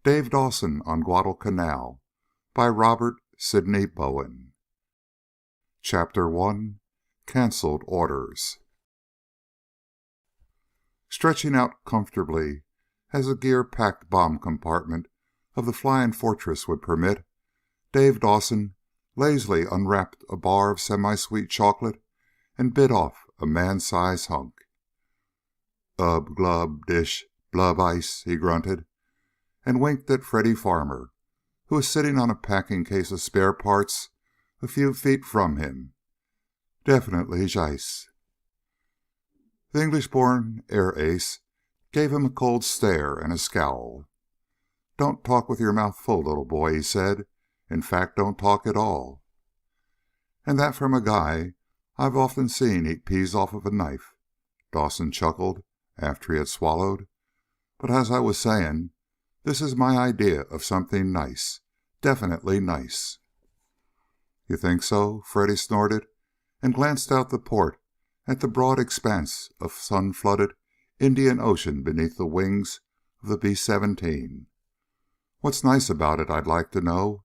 Dave Dawson on Guadalcanal by Robert Sidney Bowen. Chapter 1. Cancelled Orders. Stretching out comfortably as a gear-packed bomb compartment of the Flying Fortress would permit, Dave Dawson lazily unwrapped a bar of semi-sweet chocolate and bit off a man-sized hunk. "Ub, glub, dish, blub ice," he grunted, and winked at Freddy Farmer, who was sitting on a packing case of spare parts a few feet from him. "Definitely ice." The English-born air ace gave him a cold stare and a scowl. "Don't talk with your mouth full, little boy," he said. "In fact, don't talk at all." "And that from a guy I've often seen eat peas off of a knife," Dawson chuckled after he had swallowed. "But as I was saying, this is my idea of something nice. Definitely nice." "You think so?" Freddy snorted, and glanced out the port at the broad expanse of sun-flooded Indian Ocean beneath the wings of the B-17. "What's nice about it, I'd like to know?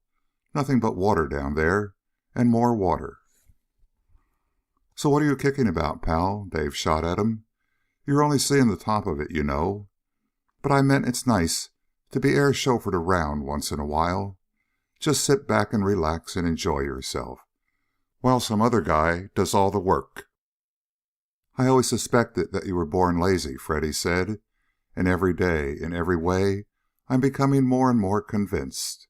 Nothing but water down there, and more water." "So what are you kicking about, pal?" Dave shot at him. "You're only seeing the top of it, you know. But I meant it's nice to be air chauffeured around once in a while. Just sit back and relax and enjoy yourself, while some other guy does all the work." "I always suspected that you were born lazy," Freddy said. "And every day, in every way, I'm becoming more and more convinced.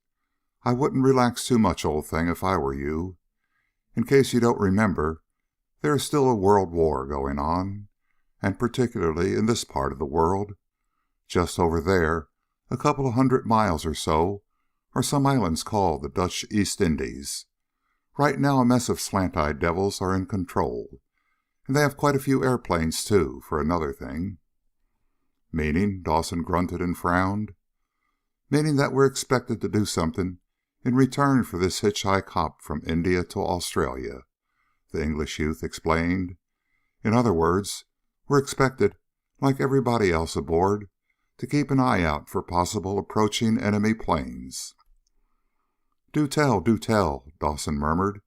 I wouldn't relax too much, old thing, if I were you. In case you don't remember, there is still a world war going on, and particularly in this part of the world. Just over there, a couple of 100 miles or so, are some islands called the Dutch East Indies. Right now a mess of slant-eyed devils are in control, and they have quite a few airplanes too, for another thing." "Meaning?" Dawson grunted and frowned. "Meaning that we're expected to do something in return for this hitchhike hop from India to Australia," the English youth explained. "In other words, we're expected, like everybody else aboard, to keep an eye out for possible approaching enemy planes." Do tell," Dawson murmured,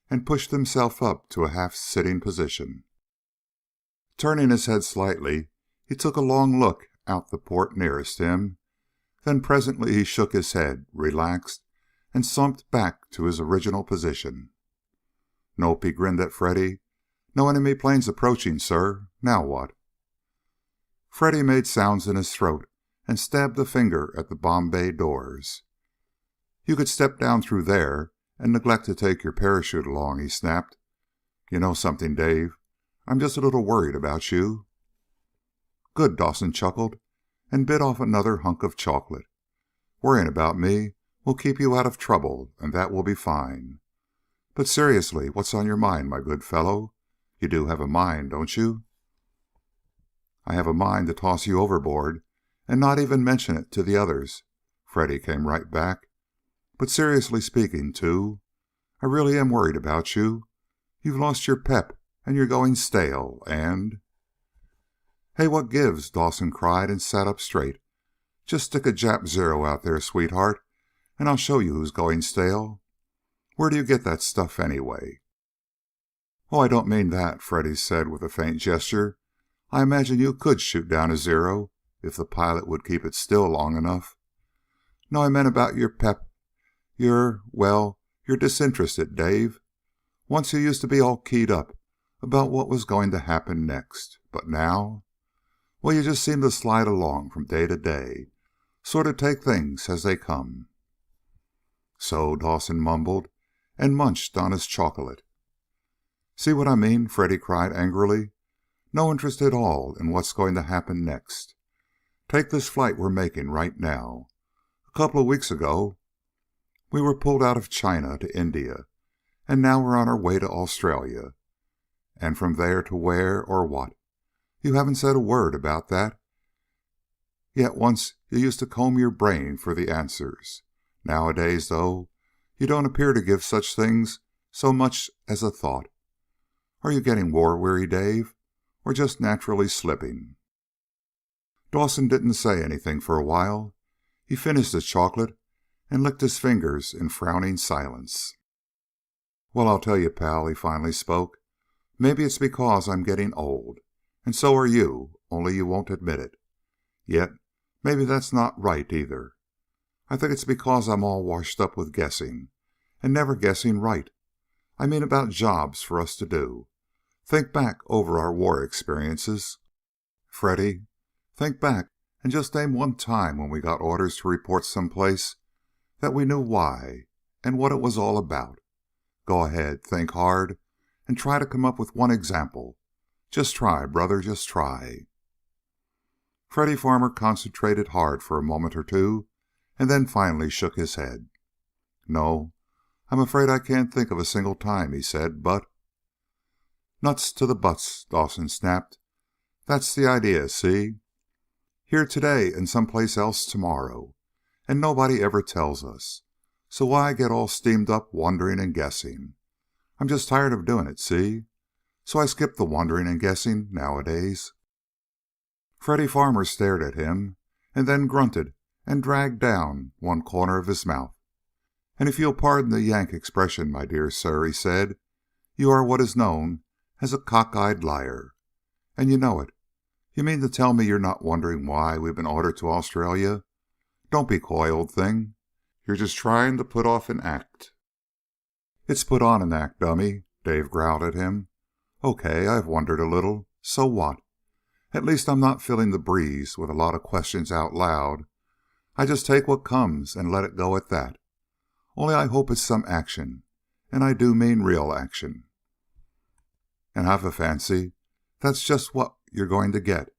and pushed himself up to a half-sitting position. Turning his head slightly, he took a long look out the port nearest him. Then presently he shook his head, relaxed, and slumped back to his original position. "Nope," he grinned at Freddy. "No enemy planes approaching, sir. Now what?" Freddy made sounds in his throat and stabbed a finger at the bomb bay doors. "You could step down through there and neglect to take your parachute along," he snapped. "You know something, Dave? I'm just a little worried about you." "Good," Dawson chuckled, and bit off another hunk of chocolate. "Worrying about me will keep you out of trouble, and that will be fine. But seriously, what's on your mind, my good fellow? You do have a mind, don't you?" "I have a mind to toss you overboard and not even mention it to the others," Freddy came right back. "But seriously speaking, too, I really am worried about you. You've lost your pep, and you're going stale, and—" "Hey, what gives?" Dawson cried and sat up straight. "Just stick a Jap Zero out there, sweetheart, and I'll show you who's going stale. Where do you get that stuff, anyway?" "Oh, I don't mean that," Freddy said with a faint gesture. "I imagine you could shoot down a Zero if the pilot would keep it still long enough. No, I meant about your pep. You're disinterested, Dave. Once you used to be all keyed up about what was going to happen next. But now, well, you just seem to slide along from day to day. Sort of take things as they come." "So?" Dawson mumbled and munched on his chocolate. "See what I mean?" Freddy cried angrily. "No interest at all in what's going to happen next. Take this flight we're making right now. A couple of weeks ago, we were pulled out of China to India, and now we're on our way to Australia. And from there to where or what? You haven't said a word about that. Yet once you used to comb your brain for the answers. Nowadays, though, you don't appear to give such things so much as a thought. Are you getting war-weary, Dave, or just naturally slipping?" Dawson didn't say anything for a while. He finished his chocolate and licked his fingers in frowning silence. "Well, I'll tell you, pal," he finally spoke. "Maybe it's because I'm getting old, and so are you, only you won't admit it. Yet maybe that's not right either. I think it's because I'm all washed up with guessing, and never guessing right. I mean about jobs for us to do. Think back over our war experiences. Freddy, think back and just name one time when we got orders to report someplace that we knew why and what it was all about. Go ahead, think hard, and try to come up with one example. Just try, brother, just try." Freddy Farmer concentrated hard for a moment or two, and then finally shook his head. "No, I'm afraid I can't think of a single time," he said, "but—" "Nuts to the buts," Dawson snapped. "That's the idea, see? Here today and someplace else tomorrow, and nobody ever tells us. So why get all steamed up wondering and guessing? I'm just tired of doing it, see? So I skip the wondering and guessing nowadays." Freddy Farmer stared at him, and then grunted and dragged down one corner of his mouth. "And if you'll pardon the Yank expression, my dear sir," he said, "you are what is known as a cockeyed liar. And you know it. You mean to tell me you're not wondering why we've been ordered to Australia? Don't be coy, old thing. You're just trying to put off an act." "It's put on an act, dummy," Dave growled at him. "Okay, I've wondered a little. So what? At least I'm not filling the breeze with a lot of questions out loud. I just take what comes and let it go at that. Only I hope it's some action, and I do mean real action." "And I've a fancy that's just what you're going to get,"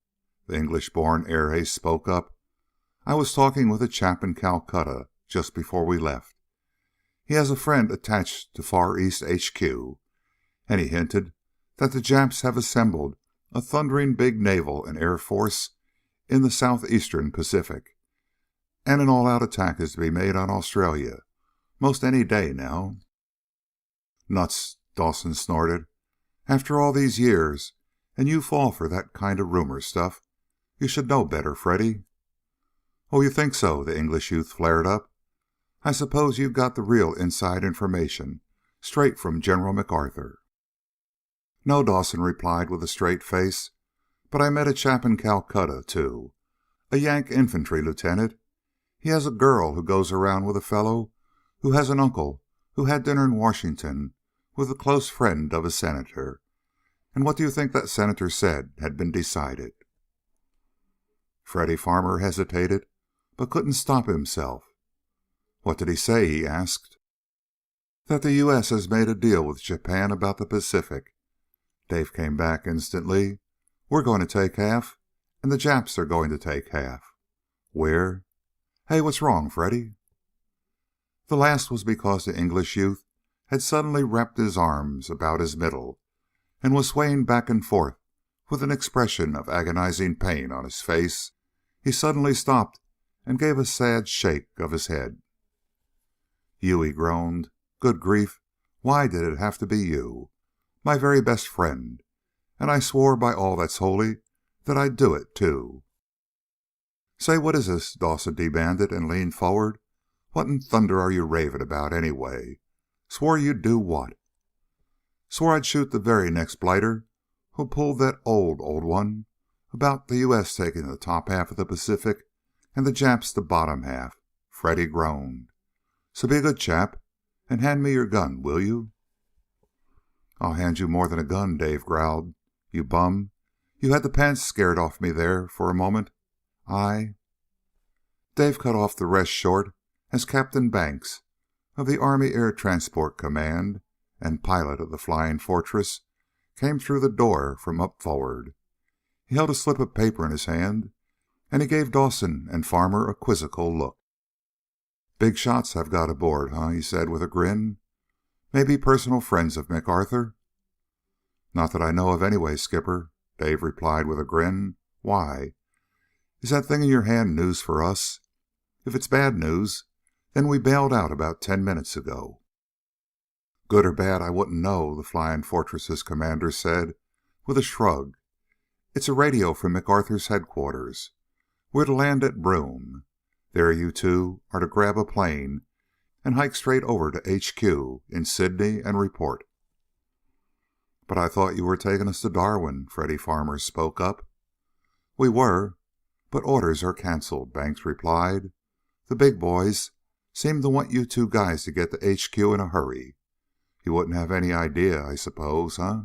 the English-born air ace spoke up. "I was talking with a chap in Calcutta just before we left. He has a friend attached to Far East HQ, and he hinted that the Japs have assembled a thundering big naval and air force in the southeastern Pacific, and an all-out attack is to be made on Australia most any day now." "Nuts," Dawson snorted. "After all these years, and you fall for that kind of rumor stuff. You should know better, Freddy." "Oh, you think so?" the English youth flared up. "I suppose you've got the real inside information straight from General MacArthur." "No," Dawson replied with a straight face. "But I met a chap in Calcutta, too. A Yank infantry lieutenant. He has a girl who goes around with a fellow who has an uncle who had dinner in Washington with a close friend of a senator. And what do you think that senator said had been decided?" Freddy Farmer hesitated, but couldn't stop himself. "What did he say?" he asked. "That the U.S. has made a deal with Japan about the Pacific." Dave came back instantly. "We're going to take half, and the Japs are going to take half. We're... Hey, what's wrong, Freddy?" The last was because the English youth had suddenly wrapped his arms about his middle and was swaying back and forth with an expression of agonizing pain on his face. He suddenly stopped and gave a sad shake of his head. "You," he groaned. "Good grief, why did it have to be you? My very best friend. And I swore by all that's holy that I'd do it, too." "Say, what is this?" Dawson demanded and leaned forward. "What in thunder are you raving about, anyway? Swore you'd do what?" "Swore I'd shoot the very next blighter who pulled that old one about the U.S. taking the top half of the Pacific and the Japs the bottom half," Freddy groaned. "So be a good chap and hand me your gun, will you?" "I'll hand you more than a gun," Dave growled. "You bum. You had the pants scared off me there for a moment. Dave cut off the rest short as Captain Banks of the Army Air Transport Command and pilot of the Flying Fortress came through the door from up forward. He held a slip of paper in his hand, and he gave Dawson and Farmer a quizzical look. "Big shots I've got aboard, huh?" he said with a grin. "Maybe personal friends of MacArthur?" "Not that I know of anyway, Skipper," Dave replied with a grin. "Why? Is that thing in your hand news for us? If it's bad news, then we bailed out about 10 minutes ago." "Good or bad, I wouldn't know," the Flying Fortress's commander said with a shrug. "It's a radio from MacArthur's headquarters. We're to land at Broome. There you two are to grab a plane and hike straight over to HQ in Sydney and report." "But I thought you were taking us to Darwin," Freddy Farmer spoke up. "We were, but orders are canceled," Banks replied. "The big boys seem to want you two guys to get to HQ in a hurry. You wouldn't have any idea, I suppose, huh?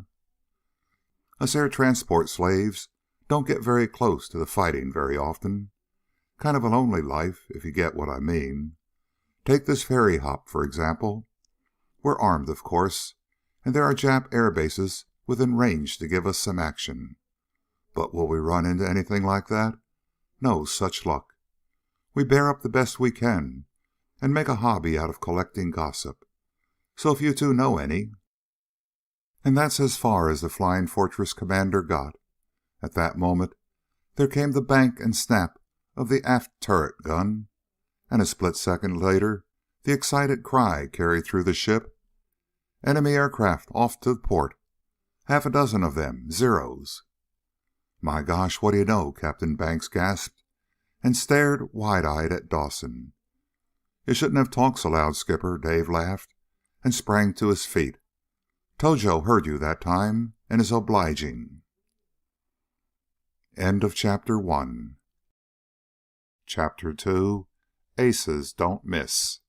Us air transport slaves don't get very close to the fighting very often. Kind of a lonely life, if you get what I mean. Take this ferry hop, for example. We're armed, of course, and there are Jap air bases within range to give us some action. But will we run into anything like that? No such luck. We bear up the best we can and make a hobby out of collecting gossip. So if you two know any..." And that's as far as the Flying Fortress commander got. At that moment, there came the bank and snap of the aft turret gun, and a split second later, the excited cry carried through the ship, "Enemy aircraft off to port. Half a dozen of them, Zeros." "My gosh, what do you know?" Captain Banks gasped, and stared wide-eyed at Dawson. "You shouldn't have talked so loud, Skipper," Dave laughed, and sprang to his feet. "Tojo heard you that time, and is obliging." End of Chapter 1. Chapter 2. Aces Don't Miss.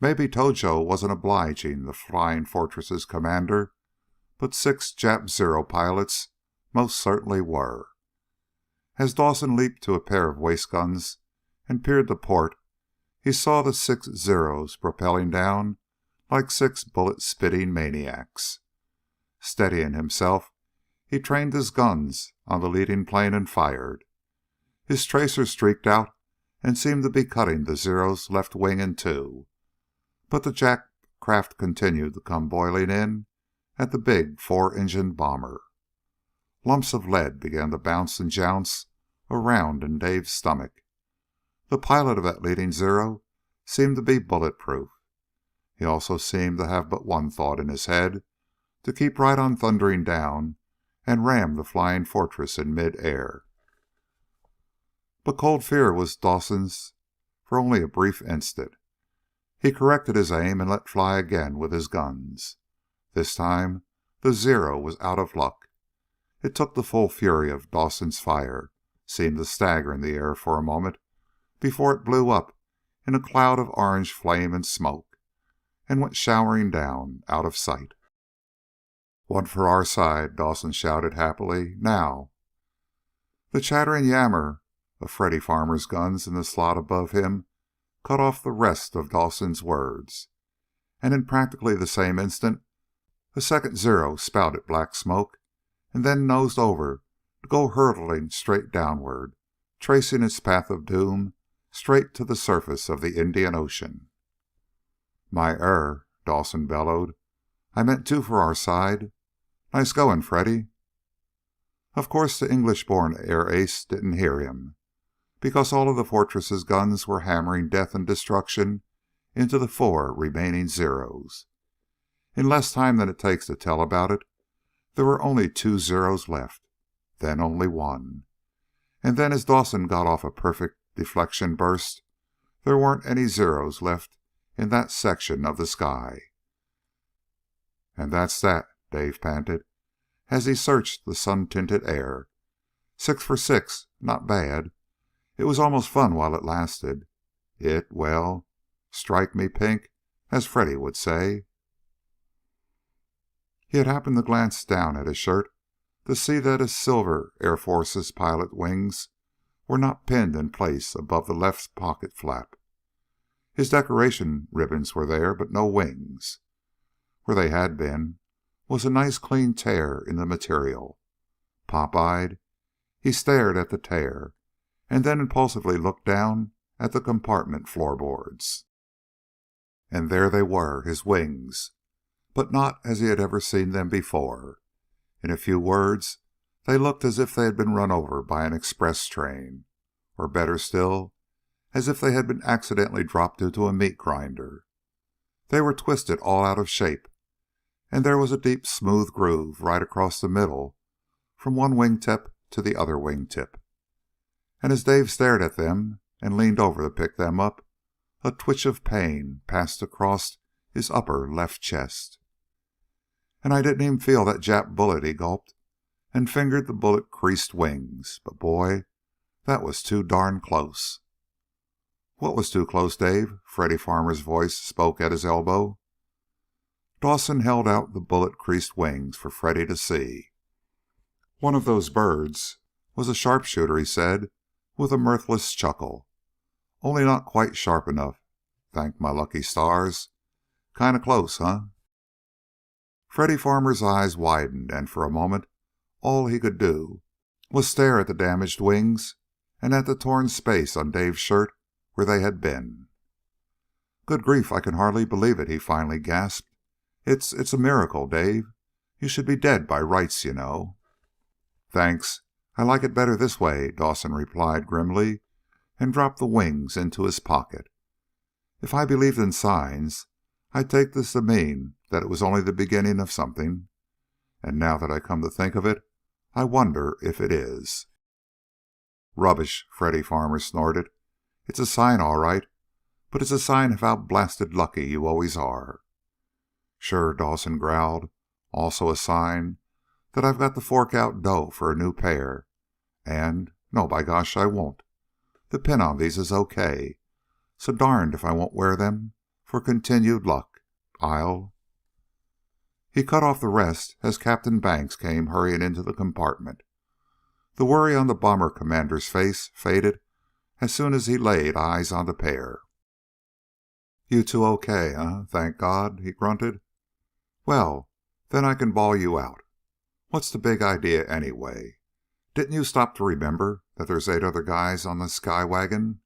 Maybe Tojo wasn't obliging the Flying Fortress's commander, but 6 Jap Zero pilots most certainly were. As Dawson leaped to a pair of waist guns and peered to port, he saw the 6 Zeros propelling down like 6 bullet-spitting maniacs. Steadying himself, he trained his guns on the leading plane and fired. His tracer streaked out and seemed to be cutting the Zero's left wing in two, but the Jap craft continued to come boiling in at the big 4-engined bomber. Lumps of lead began to bounce and jounce around in Dave's stomach. The pilot of that leading Zero seemed to be bulletproof. He also seemed to have but one thought in his head: to keep right on thundering down and ram the Flying Fortress in mid-air. But cold fear was Dawson's for only a brief instant. He corrected his aim and let fly again with his guns. This time the Zero was out of luck. It took the full fury of Dawson's fire, seemed to stagger in the air for a moment before it blew up in a cloud of orange flame and smoke, and went showering down out of sight. "One for our side," Dawson shouted happily. "Now!" The chattering yammer of Freddy Farmer's guns in the slot above him cut off the rest of Dawson's words, and in practically the same instant a second Zero spouted black smoke and then nosed over to go hurtling straight downward, tracing its path of doom straight to the surface of the Indian Ocean. "My Dawson bellowed. "I meant 2 for our side. Nice going, Freddy." Of course the English-born air ace didn't hear him, because all of the Fortress's guns were hammering death and destruction into the 4 remaining Zeros. In less time than it takes to tell about it, there were only 2 Zeros left, then only 1. And then as Dawson got off a perfect deflection burst, there weren't any Zeros left in that section of the sky. "And that's that," Dave panted, as he searched the sun-tinted air. 6 for 6, not bad. It was almost fun while it lasted. Well, strike me pink, as Freddy would say. He had happened to glance down at his shirt to see that his silver Air Force's pilot wings were not pinned in place above the left pocket flap. His decoration ribbons were there, but no wings. Where they had been was a nice clean tear in the material. Pop-eyed, he stared at the tear, and then impulsively looked down at the compartment floorboards. And there they were, his wings, but not as he had ever seen them before. In a few words, they looked as if they had been run over by an express train, or better still, as if they had been accidentally dropped into a meat grinder. They were twisted all out of shape, and there was a deep smooth groove right across the middle from one wingtip to the other wingtip. And as Dave stared at them, and leaned over to pick them up, a twitch of pain passed across his upper left chest. "And I didn't even feel that Jap bullet," he gulped, and fingered the bullet-creased wings. "But boy, that was too darn close." "What was too close, Dave?" Freddy Farmer's voice spoke at his elbow. Dawson held out the bullet-creased wings for Freddy to see. "One of those birds was a sharpshooter," he said, with a mirthless chuckle. "Only not quite sharp enough, thank my lucky stars. Kinda close, huh?" Freddy Farmer's eyes widened, and for a moment all he could do was stare at the damaged wings and at the torn space on Dave's shirt where they had been. "Good grief, I can hardly believe it," he finally gasped. It's a miracle, Dave. You should be dead by rights, you know." "Thanks. I like it better this way," Dawson replied grimly, and dropped the wings into his pocket. "If I believed in signs, I'd take this to mean that it was only the beginning of something. And now that I come to think of it, I wonder if it is." "Rubbish," Freddy Farmer snorted. "It's a sign, all right, but it's a sign of how blasted lucky you always are." "Sure," Dawson growled. "Also a sign that I've got to fork out dough for a new pair. And, no, by gosh, I won't. The pin on these is okay, so darned if I won't wear them for continued luck. He cut off the rest as Captain Banks came hurrying into the compartment. The worry on the bomber commander's face faded as soon as he laid eyes on the pair. "You two okay, huh? Thank God," he grunted. "Well, then I can bawl you out. What's the big idea, anyway? Didn't you stop to remember that there's 8 other guys on the sky wagon?"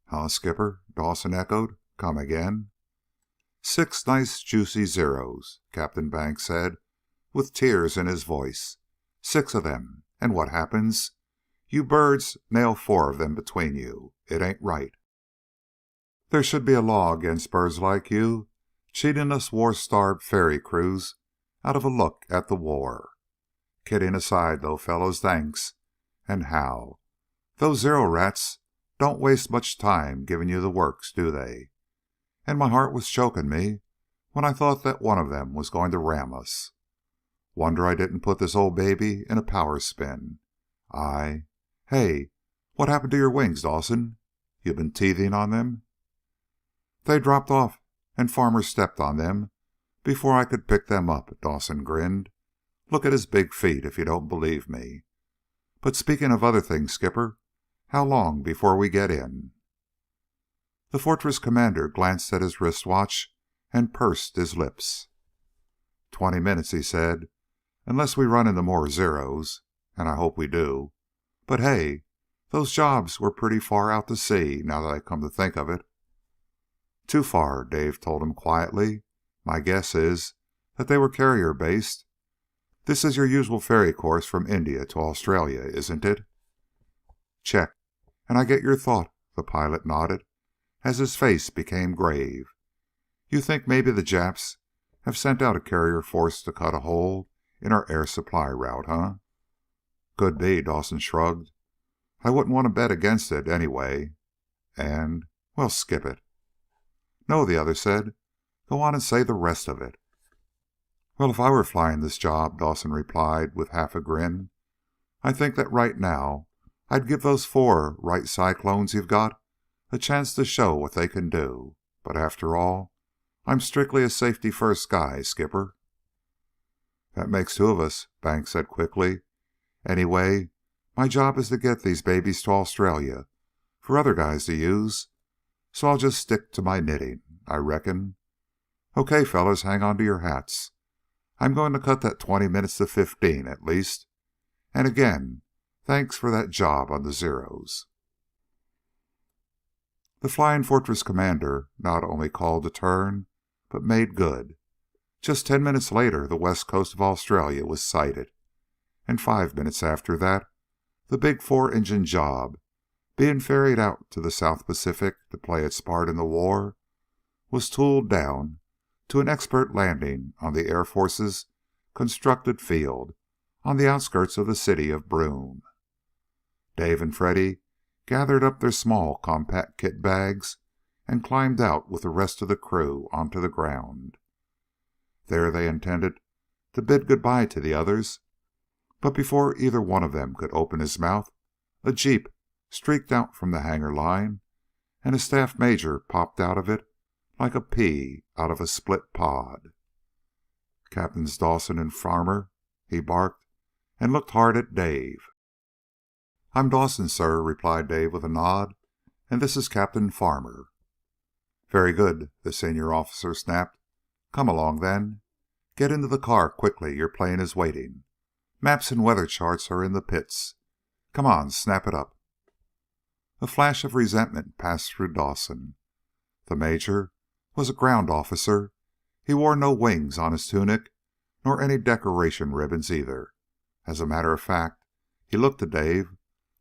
"Huh, Skipper?" Dawson echoed. "Come again?" "6 nice, juicy Zeros," Captain Banks said, with tears in his voice. "6 of them. And what happens? You birds nail 4 of them between you. It ain't right. There should be a law against birds like you cheating us war-starved ferry crews out of a look at the war. Kidding aside, though, fellows, thanks. And how? Those Zero rats don't waste much time giving you the works, do they? And my heart was choking me when I thought that one of them was going to ram us. Wonder I didn't put this old baby in a power spin. Hey, what happened to your wings, Dawson? You been teething on them?" "They dropped off, and Farmer stepped on them before I could pick them up," Dawson grinned. "Look at his big feet if you don't believe me. But speaking of other things, Skipper, how long before we get in?" The Fortress commander glanced at his wristwatch and pursed his lips. 20 minutes, he said, "unless we run into more Zeros, and I hope we do. But hey, those jobs were pretty far out to sea, now that I come to think of it." "Too far," Dave told him quietly. "My guess is that they were carrier-based. This is your usual ferry course from India to Australia, isn't it?" "Check. And I get your thought," the pilot nodded, as his face became grave. "You think maybe the Japs have sent out a carrier force to cut a hole in our air supply route, huh?" "Could be," Dawson shrugged. "I wouldn't want to bet against it, anyway. And, well, skip it." "No," the other said. "Go on and say the rest of it." "Well, if I were flying this job," Dawson replied with half a grin, "I think that right now I'd give those 4 Wright Cyclones you've got a chance to show what they can do. But after all, I'm strictly a safety-first guy, Skipper." "That makes 2 of us," Banks said quickly. "Anyway, my job is to get these babies to Australia for other guys to use, so I'll just stick to my knitting, I reckon. Okay, fellas, hang on to your hats. I'm going to cut that 20 minutes to 15 at least. And again, thanks for that job on the Zeros." The Flying Fortress commander not only called the turn, but made good. Just 10 minutes later, the west coast of Australia was sighted, and 5 minutes after that, the big 4-engine job, being ferried out to the South Pacific to play its part in the war, was tooled down to an expert landing on the Air Force's constructed field on the outskirts of the city of Broome. Dave and Freddy gathered up their small, compact kit bags, and climbed out with the rest of the crew onto the ground. There they intended to bid goodbye to the others, but before either one of them could open his mouth, a jeep streaked out from the hangar line, and a staff major popped out of it like a pea out of a split pod. "Captains Dawson and Farmer," he barked, and looked hard at Dave. "I'm Dawson, sir," replied Dave with a nod, "and this is Captain Farmer." "Very good," the senior officer snapped. "Come along, then. Get into the car quickly. Your plane is waiting. Maps and weather charts are in the pits. Come on, snap it up." A flash of resentment passed through Dawson. The major was a ground officer. He wore no wings on his tunic, nor any decoration ribbons either. As a matter of fact, he looked to Dave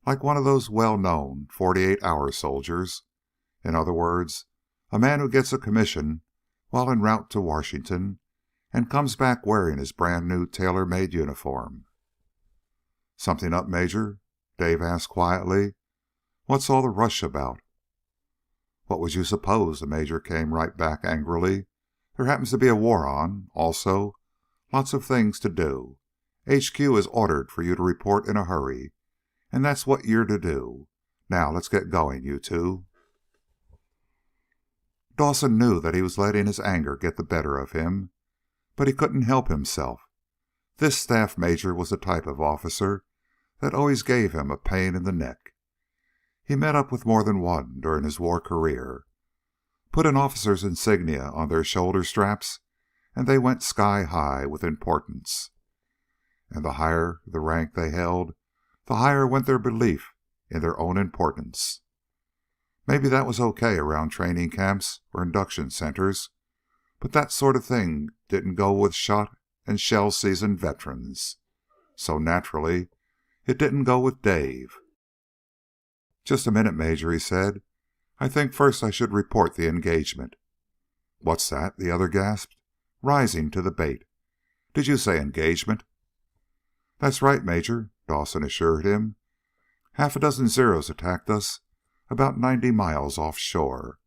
like one of those well-known 48-hour soldiers. In other words, a man who gets a commission while en route to Washington and comes back wearing his brand-new tailor-made uniform. "Something up, Major?" Dave asked quietly. "What's all the rush about?" "What would you suppose?" the major came right back angrily. "There happens to be a war on. Also, lots of things to do. HQ is ordered for you to report in a hurry, and that's what you're to do. Now, let's get going, you two." Dawson knew that he was letting his anger get the better of him, but he couldn't help himself. This staff major was the type of officer that always gave him a pain in the neck. He met up with more than one during his war career. Put an officer's insignia on their shoulder straps, and they went sky high with importance. And the higher the rank they held, the higher went their belief in their own importance. Maybe that was okay around training camps or induction centers, but that sort of thing didn't go with shot and shell seasoned veterans. So naturally, it didn't go with Dave. "Just a minute, Major," he said. "I think first I should report the engagement." "What's that?" the other gasped, rising to the bait. "Did you say engagement?" "That's right, Major," Dawson assured him. "Half a dozen Zeros attacked us about 90 miles offshore.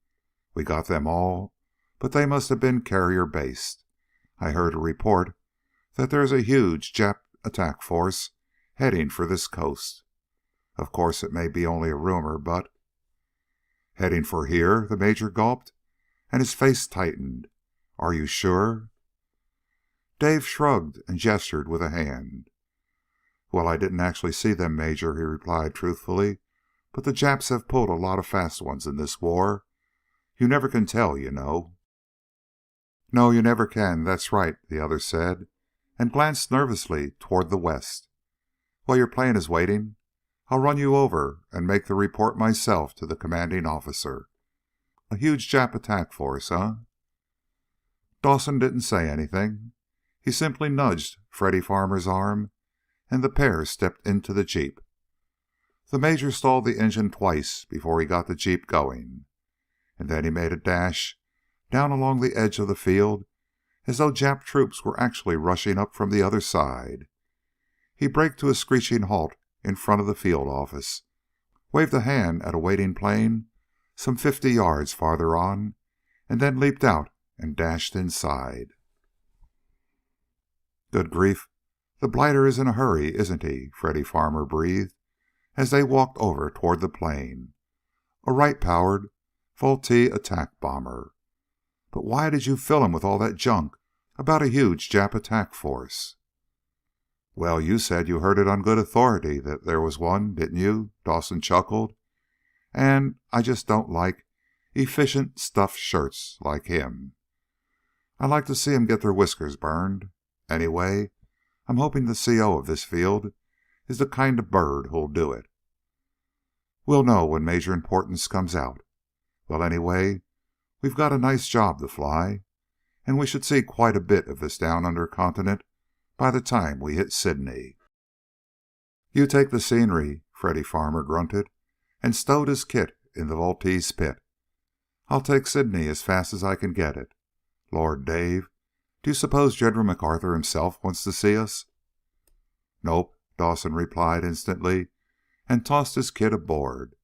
We got them all, but they must have been carrier-based. I heard a report that there is a huge Jap attack force heading for this coast. Of course, it may be only a rumor, but..." "Heading for here?" the major gulped, and his face tightened. "Are you sure?" Dave shrugged and gestured with a hand. "Well, I didn't actually see them, Major," he replied truthfully, "but the Japs have pulled a lot of fast ones in this war. You never can tell, you know." "No, you never can. That's right," the other said, and glanced nervously toward the west. "Well, your plane is waiting. I'll run you over and make the report myself to the commanding officer. A huge Jap attack force, huh?" Dawson didn't say anything. He simply nudged Freddy Farmer's arm, and the pair stepped into the jeep. The major stalled the engine twice before he got the jeep going, and then he made a dash down along the edge of the field as though Jap troops were actually rushing up from the other side. He braked to a screeching halt in front of the field office, waved a hand at a waiting plane some 50 yards farther on, and then leaped out and dashed inside. "Good grief, the blighter is in a hurry, isn't he?" Freddy Farmer breathed as they walked over toward the plane. "A Wright-powered Vultee attack bomber. But why did you fill him with all that junk about a huge Jap attack force?" "Well, you said you heard it on good authority that there was one, didn't you?" Dawson chuckled. "And I just don't like efficient stuffed shirts like him. I like to see 'em get their whiskers burned. Anyway, I'm hoping the CO of this field is the kind of bird who'll do it. We'll know when Major Importance comes out. Well, anyway, we've got a nice job to fly, and we should see quite a bit of this down under continent by the time we hit Sydney." "You take the scenery," Freddy Farmer grunted, and stowed his kit in the Vultee's pit. "I'll take Sydney as fast as I can get it. Lord, Dave, do you suppose General MacArthur himself wants to see us?" "Nope," Dawson replied instantly, and tossed his kit aboard.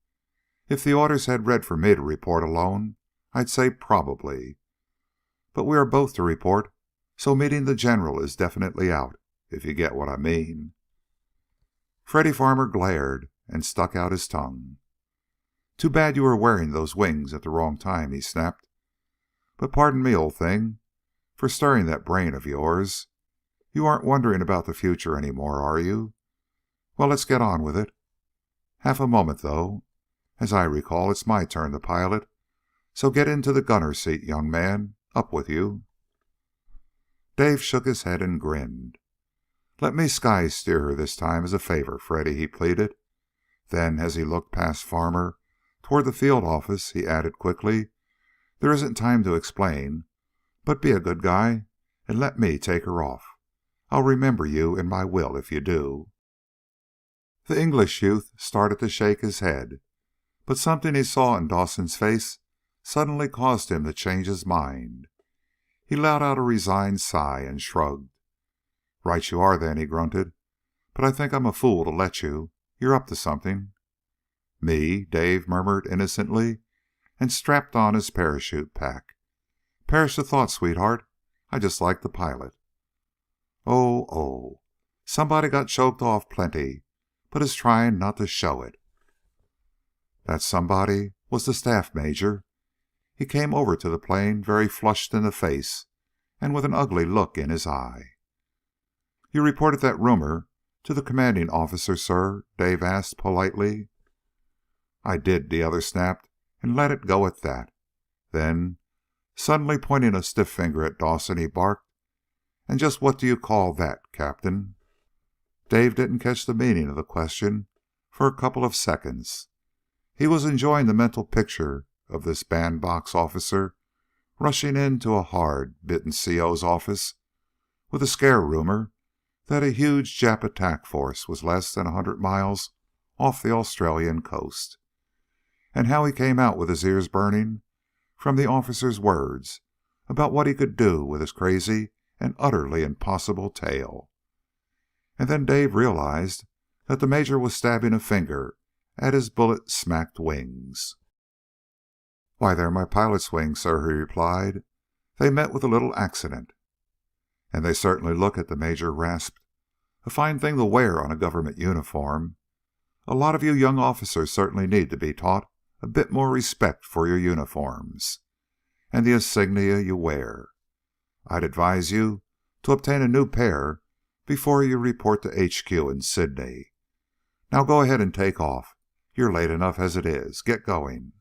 If the orders had read for me to report alone, I'd say probably. But we are both to report, so meeting the General is definitely out, if you get what I mean." Freddy Farmer glared and stuck out his tongue. "Too bad you were wearing those wings at the wrong time," he snapped. "But pardon me, old thing, for stirring that brain of yours. You aren't wondering about the future any more, are you? Well, let's get on with it. Half a moment, though. As I recall, it's my turn to pilot, so get into the gunner's seat, young man. Up with you." Dave shook his head and grinned. "Let me sky steer her this time as a favor, Freddy," he pleaded. Then, as he looked past Farmer toward the field office, he added quickly, "There isn't time to explain, but be a good guy and let me take her off. I'll remember you in my will if you do." The English youth started to shake his head, but something he saw in Dawson's face suddenly caused him to change his mind. He let out a resigned sigh and shrugged. "Right you are, then," he grunted. "But I think I'm a fool to let you. You're up to something." "Me?" Dave murmured innocently, and strapped on his parachute pack. "Perish the thought, sweetheart. I just like to pilot." "Oh, oh. Somebody got choked off plenty, but is trying not to show it." That somebody was the staff major. He came over to the plane very flushed in the face and with an ugly look in his eye. "You reported that rumor to the commanding officer, sir?" Dave asked politely. "I did," the other snapped, and let it go at that. Then, suddenly pointing a stiff finger at Dawson, he barked, "And just what do you call that, Captain?" Dave didn't catch the meaning of the question for a couple of seconds. He was enjoying the mental picture of this bandbox officer rushing into a hard-bitten CO's office with a scare rumor that a huge Jap attack force was less than 100 miles off the Australian coast, and how he came out with his ears burning from the officer's words about what he could do with his crazy and utterly impossible tale. And then Dave realized that the major was stabbing a finger at his bullet-smacked wings. "Why, they're my pilot's wings, sir," he replied. "They met with a little accident." "And they certainly look it," the major rasped. "A fine thing to wear on a government uniform. A lot of you young officers certainly need to be taught a bit more respect for your uniforms and the insignia you wear. I'd advise you to obtain a new pair before you report to HQ in Sydney. Now go ahead and take off. You're late enough as it is. Get going."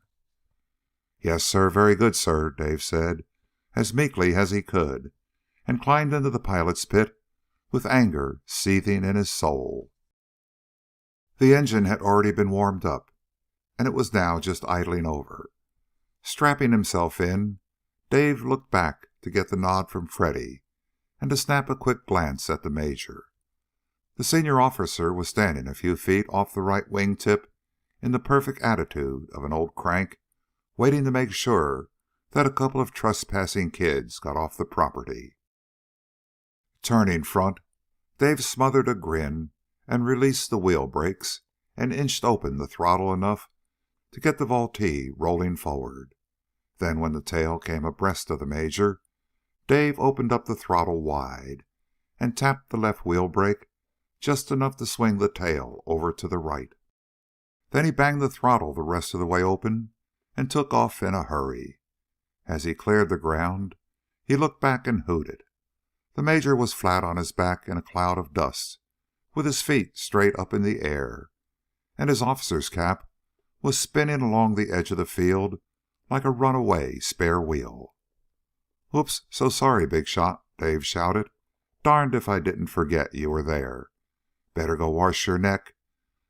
"Yes, sir. Very good, sir," Dave said, as meekly as he could, and climbed into the pilot's pit with anger seething in his soul. The engine had already been warmed up, and it was now just idling over. Strapping himself in, Dave looked back to get the nod from Freddy and to snap a quick glance at the major. The senior officer was standing a few feet off the right wing tip in the perfect attitude of an old crank, waiting to make sure that a couple of trespassing kids got off the property. Turning front, Dave smothered a grin and released the wheel brakes and inched open the throttle enough to get the Vultee rolling forward. Then, when the tail came abreast of the major, Dave opened up the throttle wide and tapped the left wheel brake just enough to swing the tail over to the right. Then he banged the throttle the rest of the way open and took off in a hurry. As he cleared the ground, he looked back and hooted. The major was flat on his back in a cloud of dust, with his feet straight up in the air, and his officer's cap was spinning along the edge of the field like a runaway spare wheel. "Oops, so sorry, big shot," Dave shouted. "Darned if I didn't forget you were there. Better go wash your neck.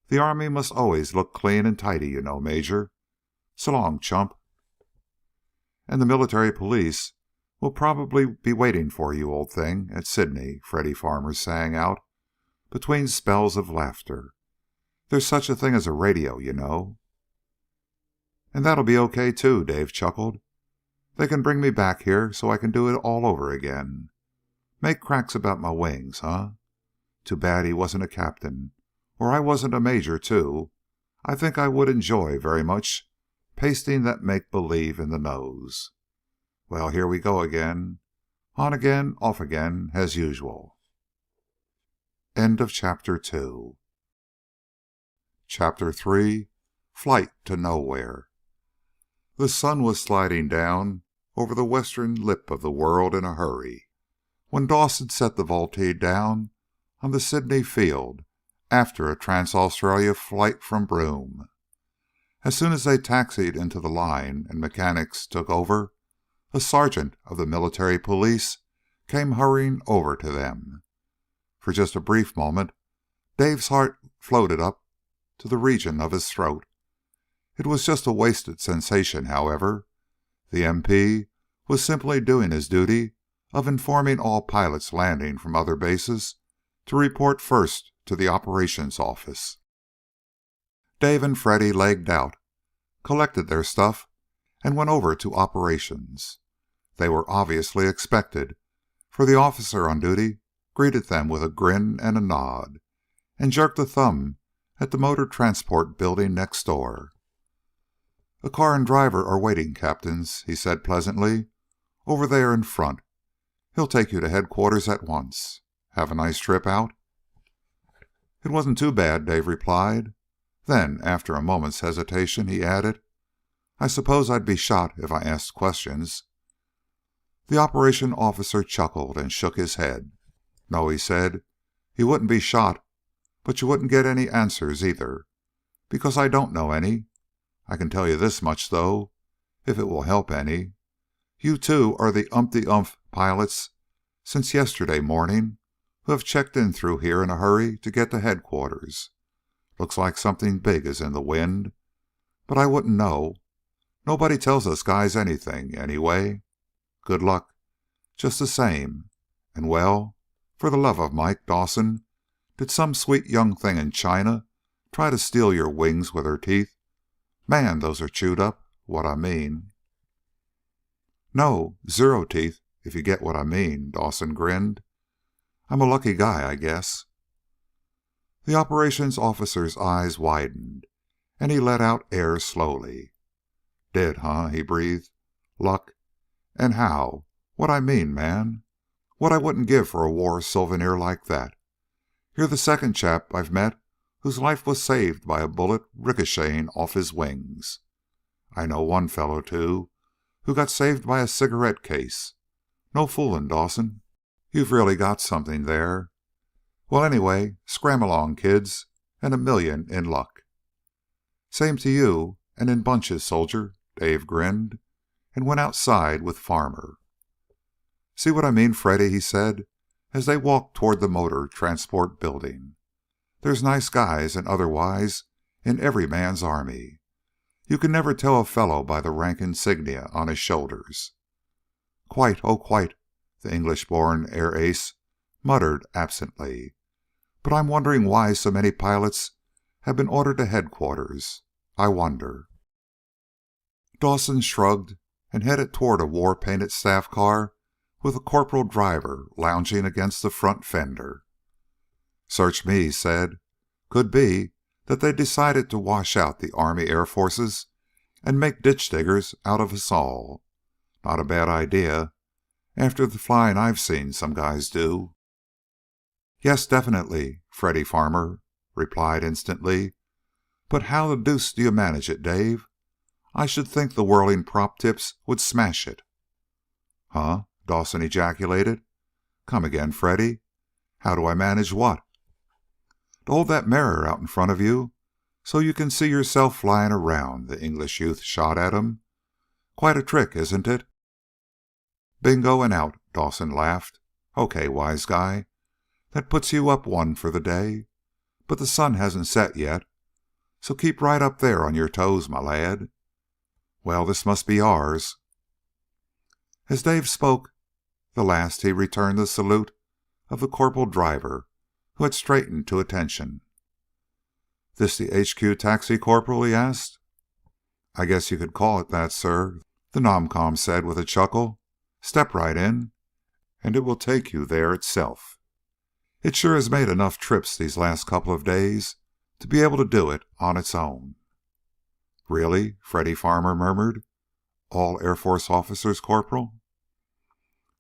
The Army must always look clean and tidy, you know, Major. So long, chump." "And the military police will probably be waiting for you, old thing, at Sydney," Freddy Farmer sang out, between spells of laughter. "There's such a thing as a radio, you know." "And that'll be okay, too," Dave chuckled. "They can bring me back here so I can do it all over again. Make cracks about my wings, huh? Too bad he wasn't a captain, or I wasn't a major, too. I think I would enjoy very much pasting that make-believe in the nose. Well, here we go again. On again, off again, as usual. End of Chapter 2. Chapter 3. Flight to Nowhere. The sun was sliding down over the western lip of the world in a hurry when Dawson set the Voltige down on the Sydney field after a Trans-Australia flight from Broome. As soon as they taxied into the line and mechanics took over, a sergeant of the military police came hurrying over to them. For just a brief moment, Dave's heart floated up to the region of his throat. It was just a wasted sensation, however. The MP was simply doing his duty of informing all pilots landing from other bases to report first to the operations office. Dave and Freddy legged out, collected their stuff, and went over to operations. They were obviously expected, for the officer on duty greeted them with a grin and a nod, and jerked a thumb at the motor transport building next door. "A car and driver are waiting, captains," he said pleasantly. "Over there in front. He'll take you to headquarters at once. Have a nice trip out?" "It wasn't too bad," Dave replied. Then, after a moment's hesitation, he added, "I suppose I'd be shot if I asked questions." The operation officer chuckled and shook his head. "No," he said, "you wouldn't be shot, but you wouldn't get any answers either, because I don't know any. I can tell you this much, though, if it will help any. You two are the umpty-umph pilots since yesterday morning who have checked in through here in a hurry to get to headquarters. Looks like something big is in the wind, but I wouldn't know. Nobody tells us guys anything, anyway. Good luck, just the same. And, well, for the love of Mike, Dawson, did some sweet young thing in China try to steal your wings with her teeth? Man, those are chewed up, what I mean." "No, 0 teeth, if you get what I mean," Dawson grinned. "I'm a lucky guy, I guess." The operations officer's eyes widened, and he let out air slowly. "Did, huh?" he breathed. "Luck? And how? What I mean, man. What I wouldn't give for a war souvenir like that. You're the second chap I've met whose life was saved by a bullet ricocheting off his wings. I know one fellow, too, who got saved by a cigarette case. No fooling, Dawson. You've really got something there. Well, anyway, scram along, kids, and a million in luck." "Same to you, and in bunches, soldier," Dave grinned, and went outside with Farmer. "See what I mean, Freddy?" he said, as they walked toward the motor transport building. "There's nice guys and otherwise in every man's army. You can never tell a fellow by the rank insignia on his shoulders." "Quite, oh, quite," the English-born air ace muttered absently. "But I'm wondering why so many pilots have been ordered to headquarters. I wonder." Dawson shrugged and headed toward a war-painted staff car with a corporal driver lounging against the front fender. "Search me," he said. "Could be that they decided to wash out the Army Air Forces and make ditch diggers out of us all. Not a bad idea, after the flying I've seen some guys do." "Yes, definitely," Freddy Farmer replied instantly. "But how the deuce do you manage it, Dave? I should think the whirling prop tips would smash it." "Huh?" Dawson ejaculated. "Come again, Freddy. How do I manage what?" "To hold that mirror out in front of you so you can see yourself flying around," the English youth shot at him. "Quite a trick, isn't it?" "Bingo and out," Dawson laughed. "Okay, wise guy. That puts you up one for the day. But the sun hasn't set yet, so keep right up there on your toes, my lad. Well, this must be ours." As Dave spoke the last, he returned the salute of the corporal driver, who had straightened to attention. "This the HQ taxi, Corporal?" he asked. "I guess you could call it that, sir," the nomcom said with a chuckle. "Step right in, and it will take you there itself. It sure has made enough trips these last couple of days to be able to do it on its own. Really? Freddy Farmer murmured. All Air Force officers, Corporal?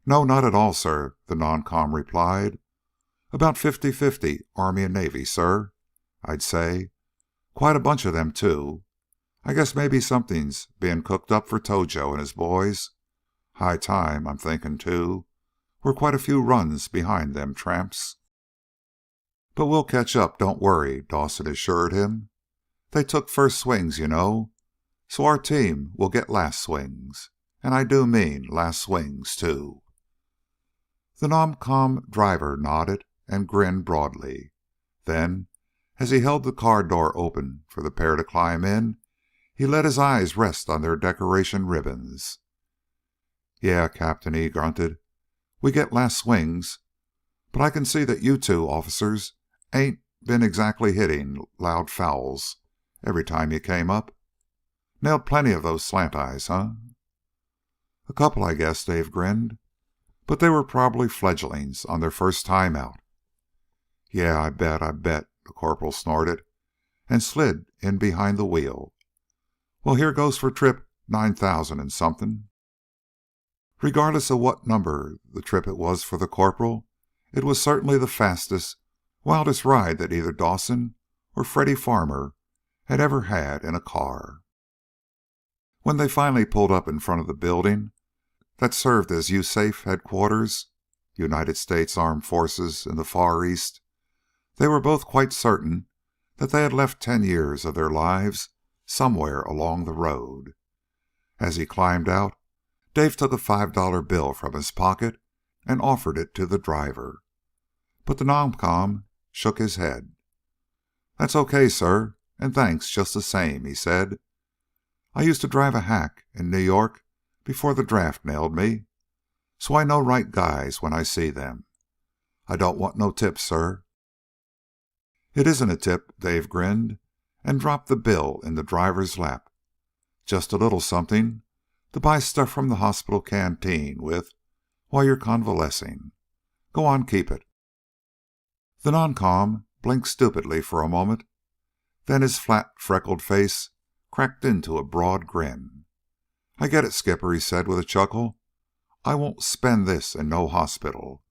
No, not at all, sir, the non-com replied. About 50-50 Army and Navy, sir, I'd say. Quite a bunch of them, too. I guess maybe something's being cooked up for Tojo and his boys. High time, I'm thinking, too. We're quite a few runs behind them tramps. But we'll catch up, don't worry, Dawson assured him. They took first swings, you know, so our team will get last swings. And I do mean last swings, too. The non-com driver nodded and grinned broadly. Then, as he held the car door open for the pair to climb in, he let his eyes rest on their decoration ribbons. Yeah, Captain, he grunted. We get last swings, but I can see that you two officers ain't been exactly hitting loud fouls every time you came up. Nailed plenty of those slant eyes, huh? A couple, I guess, Dave grinned. But they were probably fledglings on their first time out. Yeah, I bet, the corporal snorted, and slid in behind the wheel. Well, here goes for trip 9,000 and something. Regardless of what number the trip it was for the corporal, it was certainly the fastest, wildest ride that either Dawson or Freddy Farmer had ever had in a car. When they finally pulled up in front of the building that served as USAFE headquarters, United States Armed Forces in the Far East, they were both quite certain that they had left 10 years of their lives somewhere along the road. As he climbed out, Dave took a $5 bill from his pocket and offered it to the driver. But the non-com shook his head. That's okay, sir, and thanks just the same, he said. I used to drive a hack in New York before the draft nailed me, so I know right guys when I see them. I don't want no tip, sir. It isn't a tip, Dave grinned, and dropped the bill in the driver's lap. Just a little something to buy stuff from the hospital canteen with while you're convalescing. Go on, keep it. The non-com blinked stupidly for a moment. Then his flat, freckled face cracked into a broad grin. I get it, Skipper, he said with a chuckle. I won't spend this in no hospital.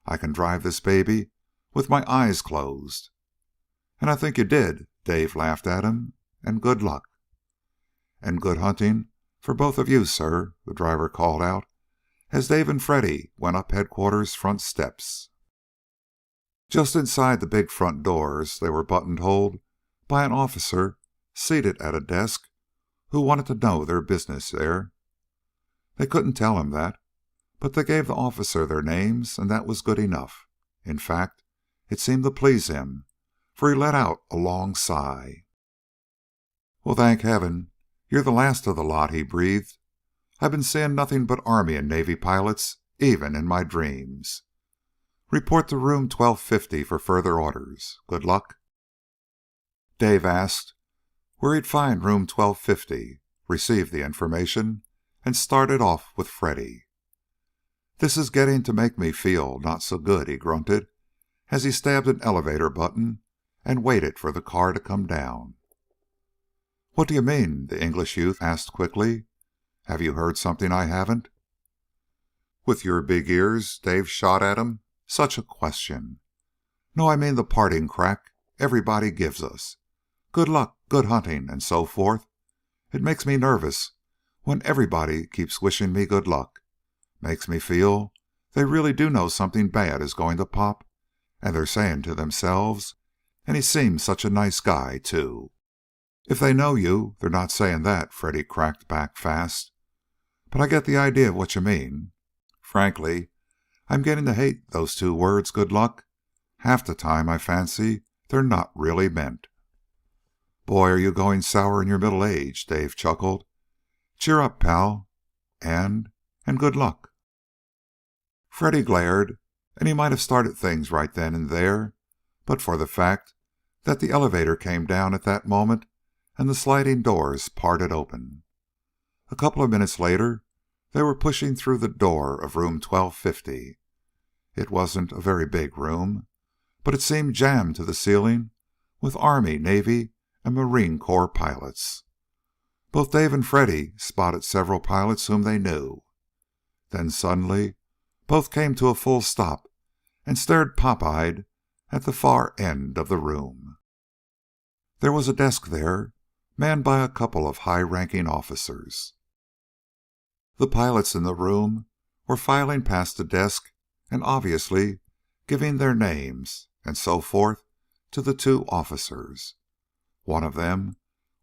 I can drive this baby with my eyes closed. And I think you did, Dave laughed at him. And good luck. And good hunting for both of you, sir, the driver called out as Dave and Freddy went up headquarters front steps. Just inside the big front doors, they were buttonholed by an officer seated at a desk who wanted to know their business there. They couldn't tell him that, but they gave the officer their names, and that was good enough. In fact, it seemed to please him, for he let out a long sigh. Well, thank heaven, you're the last of the lot, he breathed. I've been seeing nothing but Army and Navy pilots, even in my dreams. Report to room 1250 for further orders. Good luck. Dave asked where he'd find room 1250, received the information, and started off with Freddy. This is getting to make me feel not so good, he grunted, as he stabbed an elevator button and waited for the car to come down. What do you mean? The English youth asked quickly. Have you heard something I haven't? With your big ears, Dave shot at him. Such a question. No, I mean the parting crack everybody gives us. Good luck, good hunting, and so forth. It makes me nervous when everybody keeps wishing me good luck. Makes me feel they really do know something bad is going to pop, and they're saying to themselves, and he seems such a nice guy, too. If they know you, they're not saying that, Freddy cracked back fast. But I get the idea of what you mean. Frankly, I'm getting to hate those two words, good luck. Half the time I fancy they're not really meant. Boy, are you going sour in your middle age, Dave chuckled. Cheer up, pal. And good luck. Freddy glared, and he might have started things right then and there, but for the fact that the elevator came down at that moment and the sliding doors parted open. A couple of minutes later, they were pushing through the door of room 1250. It wasn't a very big room, but it seemed jammed to the ceiling with Army, Navy, and Marine Corps pilots. Both Dave and Freddy spotted several pilots whom they knew. Then suddenly both came to a full stop and stared pop-eyed at the far end of the room. There was a desk there, manned by a couple of high-ranking officers. The pilots in the room were filing past the desk and obviously giving their names and so forth to the two officers. One of them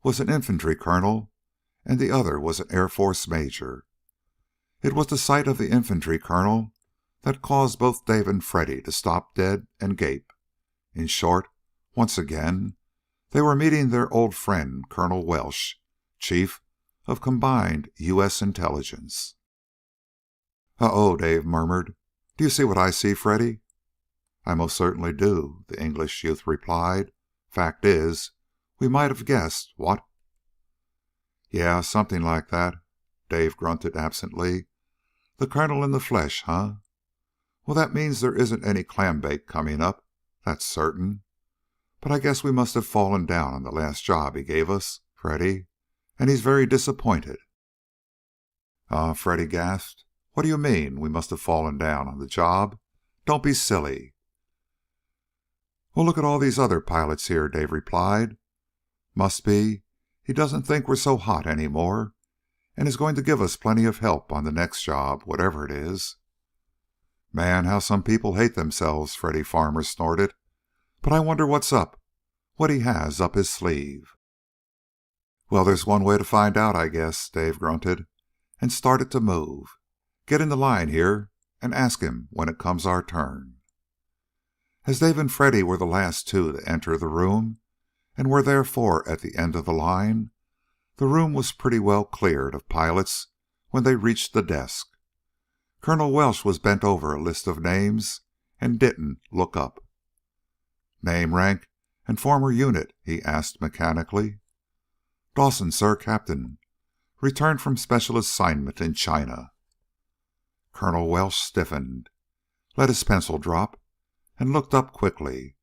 was an infantry colonel, and the other was an Air Force major. It was the sight of the infantry colonel that caused both Dave and Freddy to stop dead and gape. In short, once again, they were meeting their old friend, Colonel Welsh, Chief of Combined U.S. Intelligence. "Uh-oh," Dave murmured. "Do you see what I see, Freddy?" "I most certainly do," the English youth replied. "Fact is, we might have guessed, what?" "Yeah, something like that," Dave grunted absently. "The colonel in the flesh, huh? Well, that means there isn't any clambake coming up, that's certain. But I guess we must have fallen down on the last job he gave us, Freddy, and he's very disappointed." Freddy gasped. "What do you mean, we must have fallen down on the job? Don't be silly." "Well, look at all these other pilots here," Dave replied. "Must be he doesn't think we're so hot any more, and is going to give us plenty of help on the next job, whatever it is." "Man, how some people hate themselves," Freddy Farmer snorted. "But I wonder what's up, what he has up his sleeve." "Well, there's one way to find out, I guess," Dave grunted, and started to move. "Get in the line here and ask him when it comes our turn." As Dave and Freddy were the last two to enter the room, and were therefore at the end of the line, the room was pretty well cleared of pilots when they reached the desk. Colonel Welsh was bent over a list of names and didn't look up. "Name, rank, and former unit?" he asked mechanically. "Dawson, sir, Captain. Returned from special assignment in China." Colonel Welsh stiffened, let his pencil drop, and looked up quickly.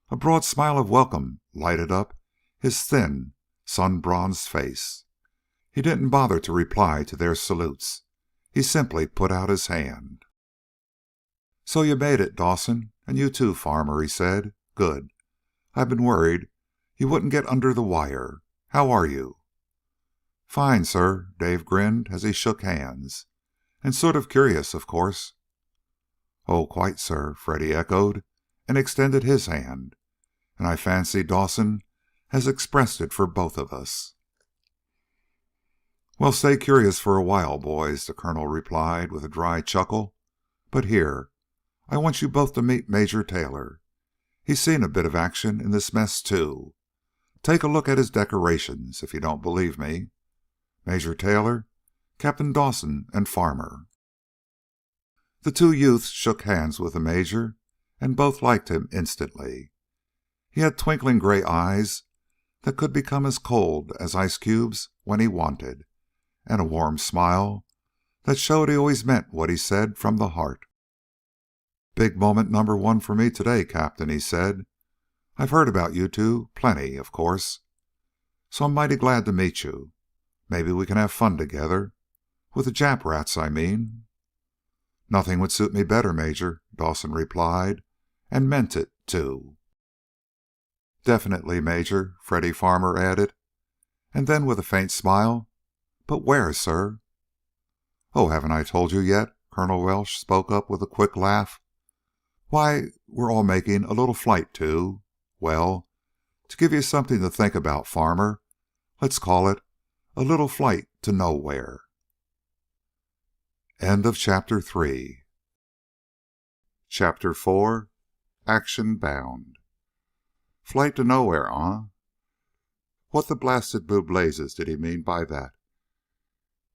A broad smile of welcome lighted up his thin, sun-bronzed face. He didn't bother to reply to their salutes. He simply put out his hand. "So you made it, Dawson, and you too, Farmer," he said. "Good. I've been worried you wouldn't get under the wire. How are you?" "Fine, sir," Dave grinned as he shook hands. "And sort of curious, of course." "Oh, quite, sir," Freddy echoed, and extended his hand. "And I fancy Dawson has expressed it for both of us." "Well, stay curious for a while, boys," the colonel replied with a dry chuckle. "But here, I want you both to meet Major Taylor. He's seen a bit of action in this mess, too. Take a look at his decorations, if you don't believe me. Major Taylor, Captain Dawson, and Farmer." The two youths shook hands with the major, and both liked him instantly. He had twinkling gray eyes that could become as cold as ice cubes when he wanted, and a warm smile that showed he always meant what he said from the heart. "Big moment number one for me today, Captain," he said. "I've heard about you two, plenty, of course. So I'm mighty glad to meet you. Maybe we can have fun together. With the Jap rats, I mean." "Nothing would suit me better, Major," Dawson replied, and meant it, too. "Definitely, Major," Freddy Farmer added, and then with a faint smile, "But where, sir?" "Oh, haven't I told you yet?" Colonel Welsh spoke up with a quick laugh. "Why, we're all making a little flight to, well, to give you something to think about, Farmer, let's call it a little flight to nowhere." End of chapter 3. Chapter 4. Action Bound. Flight to nowhere, huh? What the blasted blue blazes did he mean by that?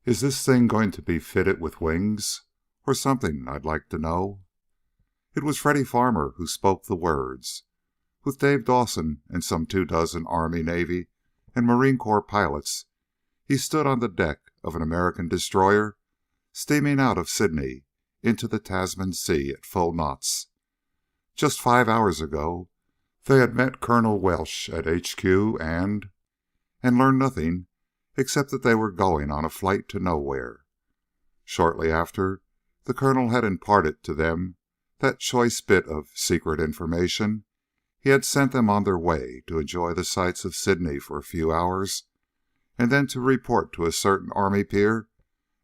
Is this thing going to be fitted with wings, or something, I'd like to know? It was Freddy Farmer who spoke the words. With Dave Dawson and some 24 Army, Navy, and Marine Corps pilots, he stood on the deck of an American destroyer steaming out of Sydney into the Tasman Sea at full knots. Just 5 hours ago, They had met Colonel Welsh at HQ and learned nothing except that they were going on a flight to nowhere. Shortly after, the colonel had imparted to them that choice bit of secret information. He had sent them on their way to enjoy the sights of Sydney for a few hours, and then to report to a certain army pier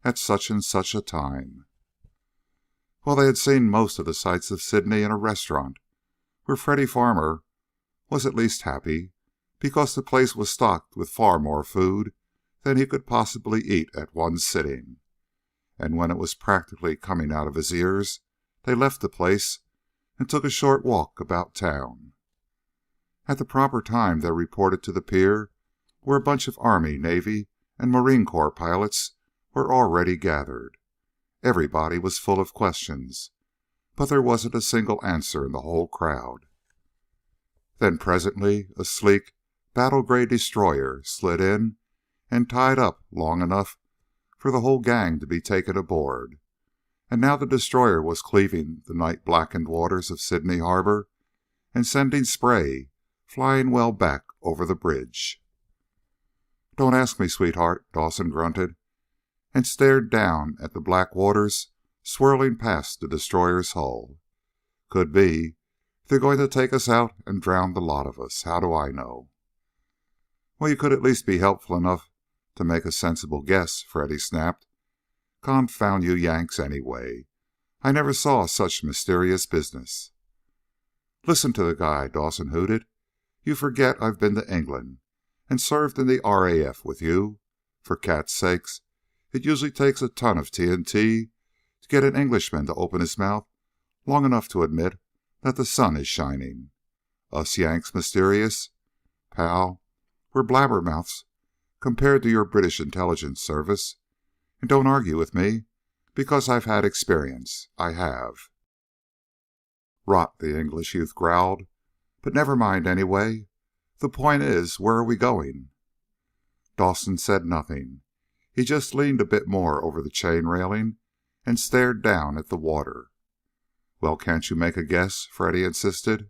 at such and such a time. Well, they had seen most of the sights of Sydney in a restaurant, where Freddy Farmer was at least happy, because the place was stocked with far more food than he could possibly eat at one sitting. And when it was practically coming out of his ears, they left the place and took a short walk about town. At the proper time they reported to the pier, where a bunch of Army, Navy, and Marine Corps pilots were already gathered. Everybody was full of questions, but there wasn't a single answer in the whole crowd. Then presently a sleek, battle-gray destroyer slid in and tied up long enough for the whole gang to be taken aboard. And now the destroyer was cleaving the night-blackened waters of Sydney Harbor and sending spray flying well back over the bridge. "Don't ask me, sweetheart," Dawson grunted, and stared down at the black waters swirling past the destroyer's hull. "Could be they're going to take us out and drown the lot of us. How do I know?" "Well, you could at least be helpful enough to make a sensible guess," Freddy snapped. "Confound you Yanks anyway. I never saw such mysterious business." "Listen to the guy," Dawson hooted. "You forget I've been to England and served in the RAF with you. For cat's sakes, it usually takes a ton of TNT to get an Englishman to open his mouth long enough to admit that the sun is shining. Us Yanks mysterious? Pal, we're blabbermouths compared to your British intelligence service. And don't argue with me, because I've had experience. I have." "Rot," the English youth growled. "But never mind anyway. The point is, where are we going?" Dawson said nothing. He just leaned a bit more over the chain railing and stared down at the water. "Well, can't you make a guess?" Freddy insisted.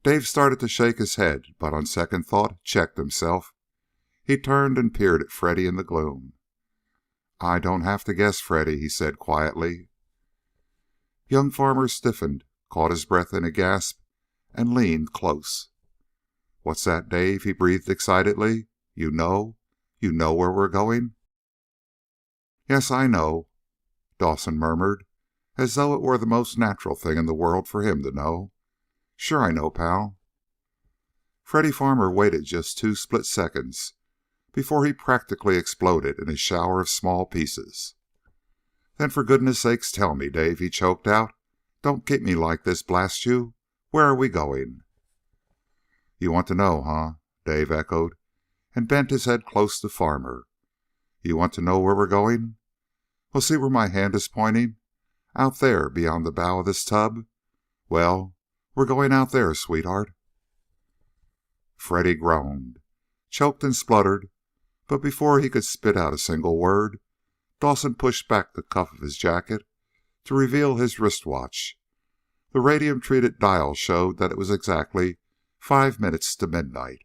Dave started to shake his head, but on second thought checked himself. He turned and peered at Freddy in the gloom. "I don't have to guess, Freddy," he said quietly. Young Farmer stiffened, caught his breath in a gasp, and leaned close. "What's that, Dave?" he breathed excitedly. You know where we're going?" "Yes, I know," Dawson murmured, as though it were the most natural thing in the world for him to know. "Sure I know, pal." Freddy Farmer waited just 2 split seconds before he practically exploded in a shower of small pieces. "Then for goodness sakes tell me, Dave," he choked out. "Don't keep me like this, blast you. Where are we going?" "You want to know, huh?" Dave echoed, and bent his head close to Farmer. "You want to know where we're going? Well, see where my hand is pointing? Out there beyond the bow of this tub? Well, we're going out there, sweetheart." Freddy groaned, choked and spluttered, but before he could spit out a single word, Dawson pushed back the cuff of his jacket to reveal his wristwatch. The radium-treated dial showed that it was exactly 5 minutes to midnight.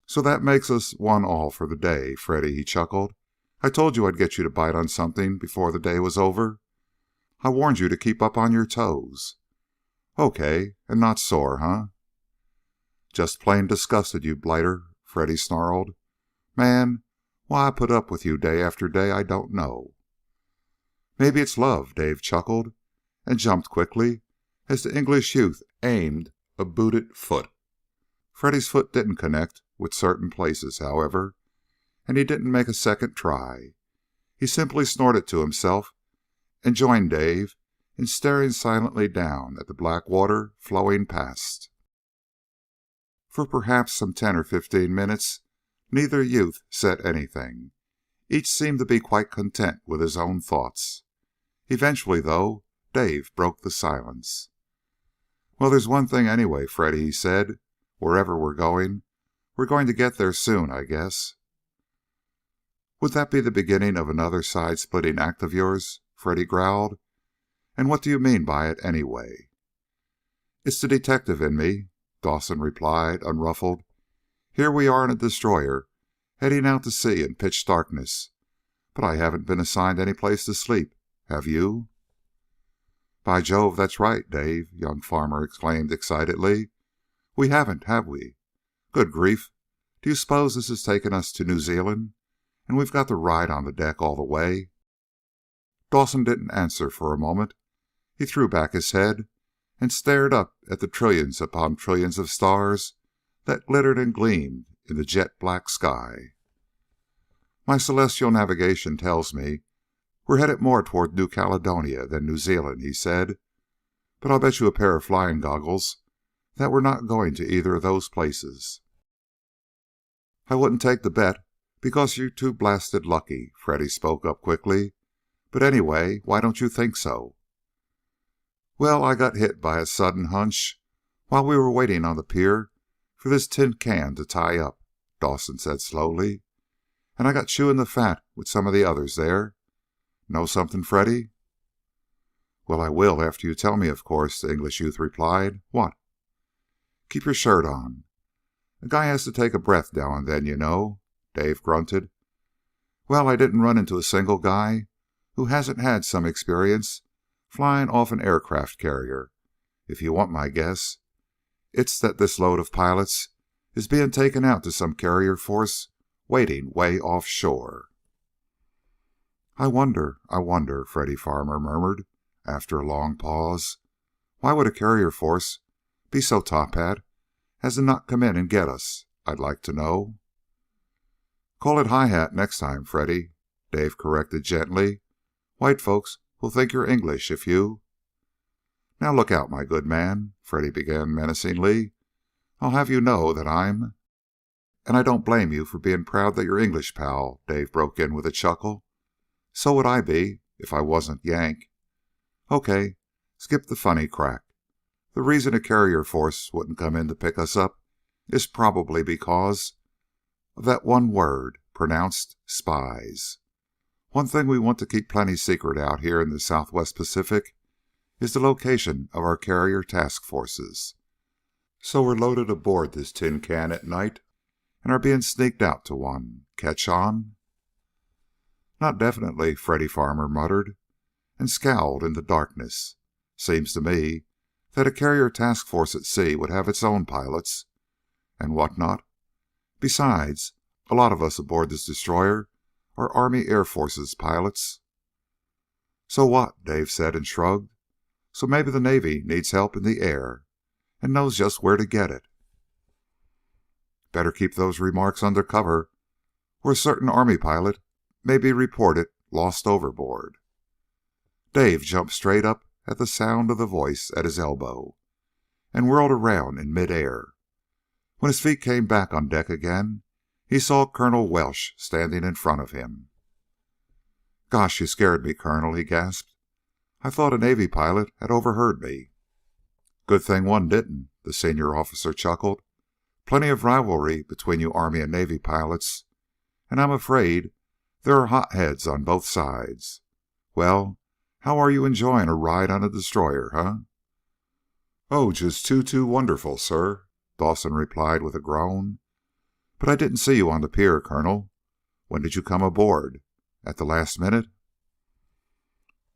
"So that makes us 1-all for the day, Freddy," he chuckled. "I told you I'd get you to bite on something before the day was over. I warned you to keep up on your toes." "Okay, and not sore, huh?" "Just plain disgusted, you blighter," Freddy snarled. "Man, why I put up with you day after day, I don't know." "Maybe it's love," Dave chuckled, and jumped quickly as the English youth aimed a booted foot. Freddy's foot didn't connect with certain places, however, and he didn't make a second try. He simply snorted to himself and joined Dave in staring silently down at the black water flowing past. For perhaps some 10 or 15 minutes neither youth said anything. Each seemed to be quite content with his own thoughts. Eventually, though, Dave broke the silence. "Well, there's one thing anyway, Freddy," he said. "Wherever we're going to get there soon, I guess." "Would that be the beginning of another side-splitting act of yours?" Freddy growled. "And what do you mean by it, anyway?" "It's the detective in me," Dawson replied, unruffled. "Here we are in a destroyer, heading out to sea in pitch darkness. But I haven't been assigned any place to sleep. Have you?" "By Jove, that's right, Dave!" young Farmer exclaimed excitedly. "We haven't, have we? Good grief! Do you suppose this is taking us to New Zealand, and we've got to ride on the deck all the way?" Dawson didn't answer for a moment. He threw back his head and stared up at the trillions upon trillions of stars that glittered and gleamed in the jet-black sky. "My celestial navigation tells me we're headed more toward New Caledonia than New Zealand," he said. "But I'll bet you a pair of flying goggles that we're not going to either of those places." "I wouldn't take the bet because you're too blasted lucky," Freddy spoke up quickly. "But anyway, why don't you think so?" "Well, I got hit by a sudden hunch while we were waiting on the pier for this tin can to tie up," Dawson said slowly. "And I got chewing the fat with some of the others there. Know something, Freddy?" "Well, I will after you tell me, of course," the English youth replied. "What?" "Keep your shirt on. A guy has to take a breath now and then, you know," Dave grunted. "Well, I didn't run into a single guy who hasn't had some experience flying off an aircraft carrier. If you want my guess, it's that this load of pilots is being taken out to some carrier force waiting way offshore." I wonder," Freddy Farmer murmured after a long pause. "Why would a carrier force be so top hat as to not come in and get us, I'd like to know?" "Call it high hat next time, Freddy," Dave corrected gently. "White folks will think you're English if you—" "Now look out, my good man," Freddy began menacingly. "I'll have you know that I'm—" "And I don't blame you for being proud that you're English, pal," Dave broke in with a chuckle. "So would I be if I wasn't Yank. Okay, skip the funny crack. The reason a carrier force wouldn't come in to pick us up is probably because of that one word, pronounced spies. One thing we want to keep plenty secret out here in the Southwest Pacific is the location of our carrier task forces. So we're loaded aboard this tin can at night and are being sneaked out to one. Catch on?" "Not definitely," Freddy Farmer muttered, and scowled into darkness. "Seems to me that a carrier task force at sea would have its own pilots and what not. Besides, a lot of us aboard this destroyer are Army Air Forces pilots." "So what?" Dave said and shrugged. "So maybe the Navy needs help in the air and knows just where to get it." "Better keep those remarks under cover, or a certain Army pilot may be reported lost overboard." Dave jumped straight up at the sound of the voice at his elbow and whirled around in midair. When his feet came back on deck again, he saw Colonel Welsh standing in front of him. "Gosh, you scared me, Colonel," he gasped. "I thought a Navy pilot had overheard me." "Good thing one didn't," the senior officer chuckled. "Plenty of rivalry between you Army and Navy pilots, and I'm afraid there are hotheads on both sides. Well, how are you enjoying a ride on a destroyer, huh?" "Oh, just too wonderful, sir," Dawson replied with a groan. "But I didn't see you on the pier, Colonel. When did you come aboard? At the last minute?"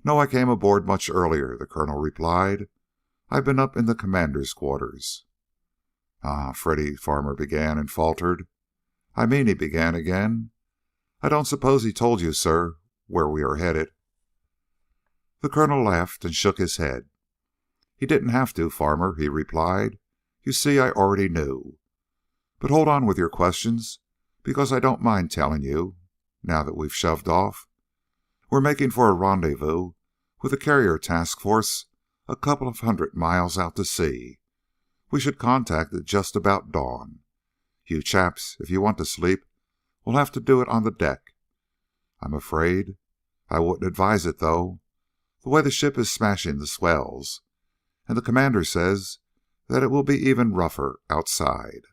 "No, I came aboard much earlier," the Colonel replied. "I've been up in the commander's quarters." "Ah," Freddy Farmer began and faltered. "I mean," he began again, "I don't suppose he told you, sir, where we are headed?" The Colonel laughed and shook his head. "He didn't have to, Farmer," he replied. "You see, I already knew. But hold on with your questions, because I don't mind telling you, now that we've shoved off. We're making for a rendezvous with a carrier task force a couple of 100 miles out to sea. We should contact it just about dawn. You chaps, if you want to sleep, will have to do it on the deck, I'm afraid. I wouldn't advise it, though, the way the ship is smashing the swells, and the commander says that it will be even rougher outside."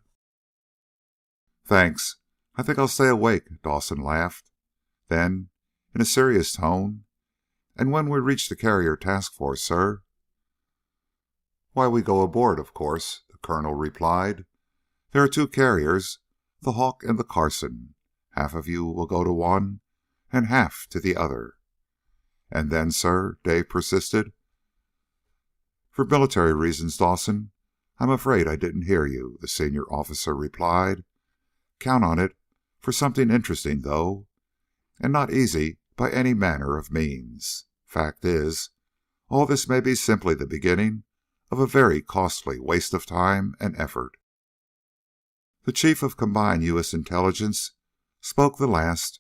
"Thanks. I think I'll stay awake," Dawson laughed. Then, in a serious tone, "And when we reach the carrier task force, sir?" Why, we go aboard, of course, the colonel replied. There are two carriers, the Hawk and the Carson. Half of you will go to one, and half to the other. And then, sir, Dave persisted. For military reasons, Dawson, I'm afraid I didn't hear you, the senior officer replied. Count on it for something interesting, though, and not easy by any manner of means. Fact is, all this may be simply the beginning of a very costly waste of time and effort. The Chief of Combined U.S. Intelligence spoke the last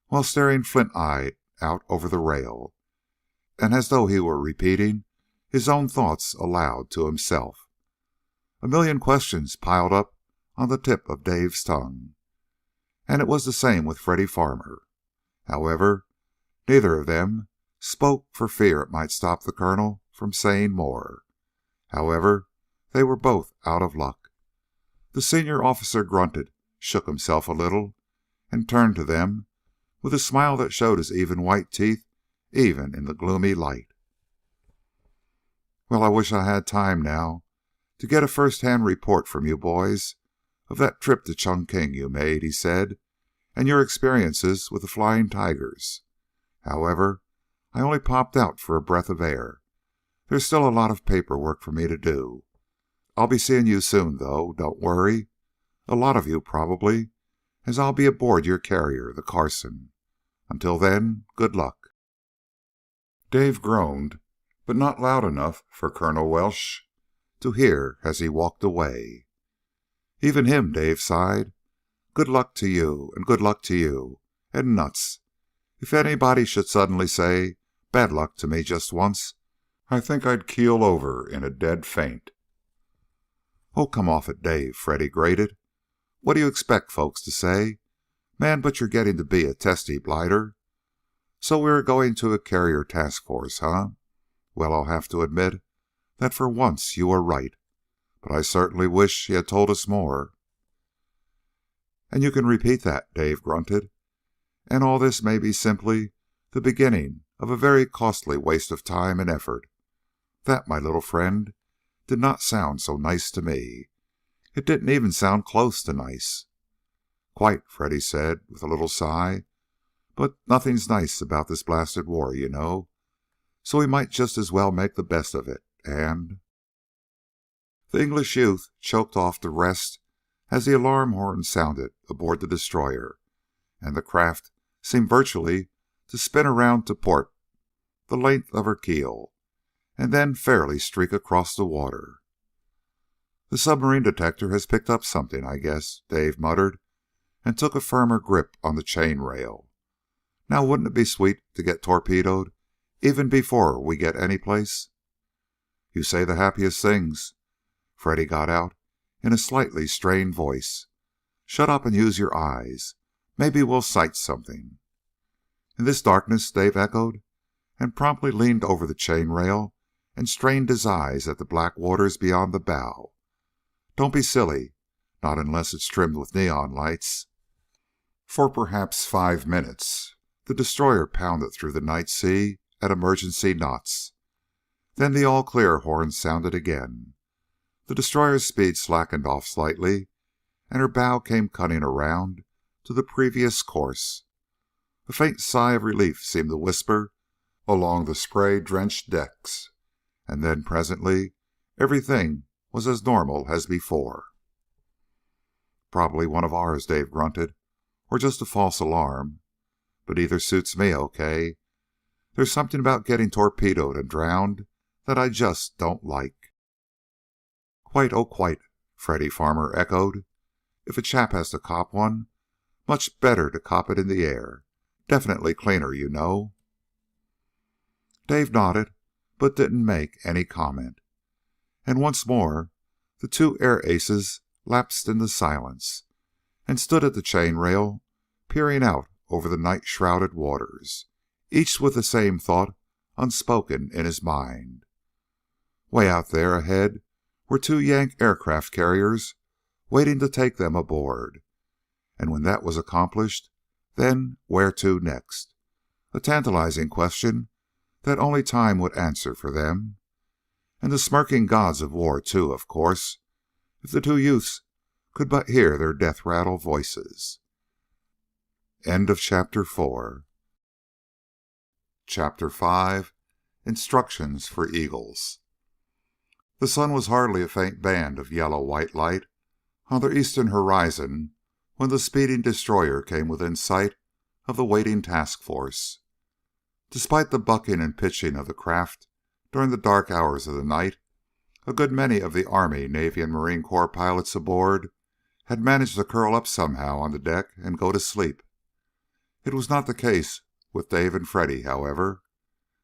while staring flint-eyed out over the rail, and as though he were repeating his own thoughts aloud to himself. A million questions piled up on the tip of Dave's tongue, and it was the same with Freddy Farmer. However, neither of them spoke for fear it might stop the colonel from saying more. However, they were both out of luck. The senior officer grunted, shook himself a little, and turned to them with a smile that showed his even white teeth even in the gloomy light. Well, I wish I had time now to get a first-hand report from you boys of that trip to Chungking you made, he said, and your experiences with the Flying Tigers. However, I only popped out for a breath of air. There's still a lot of paperwork for me to do. I'll be seeing you soon, though. Don't worry. A lot of you, probably, as I'll be aboard your carrier, the Carson. Until then, good luck. Dave groaned, but not loud enough for Colonel Welsh to hear as he walked away. Even him, Dave sighed. Good luck to you, and good luck to you, and nuts. If anybody should suddenly say bad luck to me just once, I think I'd keel over in a dead faint. Oh, come off it, Dave, Freddy grated. What do you expect folks to say? Man, but you're getting to be a testy blighter. So we're going to a carrier task force, huh? Well, I'll have to admit that for once you were right, but I certainly wish he had told us more. And you can repeat that, Dave grunted. And all this may be simply the beginning of a very costly waste of time and effort. That, my little friend, did not sound so nice to me. It didn't even sound close to nice. Quite, Freddy said with a little sigh. But nothing's nice about this blasted war, you know. So we might just as well make the best of it, and... The English youth choked off the rest as the alarm horn sounded aboard the destroyer, and the craft seemed virtually to spin around to port the length of her keel, and then fairly streak across the water. The submarine detector has picked up something, I guess, Dave muttered, and took a firmer grip on the chain rail. Now, wouldn't it be sweet to get torpedoed even before we get any place? You say the happiest things, Freddy got out in a slightly strained voice. Shut up and use your eyes. Maybe we'll sight something. In this darkness, Dave echoed, and promptly leaned over the chain rail and strained his eyes at the black waters beyond the bow. Don't be silly, not unless it's trimmed with neon lights. For perhaps 5 minutes, the destroyer pounded through the night sea at emergency knots. Then the all-clear horn sounded again. The destroyer's speed slackened off slightly, and her bow came cutting around to the previous course. A faint sigh of relief seemed to whisper along the spray-drenched decks, and then presently everything was as normal as before. Probably one of ours, Dave grunted, or just a false alarm. But either suits me okay. There's something about getting torpedoed and drowned that I just don't like. Quite, oh quite, Freddy Farmer echoed. If a chap has to cop one, much better to cop it in the air. Definitely cleaner, you know. Dave nodded, but didn't make any comment. And once more, the two air aces lapsed into silence and stood at the chain rail, peering out over the night-shrouded waters, each with the same thought unspoken in his mind. Way out there ahead were 2 Yank aircraft carriers waiting to take them aboard. And when that was accomplished, then where to next? A tantalizing question that only time would answer for them. And the smirking gods of war, too, of course, if the two youths could but hear their death-rattle voices. End of Chapter 4. Chapter 5. Instructions for Eagles. The sun was hardly a faint band of yellow-white light on the eastern horizon when the speeding destroyer came within sight of the waiting task force. Despite the bucking and pitching of the craft during the dark hours of the night, a good many of the Army, Navy, and Marine Corps pilots aboard had managed to curl up somehow on the deck and go to sleep. It was not the case with Dave and Freddy, however.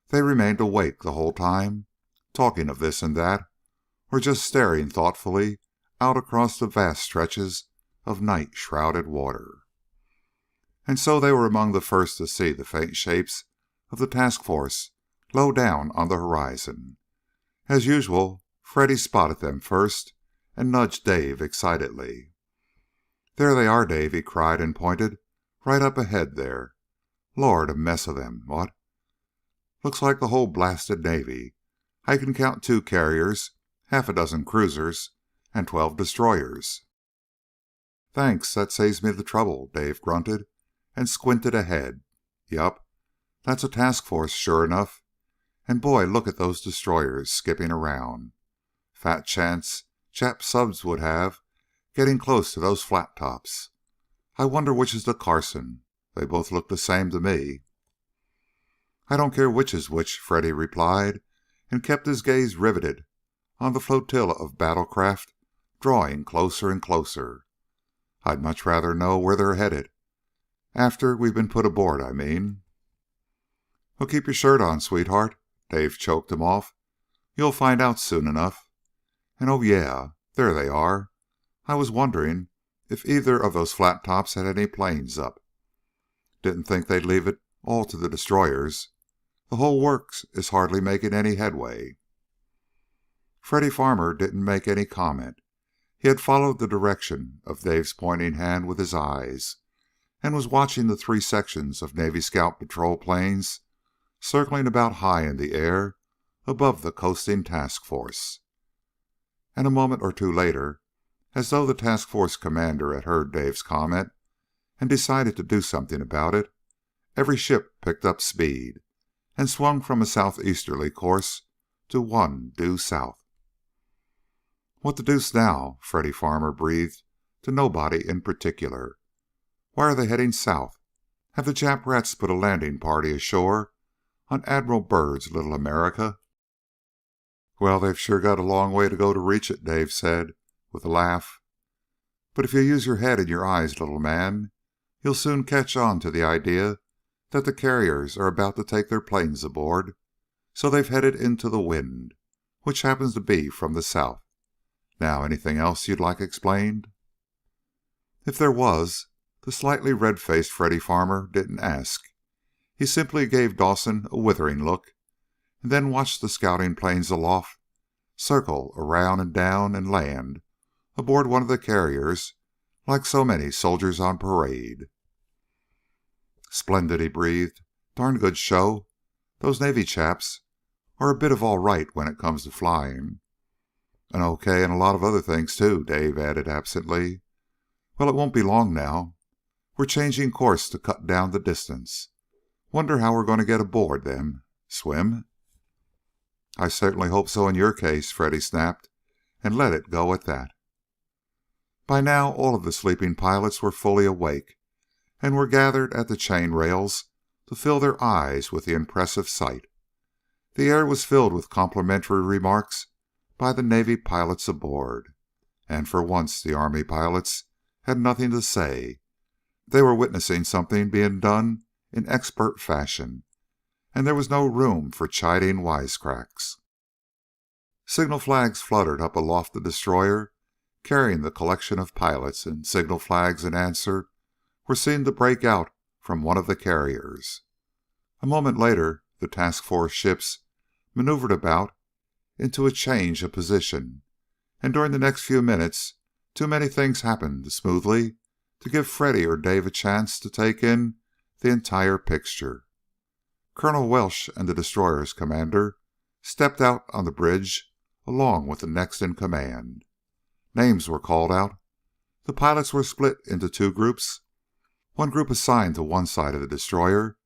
They remained awake the whole time, talking of this and that, or just staring thoughtfully out across the vast stretches of night-shrouded water. And so they were among the first to see the faint shapes of the task force low down on the horizon. As usual, Freddy spotted them first and nudged Dave excitedly. "There they are, Dave," he cried and pointed. "Right up ahead there. Lord, a mess of them, what? Looks like the whole blasted Navy. I can count 2 carriers, half a dozen cruisers, and 12 destroyers." "Thanks, that saves me the trouble," Dave grunted and squinted ahead. "Yup, that's a task force, sure enough. And boy, look at those destroyers skipping around. Fat chance Jap subs would have getting close to those flat tops. I wonder which is the Carson. They both look the same to me." "I don't care which is which," Freddy replied, and kept his gaze riveted on the flotilla of battle craft drawing closer and closer. "I'd much rather know where they're headed. After we've been put aboard, I mean." "Well, keep your shirt on, sweetheart," Dave choked him off. "You'll find out soon enough. And oh yeah, there they are. I was wondering if either of those flat tops had any planes up. Didn't think they'd leave it all to the destroyers. The whole works is hardly making any headway." Freddy Farmer didn't make any comment. He had followed the direction of Dave's pointing hand with his eyes, and was watching the 3 sections of Navy Scout patrol planes circling about high in the air above the coasting task force. And a moment or two later, as though the task force commander had heard Dave's comment and decided to do something about it, every ship picked up speed and swung from a southeasterly course to one due south. "What the deuce now?" Freddy Farmer breathed to nobody in particular. "Why are they heading south? Have the Jap rats put a landing party ashore on Admiral Byrd's little America?" "Well, they've sure got a long way to go to reach it," Dave said, with a laugh. "But if you use your head and your eyes, little man, you'll soon catch on to the idea that the carriers are about to take their planes aboard. So they've headed into the wind, which happens to be from the south. Now, anything else you'd like explained?" If there was, the slightly red-faced Freddy Farmer didn't ask. He simply gave Dawson a withering look, and then watched the scouting planes aloft circle around and down and land aboard one of the carriers like so many soldiers on parade. "Splendid," he breathed. "Darn good show. Those Navy chaps are a bit of all right when it comes to flying." "And okay in a lot of other things, too," Dave added absently. "Well, it won't be long now. We're changing course to cut down the distance. Wonder how we're going to get aboard them. Swim?" "I certainly hope so in your case," Freddy snapped, and let it go at that. By now all of the sleeping pilots were fully awake, and were gathered at the chain rails to fill their eyes with the impressive sight. The air was filled with complimentary remarks by the Navy pilots aboard, and for once the Army pilots had nothing to say. They were witnessing something being done in expert fashion, and there was no room for chiding wisecracks. Signal flags fluttered up aloft the destroyer, carrying the collection of pilots, and signal flags in answer were seen to break out from one of the carriers. A moment later, the task force ships maneuvered about into a change of position, and during the next few minutes too many things happened smoothly to give Freddy or Dave a chance to take in the entire picture. Colonel Welsh and the destroyer's commander stepped out on the bridge along with the next in command. Names were called out. The pilots were split into two groups, one group assigned to one side of the destroyer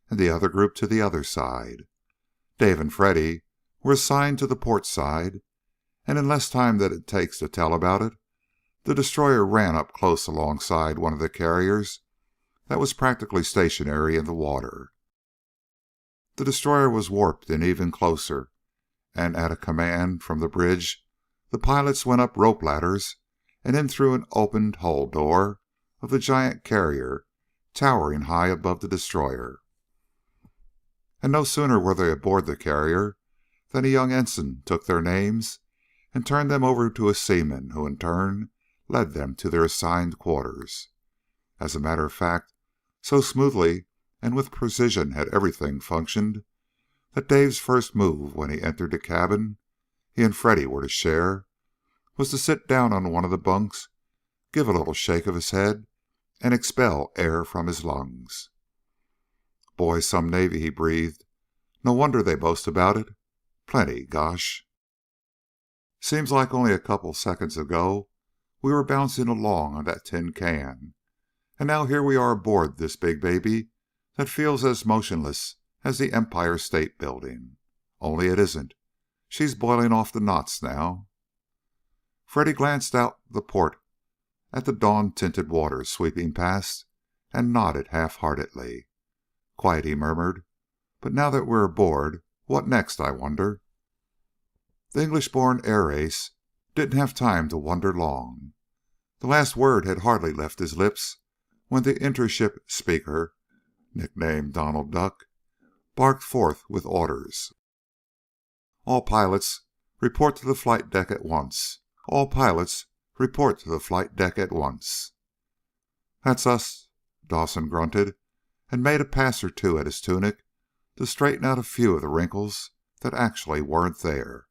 and the other group to the other side. Dave and Freddy were assigned to the port side, and in less time than it takes to tell about it, the destroyer ran up close alongside one of the carriers that was practically stationary in the water. The destroyer was warped in even closer, and at a command from the bridge, the pilots went up rope ladders and in through an opened hull door of the giant carrier towering high above the destroyer. And no sooner were they aboard the carrier than a young ensign took their names and turned them over to a seaman who in turn led them to their assigned quarters. As a matter of fact, so smoothly and with precision had everything functioned that Dave's first move when he entered the cabin he and Freddy were to share was to sit down on one of the bunks, give a little shake of his head, and expel air from his lungs. "Boy, some Navy," he breathed. "No wonder they boast about it. Plenty, gosh." Seems like only a couple seconds ago we were bouncing along on that tin can, and now here we are aboard this big baby that feels as motionless as the Empire State Building. Only it isn't. She's boiling off the knots now. Freddy glanced out the port at the dawn-tinted waters sweeping past and nodded half-heartedly. "Quite," he murmured. "But now that we're aboard, what next, I wonder?" The English-born air ace didn't have time to wonder long. The last word had hardly left his lips when the intership speaker, nicknamed Donald Duck, barked forth with orders. "All pilots, report to the flight deck at once. All pilots, report to the flight deck at once." "That's us," Dawson grunted, and made a pass or two at his tunic to straighten out a few of the wrinkles that actually weren't there.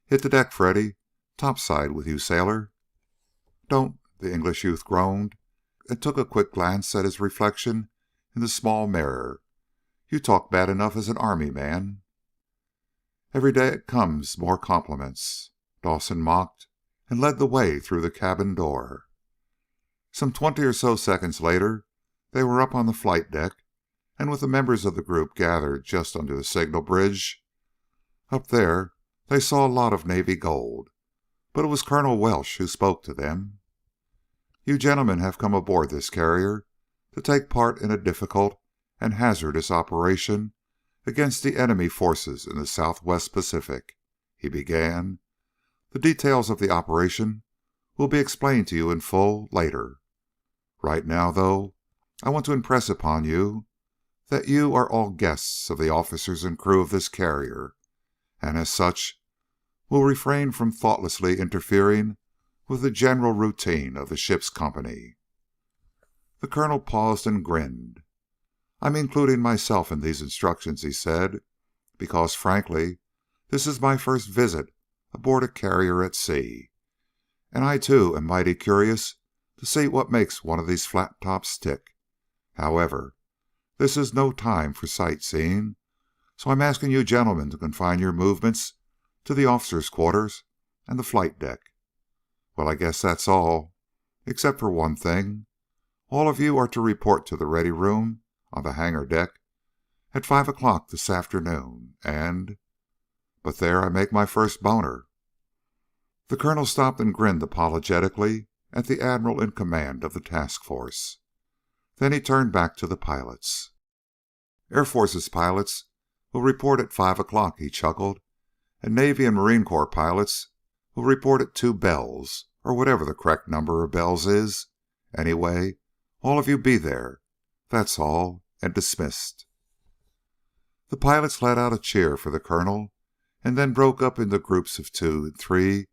"Hit the deck, Freddy. Topside with you, sailor." "Don't," the English youth groaned, and took a quick glance at his reflection in the small mirror. "You talk bad enough as an army man." "Every day it comes more compliments," Dawson mocked, and led the way through the cabin door. Some 20 or so seconds later, they were up on the flight deck, and with the members of the group gathered just under the signal bridge. Up there, they saw a lot of Navy gold, but it was Colonel Welsh who spoke to them. "You gentlemen have come aboard this carrier to take part in a difficult and hazardous operation against the enemy forces in the Southwest Pacific," he began. "The details of the operation will be explained to you in full later. Right now, though, I want to impress upon you that you are all guests of the officers and crew of this carrier, and as such will refrain from thoughtlessly interfering with the general routine of the ship's company." The colonel paused and grinned. "I'm including myself in these instructions," he said, "because, frankly, this is my first visit aboard a carrier at sea, and I, too, am mighty curious to see what makes one of these flat tops tick. However, this is no time for sightseeing, so I'm asking you gentlemen to confine your movements to the officers' quarters and the flight deck. Well, I guess that's all, except for one thing. All of you are to report to the ready room on the hangar deck at 5 o'clock this afternoon, and... But there I make my first boner." The colonel stopped and grinned apologetically at the admiral in command of the task force. Then he turned back to the pilots. "Air Force's pilots will report at 5 o'clock," he chuckled, "and Navy and Marine Corps pilots will report at 2 bells, or whatever the correct number of bells is. Anyway, all of you be there. That's all, and dismissed." The pilots let out a cheer for the colonel, and then broke up into groups of 2 and 3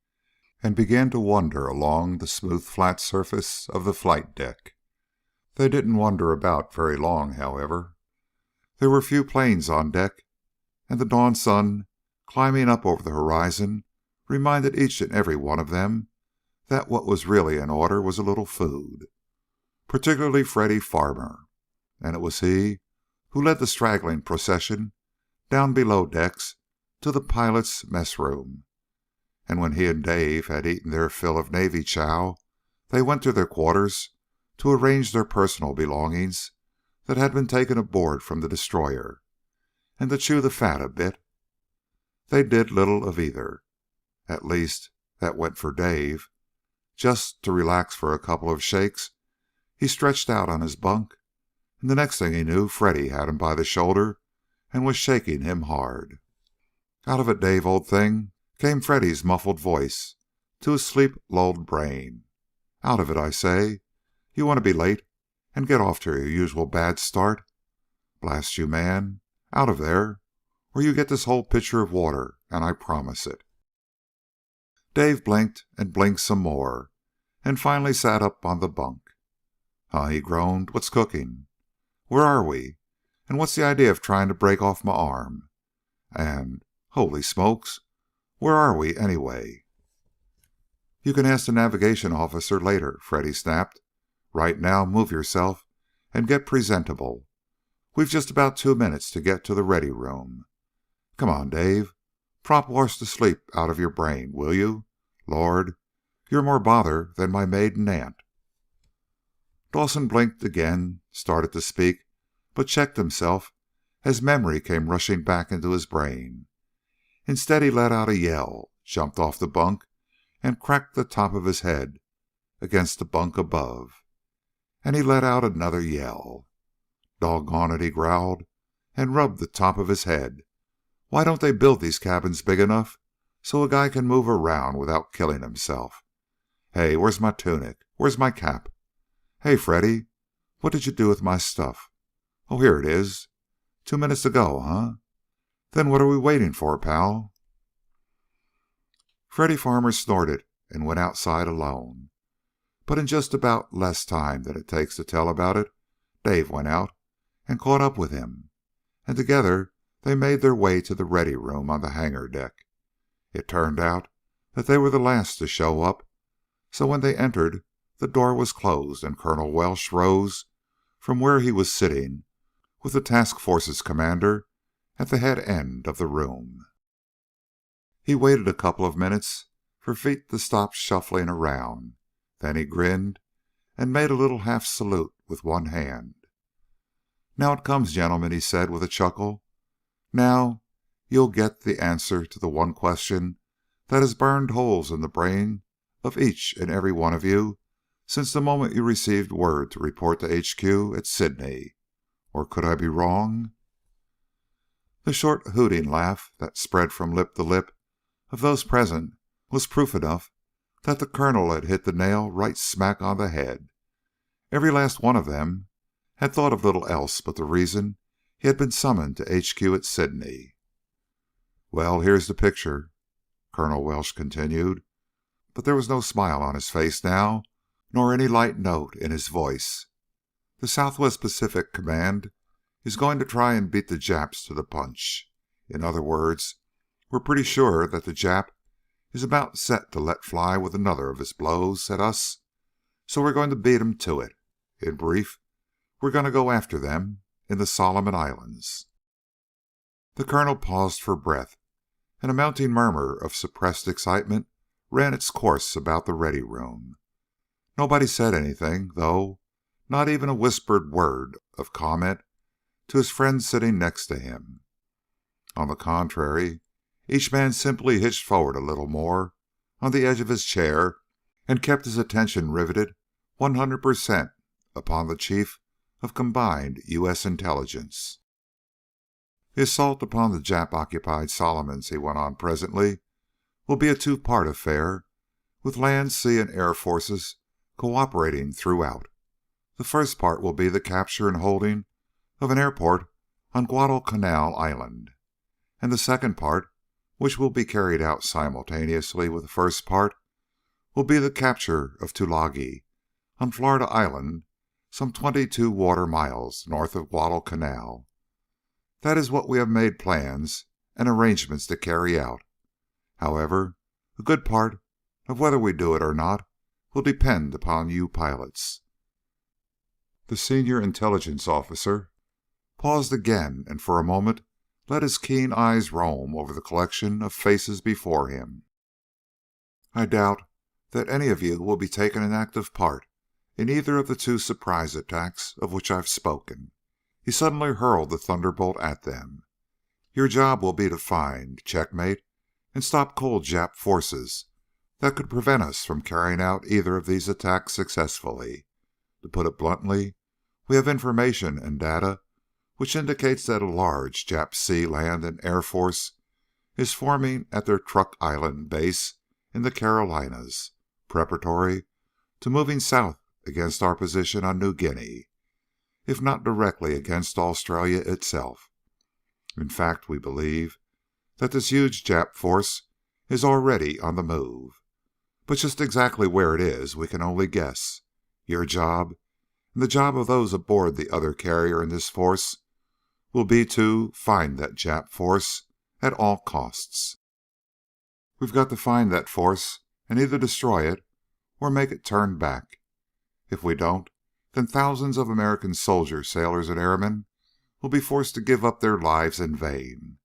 and began to wander along the smooth flat surface of the flight deck. They didn't wander about very long, however. There were few planes on deck, and the dawn sun climbing up over the horizon reminded each and every one of them that what was really in order was a little food, particularly Freddy Farmer, and it was he who led the straggling procession down below decks to the pilot's mess room. and when he and Dave had eaten their fill of Navy chow, they went to their quarters to arrange their personal belongings that had been taken aboard from the destroyer, and to chew the fat a bit. They did little of either. At least, that went for Dave. Just to relax for a couple of shakes, he stretched out on his bunk, and the next thing he knew, Freddy had him by the shoulder and was shaking him hard. "Out of it, Dave, old thing," came Freddy's muffled voice to his sleep-lulled brain. "Out of it, I say. You want to be late and get off to your usual bad start? Blast you, man. Out of there, or you get this whole pitcher of water, and I promise it." Dave blinked and blinked some more, and finally sat up on the bunk. "Huh," he groaned. "What's cooking? Where are we? And what's the idea of trying to break off my arm? And, holy smokes, where are we, anyway?" "You can ask the navigation officer later," Freddy snapped. "Right now, move yourself and get presentable. We've just about 2 minutes to get to the ready room. Come on, Dave. Prop wash the sleep out of your brain, will you? Lord, you're more bother than my maiden aunt." Dawson blinked again, started to speak, but checked himself as memory came rushing back into his brain. Instead, he let out a yell, jumped off the bunk, and cracked the top of his head against the bunk above. And he let out another yell. "Doggone it," he growled, and rubbed the top of his head. "Why don't they build these cabins big enough so a guy can move around without killing himself? Hey, where's my tunic? Where's my cap? Hey, Freddy, what did you do with my stuff? Oh, here it is. 2 minutes to go, huh? Then what are we waiting for, pal?" Freddy Farmer snorted and went outside alone. But in just about less time than it takes to tell about it, Dave went out and caught up with him, and together they made their way to the ready room on the hangar deck. It turned out that they were the last to show up, so when they entered, the door was closed and Colonel Welsh rose from where he was sitting with the task force's commander at the head end of the room. He waited a couple of minutes for feet to stop shuffling around. Then he grinned and made a little half salute with one hand. "Now it comes, gentlemen," he said with a chuckle. "Now you'll get the answer to the one question that has burned holes in the brain of each and every one of you since the moment you received word to report to HQ at Sydney. Or could I be wrong?" The short hooting laugh that spread from lip to lip of those present was proof enough that the colonel had hit the nail right smack on the head. Every last one of them had thought of little else but the reason he had been summoned to HQ at Sydney. "Well, here's the picture," Colonel Welsh continued, but there was no smile on his face now, nor any light note in his voice. "The Southwest Pacific Command is going to try and beat the Japs to the punch. In other words, we're pretty sure that the Jap is about set to let fly with another of his blows at us, so we're going to beat him to it. In brief, we're going to go after them in the Solomon Islands." The colonel paused for breath, and a mounting murmur of suppressed excitement ran its course about the ready room. Nobody said anything, though, not even a whispered word of comment to his friend sitting next to him. On the contrary, each man simply hitched forward a little more on the edge of his chair and kept his attention riveted 100% upon the Chief of Combined U.S. Intelligence. "The assault upon the Jap-occupied Solomons," he went on presently, "will be a two-part affair, with land, sea, and air forces cooperating throughout. The first part will be the capture and holding of an airport on Guadalcanal Island, and the second part, which will be carried out simultaneously with the first part, will be the capture of Tulagi on Florida Island, some 22 water miles north of Guadalcanal. That is what we have made plans and arrangements to carry out. However, a good part of whether we do it or not will depend upon you pilots." The senior intelligence officer paused again and for a moment let his keen eyes roam over the collection of faces before him. I doubt that any of you will be taking an active part in either of the two surprise attacks of which I've spoken." He suddenly hurled the thunderbolt at them. "Your job will be to find, checkmate, and stop cold Jap forces that could prevent us from carrying out either of these attacks successfully. To put it bluntly, we have information and data which indicates that a large Jap sea, land, and air force is forming at their Truk Island base in the Carolinas, preparatory to moving south against our position on New Guinea, if not directly against Australia itself. In fact, we believe that this huge Jap force is already on the move. But just exactly where it is, we can only guess. Your job, and the job of those aboard the other carrier in this force, will be to find that Jap force at all costs. We've got to find that force and either destroy it or make it turn back. If we don't, then thousands of American soldiers, sailors, and airmen will be forced to give up their lives in vain.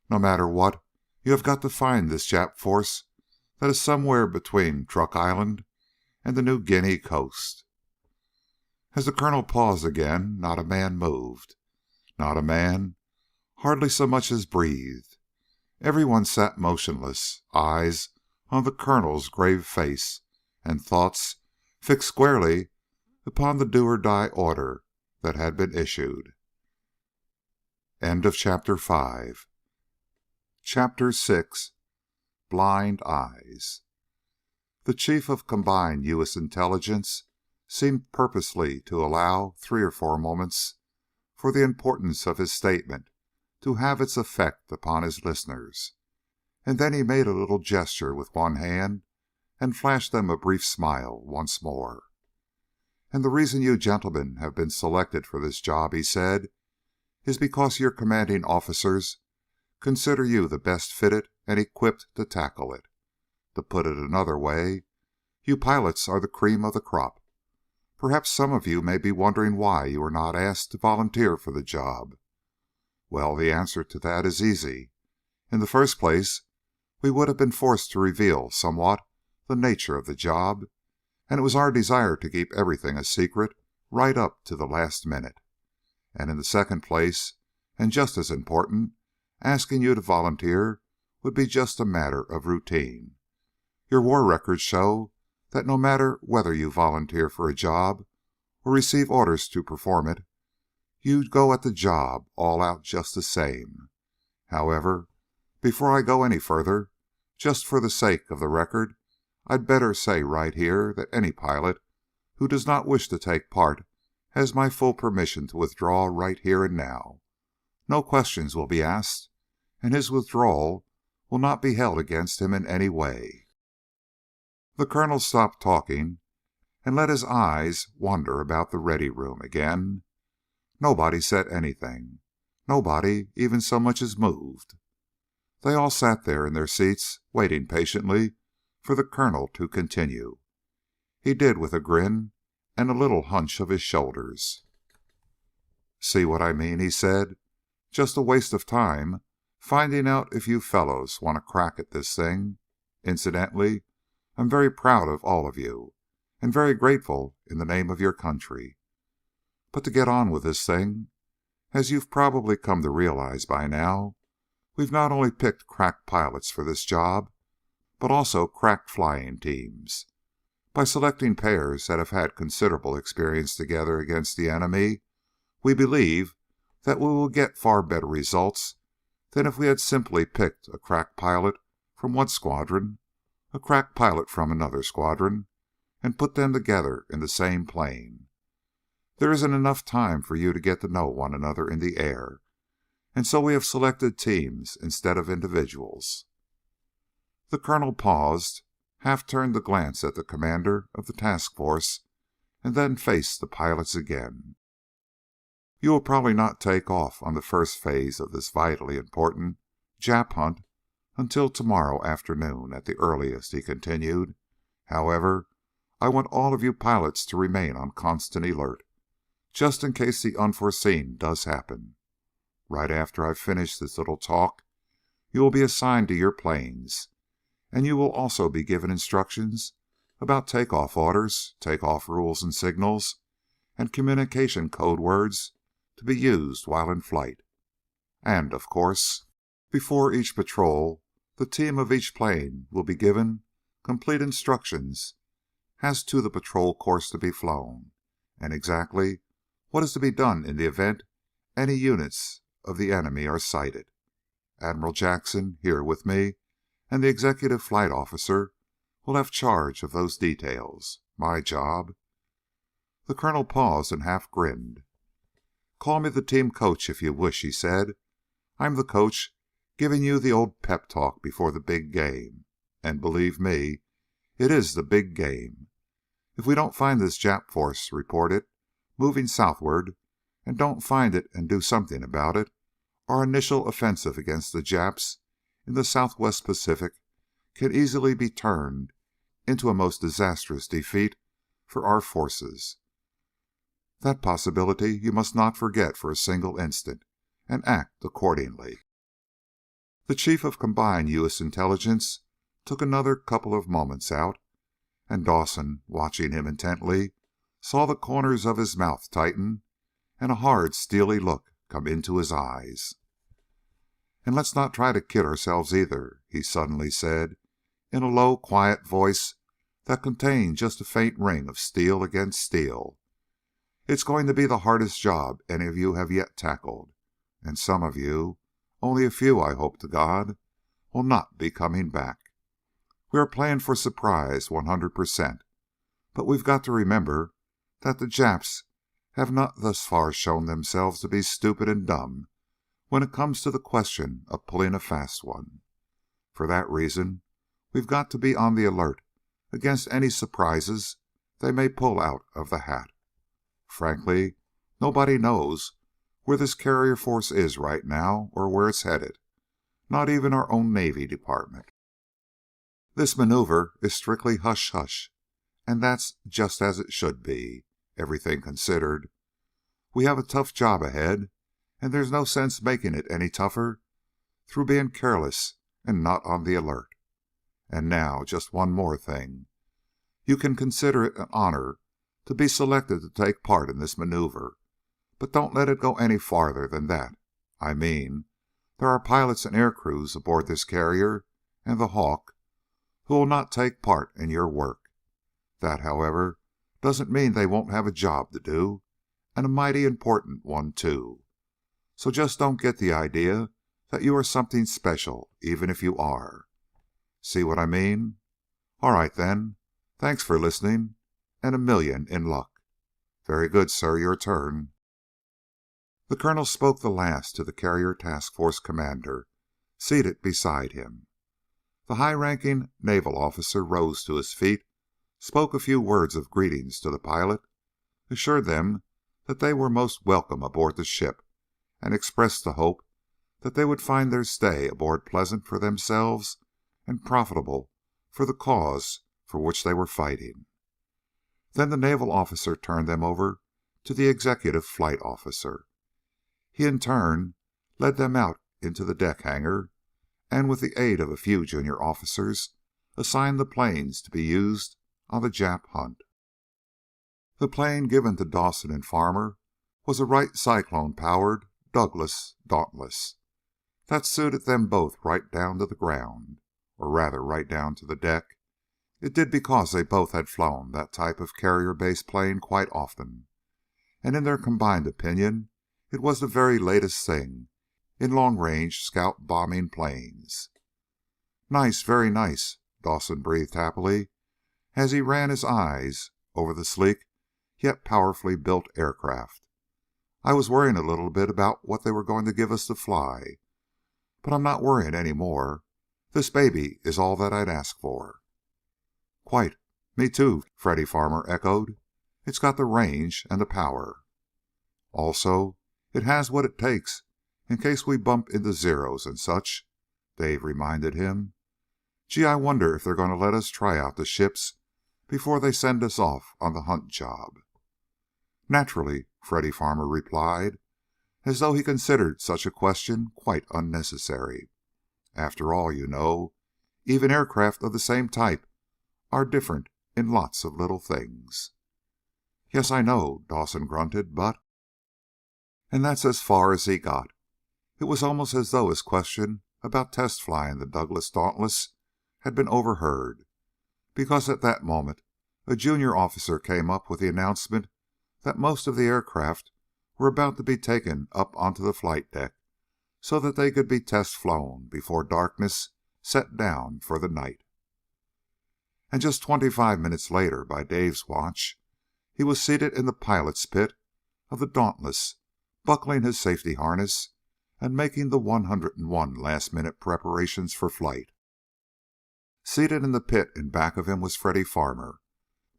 No matter what, you have got to find this Jap force that is somewhere between Truk Island and the New Guinea coast." As the colonel paused again, not a man moved. Not a man hardly so much as breathed. Everyone sat motionless, eyes on the colonel's grave face, and thoughts fixed squarely upon the do-or-die order that had been issued. End of chapter 5. Chapter 6. Blind Eyes. The Chief of Combined U.S. Intelligence seemed purposely to allow 3 or 4 moments for the importance of his statement to have its effect upon his listeners, and then he made a little gesture with one hand and flashed them a brief smile once more. "And the reason you gentlemen have been selected for this job," he said, "is because your commanding officers consider you the best fitted and equipped to tackle it. To put it another way, you pilots are the cream of the crop. Perhaps some of you may be wondering why you were not asked to volunteer for the job. Well, the answer to that is easy. In the first place, we would have been forced to reveal somewhat the nature of the job, and it was our desire to keep everything a secret right up to the last minute. And in the second place, and just as important, asking you to volunteer would be just a matter of routine. Your war records show that no matter whether you volunteer for a job or receive orders to perform it, you go at the job all out just the same. However, before I go any further, just for the sake of the record, I'd better say right here that any pilot who does not wish to take part has my full permission to withdraw right here and now. No questions will be asked, and his withdrawal will not be held against him in any way." The colonel stopped talking and let his eyes wander about the ready room again. Nobody said anything. Nobody even so much as moved. They all sat there in their seats, waiting patiently for the colonel to continue. He did with a grin and a little hunch of his shoulders. "See what I mean?" he said. "Just a waste of time finding out if you fellows want a crack at this thing. Incidentally, I'm very proud of all of you, and very grateful in the name of your country. But to get on with this thing, as you've probably come to realize by now, we've not only picked crack pilots for this job, but also crack flying teams. By selecting pairs that have had considerable experience together against the enemy, we believe that we will get far better results than if we had simply picked a crack pilot from one squadron, a crack pilot from another squadron, and put them together in the same plane. There isn't enough time for you to get to know one another in the air, and so we have selected teams instead of individuals." The colonel paused, half turned to glance at the commander of the task force, and then faced the pilots again. "You will probably not take off on the first phase of this vitally important Jap hunt until tomorrow afternoon at the earliest," he continued. "However, I want all of you pilots to remain on constant alert, just in case the unforeseen does happen. Right after I've finished this little talk, you will be assigned to your planes, and you will also be given instructions about takeoff orders, takeoff rules and signals, and communication code words to be used while in flight. And, of course, before each patrol, the team of each plane will be given complete instructions as to the patrol course to be flown, and exactly what is to be done in the event any units of the enemy are sighted. Admiral Jackson, here with me, and the executive flight officer will have charge of those details. My job. The colonel paused and half grinned. Call me the team coach if you wish, he said. I'm the coach giving you the old pep talk before the big game. And believe me, it is the big game. If we don't find this Jap force reported moving southward, and don't find it and do something about it, our initial offensive against the Japs in the Southwest Pacific can easily be turned into a most disastrous defeat for our forces. That possibility you must not forget for a single instant, and act accordingly. The Chief of Combined U.S. Intelligence took another couple of moments out, and Dawson, watching him intently, saw the corners of his mouth tighten and a hard, steely look come into his eyes. And let's not try to kid ourselves either, he suddenly said, in a low, quiet voice that contained just a faint ring of steel against steel. It's going to be the hardest job any of you have yet tackled, and some of you, only a few, I hope to God, will not be coming back. We are playing for surprise 100%, but we've got to remember that the Japs have not thus far shown themselves to be stupid and dumb when it comes to the question of pulling a fast one. For that reason, we've got to be on the alert against any surprises they may pull out of the hat. Frankly, nobody knows where this carrier force is right now or where it's headed, not even our own Navy Department. This maneuver is strictly hush-hush, and that's just as it should be, everything considered. We have a tough job ahead, and there's no sense making it any tougher through being careless and not on the alert. And now, just one more thing. You can consider it an honor to be selected to take part in this maneuver, but don't let it go any farther than that. I mean, there are pilots and air crews aboard this carrier and the Hawk who will not take part in your work. That, however, doesn't mean they won't have a job to do, and a mighty important one, too. So just don't get the idea that you are something special, even if you are. See what I mean? All right, then. Thanks for listening, and a million in luck. Very good, sir. Your turn. The colonel spoke the last to the carrier task force commander, seated beside him. The high-ranking naval officer rose to his feet, spoke a few words of greetings to the pilot, assured them that they were most welcome aboard the ship, and expressed the hope that they would find their stay aboard pleasant for themselves and profitable for the cause for which they were fighting. Then the naval officer turned them over to the executive flight officer. He in turn led them out into the deck hangar, and with the aid of a few junior officers, assigned the planes to be used on the Jap hunt. The plane given to Dawson and Farmer was a Wright Cyclone-powered Douglas Dauntless. That suited them both right down to the ground, or rather right down to the deck. It did because they both had flown that type of carrier-based plane quite often, and in their combined opinion, it was the very latest thing in long-range scout bombing planes. Nice, very nice, Dawson breathed happily as he ran his eyes over the sleek yet powerfully built aircraft. I was worrying a little bit about what they were going to give us to fly, but I'm not worrying any more. This baby is all that I'd ask for. Quite. Me too, Freddy Farmer echoed. It's got the range and the power. Also, it has what it takes in case we bump into Zeros and such, Dave reminded him. Gee, I wonder if they're going to let us try out the ships before they send us off on the hunt job. Naturally, Freddy Farmer replied, as though he considered such a question quite unnecessary. After all, you know, Even aircraft of the same type are different in lots of little things." "Yes, I know," Dawson grunted, "but—" And that's as far as he got. It was almost as though his question about test flying the Douglas Dauntless had been overheard, because at that moment a junior officer came up with the announcement that most of the aircraft were about to be taken up onto the flight deck so that they could be test flown before darkness set down for the night. And just 25 minutes later, by Dave's watch, he was seated in the pilot's pit of the Dauntless, buckling his safety harness and making the 101 last-minute preparations for flight. Seated in the pit in back of him was Freddy Farmer,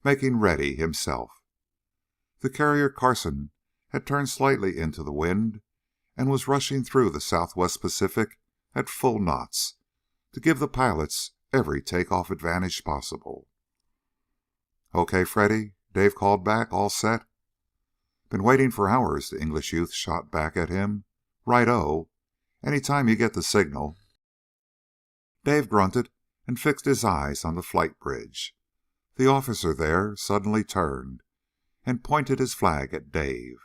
making ready himself. The carrier Carson had turned slightly into the wind and was rushing through the Southwest Pacific at full knots to give the pilots every takeoff advantage possible. "Okay, Freddy," Dave called back. "All set?" "Been waiting for hours," the English youth shot back at him. "Right-o. Any time you get the signal." Dave grunted and fixed his eyes on the flight bridge. The officer there suddenly turned and pointed his flag at Dave.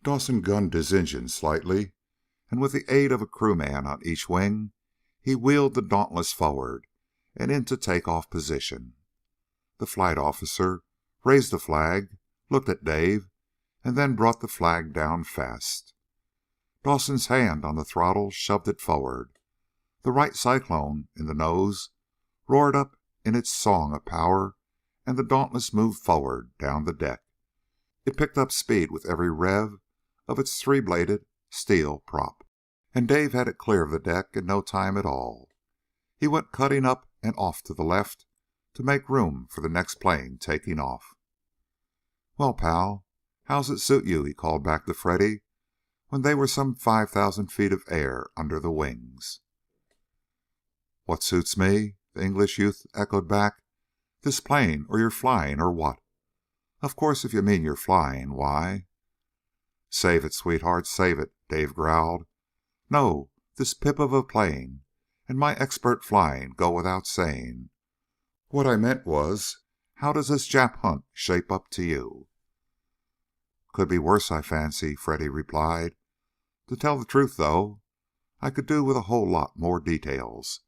Dawson gunned his engine slightly, and with the aid of a crewman on each wing, he wheeled the Dauntless forward and into takeoff position. The flight officer raised the flag, looked at Dave, and then brought the flag down fast. Dawson's hand on the throttle shoved it forward. The right cyclone in the nose roared up in its song of power, and the Dauntless moved forward down the deck. It picked up speed with every rev of its three-bladed steel prop, and Dave had it clear of the deck in no time at all. He went cutting up and off to the left to make room for the next plane taking off. "Well, pal, how's it suit you?" he called back to Freddy when they were some 5,000 feet of air under the wings. "What suits me?" the English youth echoed back. "This plane, or your flying, or what? Of course, if you mean your flying, why—" "Save it, sweetheart, save it," Dave growled. "No, this pip of a plane and my expert flying go without saying. What I meant was, how does this Jap hunt shape up to you?" "Could be worse, I fancy," Freddy replied. "To tell the truth, though, I could do with a whole lot more details.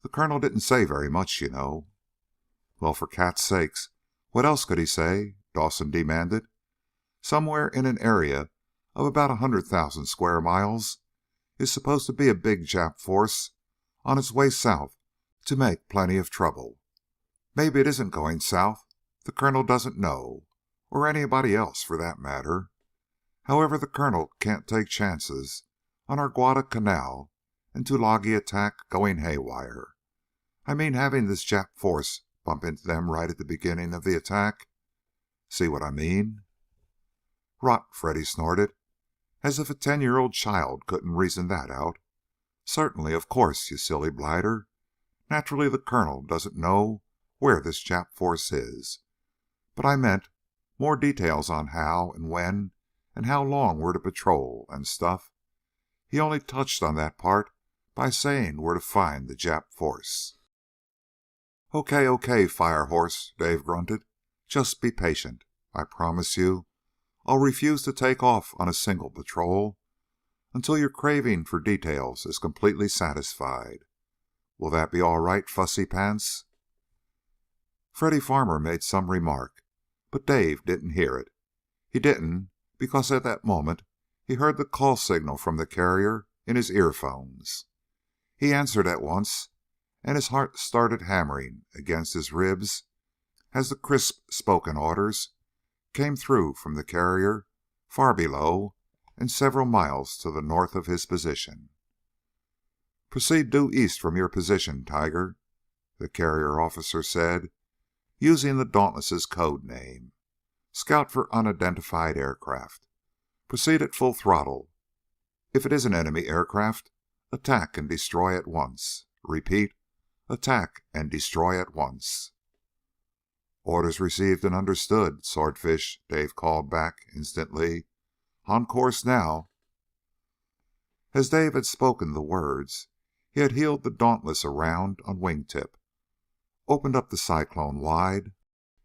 The Colonel didn't say very much, you know." "Well, for cat's sakes, what else could he say?" Dawson demanded. "Somewhere in an area of about 100,000 square miles is supposed to be a big Jap force on its way south to make plenty of trouble. Maybe it isn't going south. The Colonel doesn't know, or anybody else for that matter. However, the Colonel can't take chances on our Guadalcanal and Tulagi attack going haywire. I mean, having this Jap force bump into them right at the beginning of the attack. See what I mean?" "Rot," Freddy snorted. "As if a 10-year-old child couldn't reason that out. Certainly, of course, you silly blighter. Naturally, the Colonel doesn't know where this Jap force is. But I meant more details on how and when and how long we're to patrol and stuff. He only touched on that part by saying where to find the Jap force." "Okay, okay, Firehorse," Dave grunted. "Just be patient. I promise you I'll refuse to take off on a single patrol until your craving for details is completely satisfied. Will that be all right, Fussy Pants?" Freddy Farmer made some remark, but Dave didn't hear it. He didn't because at that moment he heard the call signal from the carrier in his earphones. He answered at once, and his heart started hammering against his ribs as the crisp spoken orders came through from the carrier far below and several miles to the north of his position. "Proceed due east from your position, Tiger," the carrier officer said, using the Dauntless's code name. "Scout for unidentified aircraft. Proceed at full throttle. If it is an enemy aircraft, attack and destroy at once. Repeat, attack and destroy at once." "Orders received and understood, Swordfish," Dave called back instantly. "On course now." As Dave had spoken the words, he had heeled the Dauntless around on wingtip, opened up the Cyclone wide,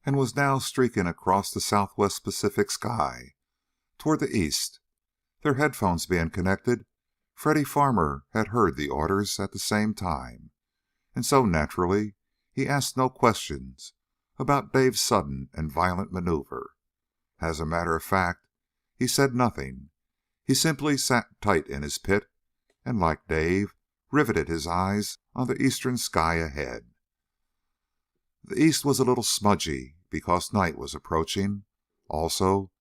and was now streaking across the southwest Pacific sky toward the east. Their headphones being connected, Freddy Farmer had heard the orders at the same time, and so naturally he asked no questions about Dave's sudden and violent maneuver. As a matter of fact, he said nothing. He simply sat tight in his pit and, like Dave, riveted his eyes on the eastern sky ahead. The east was a little smudgy because night was approaching. Also,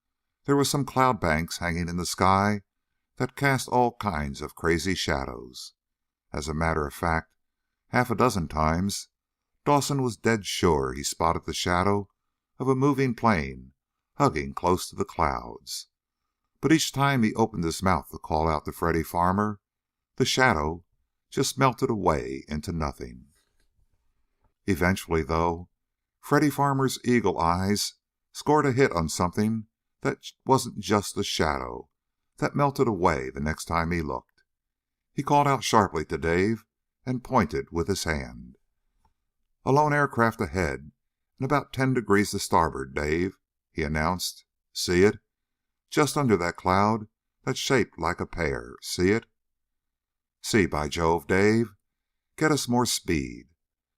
there were some cloud banks hanging in the sky that cast all kinds of crazy shadows. As a matter of fact, half a dozen times Dawson was dead sure he spotted the shadow of a moving plane hugging close to the clouds. But each time he opened his mouth to call out to Freddy Farmer, the shadow just melted away into nothing. Eventually, though, Freddy Farmer's eagle eyes scored a hit on something that wasn't just a shadow that melted away the next time he looked. He called out sharply to Dave and pointed with his hand. "A lone aircraft ahead and about 10 degrees to starboard, Dave," he announced. "See it? Just under that cloud that's shaped like a pear. See it?" "See, by Jove, Dave. Get us more speed.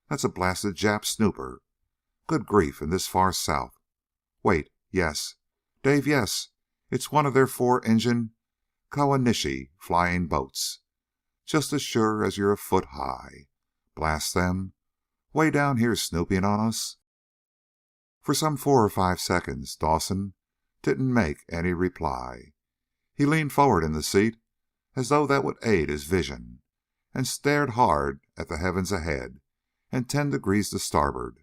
That's a blasted Jap snooper. Good grief, and this far south. Wait, yes. Dave, yes. It's one of their 4-engine Kawanishi flying boats. Just as sure as you're a foot high. Blast them. Way down here snooping on us." For some 4 or 5 seconds Dawson didn't make any reply. He leaned forward in the seat as though that would aid his vision, and stared hard at the heavens ahead and 10 degrees to starboard.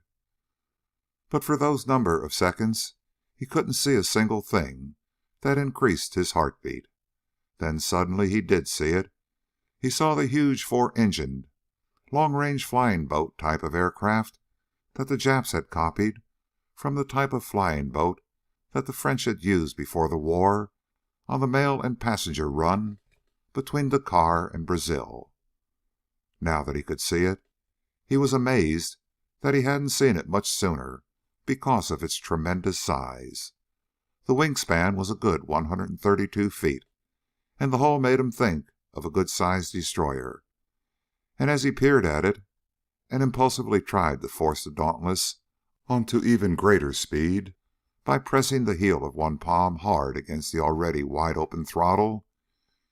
But for those number of seconds he couldn't see a single thing that increased his heartbeat. Then suddenly he did see it. He saw the huge 4-engined, long-range flying boat type of aircraft that the Japs had copied from the type of flying boat that the French had used before the war on the mail and passenger run between Dakar and Brazil. Now that he could see it, he was amazed that he hadn't seen it much sooner because of its tremendous size. The wingspan was a good 132 feet, and the hull made him think of a good-sized destroyer. And as he peered at it and impulsively tried to force the Dauntless onto even greater speed by pressing the heel of one palm hard against the already wide-open throttle,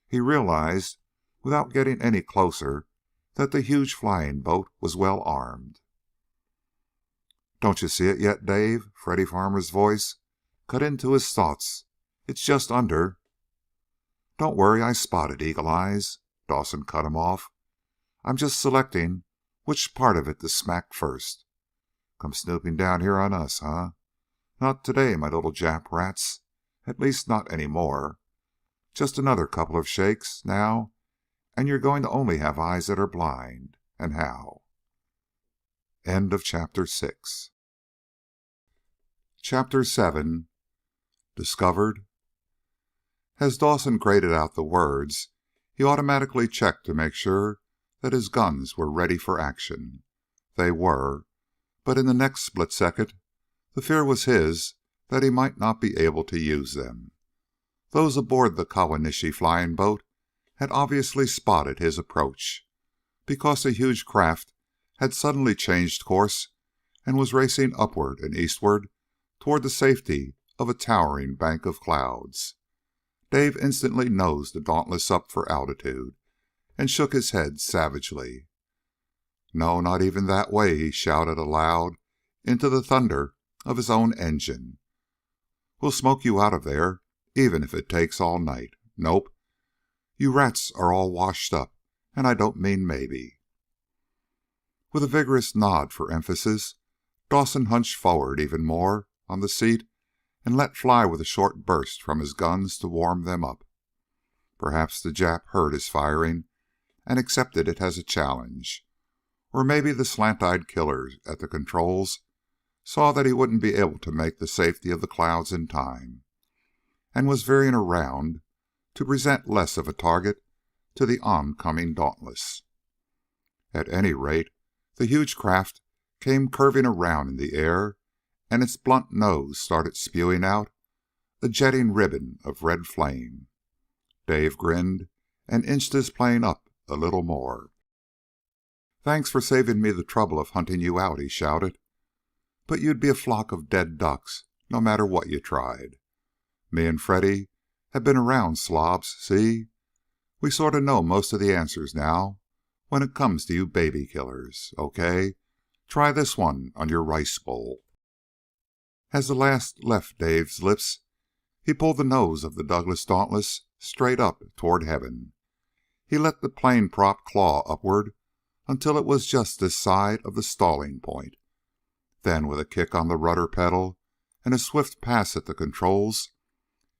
he realized, without getting any closer, that the huge flying boat was well armed. "Don't you see it yet, Dave?" Freddy Farmer's voice cut into his thoughts. "It's just under—" "Don't worry, I spotted, Eagle Eyes," Dawson cut him off. "I'm just selecting which part of it to smack first. Come snooping down here on us, huh? Not today, my little Jap rats. At least not any more. Just another couple of shakes, now, and you're going to only have eyes that are blind. And how?" End of chapter 6. Chapter 7. Discovered. As Dawson graded out the words, he automatically checked to make sure that his guns were ready for action. They were, but in the next split second, the fear was his that he might not be able to use them. Those aboard the Kawanishi flying boat had obviously spotted his approach, because the huge craft had suddenly changed course and was racing upward and eastward toward the safety of a towering bank of clouds. Dave instantly nosed the Dauntless up for altitude and shook his head savagely. "No, not even that way," he shouted aloud into the thunder of his own engine. "We'll smoke you out of there, even if it takes all night. Nope. You rats are all washed up, and I don't mean maybe." With a vigorous nod for emphasis, Dawson hunched forward even more on the seat and let fly with a short burst from his guns to warm them up. Perhaps the Jap heard his firing and accepted it as a challenge. Or maybe the slant-eyed killer at the controls saw that he wouldn't be able to make the safety of the clouds in time, and was veering around to present less of a target to the oncoming Dauntless. At any rate, the huge craft came curving around in the air, and its blunt nose started spewing out a jetting ribbon of red flame. Dave grinned and inched his plane up a little more. "Thanks for saving me the trouble of hunting you out," he shouted. "But you'd be a flock of dead ducks no matter what you tried. Me and Freddy have been around slobs, see? We sort of know most of the answers now when it comes to you baby killers. Okay, try this one on your rice bowl." As the last left Dave's lips, he pulled the nose of the Douglas Dauntless straight up toward heaven. He let the plane prop claw upward until it was just this side of the stalling point. Then, with a kick on the rudder pedal and a swift pass at the controls,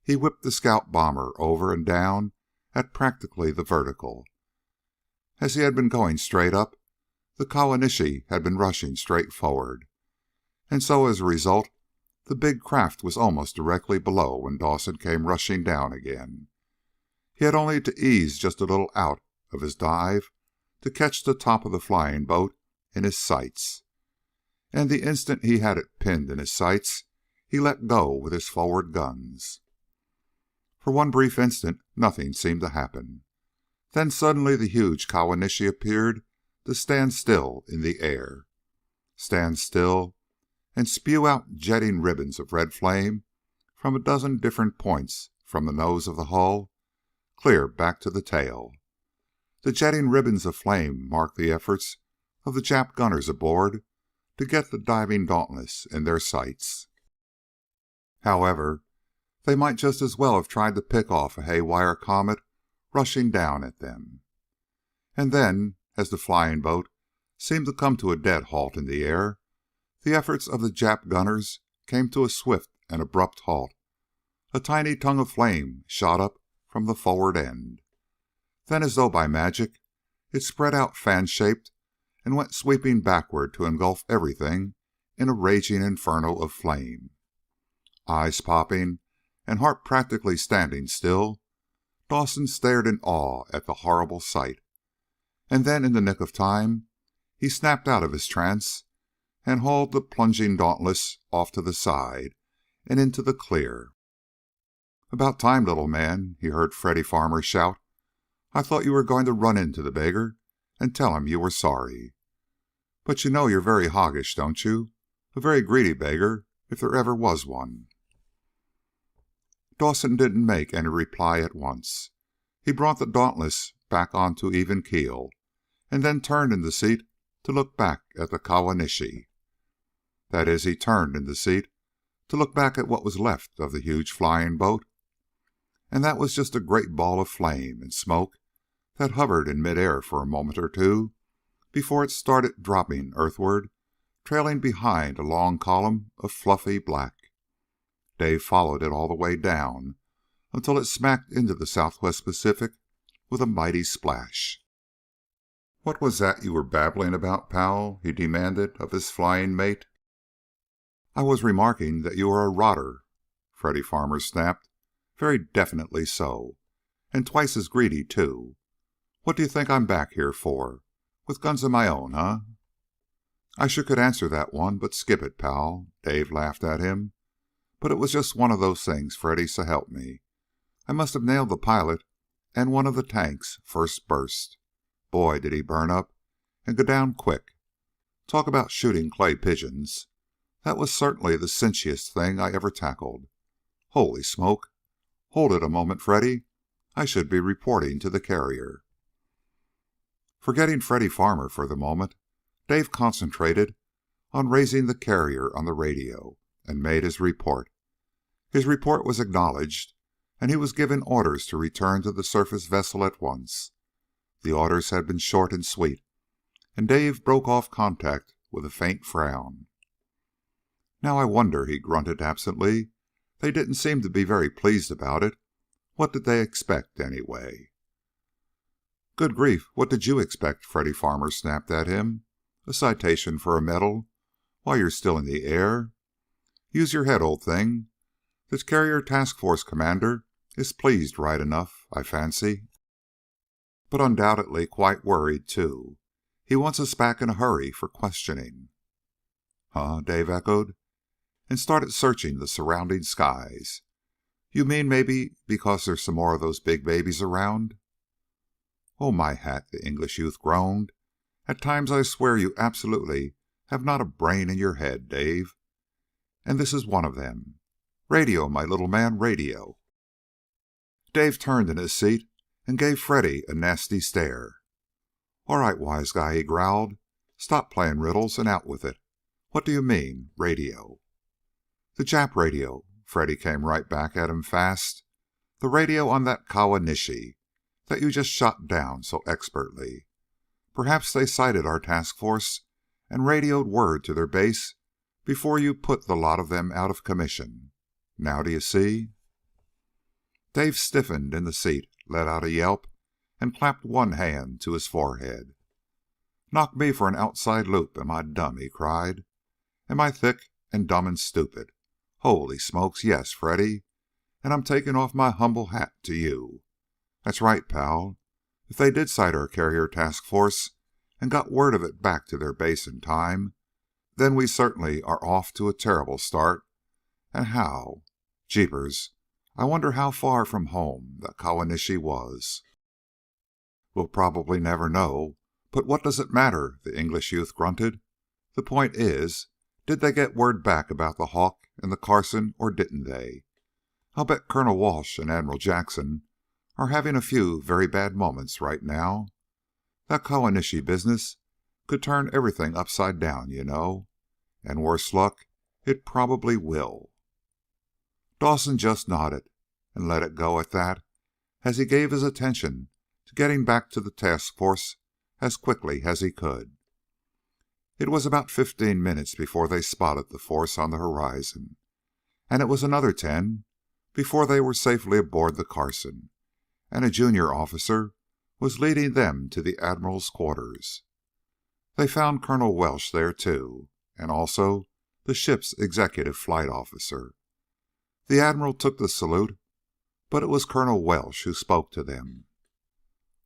he whipped the scout bomber over and down at practically the vertical. As he had been going straight up, the Kawanishi had been rushing straight forward, and so as a result, the big craft was almost directly below when Dawson came rushing down again. He had only to ease just a little out of his dive to catch the top of the flying boat in his sights. And the instant he had it pinned in his sights, he let go with his forward guns. For one brief instant, nothing seemed to happen. Then suddenly the huge Kawanishi appeared to stand still in the air. Stand still and spew out jetting ribbons of red flame from a dozen different points from the nose of the hull, clear back to the tail. The jetting ribbons of flame marked the efforts of the Jap gunners aboard to get the diving Dauntless in their sights. However, they might just as well have tried to pick off a haywire comet rushing down at them. And then, as the flying boat seemed to come to a dead halt in the air, the efforts of the Jap gunners came to a swift and abrupt halt. A tiny tongue of flame shot up from the forward end. Then, as though by magic, it spread out fan-shaped and went sweeping backward to engulf everything in a raging inferno of flame. Eyes popping and heart practically standing still, Dawson stared in awe at the horrible sight. And then, in the nick of time, he snapped out of his trance and hauled the plunging Dauntless off to the side and into the clear. "About time, little man," he heard Freddy Farmer shout. "I thought you were going to run into the beggar and tell him you were sorry. But you know you're very hoggish, don't you? A very greedy beggar, if there ever was one." Dawson didn't make any reply at once. He brought the Dauntless back onto even keel, and then turned in the seat to look back at the Kawanishi. That is, he turned in the seat to look back at what was left of the huge flying boat, and that was just a great ball of flame and smoke that hovered in midair for a moment or two before it started dropping earthward, trailing behind a long column of fluffy black. Dave followed it all the way down until it smacked into the Southwest Pacific with a mighty splash. "What was that you were babbling about, pal?" he demanded of his flying mate. "I was remarking that you are a rotter," Freddy Farmer snapped. "Very definitely so. And twice as greedy, too. What do you think I'm back here for? With guns of my own, huh?" "I sure could answer that one, but skip it, pal," Dave laughed at him. "But it was just one of those things, Freddy, so help me. I must have nailed the pilot and one of the tanks first burst. Boy, did he burn up and go down quick. Talk about shooting clay pigeons. That was certainly the cinchiest thing I ever tackled. Holy smoke! Hold it a moment, Freddy. I should be reporting to the carrier." Forgetting Freddy Farmer for the moment, Dave concentrated on raising the carrier on the radio and made his report. His report was acknowledged, and he was given orders to return to the surface vessel at once. The orders had been short and sweet, and Dave broke off contact with a faint frown. "Now I wonder," he grunted absently. "They didn't seem to be very pleased about it. What did they expect, anyway?" "Good grief, what did you expect?" Freddy Farmer snapped at him. "A citation for a medal while you're still in the air? Use your head, old thing. The carrier task force commander is pleased right enough, I fancy, but undoubtedly quite worried, too. He wants us back in a hurry for questioning." "Huh?" Dave echoed, and started searching the surrounding skies. "You mean maybe because there's some more of those big babies around?" "Oh, my hat!" the English youth groaned. "At times I swear you absolutely have not a brain in your head, Dave. And this is one of them. Radio, my little man, radio." Dave turned in his seat and gave Freddy a nasty stare. "All right, wise guy," he growled. "Stop playing riddles and out with it. What do you mean, radio?" "The Jap radio." Freddy came right back at him fast. "The radio on that Kawanishi that you just shot down so expertly. Perhaps they sighted our task force and radioed word to their base before you put the lot of them out of commission. Now do you see?" Dave stiffened in the seat, let out a yelp, and clapped one hand to his forehead. "Knock me for an outside loop. Am I dumb?" he cried. "Am I thick and dumb and stupid? Holy smokes, yes, Freddy. And I'm taking off my humble hat to you. That's right, pal. If they did sight our carrier task force and got word of it back to their base in time, then we certainly are off to a terrible start. And how? Jeepers, I wonder how far from home that Kawanishi was." "We'll probably never know, but what does it matter?" the English youth grunted. "The point is, did they get word back about the Hawk and the Carson, or didn't they? I'll bet Colonel Walsh and Admiral Jackson are having a few very bad moments right now. That Kawanishi business could turn everything upside down, you know. And worse luck, it probably will." Dawson just nodded and let it go at that as he gave his attention to getting back to the task force as quickly as he could. It was about 15 minutes before they spotted the force on the horizon, and it was another 10 before they were safely aboard the Carson, and a junior officer was leading them to the Admiral's quarters. They found Colonel Welsh there, too, and also the ship's executive flight officer. The Admiral took the salute, but it was Colonel Welsh who spoke to them.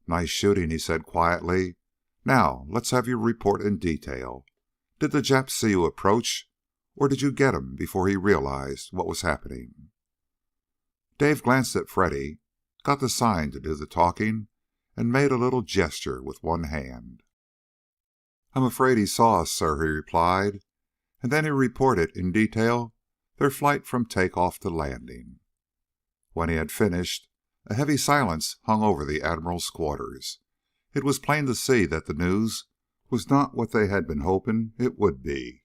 "Nice shooting," he said quietly. "Now, let's have your report in detail. Did the Jap see you approach, or did you get him before he realized what was happening?" Dave glanced at Freddy, got the sign to do the talking, and made a little gesture with one hand. "I'm afraid he saw us, sir," he replied, and then he reported in detail their flight from takeoff to landing. When he had finished, a heavy silence hung over the Admiral's quarters. It was plain to see that the news was not what they had been hoping it would be.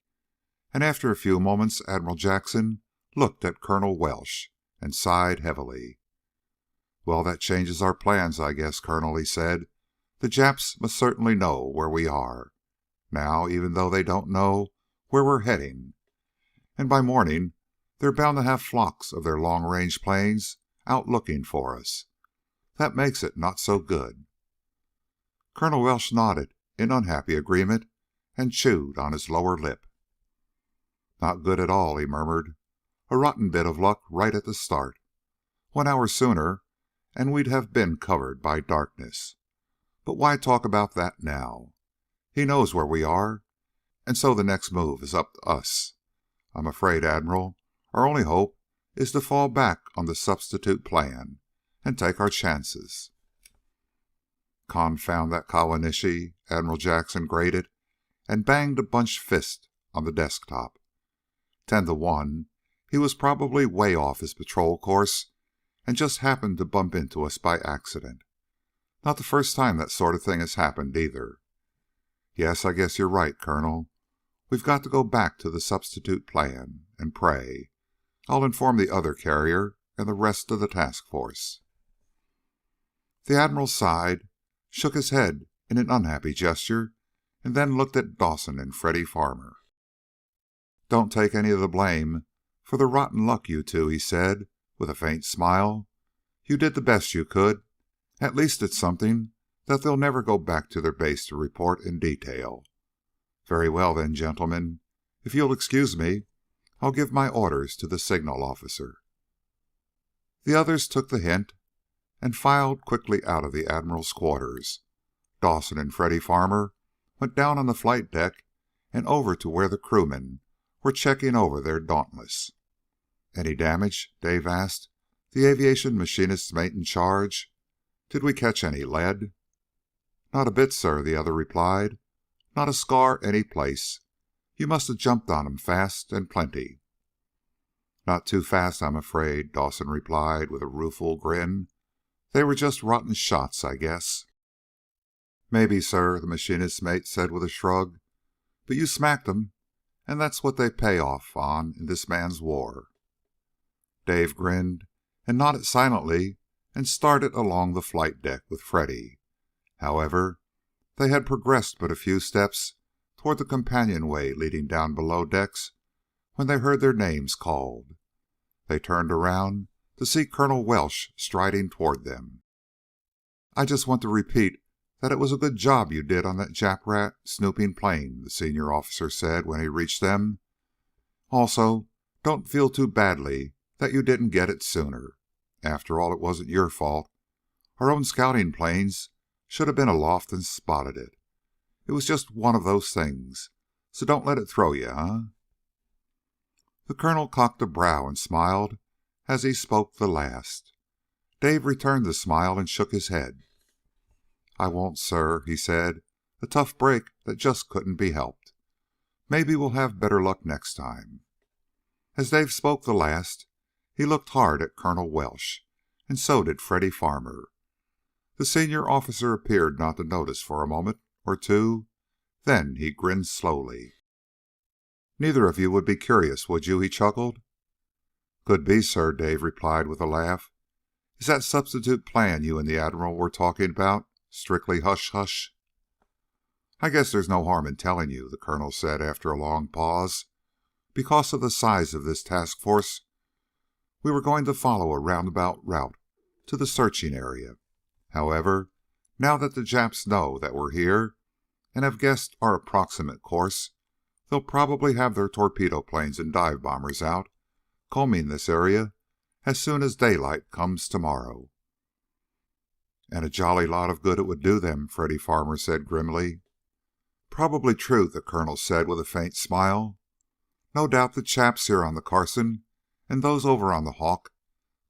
And after a few moments, Admiral Jackson looked at Colonel Welsh and sighed heavily. "Well, that changes our plans, I guess, Colonel," he said. "The Japs must certainly know where we are now, even though they don't know where we're heading. And by morning they're bound to have flocks of their long-range planes out looking for us. That makes it not so good." Colonel Welsh nodded in unhappy agreement and chewed on his lower lip. "Not good at all," he murmured. "A rotten bit of luck right at the start. 1 hour sooner and we'd have been covered by darkness. But why talk about that now? He knows where we are, and so the next move is up to us. I'm afraid, Admiral, our only hope is to fall back on the substitute plan and take our chances." "Confound that Kawanishi," Admiral Jackson grated, and banged a bunched fist on the desk top. 10 to 1, he was probably way off his patrol course and just happened to bump into us by accident. Not the first time that sort of thing has happened, either. Yes, I guess you're right, Colonel. We've got to go back to the substitute plan and pray. I'll inform the other carrier and the rest of the task force." The Admiral sighed, shook his head in an unhappy gesture, and then looked at Dawson and Freddy Farmer. "Don't take any of the blame for the rotten luck, you two," he said, with a faint smile. "You did the best you could. At least it's something that they'll never go back to their base to report in detail. Very well, then, gentlemen. If you'll excuse me, I'll give my orders to the signal officer." The others took the hint and filed quickly out of the Admiral's quarters. Dawson and Freddy Farmer went down on the flight deck and over to where the crewmen were checking over their Dauntless. "Any damage?" Dave asked the aviation machinist's mate in charge. "Did we catch any lead?" "Not a bit, sir," the other replied. "Not a scar any place. You must have jumped on 'em fast and plenty." "Not too fast, I'm afraid," Dawson replied with a rueful grin. "They were just rotten shots, I guess." "Maybe, sir," the machinist's mate said with a shrug. "But you smacked 'em, and that's what they pay off on in this man's war." Dave grinned and nodded silently and started along the flight deck with Freddy. However, they had progressed but a few steps toward the companionway leading down below decks when they heard their names called. They turned around to see Colonel Welsh striding toward them. "I just want to repeat that it was a good job you did on that Jap rat snooping plane," the senior officer said when he reached them. "Also, don't feel too badly that you didn't get it sooner. After all, it wasn't your fault. Our own scouting planes should have been aloft and spotted it. It was just one of those things, so don't let it throw you, huh?" The colonel cocked a brow and smiled as he spoke the last. Dave returned the smile and shook his head. "I won't, sir," he said. "A tough break that just couldn't be helped. Maybe we'll have better luck next time." As Dave spoke the last, he looked hard at Colonel Welsh, and so did Freddy Farmer. The senior officer appeared not to notice for a moment or two, then he grinned slowly. "Neither of you would be curious, would you?" he chuckled. "Could be, sir," Dave replied with a laugh. "Is that substitute plan you and the Admiral were talking about strictly hush-hush?" "I guess there's no harm in telling you," the colonel said after a long pause. "Because of the size of this task force, we were going to follow a roundabout route to the searching area. However, now that the Japs know that we're here and have guessed our approximate course, they'll probably have their torpedo planes and dive bombers out, combing this area as soon as daylight comes tomorrow." "And a jolly lot of good it would do them," Freddy Farmer said grimly. "Probably true," the colonel said with a faint smile. "No doubt the chaps here on the Carson and those over on the Hawk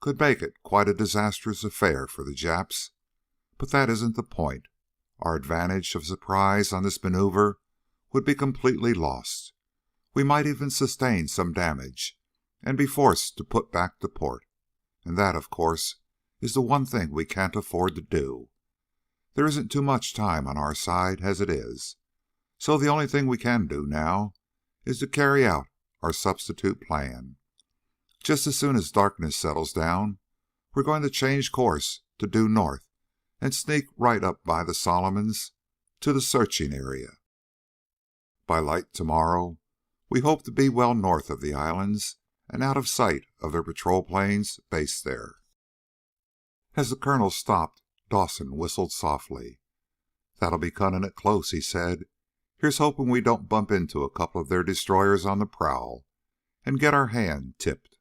could make it quite a disastrous affair for the Japs. But that isn't the point. Our advantage of surprise on this maneuver would be completely lost. We might even sustain some damage and be forced to put back to port. And that, of course, is the one thing we can't afford to do. There isn't too much time on our side as it is. So the only thing we can do now is to carry out our substitute plan. Just as soon as darkness settles down, we're going to change course to due north and sneak right up by the Solomons to the searching area. By light tomorrow, we hope to be well north of the islands and out of sight of their patrol planes based there." As the colonel stopped, Dawson whistled softly. "That'll be cutting it close," he said. "Here's hoping we don't bump into a couple of their destroyers on the prowl and get our hand tipped."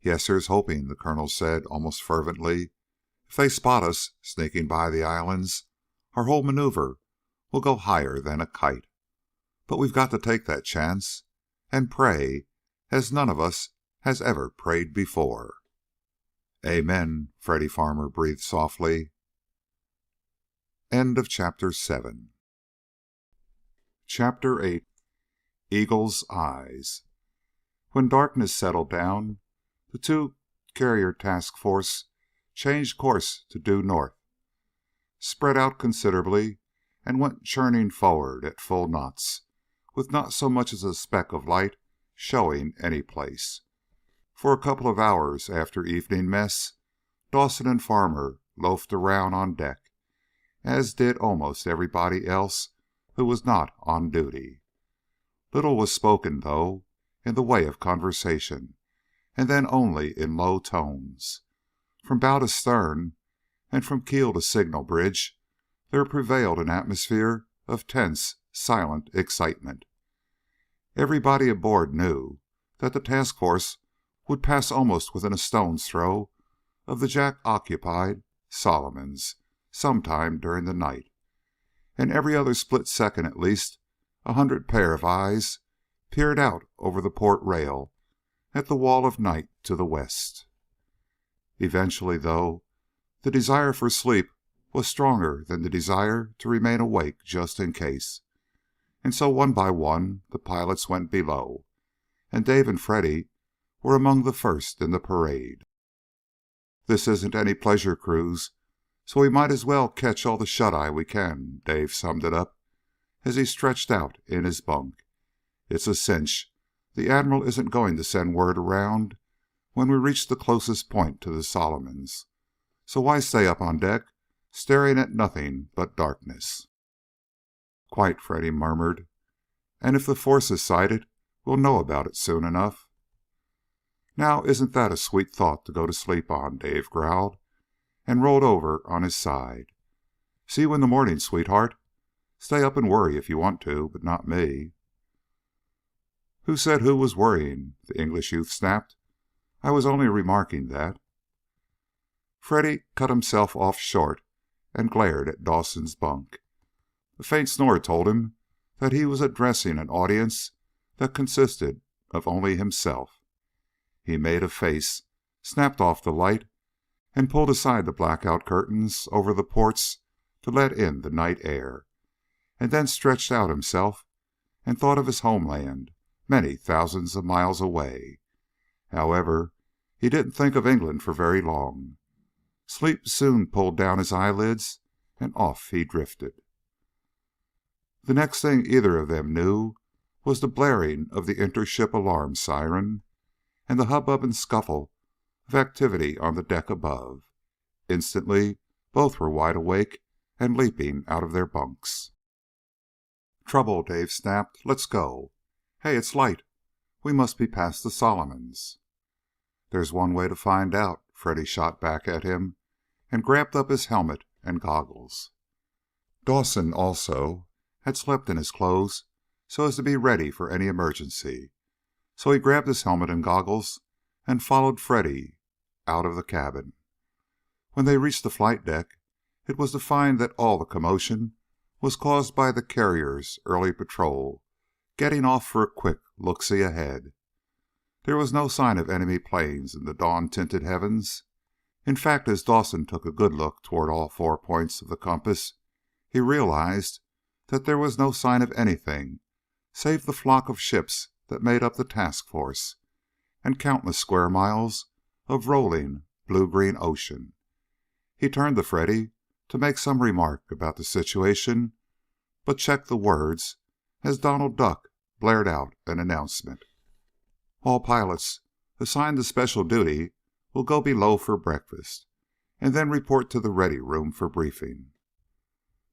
"Yes, here's hoping," the colonel said almost fervently. "If they spot us sneaking by the islands, our whole maneuver will go higher than a kite. But we've got to take that chance and pray as none of us has ever prayed before." "Amen," Freddy Farmer breathed softly. End of chapter 7. Chapter 8. Eagle's Eyes. When darkness settled down, the two carrier task force changed course to due north, spread out considerably, and went churning forward at full knots, with not so much as a speck of light showing any place. For a couple of hours after evening mess, Dawson and Farmer loafed around on deck, as did almost everybody else who was not on duty. Little was spoken, though, in the way of conversation, and then only in low tones. From bow to stern, and from keel to signal bridge, there prevailed an atmosphere of tense, silent excitement. Everybody aboard knew that the task force would pass almost within a stone's throw of the Jack-occupied Solomons sometime during the night, and every other split second at least 100 pair of eyes peered out over the port rail at the wall of night to the west. Eventually, though, the desire for sleep was stronger than the desire to remain awake just in case, and so one by one the pilots went below, and Dave and Freddy were among the first in the parade. "This isn't any pleasure cruise, so we might as well catch all the shut-eye we can," Dave summed it up as he stretched out in his bunk. "It's a cinch the Admiral isn't going to send word around when we reach the closest point to the Solomons, so why stay up on deck staring at nothing but darkness?" "Quite," Freddy murmured. "And if the force is sighted, we'll know about it soon enough." "Now, isn't that a sweet thought to go to sleep on?" Dave growled, and rolled over on his side. "See you in the morning, sweetheart. Stay up and worry if you want to, but not me." "Who said who was worrying?" the English youth snapped. "I was only remarking that." Freddy cut himself off short and glared at Dawson's bunk. A faint snore told him that he was addressing an audience that consisted of only himself. He made a face, snapped off the light, and pulled aside the blackout curtains over the ports to let in the night air, and then stretched out himself and thought of his homeland many thousands of miles away. However, he didn't think of England for very long. Sleep soon pulled down his eyelids, and off he drifted. The next thing either of them knew was the blaring of the intership alarm siren and the hubbub and scuffle of activity on the deck above. Instantly, both were wide awake and leaping out of their bunks. "Trouble," Dave snapped. "Let's go. Hey, it's light. We must be past the Solomons." "There's one way to find out," Freddy shot back at him, and grabbed up his helmet and goggles. Dawson, also, had slept in his clothes so as to be ready for any emergency, so he grabbed his helmet and goggles and followed Freddy out of the cabin. When they reached the flight deck, it was to find that all the commotion was caused by the carrier's early patrol getting off for a quick look-see ahead. There was no sign of enemy planes in the dawn-tinted heavens. In fact, as Dawson took a good look toward all 4 points of the compass, he realized that there was no sign of anything save the flock of ships that made up the task force, and countless square miles of rolling blue-green ocean. He turned to Freddy to make some remark about the situation, but checked the words as Donald Duck blared out an announcement. "All pilots assigned to special duty will go below for breakfast, and then report to the ready room for briefing."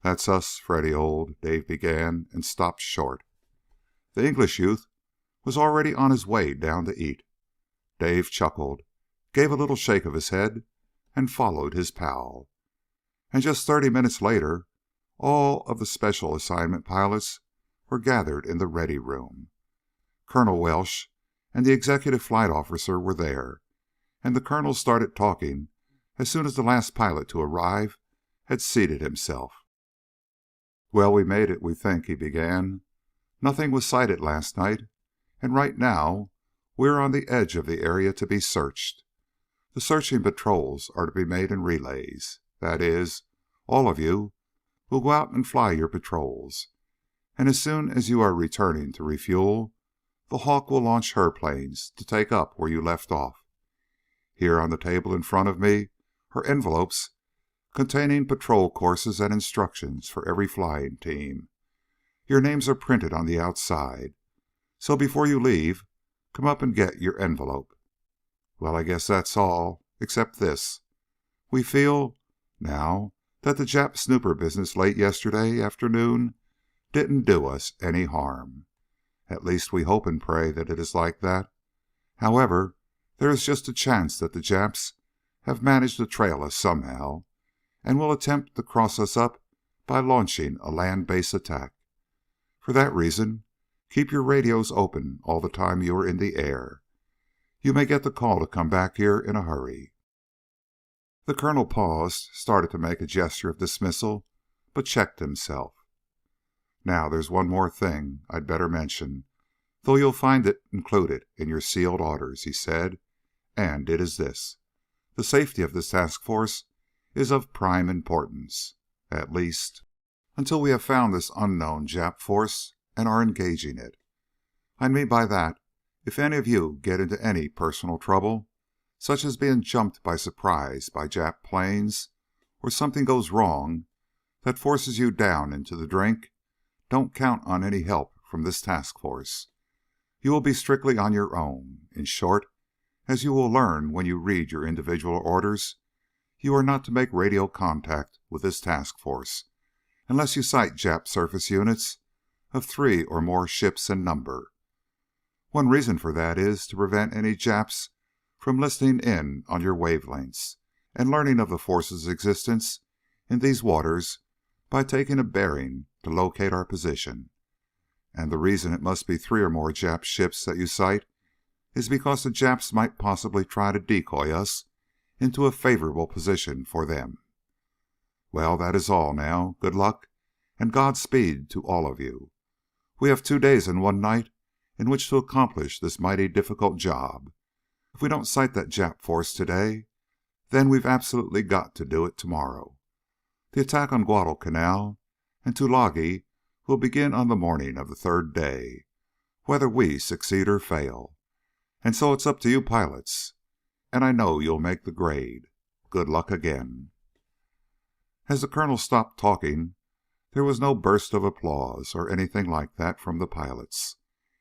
"That's us, Freddy, old," Dave began, and stopped short. The English youth was already on his way down to eat. Dave chuckled, gave a little shake of his head, and followed his pal. And just 30 minutes later, all of the special assignment pilots were gathered in the ready room. Colonel Welsh and the executive flight officer were there, and the colonel started talking as soon as the last pilot to arrive had seated himself. "Well, we made it, we think," he began. "Nothing was sighted last night, and right now we're on the edge of the area to be searched. The searching patrols are to be made in relays. That is, all of you will go out and fly your patrols, and as soon as you are returning to refuel, the Hawk will launch her planes to take up where you left off. Here on the table in front of me are envelopes containing patrol courses and instructions for every flying team. Your names are printed on the outside, so before you leave, come up and get your envelope. Well, I guess that's all, except this. We feel, now, that the Jap snooper business late yesterday afternoon didn't do us any harm. At least we hope and pray that it is like that. However, there is just a chance that the Japs have managed to trail us somehow, and will attempt to cross us up by launching a land-based attack. For that reason, keep your radios open all the time you are in the air. You may get the call to come back here in a hurry." The colonel paused, started to make a gesture of dismissal, but checked himself. Now, there's one more thing I'd better mention, though you'll find it included in your sealed orders," he said, "and it is this. The safety of this task force is of prime importance, at least until we have found this unknown Jap force and are engaging it. I mean by that, if any of you get into any personal trouble, such as being jumped by surprise by Jap planes, or something goes wrong that forces you down into the drink, don't count on any help from this task force. You will be strictly on your own. In short, as you will learn when you read your individual orders, you are not to make radio contact with this task force unless you sight Jap surface units of 3 or more ships in number. One reason for that is to prevent any Japs from listening in on your wavelengths and learning of the force's existence in these waters by taking a bearing to locate our position. And the reason it must be 3 or more Jap ships that you sight is because the Japs might possibly try to decoy us into a favorable position for them. Well, that is all now. Good luck and Godspeed to all of you. We have 2 days and 1 night in which to accomplish this mighty difficult job. If we don't sight that Jap force today, then we've absolutely got to do it tomorrow. The attack on Guadalcanal and Tulagi will begin on the morning of the 3rd day, whether we succeed or fail. And so it's up to you pilots, and I know you'll make the grade. Good luck again." As the colonel stopped talking, there was no burst of applause or anything like that from the pilots.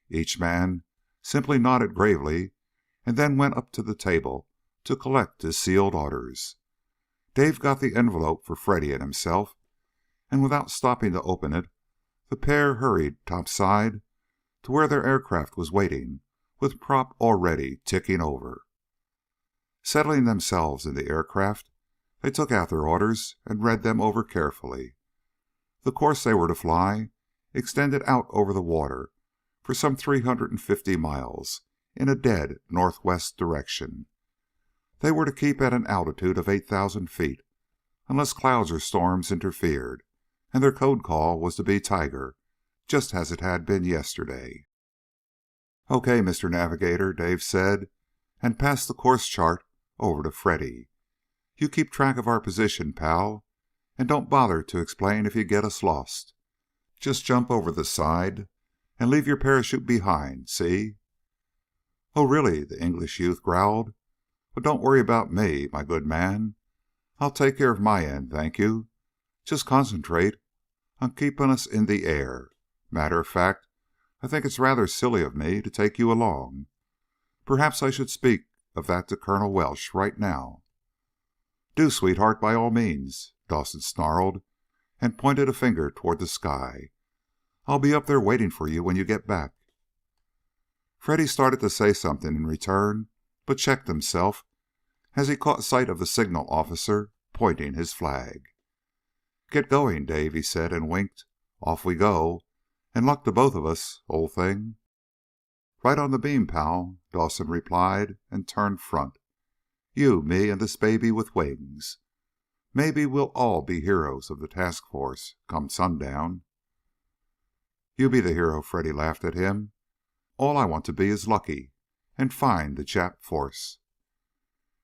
Each man simply nodded gravely and then went up to the table to collect his sealed orders. Dave got the envelope for Freddy and himself, and without stopping to open it, the pair hurried topside to where their aircraft was waiting with prop already ticking over. Settling themselves in the aircraft, they took out their orders and read them over carefully. The course they were to fly extended out over the water for some 350 miles in a dead northwest direction. They were to keep at an altitude of 8,000 feet, unless clouds or storms interfered, and their code call was to be Tiger, just as it had been yesterday. "Okay, Mr. Navigator," Dave said, and passed the course chart over to Freddy. "You keep track of our position, pal, and don't bother to explain if you get us lost. Just jump over the side and leave your parachute behind, see?" "Oh, really?" the English youth growled. "But don't worry about me, my good man. I'll take care of my end, thank you. Just concentrate on keeping us in the air. Matter of fact, I think it's rather silly of me to take you along. Perhaps I should speak of that to Colonel Welsh right now." "Do, sweetheart, by all means," Dawson snarled, and pointed a finger toward the sky. "I'll be up there waiting for you when you get back." Freddy started to say something in return, but checked himself as he caught sight of the signal officer pointing his flag. "Get going, Dave," he said, and winked. "Off we go, and luck to both of us, old thing." "Right on the beam, pal," Dawson replied, and turned front. "You, me, and this baby with wings. Maybe we'll all be heroes of the task force come sundown." "You be the hero," Freddy laughed at him. "All I want to be is lucky and find the Jap force."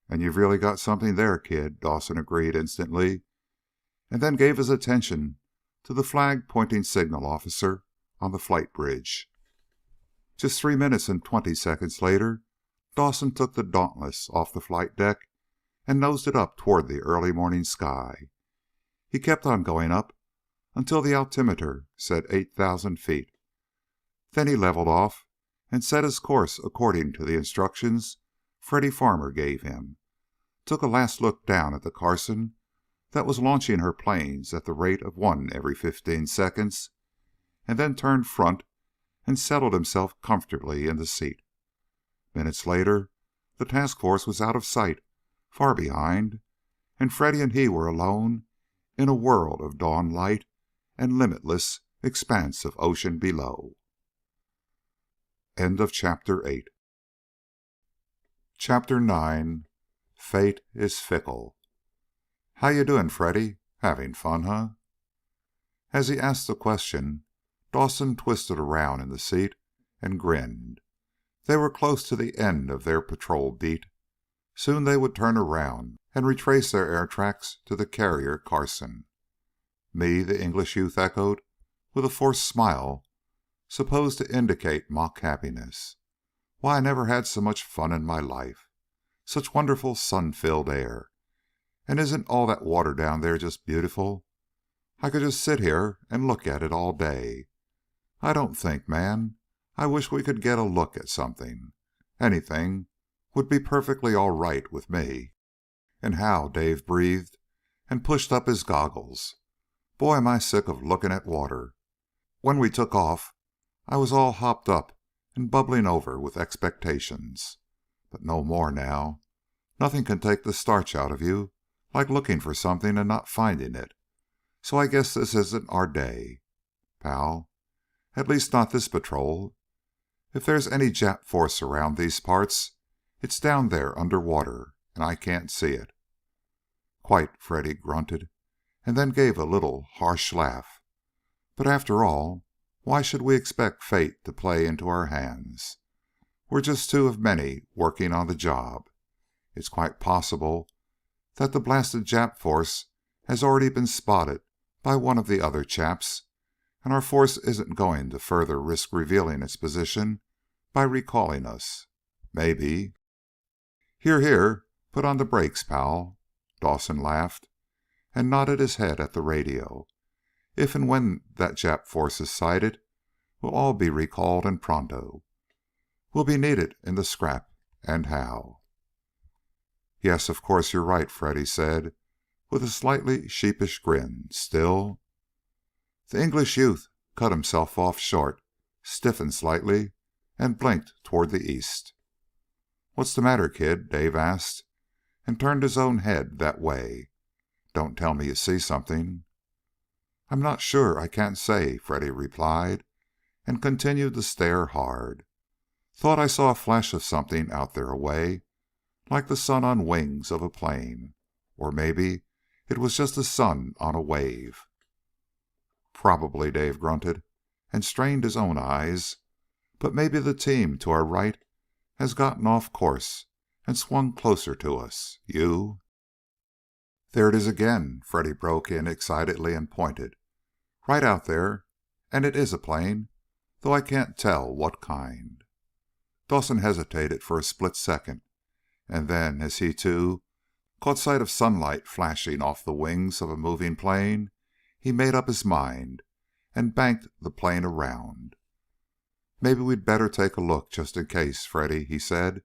"And you've really got something there, kid," Dawson agreed instantly, and then gave his attention to the flag-pointing signal officer on the flight bridge. Just 3 minutes and 20 seconds later, Dawson took the Dauntless off the flight deck and nosed it up toward the early morning sky. He kept on going up until the altimeter said 8,000 feet. Then he leveled off and set his course according to the instructions Freddy Farmer gave him, took a last look down at the Carson that was launching her planes at the rate of 1 every 15 seconds, and then turned front and settled himself comfortably in the seat. Minutes later, the task force was out of sight, far behind, and Freddy and he were alone in a world of dawn light and limitless expanse of ocean below. End of Chapter 8. Chapter 9. Fate is Fickle. "How you doing, Freddy? Having fun, huh?" As he asked the question, Dawson twisted around in the seat and grinned. They were close to the end of their patrol beat. Soon they would turn around and retrace their air tracks to the carrier Carson. Me, the English youth echoed, with a forced smile supposed to indicate mock happiness. Why, I never had so much fun in my life. Such wonderful sun-filled air. And isn't all that water down there just beautiful? I could just sit here and look at it all day. I don't think, man. I wish we could get a look at something. Anything would be perfectly all right with me. And how Dave breathed and pushed up his goggles. Boy, am I sick of looking at water. When we took off, I was all hopped up and bubbling over with expectations. But no more now. Nothing can take the starch out of you like looking for something and not finding it. So I guess this isn't our day, pal. At least not this patrol. If there's any Jap force around these parts, it's down there underwater, and I can't see it. Quite, Freddy grunted, and then gave a little harsh laugh. But after all, why should we expect fate to play into our hands? We're just two of many working on the job. It's quite possible that the blasted Jap force has already been spotted by one of the other chaps, and our force isn't going to further risk revealing its position by recalling us. Maybe. Here, here, put on the brakes, pal. Dawson laughed and nodded his head at the radio. If and when that Jap force is sighted, we'll all be recalled and pronto. We'll be needed in the scrap, and how. Yes, of course you're right, Freddy said, with a slightly sheepish grin. Still... The English youth cut himself off short, stiffened slightly, and blinked toward the east. What's the matter, kid? Dave asked, and turned his own head that way. Don't tell me you see something. I'm not sure. I can't say, Freddy replied, and continued to stare hard. Thought I saw a flash of something out there away, like the sun on wings of a plane. Or maybe it was just the sun on a wave. Probably, Dave grunted, and strained his own eyes. But maybe the team to our right has gotten off course and swung closer to us. You... There it is again, Freddy broke in excitedly and pointed. Right out there, and it is a plane, though I can't tell what kind. Dawson hesitated for a split second, and then, as he too caught sight of sunlight flashing off the wings of a moving plane, he made up his mind and banked the plane around. Maybe we'd better take a look just in case, Freddy, he said.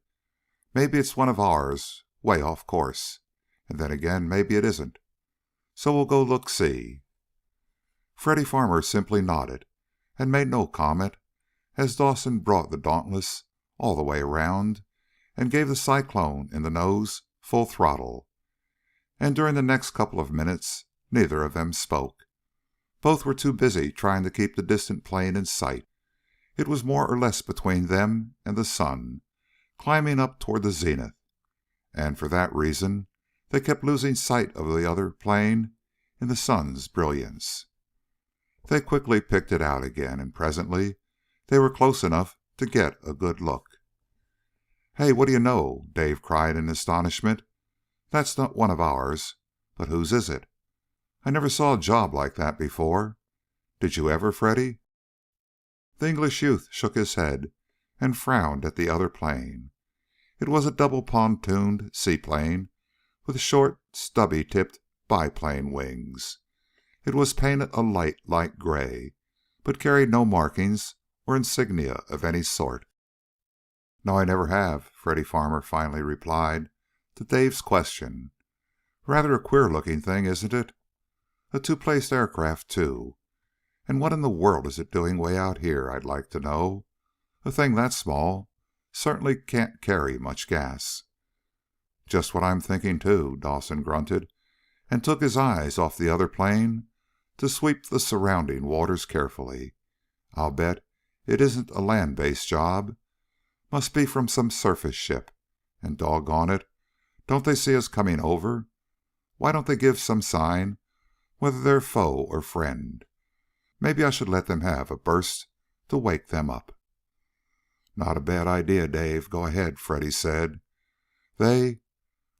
Maybe it's one of ours, way off course. And then again, maybe it isn't. So we'll go look-see. Freddy Farmer simply nodded and made no comment as Dawson brought the Dauntless all the way around and gave the Cyclone in the nose full throttle. And during the next couple of minutes, neither of them spoke. Both were too busy trying to keep the distant plane in sight. It was more or less between them and the sun, climbing up toward the zenith, and for that reason they kept losing sight of the other plane in the sun's brilliance. They quickly picked it out again, and presently they were close enough to get a good look. Hey, what do you know? Dave cried in astonishment. That's not one of ours, but whose is it? I never saw a job like that before. Did you ever, Freddy? The English youth shook his head and frowned at the other plane. It was a double-pontooned seaplane with short, stubby-tipped biplane wings. It was painted a light gray, but carried no markings or insignia of any sort. No, I never have, Freddy Farmer finally replied to Dave's question. Rather a queer-looking thing, isn't it? A two-placed aircraft, too. And what in the world is it doing way out here, I'd like to know? A thing that small certainly can't carry much gas. Just what I'm thinking, too, Dawson grunted, and took his eyes off the other plane to sweep the surrounding waters carefully. I'll bet it isn't a land-based job. Must be from some surface ship. And doggone it, don't they see us coming over? Why don't they give some sign whether they're foe or friend? Maybe I should let them have a burst to wake them up." "Not a bad idea, Dave. Go ahead," Freddy said. "They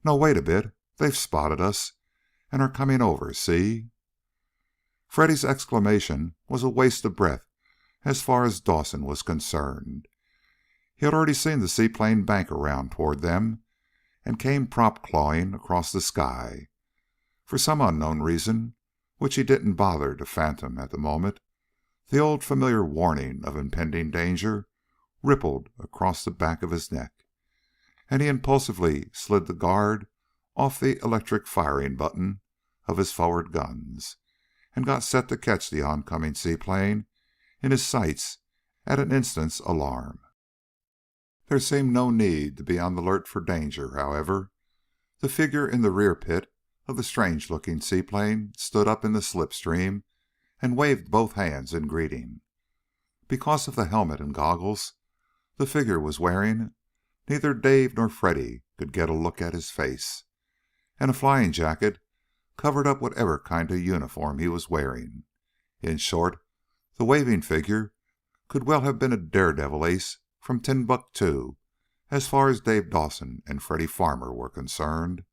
No, wait a bit. They've spotted us and are coming over, see?" Freddy's exclamation was a waste of breath as far as Dawson was concerned. He had already seen the seaplane bank around toward them and came prop clawing across the sky. For some unknown reason, which he didn't bother to fathom at the moment, the old familiar warning of impending danger rippled across the back of his neck, and he impulsively slid the guard off the electric firing button of his forward guns, and got set to catch the oncoming seaplane in his sights at an instant's alarm. There seemed no need to be on the alert for danger, however. The figure in the rear pit of the strange-looking seaplane stood up in the slipstream and waved both hands in greeting. Because of the helmet and goggles the figure was wearing, neither Dave nor Freddy could get a look at his face, and a flying jacket covered up whatever kind of uniform he was wearing. In short, the waving figure could well have been a daredevil ace from Timbuktu as far as Dave Dawson and Freddy Farmer were concerned.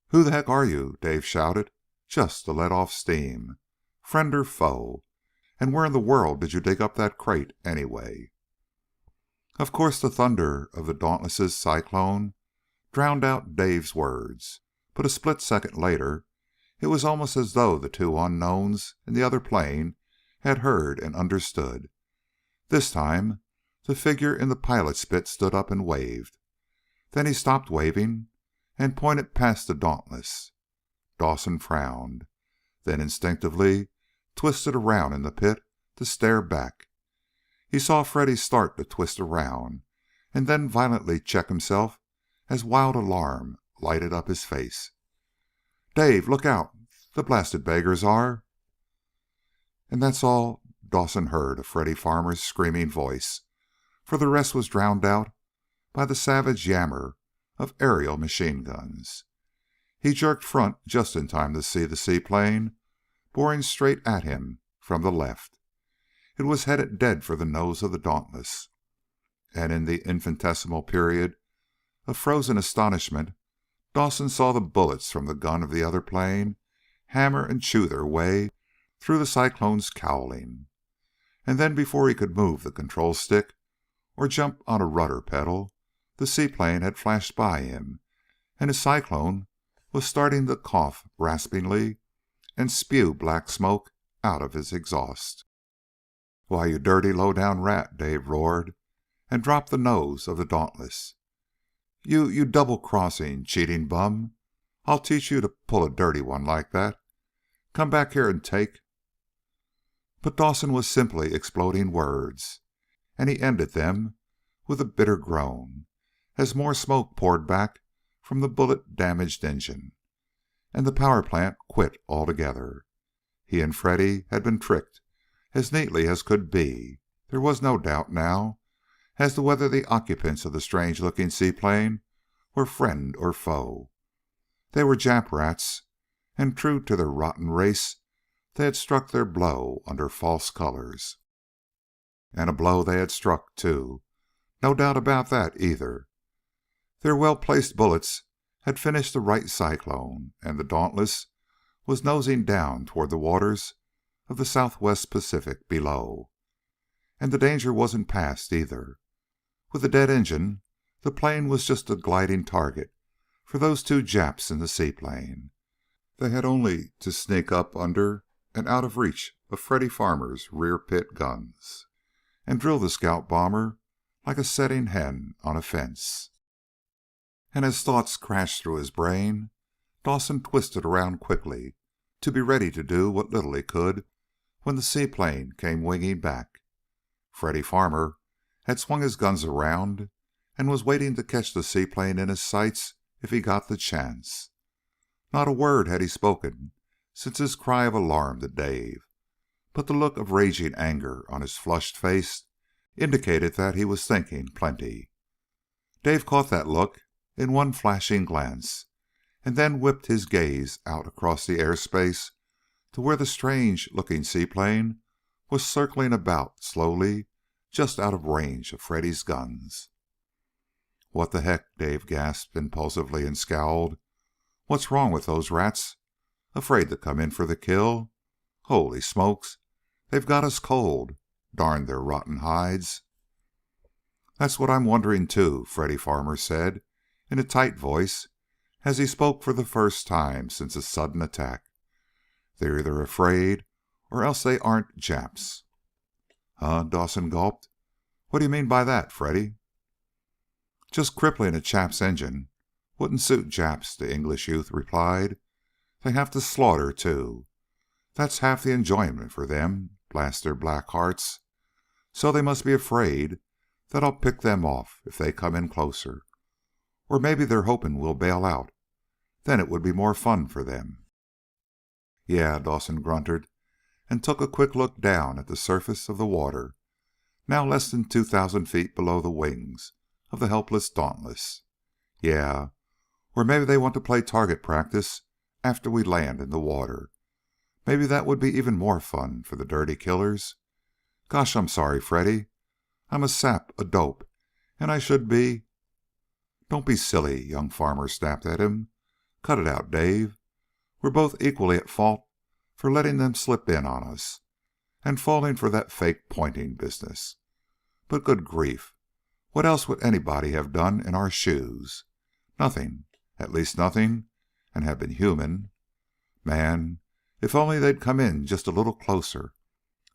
"Who the heck are you?" Dave shouted, just to let off steam. "Friend or foe? And where in the world did you dig up that crate, anyway?" Of course, the thunder of the Dauntless's cyclone drowned out Dave's words, but a split second later it was almost as though the two unknowns in the other plane had heard and understood. This time the figure in the pilot's pit stood up and waved. Then he stopped waving and pointed past the Dauntless. Dawson frowned, then instinctively twisted around in the pit to stare back. He saw Freddy start to twist around, and then violently check himself as wild alarm lighted up his face. "Dave, look out! The blasted beggars are..." And that's all Dawson heard of Freddy Farmer's screaming voice, for the rest was drowned out by the savage yammer of aerial machine guns. He jerked front just in time to see the seaplane boring straight at him from the left. It was headed dead for the nose of the Dauntless, and in the infinitesimal period of frozen astonishment Dawson saw the bullets from the gun of the other plane hammer and chew their way through the cyclone's cowling. And then before he could move the control stick or jump on a rudder pedal, the seaplane had flashed by him, and his cyclone was starting to cough raspingly and spew black smoke out of his exhaust. "Why, you dirty, low-down rat," Dave roared, and dropped the nose of the Dauntless. You double-crossing, cheating bum. I'll teach you to pull a dirty one like that. Come back here and take..." But Dawson was simply exploding words, and he ended them with a bitter groan as more smoke poured back from the bullet-damaged engine, and the power plant quit altogether. He and Freddy had been tricked as neatly as could be. There was no doubt now as to whether the occupants of the strange-looking seaplane were friend or foe. They were Jap rats, and true to their rotten race, they had struck their blow under false colors. And a blow they had struck, too. No doubt about that, either. Their well-placed bullets had finished the right cyclone, and the Dauntless was nosing down toward the waters of the Southwest Pacific below. And the danger wasn't past, either. With a dead engine, the plane was just a gliding target for those two Japs in the seaplane. They had only to sneak up under and out of reach of Freddy Farmer's rear pit guns, and drill the scout bomber like a setting hen on a fence. And as thoughts crashed through his brain, Dawson twisted around quickly to be ready to do what little he could when the seaplane came winging back. Freddy Farmer had swung his guns around and was waiting to catch the seaplane in his sights if he got the chance. Not a word had he spoken since his cry of alarm to Dave, but the look of raging anger on his flushed face indicated that he was thinking plenty. Dave caught that look in one flashing glance, and then whipped his gaze out across the airspace to where the strange-looking seaplane was circling about slowly just out of range of Freddy's guns. "What the heck?" Dave gasped impulsively and scowled. "What's wrong with those rats? Afraid to come in for the kill? Holy smokes, they've got us cold. Darn their rotten hides." "That's what I'm wondering too," Freddy Farmer said in a tight voice as he spoke for the first time since the sudden attack. "They're either afraid or else they aren't Japs." "Huh?" Dawson gulped. "What do you mean by that, Freddy?" "Just crippling a chap's engine wouldn't suit Japs," the English youth replied. "They have to slaughter, too. That's half the enjoyment for them, blast their black hearts. So they must be afraid that I'll pick them off if they come in closer. Or maybe they're hoping we'll bail out. Then it would be more fun for them." "Yeah," Dawson grunted, and took a quick look down at the surface of the water, now less than 2,000 feet below the wings of the helpless Dauntless. "Yeah, or maybe they want to play target practice after we land in the water. Maybe that would be even more fun for the dirty killers. Gosh, I'm sorry, Freddy. I'm a sap, a dope, and I should be..." "Don't be silly," young Farmer snapped at him. "Cut it out, Dave. We're both equally at fault for letting them slip in on us, and falling for that fake pointing business. But good grief, what else would anybody have done in our shoes? Nothing. At least nothing, and have been human. Man, if only they'd come in just a little closer.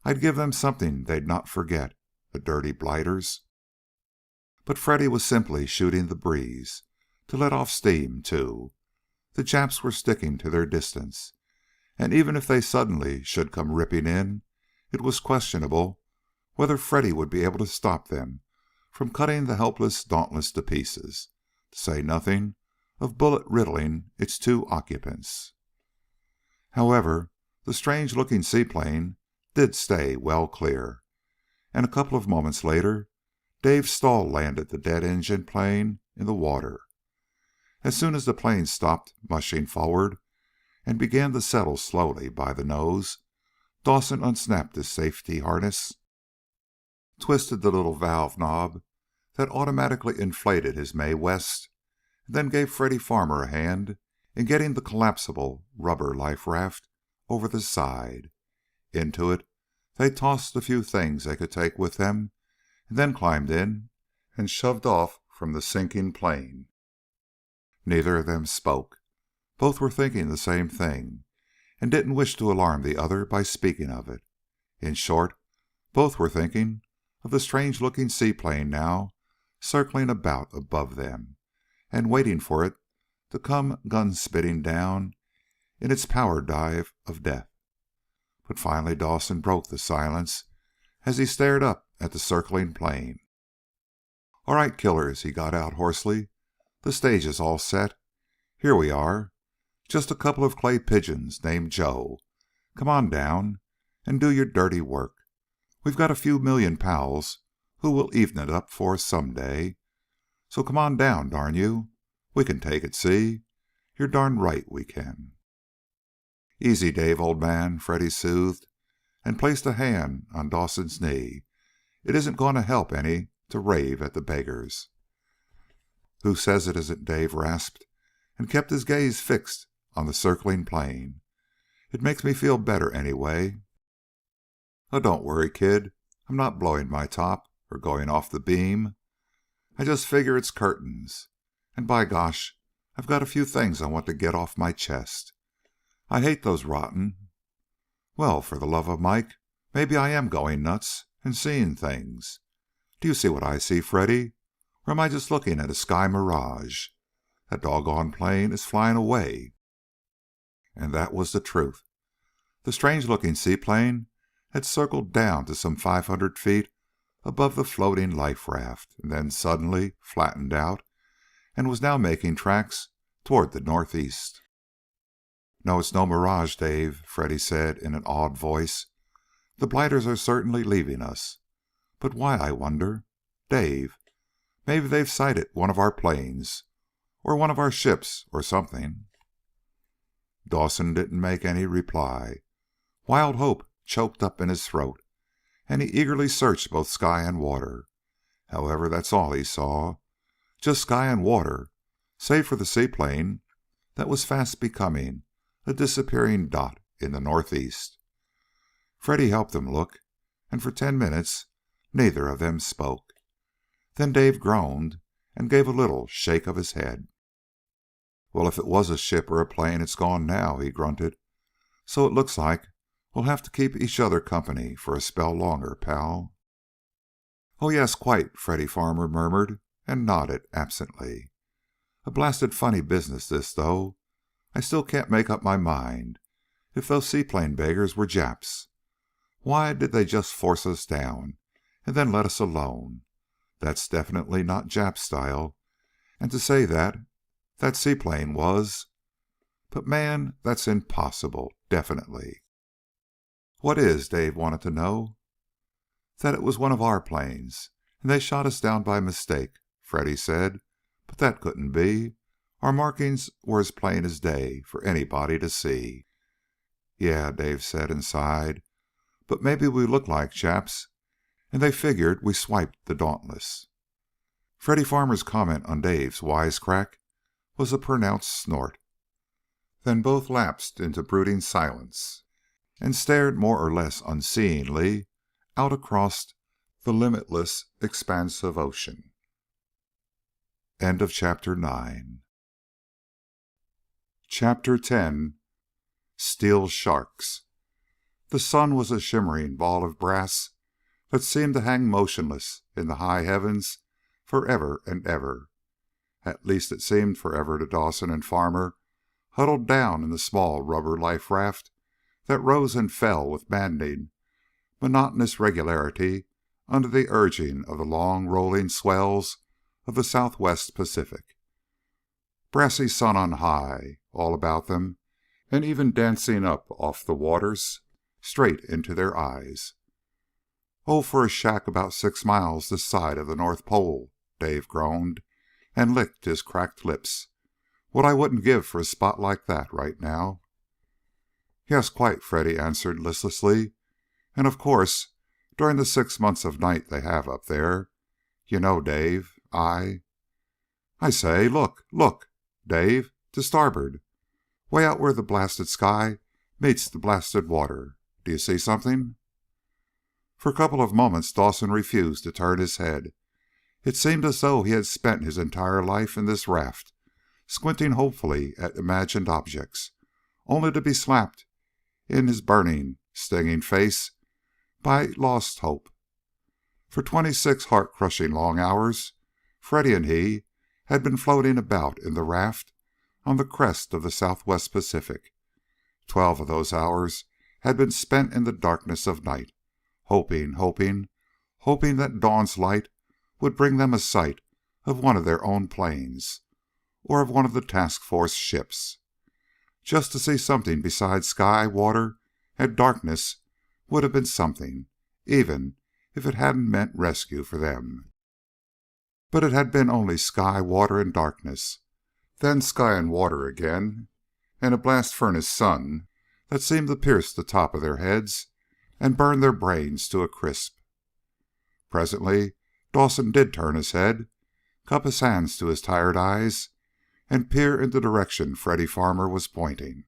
I'd give them something they'd not forget, the dirty blighters." But Freddy was simply shooting the breeze, to let off steam, too. The Japs were sticking to their distance, and even if they suddenly should come ripping in, it was questionable whether Freddy would be able to stop them from cutting the helpless Dauntless to pieces, to say nothing of bullet-riddling its two occupants. However, the strange-looking seaplane did stay well clear, and a couple of moments later Dave's stall landed the dead engine plane in the water. As soon as the plane stopped mushing forward and began to settle slowly by the nose, Dawson unsnapped his safety harness, twisted the little valve knob that automatically inflated his Mae West, and then gave Freddy Farmer a hand in getting the collapsible rubber life raft over the side. Into it they tossed the few things they could take with them, and then climbed in and shoved off from the sinking plane. Neither of them spoke. Both were thinking the same thing, and didn't wish to alarm the other by speaking of it. In short, both were thinking of the strange-looking seaplane now circling about above them, and waiting for it to come gun-spitting down in its power dive of death. But finally Dawson broke the silence as he stared up at the circling plane. "All right, killers," he got out hoarsely. "The stage is all set. Here we are. Just a couple of clay pigeons named Joe. Come on down and do your dirty work. We've got a few million pals who will even it up for us someday. So come on down, darn you. We can take it, see? You're darn right we can." "Easy, Dave, old man," Freddy soothed, and placed a hand on Dawson's knee. "It isn't going to help any to rave at the beggars." "Who says it isn't?" Dave rasped, and kept his gaze fixed on the circling plane. "It makes me feel better anyway." "Oh, don't worry, kid. I'm not blowing my top or going off the beam. I just figure it's curtains. And by gosh, I've got a few things I want to get off my chest. I hate those rotten... Well, for the love of Mike, maybe I am going nuts and seeing things. Do you see what I see, Freddy? Or am I just looking at a sky mirage? That doggone plane is flying away." And that was the truth. The strange-looking seaplane had circled down to some 500 feet above the floating life raft, and then suddenly flattened out, and was now making tracks toward the northeast. "No, it's no mirage, Dave," Freddy said in an awed voice. "The blighters are certainly leaving us. But why, I wonder? Dave, maybe they've sighted one of our planes, or one of our ships, or something." Dawson didn't make any reply, Wild hope choked up in his throat, and he eagerly searched both sky and water. However, that's all he saw. Just sky and water, save for the seaplane that was fast becoming a disappearing dot in the northeast. Freddy helped him look, and for 10 minutes neither of them spoke. Then Dave groaned and gave a little shake of his head. "Well, if it was a ship or a plane, it's gone now," he grunted. "So it looks like we'll have to keep each other company for a spell longer, pal." "Oh, yes, quite," Freddy Farmer murmured, and nodded absently. "A blasted funny business, this, though. I still can't make up my mind if those seaplane beggars were Japs. Why did they just force us down and then let us alone? That's definitely not Jap style. And to say that seaplane was... But man, that's impossible, definitely." "What is?" Dave wanted to know. "That it was one of our planes, and they shot us down by mistake," Freddy said. "But that couldn't be. Our markings were as plain as day for anybody to see." "Yeah," Dave said and sighed. "But maybe we look like Japs, and they figured we swiped the Dauntless." Freddy Farmer's comment on Dave's wisecrack was a pronounced snort. Then both lapsed into brooding silence and stared more or less unseeingly out across the limitless expanse of ocean. End of chapter 9. Chapter 10. Steel Sharks. The sun was a shimmering ball of brass that seemed to hang motionless in the high heavens forever and ever. At least it seemed forever to Dawson and Farmer, huddled down in the small rubber life raft that rose and fell with maddening, monotonous regularity under the urging of the long rolling swells of the Southwest Pacific. Brassy sun on high, all about them, and even dancing up off the waters straight into their eyes. "Oh, for a shack about 6 miles this side of the North Pole," Dave groaned, and licked his cracked lips. "What I wouldn't give for a spot like that right now." "Yes, quite," Freddy answered listlessly. "And of course, during the 6 months of night they have up there. You know, Dave, I say, look, look, Dave, to starboard, way out where the blasted sky meets the blasted water. Do you see something?" For a couple of moments Dawson refused to turn his head. It seemed as though he had spent his entire life in this raft, squinting hopefully at imagined objects, only to be slapped in his burning, stinging face by lost hope. For 26 heart-crushing long hours, Freddy and he had been floating about in the raft on the crest of the Southwest Pacific. 12 of those hours had been spent in the darkness of night, hoping that dawn's light would bring them a sight of one of their own planes, or of one of the task force ships. Just to see something besides sky, water, and darkness would have been something, even if it hadn't meant rescue for them. But it had been only sky, water, and darkness, then sky and water again, and a blast furnace sun that seemed to pierce the top of their heads and burn their brains to a crisp. Presently Dawson did turn his head, cup his hands to his tired eyes, and peer in the direction Freddy Farmer was pointing.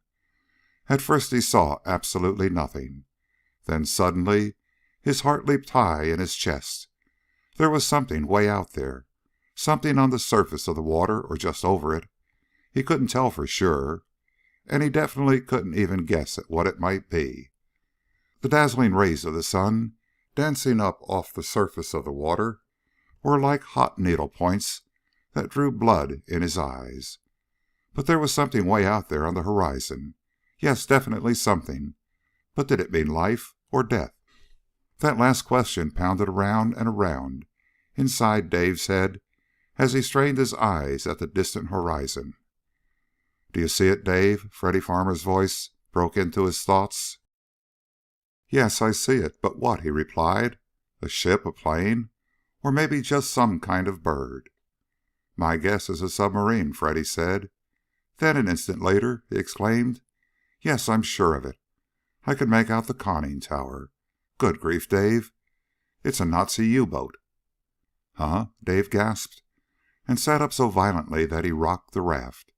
At first he saw absolutely nothing. Then suddenly his heart leaped high in his chest. There was something way out there, something on the surface of the water or just over it. He couldn't tell for sure, and he definitely couldn't even guess at what it might be. The dazzling rays of the sun, dancing up off the surface of the water, were like hot needle points that drew blood in his eyes. But there was something way out there on the horizon. Yes, definitely something. But did it mean life or death? That last question pounded around and around inside Dave's head as he strained his eyes at the distant horizon. "Do you see it, Dave?" Freddy Farmer's voice broke into his thoughts. "Yes, I see it. But what?" he replied. "A ship, a plane, or maybe just some kind of bird?" "My guess is a submarine," Freddy said. Then, an instant later, he exclaimed, "Yes, I'm sure of it. I could make out the conning tower. Good grief, Dave. It's a Nazi U-boat. Huh? Dave gasped, and sat up so violently that he rocked the raft.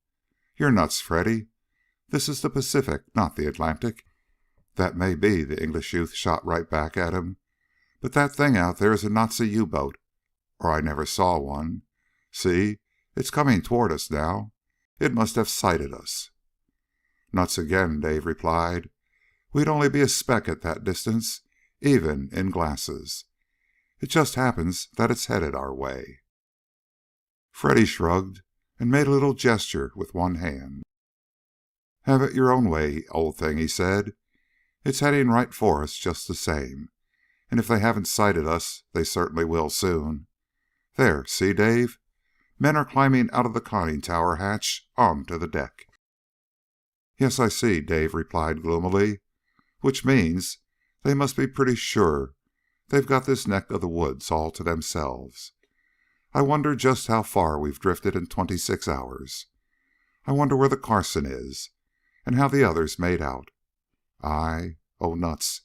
You're nuts, Freddy. This is the Pacific, not the Atlantic. That may be, the English youth shot right back at him. But that thing out there is a Nazi U-boat, or I never saw one. See, it's coming toward us now. It must have sighted us. Nuts again, Dave replied. We'd only be a speck at that distance, even in glasses. It just happens that it's headed our way. Freddy shrugged and made a little gesture with one hand. Have it your own way, old thing, he said. It's heading right for us just the same. And if they haven't sighted us, they certainly will soon. There, see, Dave? Men are climbing out of the conning tower hatch onto the deck. Yes, I see, Dave replied gloomily, which means they must be pretty sure they've got this neck of the woods all to themselves. I wonder just how far we've drifted in 26 hours. I wonder where the Carson is, and how the others made out. Oh, nuts.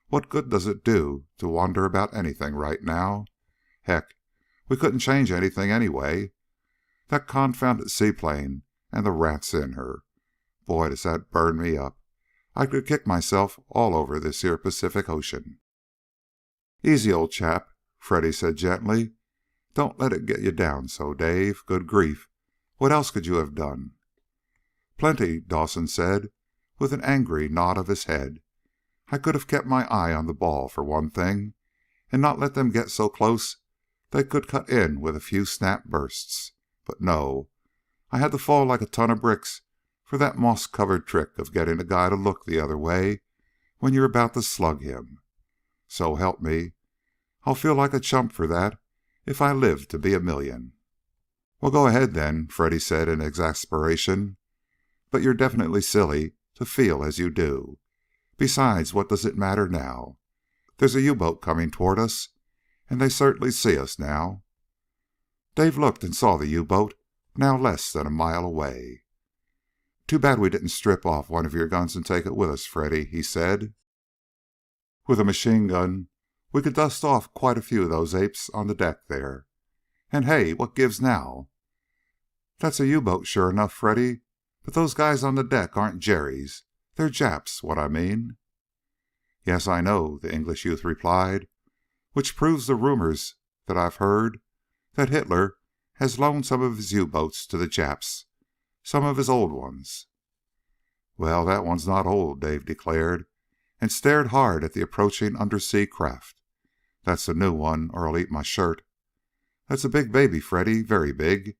What good does it do to wonder about anything right now? Heck, we couldn't change anything anyway. That confounded seaplane and the rats in her. Boy, does that burn me up. I could kick myself all over this here Pacific Ocean. Easy, old chap, Freddy said gently. Don't let it get you down so, Dave. Good grief. What else could you have done? Plenty, Dawson said, with an angry nod of his head. I could have kept my eye on the ball, for one thing, and not let them get so close they could cut in with a few snap bursts. But no, I had to fall like a ton of bricks for that moss-covered trick of getting a guy to look the other way when you're about to slug him. So help me, I'll feel like a chump for that if I live to be 1,000,000. Well, go ahead then, Freddy said in exasperation. But you're definitely silly to feel as you do. Besides, what does it matter now? There's a U-boat coming toward us, and they certainly see us now. Dave looked and saw the U-boat, now less than a mile away. Too bad we didn't strip off one of your guns and take it with us, Freddy, he said. With a machine gun, we could dust off quite a few of those apes on the deck there. And hey, what gives now? That's a U-boat, sure enough, Freddy, but those guys on the deck aren't Jerry's. They're Japs, what I mean. Yes, I know, the English youth replied, which proves the rumors that I've heard that Hitler has loaned some of his U-boats to the Japs, some of his old ones. Well, that one's not old, Dave declared, and stared hard at the approaching undersea craft. That's a new one, or I'll eat my shirt. That's a big baby, Freddy, very big.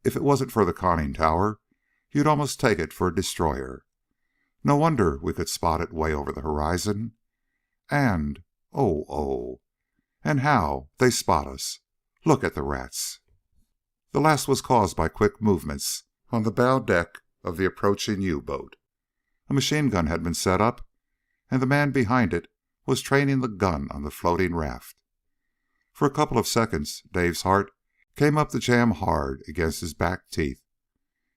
If it wasn't for the conning tower, you'd almost take it for a destroyer. No wonder we could spot it way over the horizon. And, oh, and how they spot us. Look at the rats. The last was caused by quick movements on the bow deck of the approaching U-boat. A machine gun had been set up, and the man behind it was training the gun on the floating raft. For a couple of seconds, Dave's heart came up to jam hard against his back teeth,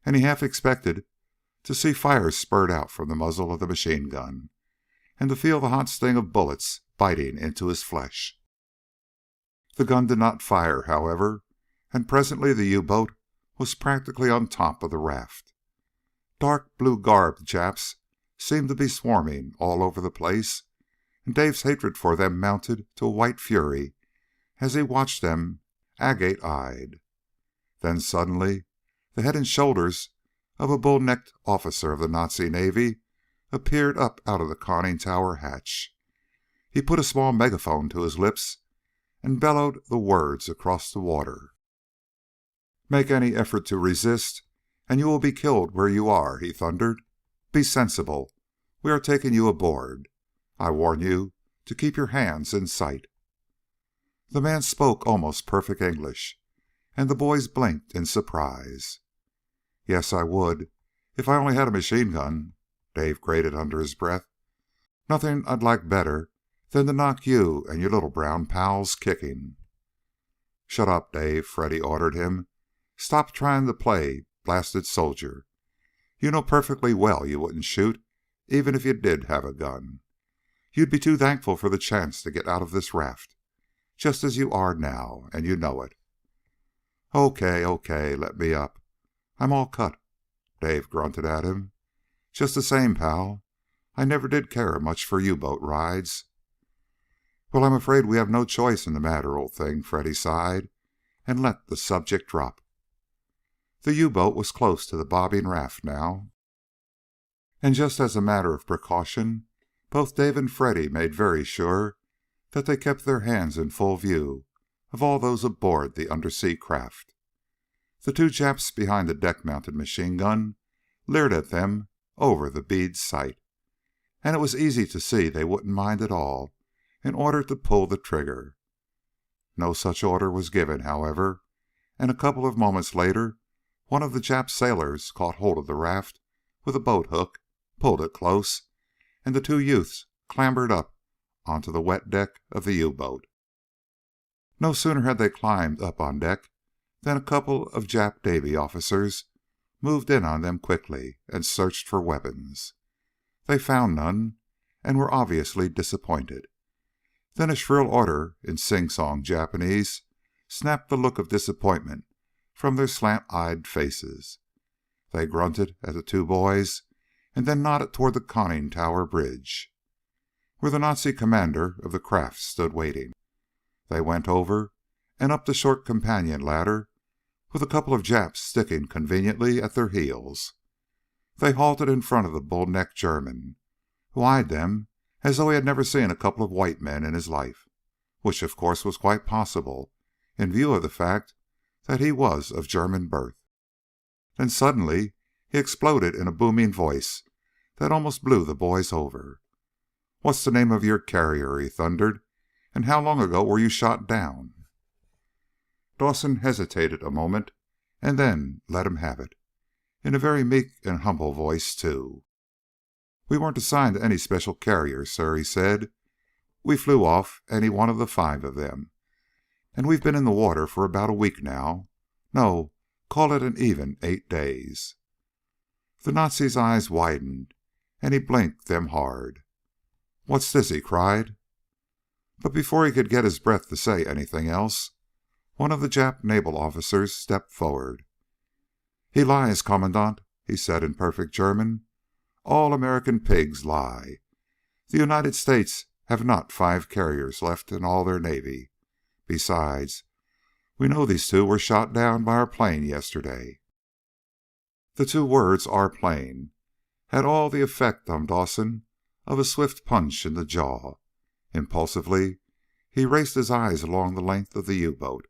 and he half expected to see fire spurt out from the muzzle of the machine gun, and to feel the hot sting of bullets biting into his flesh. The gun did not fire, however, and presently the U-boat was practically on top of the raft. Dark blue-garbed Japs seemed to be swarming all over the place, and Dave's hatred for them mounted to a white fury as he watched them agate-eyed. Then suddenly the head and shoulders of a bull-necked officer of the Nazi Navy appeared up out of the conning tower hatch. He put a small megaphone to his lips and bellowed the words across the water. Make any effort to resist, and you will be killed where you are, he thundered. Be sensible. We are taking you aboard. I warn you to keep your hands in sight. The man spoke almost perfect English, and the boys blinked in surprise. Yes, I would, if I only had a machine gun, Dave grated under his breath. Nothing I'd like better than to knock you and your little brown pals kicking. Shut up, Dave, Freddy ordered him. Stop trying to play blasted soldier. You know perfectly well you wouldn't shoot even if you did have a gun. You'd be too thankful for the chance to get out of this raft, just as you are now, and you know it." "Okay, okay, let me up. I'm all cut," Dave grunted at him. "Just the same, pal, I never did care much for U-boat rides." "Well, I'm afraid we have no choice in the matter, old thing," Freddy sighed, and let the subject drop. The U-boat was close to the bobbing raft now, and just as a matter of precaution, both Dave and Freddy made very sure that they kept their hands in full view of all those aboard the undersea craft. The two Japs behind the deck-mounted machine gun leered at them over the bead sight, and it was easy to see they wouldn't mind at all in order to pull the trigger. No such order was given, however, and a couple of moments later one of the Jap sailors caught hold of the raft with a boat hook, pulled it close, and the two youths clambered up onto the wet deck of the U-boat. No sooner had they climbed up on deck than a couple of Jap Navy officers moved in on them quickly and searched for weapons. They found none and were obviously disappointed. Then a shrill order in sing-song Japanese snapped the look of disappointment from their slant-eyed faces. They grunted at the two boys and then nodded toward the conning tower bridge, where the Nazi commander of the craft stood waiting. They went over and up the short companion ladder with a couple of Japs sticking conveniently at their heels. They halted in front of the bull-necked German, who eyed them as though he had never seen a couple of white men in his life, which of course was quite possible in view of the fact that he was of German birth. Then suddenly he exploded in a booming voice that almost blew the boys over. "What's the name of your carrier?" he thundered. "And how long ago were you shot down?" Dawson hesitated a moment and then let him have it, in a very meek and humble voice, too. "We weren't assigned to any special carrier, sir," he said. "We flew off any one of the 5 of them, and we've been in the water for about a week now. No, call it an even 8 days." The Nazi's eyes widened, and he blinked them hard. "What's this?" he cried. But before he could get his breath to say anything else, one of the Jap naval officers stepped forward. "He lies, Commandant," he said in perfect German. "All American pigs lie. The United States have not 5 carriers left in all their navy. Besides, we know these 2 were shot down by our plane yesterday." The 2 words, "our plane," had all the effect on Dawson of a swift punch in the jaw. Impulsively, he raced his eyes along the length of the U-boat,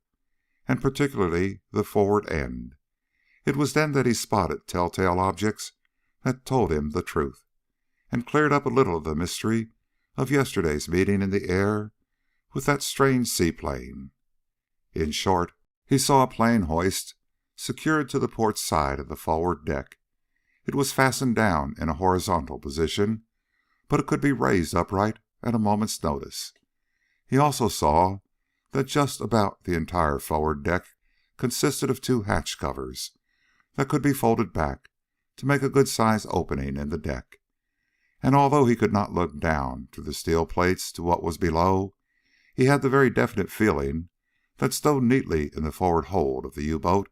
and particularly the forward end. It was then that he spotted telltale objects that told him the truth, and cleared up a little of the mystery of yesterday's meeting in the air with that strange seaplane. In short, he saw a plane hoist secured to the port side of the forward deck. It was fastened down in a horizontal position, but it could be raised upright at a moment's notice. He also saw that just about the entire forward deck consisted of 2 hatch covers that could be folded back to make a good-sized opening in the deck. And although he could not look down through the steel plates to what was below, he had the very definite feeling that stowed neatly in the forward hold of the U-boat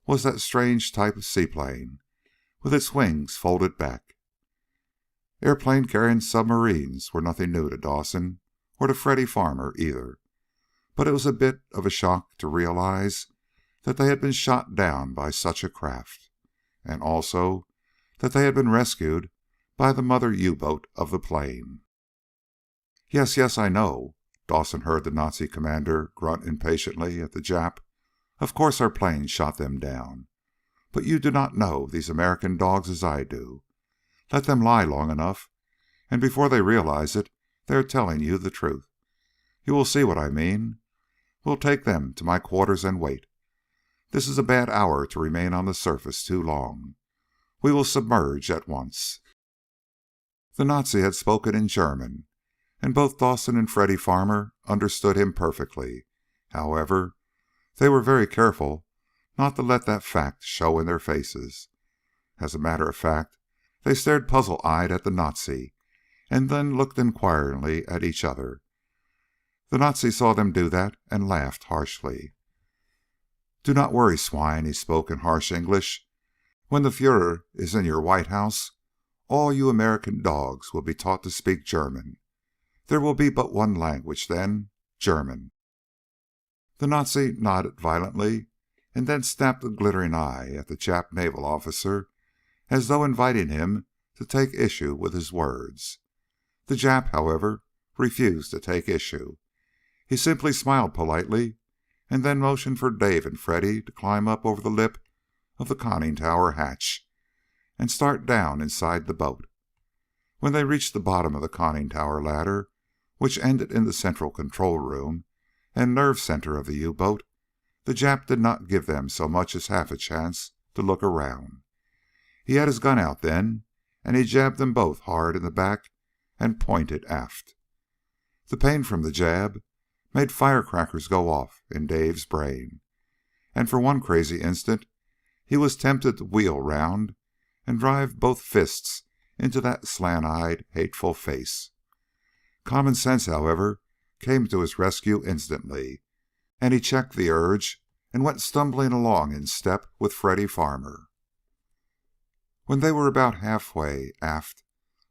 was that strange type of seaplane with its wings folded back. Airplane-carrying submarines were nothing new to Dawson, or to Freddy Farmer either, but it was a bit of a shock to realize that they had been shot down by such a craft, and also that they had been rescued by the mother U-boat of the plane. "Yes, yes, I know," Dawson heard the Nazi commander grunt impatiently at the Jap. "Of course our plane shot them down. But you do not know these American dogs as I do. Let them lie long enough, and before they realize it, they are telling you the truth. You will see what I mean. We'll take them to my quarters and wait. This is a bad hour to remain on the surface too long. We will submerge at once." The Nazi had spoken in German, and both Dawson and Freddy Farmer understood him perfectly. However, they were very careful not to let that fact show in their faces. As a matter of fact, They stared puzzle-eyed at the Nazi, and then looked inquiringly at each other. The Nazi saw them do that and laughed harshly. "Do not worry, swine," he spoke in harsh English. "When the Führer is in your White House, all you American dogs will be taught to speak German. There will be but one language then, German." The Nazi nodded violently and then snapped a glittering eye at the Jap naval officer as though inviting him to take issue with his words. The Jap, however, refused to take issue. He simply smiled politely and then motioned for Dave and Freddy to climb up over the lip of the conning tower hatch and start down inside the boat. When they reached the bottom of the conning tower ladder, which ended in the central control room and nerve center of the U-boat, the Jap did not give them so much as half a chance to look around. He had his gun out then, and he jabbed them both hard in the back and pointed aft. The pain from the jab made firecrackers go off in Dave's brain, and for one crazy instant he was tempted to wheel round and drive both fists into that slant-eyed, hateful face. Common sense, however, came to his rescue instantly, and he checked the urge and went stumbling along in step with Freddy Farmer. When they were about halfway aft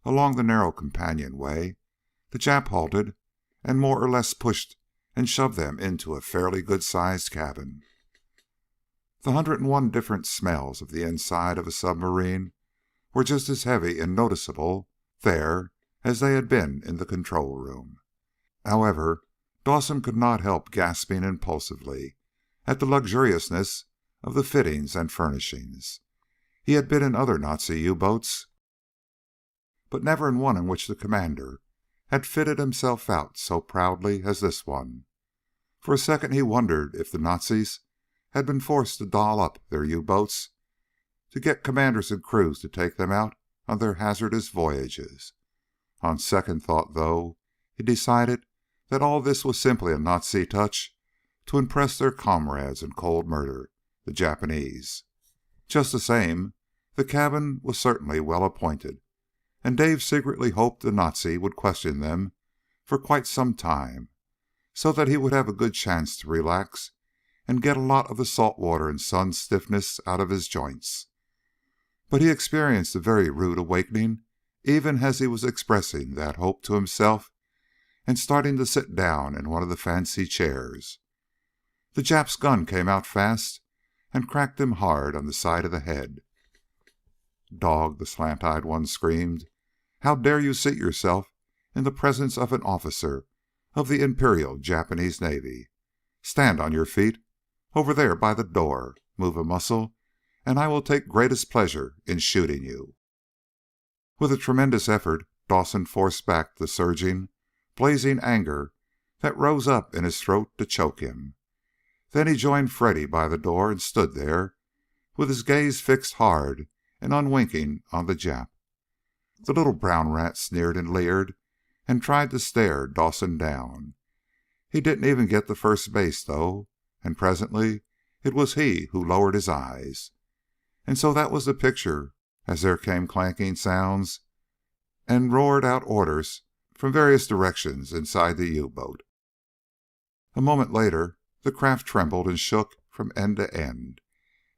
along the narrow companionway, the Jap halted and more or less pushed and shoved them into a fairly good-sized cabin. The 101 different smells of the inside of a submarine were just as heavy and noticeable there as they had been in the control room. However, Dawson could not help gasping impulsively at the luxuriousness of the fittings and furnishings. He had been in other Nazi U-boats, but never in one in which the commander had fitted himself out so proudly as this one. For a second he wondered if the Nazis had been forced to doll up their U-boats to get commanders and crews to take them out on their hazardous voyages. On second thought, though, he decided that all this was simply a Nazi touch to impress their comrades in cold murder, the Japanese. Just the same, the cabin was certainly well appointed, and Dave secretly hoped the Nazi would question them for quite some time, so that he would have a good chance to relax and get a lot of the salt water and sun stiffness out of his joints. But he experienced a very rude awakening even as he was expressing that hope to himself and starting to sit down in one of the fancy chairs. The Jap's gun came out fast and cracked him hard on the side of the head. "Dog," the slant-eyed one screamed, "how dare you seat yourself in the presence of an officer of the Imperial Japanese Navy? Stand on your feet, over there by the door. Move a muscle, and I will take greatest pleasure in shooting you." With a tremendous effort, Dawson forced back the surging, blazing anger that rose up in his throat to choke him. Then he joined Freddy by the door and stood there, with his gaze fixed hard and unwinking on the Jap. The little brown rat sneered and leered and tried to stare Dawson down. He didn't even get to first base, though, and presently it was he who lowered his eyes. And so that was the picture as there came clanking sounds and roared out orders from various directions inside the U-boat. A moment later, the craft trembled and shook from end to end,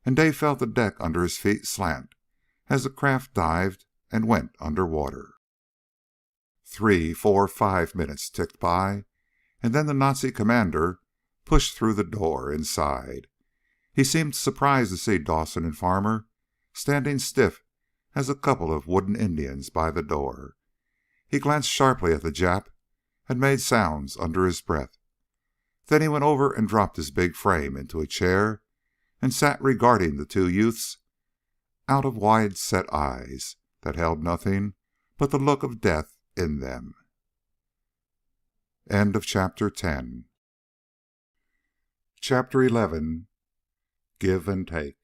and Dave felt the deck under his feet slant as the craft dived and went under water. 3, 4, 5 minutes ticked by, and then the Nazi commander pushed through the door inside. He seemed surprised to see Dawson and Farmer standing stiff as a couple of wooden Indians by the door. He glanced sharply at the Jap and made sounds under his breath. Then he went over and dropped his big frame into a chair and sat regarding the two youths out of wide-set eyes that held nothing but the look of death in them. End of chapter 10. Chapter 11. Give and Take.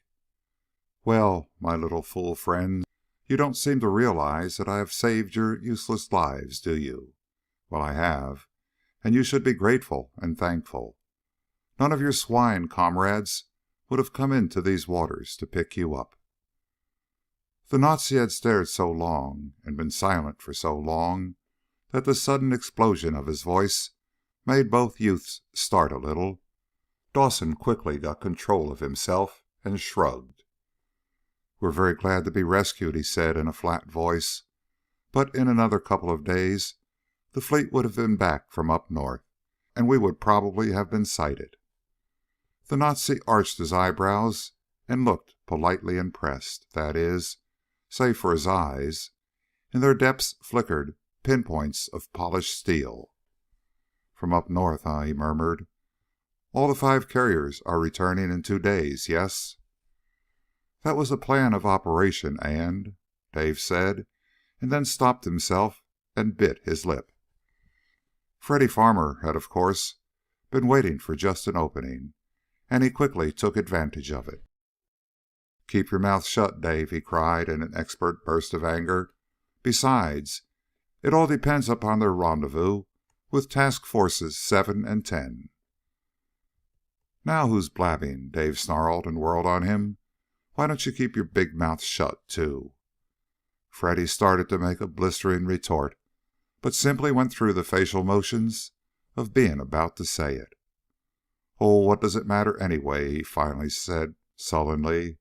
Well, my little fool friends, you don't seem to realize that I have saved your useless lives, do you? Well, I have, and you should be grateful and thankful. None of your swine comrades would have come into these waters to pick you up. The Nazi had stared so long and been silent for so long that the sudden explosion of his voice made both youths start a little. Dawson quickly got control of himself and shrugged. "We're very glad to be rescued," he said in a flat voice. "But in another couple of days the fleet would have been back from up north, and we would probably have been sighted." The Nazi arched his eyebrows and looked politely impressed. That is, save for his eyes. In their depths flickered pinpoints of polished steel. "From up north, huh?" he murmured. "All the 5 carriers are returning in 2 days, yes?" "That was the plan of operation, and..." Dave said, and then stopped himself and bit his lip. Freddy Farmer had, of course, been waiting for just an opening, and he quickly took advantage of it. "Keep your mouth shut, Dave," he cried in an expert burst of anger. "Besides, it all depends upon their rendezvous with Task Forces 7 and 10. "Now who's blabbing?" Dave snarled and whirled on him. "Why don't you keep your big mouth shut, too?" Freddy started to make a blistering retort, but simply went through the facial motions of being about to say it. "Oh, what does it matter anyway?" he finally said sullenly.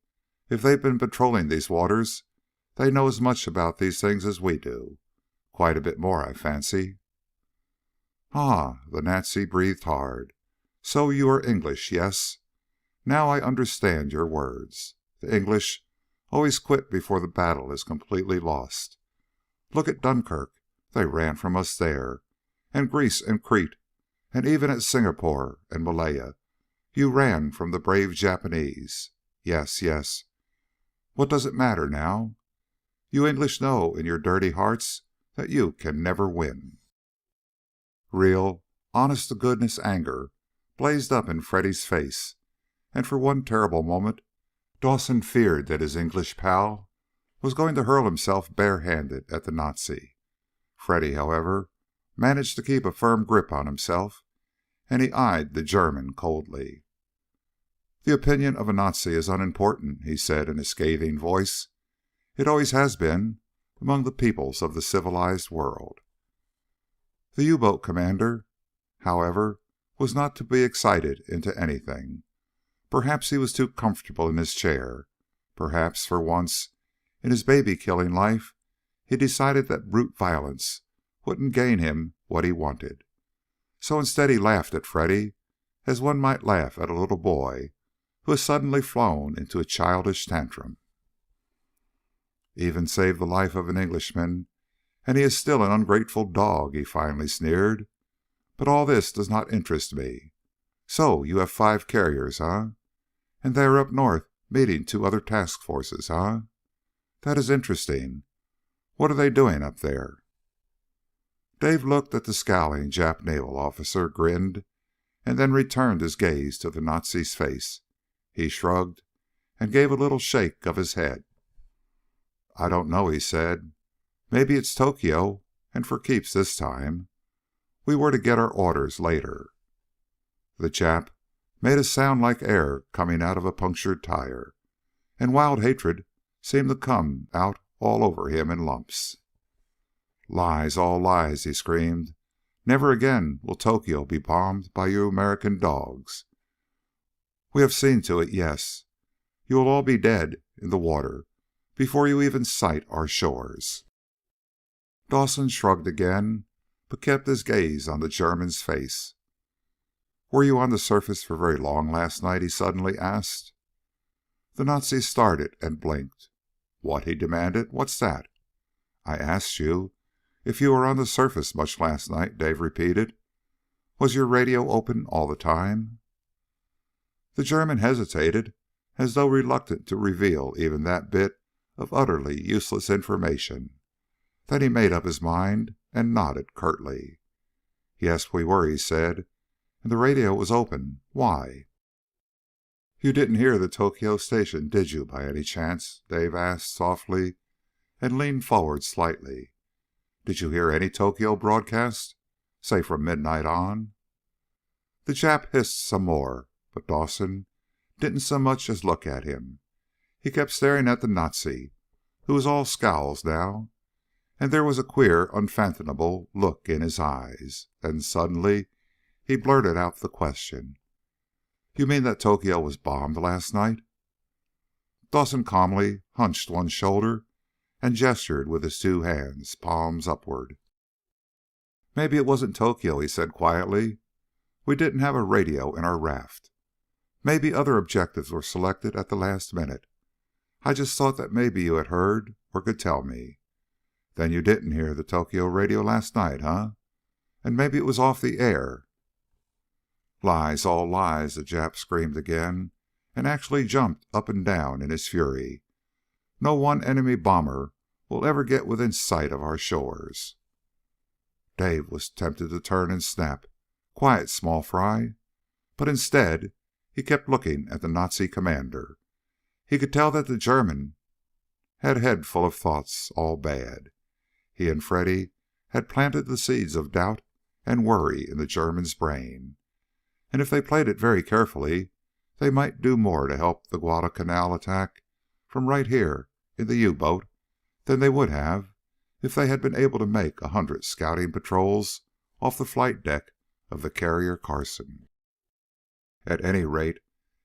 "If they've been patrolling these waters, they know as much about these things as we do. Quite a bit more, I fancy." "Ah," the Nazi breathed hard. "So you are English, yes? Now I understand your words. The English always quit before the battle is completely lost. Look at Dunkirk. They ran from us there. And Greece and Crete, and even at Singapore and Malaya, you ran from the brave Japanese. Yes, yes. What does it matter now? You English know in your dirty hearts that you can never win." Real, honest-to-goodness anger blazed up in Freddy's face, and for one terrible moment Dawson feared that his English pal was going to hurl himself barehanded at the Nazi. Freddy, however, managed to keep a firm grip on himself, and he eyed the German coldly. "The opinion of a Nazi is unimportant," he said in a scathing voice. "It always has been among the peoples of the civilized world." The U-boat commander, however, was not to be excited into anything. Perhaps he was too comfortable in his chair. Perhaps, for once in his baby-killing life, he decided that brute violence wouldn't gain him what he wanted. So instead he laughed at Freddy as one might laugh at a little boy who has suddenly flown into a childish tantrum. "Even saved the life of an Englishman, and he is still an ungrateful dog," he finally sneered. "But all this does not interest me. So you have 5 carriers, huh? And they are up north meeting 2 other task forces, huh? That is interesting. What are they doing up there?" Dave looked at the scowling Jap naval officer, grinned, and then returned his gaze to the Nazi's face. He shrugged and gave a little shake of his head. "I don't know," he said. "Maybe it's Tokyo, and for keeps this time. We were to get our orders later." The Jap made a sound like air coming out of a punctured tire, and wild hatred seemed to come out all over him in lumps. "Lies, all lies," he screamed. "Never again will Tokyo be bombed by you American dogs. We have seen to it, yes. You will all be dead in the water before you even sight our shores." Dawson shrugged again, but kept his gaze on the German's face. "Were you on the surface for very long last night?" he suddenly asked. The Nazi started and blinked. "What?" he demanded. "What's that?" "I asked you if you were on the surface much last night," Dave repeated. "Was your radio open all the time?" The German hesitated, as though reluctant to reveal even that bit of utterly useless information. Then he made up his mind and nodded curtly. "Yes, we were," he said. "And the radio was open. Why?" "You didn't hear the Tokyo station, did you, by any chance?" Dave asked softly, and leaned forward slightly. "Did you hear any Tokyo broadcast? Say from midnight on?" The Jap hissed some more, but Dawson didn't so much as look at him. He kept staring at the Nazi, who was all scowls now, and there was a queer, unfathomable look in his eyes. Then suddenly he blurted out the question. "You mean that Tokyo was bombed last night?" Dawson calmly hunched one shoulder and gestured with his two hands, palms upward. "Maybe it wasn't Tokyo," he said quietly. "We didn't have a radio in our raft. Maybe other objectives were selected at the last minute. I just thought that maybe you had heard or could tell me. Then you didn't hear the Tokyo radio last night, huh? And maybe it was off the air." "Lies, all lies," the Jap screamed again, and actually jumped up and down in his fury. "No one enemy bomber will ever get within sight of our shores." Dave was tempted to turn and snap, "Quiet, small fry." But instead, he kept looking at the Nazi commander. He could tell that the German had a head full of thoughts, all bad. He and Freddy had planted the seeds of doubt and worry in the German's brain. And if they played it very carefully, they might do more to help the Guadalcanal attack from right here in the U-boat than they would have if they had been able to make 100 scouting patrols off the flight deck of the carrier Carson. At any rate,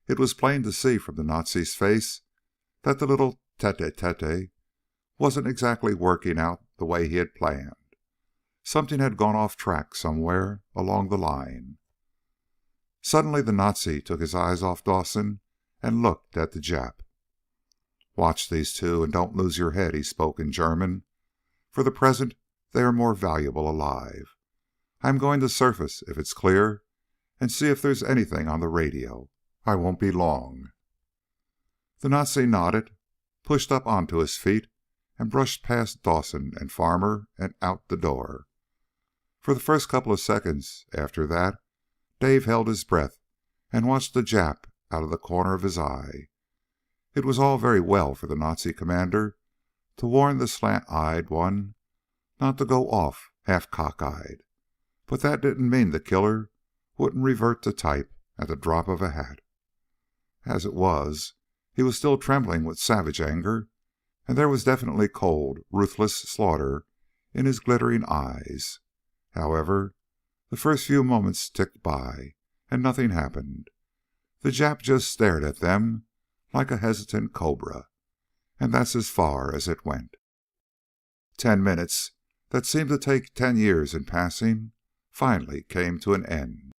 it was plain to see from the Nazi's face that the little tete-a-tete wasn't exactly working out the way he had planned. Something had gone off track somewhere along the line. Suddenly the Nazi took his eyes off Dawson and looked at the Jap. "Watch these two and don't lose your head," he spoke in German. "For the present, they are more valuable alive. I am going to surface if it's clear and see if there's anything on the radio. I won't be long." The Nazi nodded, pushed up onto his feet, and brushed past Dawson and Farmer and out the door. For the first couple of seconds after that, Dave held his breath and watched the Jap out of the corner of his eye. It was all very well for the Nazi commander to warn the slant-eyed one not to go off half cockeyed, but that didn't mean the killer wouldn't revert to type at the drop of a hat. As it was, he was still trembling with savage anger, and there was definitely cold, ruthless slaughter in his glittering eyes. However, the first few moments ticked by, and nothing happened. The Jap just stared at them like a hesitant cobra, and that's as far as it went. 10 minutes that seemed to take 10 years in passing finally came to an end.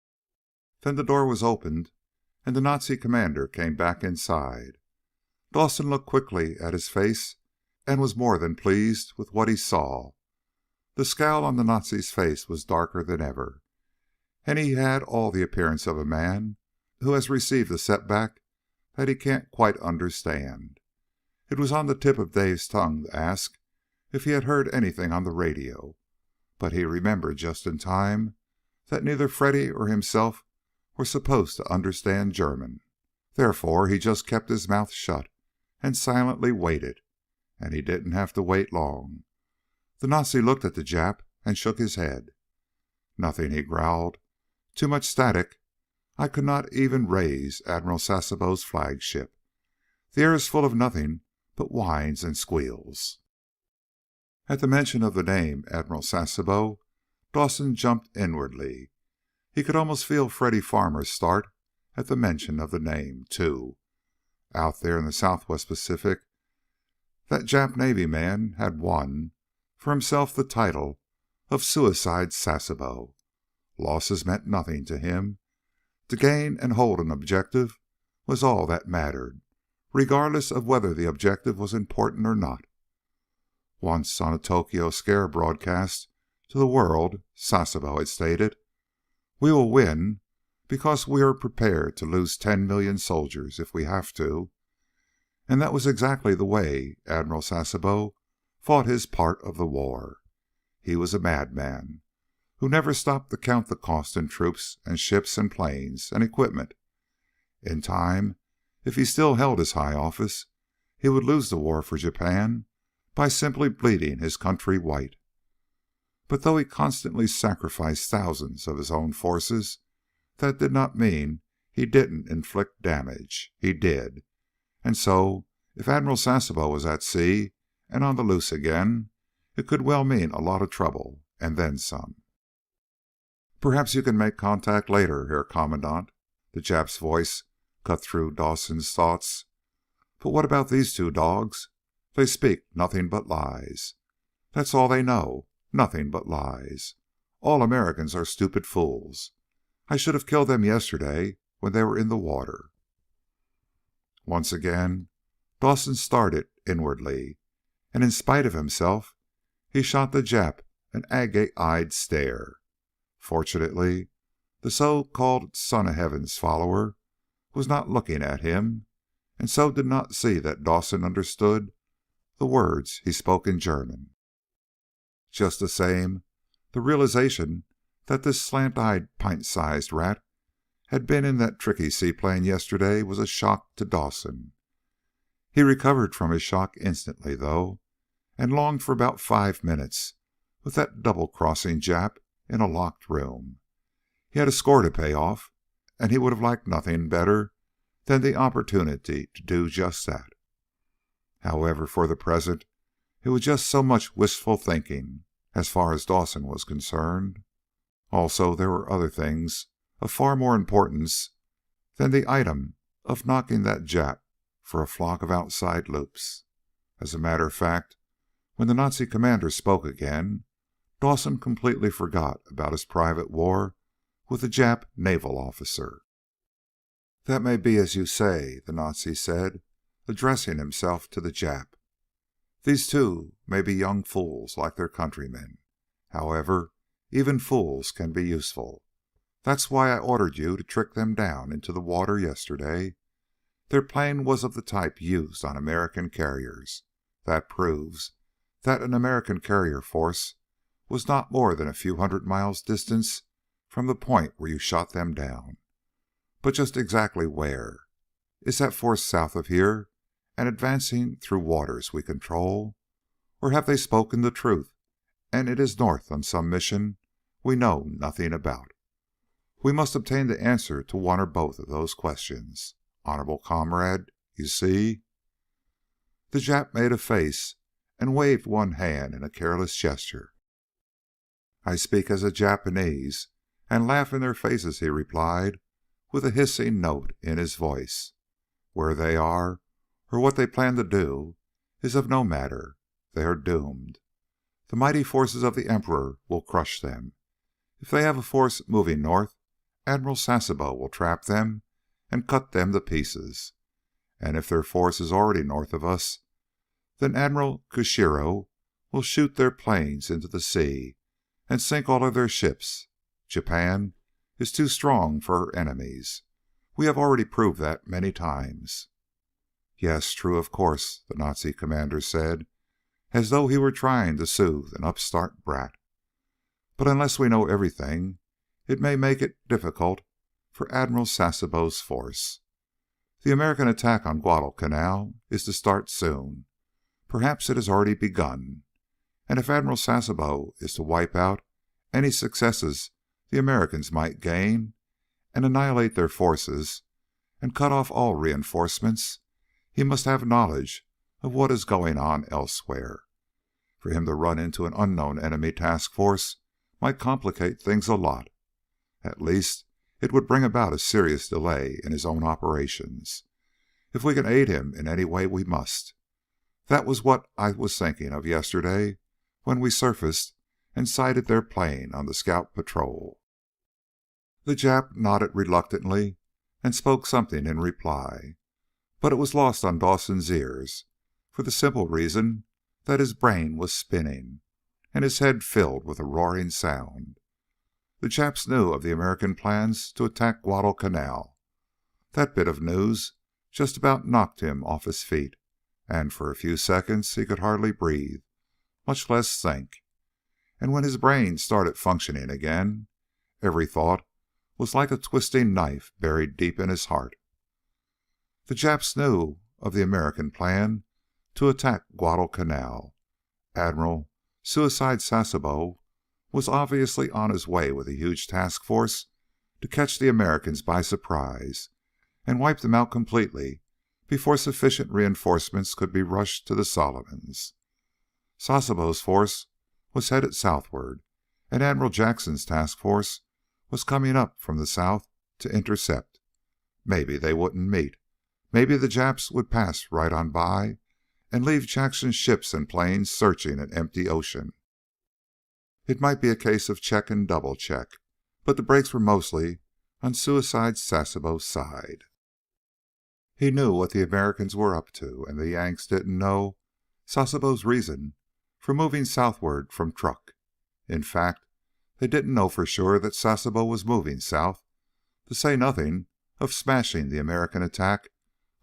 Then the door was opened, and the Nazi commander came back inside. Dawson looked quickly at his face and was more than pleased with what he saw. The scowl on the Nazi's face was darker than ever, and he had all the appearance of a man who has received a setback that he can't quite understand. It was on the tip of Dave's tongue to ask if he had heard anything on the radio, but he remembered just in time that neither Freddy or himself were supposed to understand German. Therefore, he just kept his mouth shut and silently waited, and he didn't have to wait long. The Nazi looked at the Jap and shook his head. "Nothing," he growled. "Too much static. I could not even raise Admiral Sasebo's flagship. The air is full of nothing but whines and squeals." At the mention of the name Admiral Sasebo, Dawson jumped inwardly. He could almost feel Freddy Farmer start at the mention of the name, too. Out there in the Southwest Pacific, that Jap Navy man had won for himself the title of Suicide Sasebo. Losses meant nothing to him. To gain and hold an objective was all that mattered, regardless of whether the objective was important or not. Once on a Tokyo scare broadcast to the world, Sasebo had stated, "We will win because we are prepared to lose 10 million soldiers if we have to." And that was exactly the way Admiral Sasebo fought his part of the war. He was a madman who never stopped to count the cost in troops and ships and planes and equipment. In time, if he still held his high office, he would lose the war for Japan by simply bleeding his country white. But though he constantly sacrificed thousands of his own forces, that did not mean he didn't inflict damage. He did. And so, if Admiral Sasebo was at sea and on the loose again, it could well mean a lot of trouble, and then some. "Perhaps you can make contact later, Herr Kommandant," the Jap's voice cut through Dawson's thoughts. "But what about these two dogs? They speak nothing but lies. That's all they know, nothing but lies. All Americans are stupid fools. I should have killed them yesterday when they were in the water." Once again, Dawson started inwardly, and in spite of himself, he shot the Jap an agate-eyed stare. Fortunately, the so-called Son of Heaven's follower was not looking at him, and so did not see that Dawson understood the words he spoke in German. Just the same, the realization that this slant-eyed, pint-sized rat had been in that tricky seaplane yesterday was a shock to Dawson. He recovered from his shock instantly, though, and longed for about 5 minutes with that double-crossing Jap in a locked room. He had a score to pay off, and he would have liked nothing better than the opportunity to do just that. However, for the present, it was just so much wistful thinking, as far as Dawson was concerned. Also, there were other things of far more importance than the item of knocking that Jap for a flock of outside loops. As a matter of fact, when the Nazi commander spoke again, Dawson completely forgot about his private war with the Jap naval officer. "That may be as you say," the Nazi said, addressing himself to the Jap. "These two may be young fools like their countrymen. However, even fools can be useful. That's why I ordered you to trick them down into the water yesterday. Their plane was of the type used on American carriers. That proves that an American carrier force was not more than a few hundred miles distant from the point where you shot them down. But just exactly where? Is that force south of here and advancing through waters we control? Or have they spoken the truth and it is north on some mission we know nothing about? We must obtain the answer to one or both of those questions. Honorable comrade, you see?" The Jap made a face and waved one hand in a careless gesture. "I speak as a Japanese and laugh in their faces," he replied, with a hissing note in his voice. "Where they are, or what they plan to do, is of no matter. They are doomed. The mighty forces of the Emperor will crush them. If they have a force moving north, Admiral Sasebo will trap them and cut them to pieces. And if their force is already north of us, then Admiral Kushiro will shoot their planes into the sea and sink all of their ships. Japan is too strong for her enemies. We have already proved that many times." "Yes, true, of course," the Nazi commander said, as though he were trying to soothe an upstart brat. "But unless we know everything, it may make it difficult for Admiral Sasebo's force. The American attack on Guadalcanal is to start soon. Perhaps it has already begun. And if Admiral Sasebo is to wipe out any successes the Americans might gain, and annihilate their forces, and cut off all reinforcements, he must have knowledge of what is going on elsewhere. For him to run into an unknown enemy task force might complicate things a lot. At least, it would bring about a serious delay in his own operations. If we can aid him in any way, we must. That was what I was thinking of yesterday when we surfaced and sighted their plane on the scout patrol." The Jap nodded reluctantly and spoke something in reply, but it was lost on Dawson's ears for the simple reason that his brain was spinning and his head filled with a roaring sound. The Japs knew of the American plans to attack Guadalcanal. That bit of news just about knocked him off his feet, and for a few seconds he could hardly breathe, much less think. And when his brain started functioning again, every thought was like a twisting knife buried deep in his heart. The Japs knew of the American plan to attack Guadalcanal. Admiral Suicide Sasebo was obviously on his way with a huge task force to catch the Americans by surprise and wipe them out completely before sufficient reinforcements could be rushed to the Solomons. Sasebo's force was headed southward, and Admiral Jackson's task force was coming up from the south to intercept. Maybe they wouldn't meet. Maybe the Japs would pass right on by and leave Jackson's ships and planes searching an empty ocean. It might be a case of check and double check, but the breaks were mostly on Suicide Sasebo's side. He knew what the Americans were up to, and the Yanks didn't know Sasebo's reason for moving southward from Truk. In fact, they didn't know for sure that Sasebo was moving south, to say nothing of smashing the American attack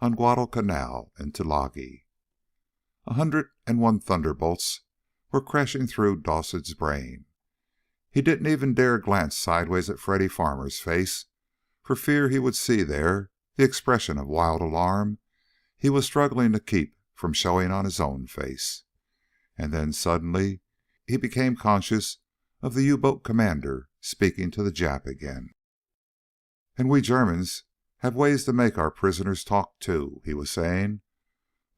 on Guadalcanal and Tulagi. 101 thunderbolts were crashing through Dawson's brain. He didn't even dare glance sideways at Freddy Farmer's face, for fear he would see there the expression of wild alarm he was struggling to keep from showing on his own face. And then suddenly he became conscious of the U-boat commander speaking to the Jap again. "And we Germans have ways to make our prisoners talk too," he was saying.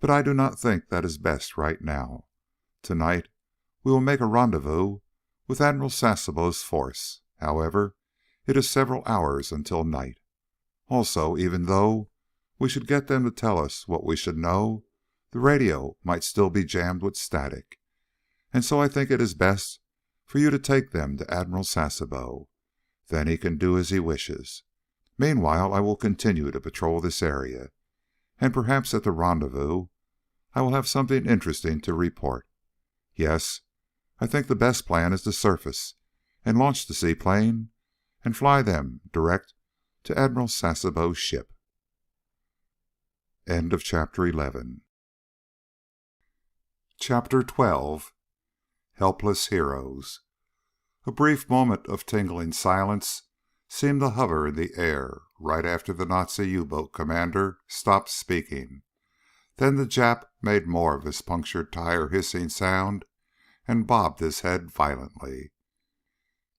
"But I do not think that is best right now. Tonight we will make a rendezvous with Admiral Sasebo's force. However, it is several hours until night. Also, even though we should get them to tell us what we should know, the radio might still be jammed with static. And so I think it is best for you to take them to Admiral Sasebo. Then he can do as he wishes. Meanwhile, I will continue to patrol this area, and perhaps at the rendezvous I will have something interesting to report. Yes, I think the best plan is to surface and launch the seaplane and fly them direct to Admiral Sasebo's ship." End of Chapter 11. Chapter 12. Helpless Heroes. A brief moment of tingling silence seemed to hover in the air right after the Nazi U-boat commander stopped speaking. Then the Jap made more of his punctured tire hissing sound and bobbed his head violently.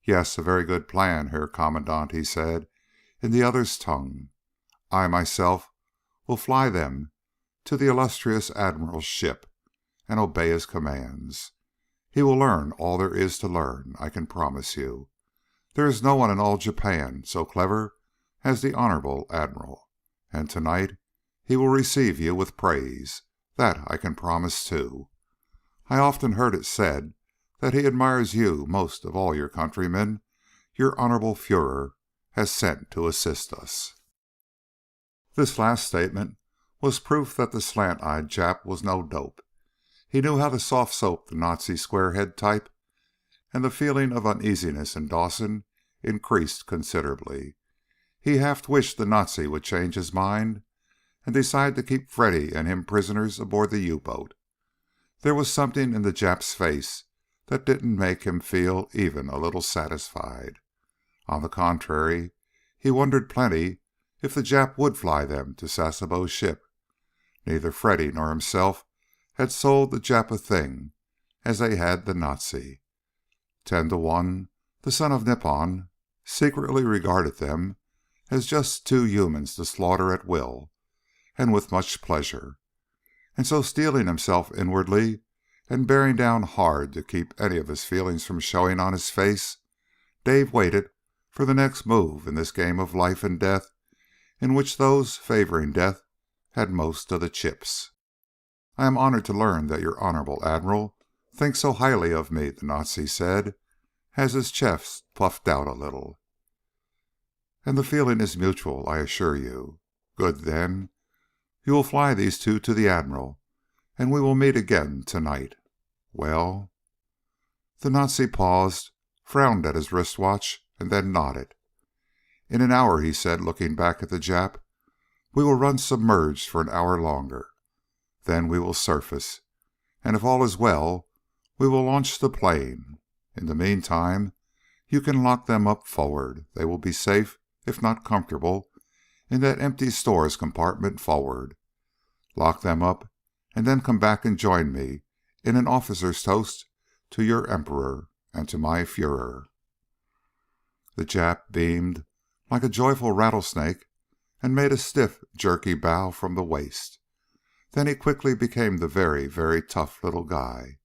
"Yes, a very good plan, Herr Kommandant," he said in the other's tongue. "I myself will fly them to the illustrious Admiral's ship and obey his commands. He will learn all there is to learn, I can promise you. There is no one in all Japan so clever as the Honorable Admiral, and tonight he will receive you with praise. That I can promise too. I often heard it said that he admires you most of all your countrymen your Honorable Führer has sent to assist us." This last statement was proof that the slant-eyed Jap was no dope. He knew how to soft-soap the Nazi squarehead type, and the feeling of uneasiness in Dawson increased considerably. He half wished the Nazi would change his mind and decide to keep Freddy and him prisoners aboard the U-boat. There was something in the Jap's face that didn't make him feel even a little satisfied. On the contrary, he wondered plenty if the Jap would fly them to Sasebo's ship. Neither Freddy nor himself had sold the Jap a thing as they had the Nazi. 10-1, the son of Nippon secretly regarded them as just two humans to slaughter at will, and with much pleasure. And so, steeling himself inwardly and bearing down hard to keep any of his feelings from showing on his face, Dave waited for the next move in this game of life and death in which those favoring death had most of the chips. "I am honored to learn that your Honorable Admiral thinks so highly of me," the Nazi said, as his chest puffed out a little. "And the feeling is mutual, I assure you. Good, then. You will fly these two to the Admiral, and we will meet again tonight. Well?" The Nazi paused, frowned at his wristwatch, and then nodded. "In an hour," he said, looking back at the Jap. "We will run submerged for an hour longer. Then we will surface, and if all is well, we will launch the plane. In the meantime, you can lock them up forward. They will be safe, if not comfortable, in that empty stores compartment forward. Lock them up, and then come back and join me in an officer's toast to your Emperor and to my Führer." The Jap beamed like a joyful rattlesnake and made a stiff, jerky bow from the waist. Then he quickly became the very, very tough little guy.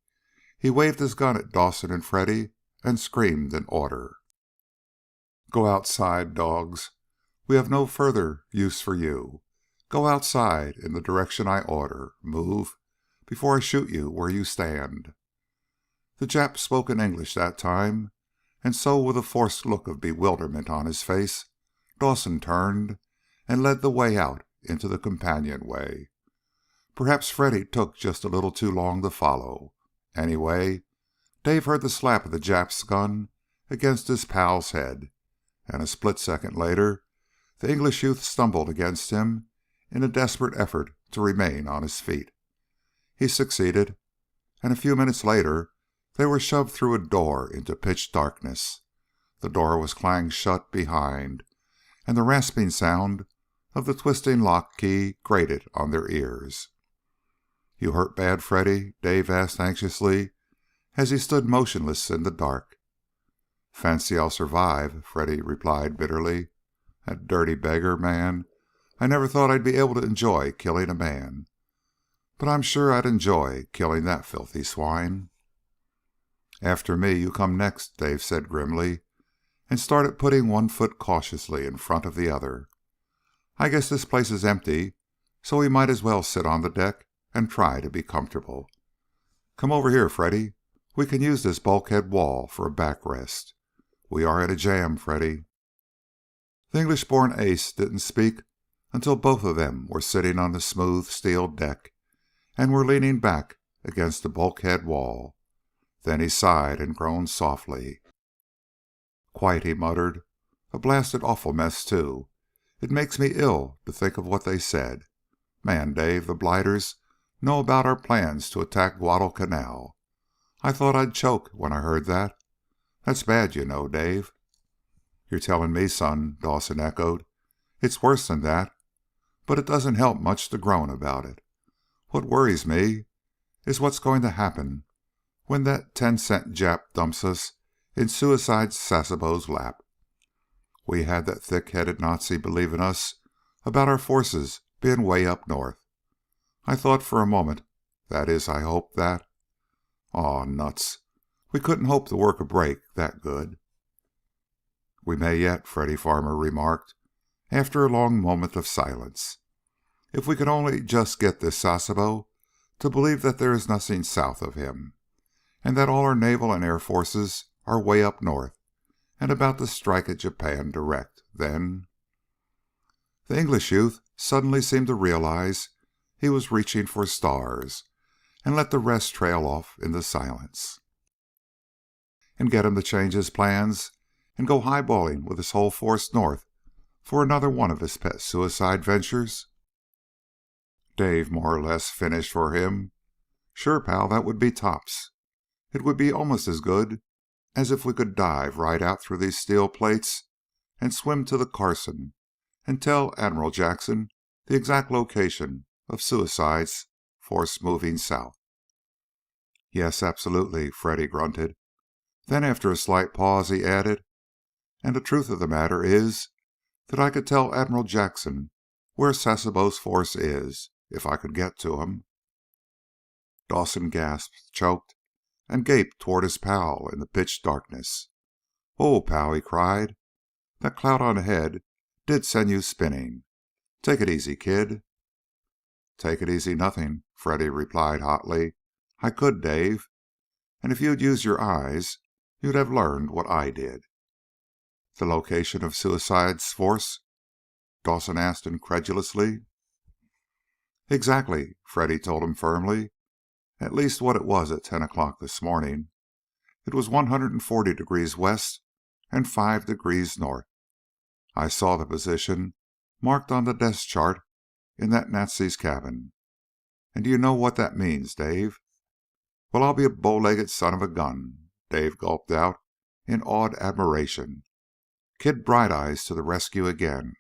He waved his gun at Dawson and Freddy and screamed an order. "Go outside, dogs. We have no further use for you. Go outside in the direction I order. Move before I shoot you where you stand." The Jap spoke in English that time, and so with a forced look of bewilderment on his face, Dawson turned and led the way out into the companionway. Perhaps Freddy took just a little too long to follow. Anyway, Dave heard the slap of the Jap's gun against his pal's head, and a split second later the English youth stumbled against him in a desperate effort to remain on his feet. He succeeded, and a few minutes later they were shoved through a door into pitch darkness. The door was clanged shut behind, and the rasping sound of the twisting lock key grated on their ears. "You hurt bad, Freddy?" Dave asked anxiously, as he stood motionless in the dark. "Fancy I'll survive," Freddy replied bitterly. "That dirty beggar, man. I never thought I'd be able to enjoy killing a man. But I'm sure I'd enjoy killing that filthy swine." "After me, you come next," Dave said grimly, and started putting one foot cautiously in front of the other. "I guess this place is empty, so we might as well sit on the deck and try to be comfortable. Come over here, Freddy. We can use this bulkhead wall for a backrest. We are in a jam, Freddy." The English-born ace didn't speak until both of them were sitting on the smooth steel deck and were leaning back against the bulkhead wall. Then he sighed and groaned softly. "Quite," he muttered. "A blasted awful mess, too. It makes me ill to think of what they said. Man, Dave, the blighters know about our plans to attack Guadalcanal. I thought I'd choke when I heard that. That's bad, you know, Dave." "You're telling me, son," Dawson echoed. "It's worse than that, but it doesn't help much to groan about it. What worries me is what's going to happen when that 10-cent Jap dumps us in Suicide Sasebo's lap. We had that thick-headed Nazi believing us about our forces being way up north. I thought for a moment, that is, I hoped that... Aw, nuts. We couldn't hope to work a break that good." "We may yet," Freddy Farmer remarked, after a long moment of silence. "If we could only just get this Sasebo to believe that there is nothing south of him, and that all our naval and air forces are way up north and about to strike at Japan direct, then..." The English youth suddenly seemed to realize he was reaching for stars, and let the rest trail off into silence. "And get him to change his plans and go highballing with his whole force north for another one of his pet suicide ventures?" Dave more or less finished for him. "Sure, pal, that would be tops. It would be almost as good as if we could dive right out through these steel plates and swim to the Carson and tell Admiral Jackson the exact location of Suicide's force moving south." "Yes, absolutely," Freddy grunted. Then, after a slight pause, he added, "And the truth of the matter is that I could tell Admiral Jackson where Sasebo's force is, if I could get to him." Dawson gasped, choked, and gaped toward his pal in the pitch darkness. "Whoa, pal," he cried. "That cloud on ahead did send you spinning. Take it easy, kid." "Take it easy nothing," Freddy replied hotly. "I could, Dave. And if you'd used your eyes, you'd have learned what I did." "The location of Suicide's force?" Dawson asked incredulously. "Exactly," Freddy told him firmly. "At least what it was at 10 o'clock this morning. It was 140 degrees west and 5 degrees north. I saw the position marked on the desk chart in that Nazi's cabin. And do you know what that means, Dave?" "Well, I'll be a bow-legged son of a gun," Dave gulped out in awed admiration. "Kid Bright Eyes to the rescue again.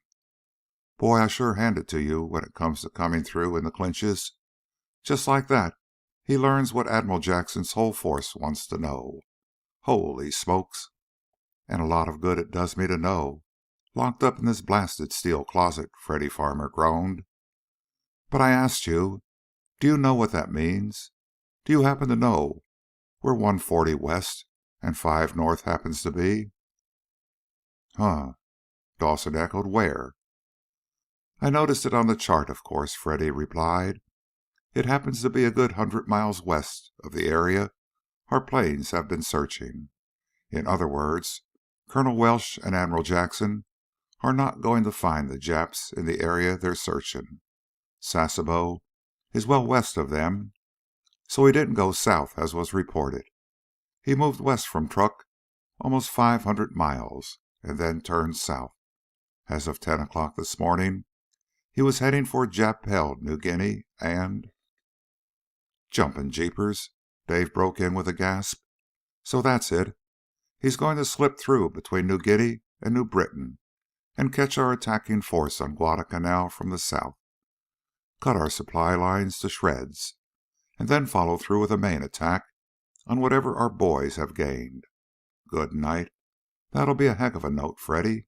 Boy, I sure hand it to you when it comes to coming through in the clinches. Just like that, he learns what Admiral Jackson's whole force wants to know. Holy smokes!" "And a lot of good it does me to know, locked up in this blasted steel closet," Freddy Farmer groaned. "But I asked you, do you know what that means? Do you happen to know where 140 west and 5 north happens to be?" "Huh," Dawson echoed. "Where?" "I noticed it on the chart, of course," Freddy replied. "It happens to be a good 100 miles west of the area our planes have been searching. In other words, Colonel Welsh and Admiral Jackson are not going to find the Japs in the area they're searching. Sasebo is well west of them, so he didn't go south as was reported. He moved west from Truk almost 500 miles and then turned south. As of 10 o'clock this morning, he was heading for Jap-held New Guinea and—" "Jumping jeepers!" Dave broke in with a gasp. "So that's it. He's going to slip through between New Guinea and New Britain and catch our attacking force on Guadalcanal from the south, cut our supply lines to shreds, and then follow through with a main attack on whatever our boys have gained. Good night. That'll be a heck of a note, Freddy."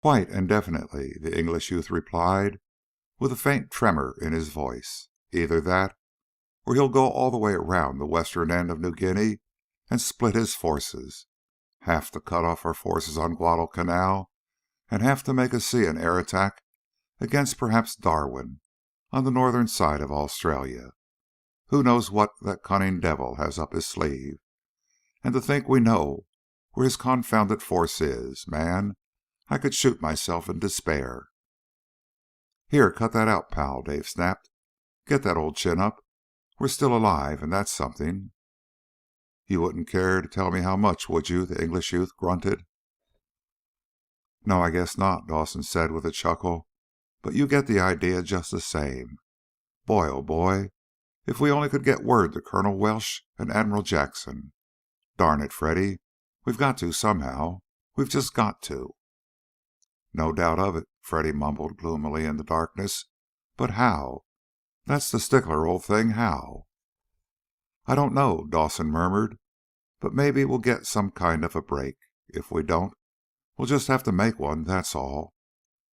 "Quite and definitely," the English youth replied, with a faint tremor in his voice. "Either that, or he'll go all the way around the western end of New Guinea and split his forces, half to cut off our forces on Guadalcanal, and half to make a sea and air attack against perhaps Darwin on the northern side of Australia. Who knows what that cunning devil has up his sleeve? And to think we know where his confounded force is, man, I could shoot myself in despair." "Here, cut that out, pal," Dave snapped. "Get that old chin up. We're still alive, and that's something." "You wouldn't care to tell me how much, would you?" the English youth grunted. "No, I guess not," Dawson said with a chuckle. "But you get the idea just the same. Boy, oh boy, if we only could get word to Colonel Welsh and Admiral Jackson. Darn it, Freddy, we've got to somehow. We've just got to." "No doubt of it," Freddy mumbled gloomily in the darkness. "But how? That's the stickler, old thing. How?" "I don't know," Dawson murmured. "But maybe we'll get some kind of a break. If we don't, we'll just have to make one, that's all.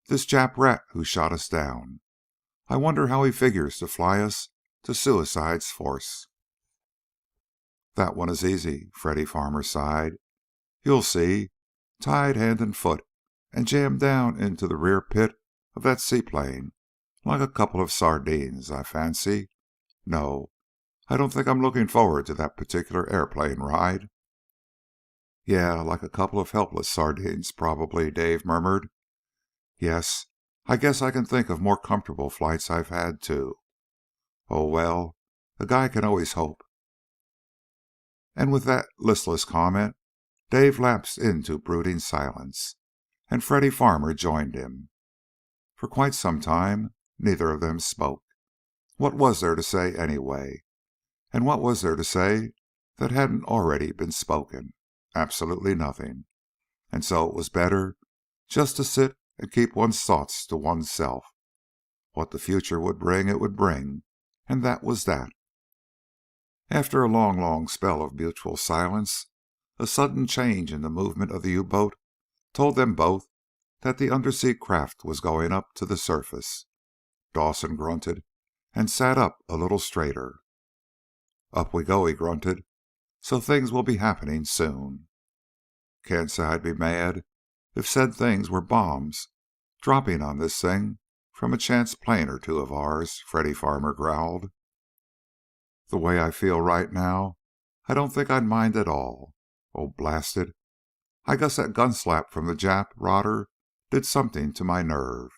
This Jap rat who shot us down, I wonder how he figures to fly us to Suicide's force." "That one is easy," Freddy Farmer sighed. "You'll see, tied hand and foot and jammed down into the rear pit of that seaplane like a couple of sardines, I fancy. No, I don't think I'm looking forward to that particular airplane ride." "Yeah, like a couple of helpless sardines, probably," Dave murmured. "Yes, I guess I can think of more comfortable flights I've had, too. Oh, well, a guy can always hope." And with that listless comment, Dave lapsed into brooding silence, and Freddy Farmer joined him. For quite some time, neither of them spoke. What was there to say, anyway? And what was there to say that hadn't already been spoken? Absolutely nothing. And so it was better just to sit and keep one's thoughts to oneself. What the future would bring, it would bring, and that was that. After a long, long spell of mutual silence, a sudden change in the movement of the U-boat told them both that the undersea craft was going up to the surface. Dawson grunted and sat up a little straighter. "Up we go," he grunted. "So things will be happening soon." "Can't say I'd be mad if said things were bombs dropping on this thing from a chance plane or two of ours," Freddy Farmer growled. "The way I feel right now, I don't think I'd mind at all. Oh, blast it, I guess that gun slap from the Jap rotter did something to my nerve.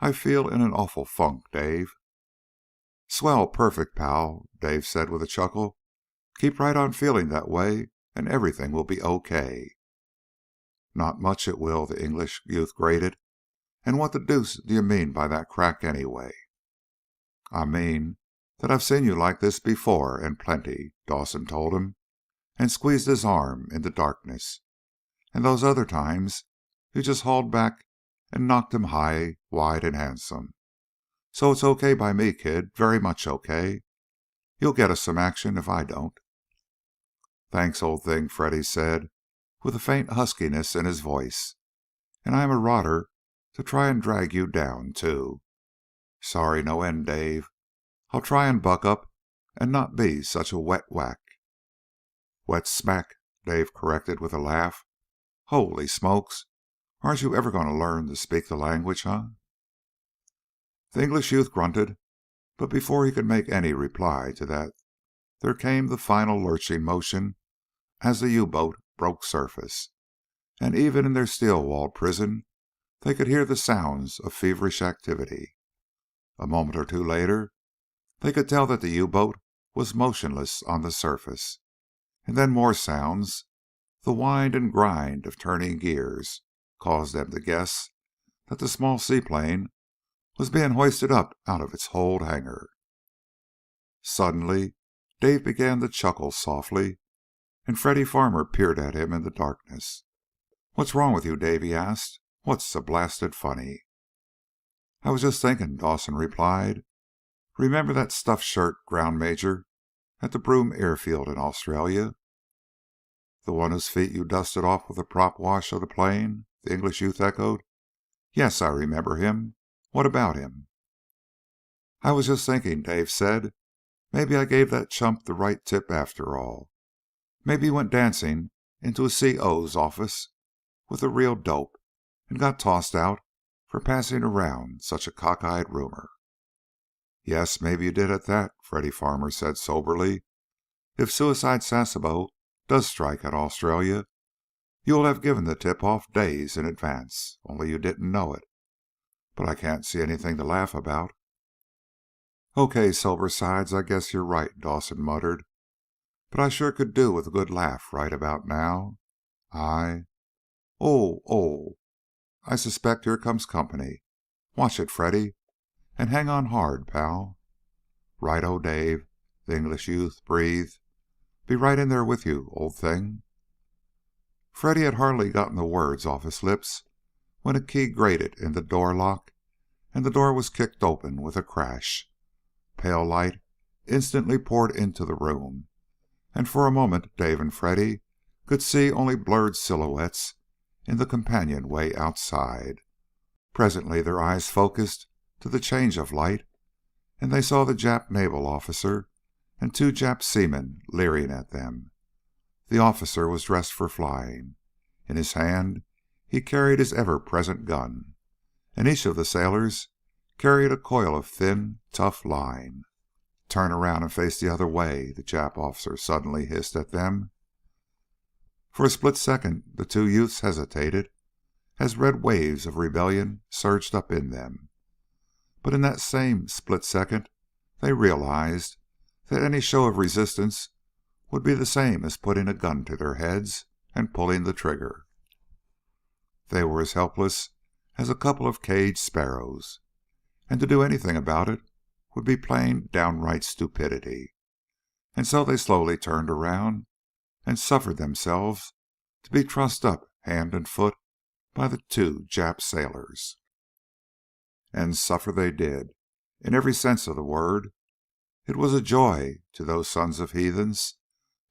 I feel in an awful funk, Dave." "Swell, perfect, pal," Dave said with a chuckle. "Keep right on feeling that way and everything will be okay." "Not much it will," the English youth grated. "And what the deuce do you mean by that crack, anyway?" "I mean that I've seen you like this before, and plenty," Dawson told him, and squeezed his arm in the darkness. "And those other times you just hauled back and knocked 'em high, wide, and handsome. So it's okay by me, kid. Very much okay. You'll get us some action if I don't." "Thanks, old thing," Freddy said, with a faint huskiness in his voice. "And I'm a rotter to try and drag you down, too. Sorry no end, Dave. I'll try and buck up and not be such a wet whack. Wet smack, Dave corrected with a laugh. Holy smokes, aren't you ever going to learn to speak the language, huh? The English youth grunted, but before he could make any reply to that there came the final lurching motion as the U-boat broke surface, and even in their steel-walled prison they could hear the sounds of feverish activity. A moment or two later they could tell that the U-boat was motionless on the surface, and then more sounds, the wind and grind of turning gears, caused them to guess that the small seaplane was being hoisted up out of its hold hangar. Suddenly Dave began to chuckle softly, and Freddy Farmer peered at him in the darkness. "What's wrong with you, Dave?" he asked. "What's so blasted funny?" "I was just thinking," Dawson replied. "Remember that stuffed shirt ground major at the Broome airfield in Australia?" "The one whose feet you dusted off with the prop wash of the plane?" the English youth echoed. "Yes, I remember him. What about him?" "I was just thinking," Dave said. "Maybe I gave that chump the right tip after all. Maybe he went dancing into a C.O.'s office with the real dope and got tossed out for passing around such a cockeyed rumor." "Yes, maybe you did at that," Freddy Farmer said soberly. "If Suicide Sasebo does strike at Australia, you will have given the tip-off days in advance, only you didn't know it. But I can't see anything to laugh about." "Okay, Sobersides, I guess you're right," Dawson muttered. "But I sure could do with a good laugh right about now. Oh, I suspect here comes company. Watch it, Freddy, and hang on hard, pal." "Righto, Dave," the English youth breathed. "Be right in there with you, old thing." Freddy had hardly gotten the words off his lips when a key grated in the door lock, and the door was kicked open with a crash. Pale light instantly poured into the room, and for a moment Dave and Freddy could see only blurred silhouettes in the companionway outside. Presently their eyes focused to the change of light, and they saw the Jap naval officer and two Jap seamen leering at them. The officer was dressed for flying. In his hand he carried his ever-present gun, and each of the sailors carried a coil of thin, tough line. "Turn around and face the other way," the Jap officer suddenly hissed at them. For a split second the two youths hesitated as red waves of rebellion surged up in them. But in that same split second they realized that any show of resistance would be the same as putting a gun to their heads and pulling the trigger. They were as helpless as a couple of caged sparrows, and to do anything about it would be plain downright stupidity. And so they slowly turned around and suffered themselves to be trussed up hand and foot by the two Jap sailors. And suffer they did, in every sense of the word. It was a joy to those sons of heathens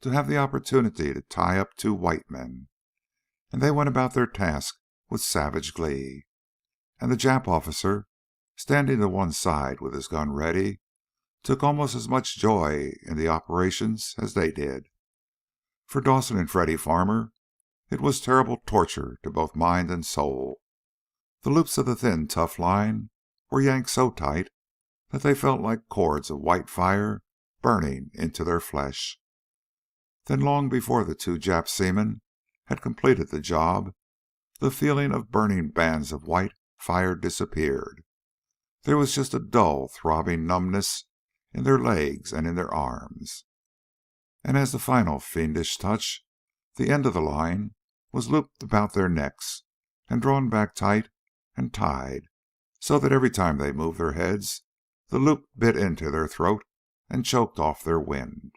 to have the opportunity to tie up two white men, and they went about their task with savage glee. And the Jap officer, standing to one side with his gun ready, took almost as much joy in the operations as they did. For Dawson and Freddy Farmer, it was terrible torture to both mind and soul. The loops of the thin, tough line were yanked so tight that they felt like cords of white fire burning into their flesh. Then, long before the two Jap seamen had completed the job, the feeling of burning bands of white fire disappeared. There was just a dull, throbbing numbness in their legs and in their arms. And as the final fiendish touch, the end of the line was looped about their necks and drawn back tight and tied, so that every time they moved their heads, the loop bit into their throat and choked off their wind.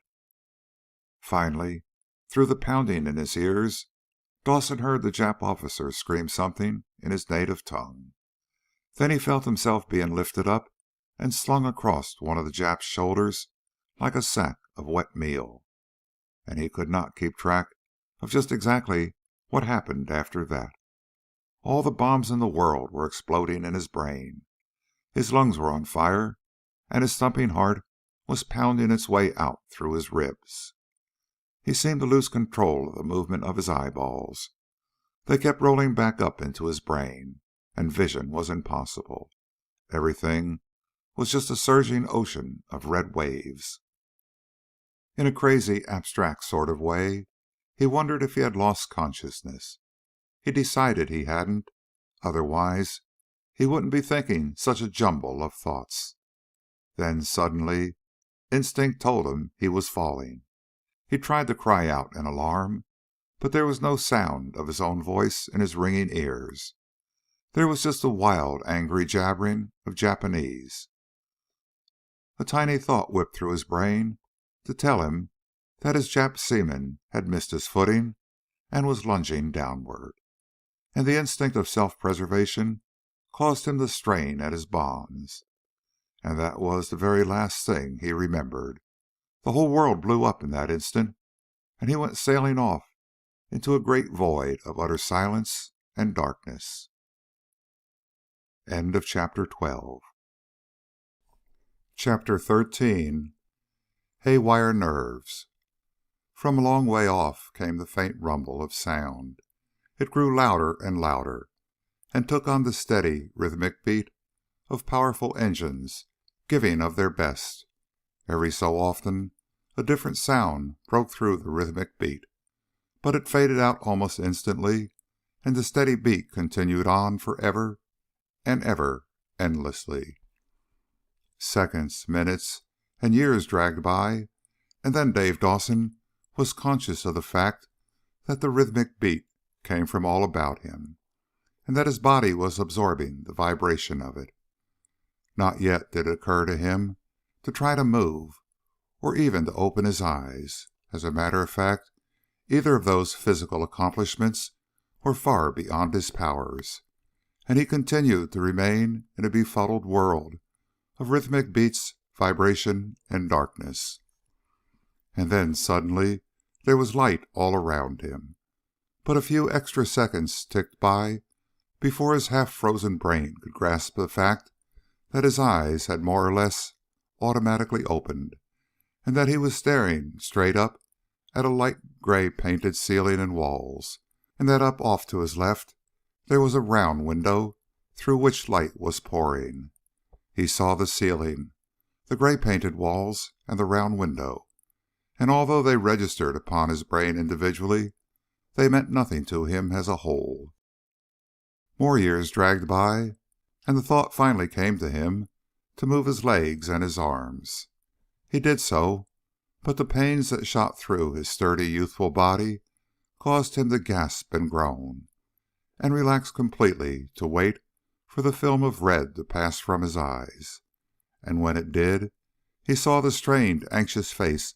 Finally, through the pounding in his ears, Dawson heard the Jap officer scream something in his native tongue. Then he felt himself being lifted up and slung across one of the Jap's shoulders like a sack of wet meal. And he could not keep track of just exactly what happened after that. All the bombs in the world were exploding in his brain. His lungs were on fire, and his thumping heart was pounding its way out through his ribs. He seemed to lose control of the movement of his eyeballs. They kept rolling back up into his brain, and vision was impossible. Everything was just a surging ocean of red waves. In a crazy, abstract sort of way, he wondered if he had lost consciousness. He decided he hadn't, otherwise he wouldn't be thinking such a jumble of thoughts. Then, suddenly, instinct told him he was falling. He tried to cry out in alarm, but there was no sound of his own voice in his ringing ears. There was just a wild, angry jabbering of Japanese. A tiny thought whipped through his brain to tell him that his Jap seaman had missed his footing and was lunging downward. And the instinct of self-preservation caused him to strain at his bonds. And that was the very last thing he remembered. The whole world blew up in that instant, and he went sailing off into a great void of utter silence and darkness. End of chapter 12. Chapter 13. Haywire Nerves. From a long way off came the faint rumble of sound. It grew louder and louder, and took on the steady, rhythmic beat of powerful engines giving of their best. Every so often a different sound broke through the rhythmic beat, but it faded out almost instantly, and the steady beat continued on forever and ever, endlessly. Seconds, minutes, and years dragged by, and then Dave Dawson was conscious of the fact that the rhythmic beat came from all about him, and that his body was absorbing the vibration of it. Not yet did it occur to him to try to move, or even to open his eyes. As a matter of fact, either of those physical accomplishments were far beyond his powers, and he continued to remain in a befuddled world of rhythmic beats, vibration, and darkness. And then suddenly there was light all around him. But a few extra seconds ticked by before his half-frozen brain could grasp the fact that his eyes had more or less automatically opened, and that he was staring straight up at a light gray painted ceiling and walls, and that up off to his left there was a round window through which light was pouring. He saw the ceiling, the gray painted walls, and the round window, and although they registered upon his brain individually, they meant nothing to him as a whole. More years dragged by, and the thought finally came to him to move his legs and his arms. He did so, but the pains that shot through his sturdy, youthful body caused him to gasp and groan, and relax completely to wait for the film of red to pass from his eyes. And when it did, he saw the strained, anxious face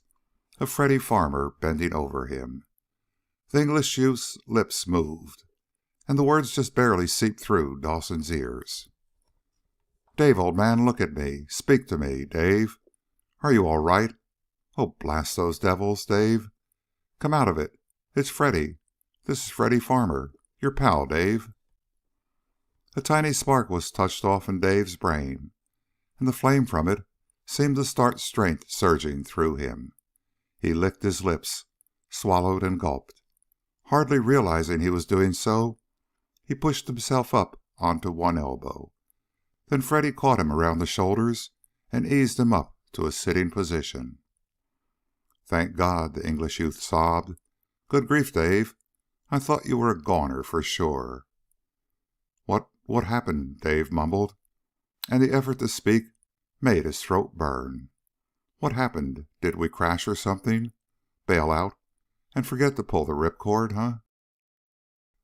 of Freddy Farmer bending over him. The English youth's lips moved, and the words just barely seeped through Dawson's ears. "Dave, old man, look at me. Speak to me, Dave. Are you all right? Oh, blast those devils, Dave. Come out of it. It's Freddy. This is Freddy Farmer, your pal, Dave." A tiny spark was touched off in Dave's brain, and the flame from it seemed to start strength surging through him. He licked his lips, swallowed, and gulped. Hardly realizing he was doing so, he pushed himself up onto one elbow. Then Freddy caught him around the shoulders and eased him up to a sitting position. "Thank God," the English youth sobbed. "Good grief, Dave. I thought you were a goner for sure." What happened?" Dave mumbled, and the effort to speak made his throat burn. "What happened? Did we crash or something? Bail out and forget to pull the ripcord, huh?"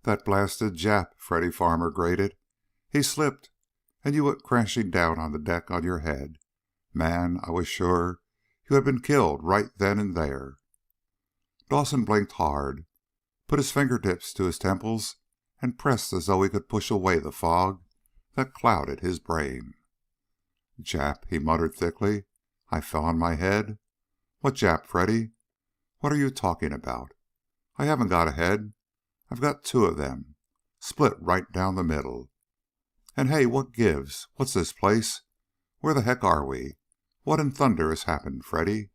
"That blasted Jap," Freddy Farmer grated. "He slipped, and you went crashing down on the deck on your head. Man, I was sure you had been killed right then and there." Dawson blinked hard, put his fingertips to his temples, and pressed as though he could push away the fog that clouded his brain. "Jap," he muttered thickly. "I fell on my head? What Jap, Freddy? What are you talking about? I haven't got a head. I've got two of them, split right down the middle. And hey, what gives? What's this place? Where the heck are we? What in thunder has happened, Freddy?"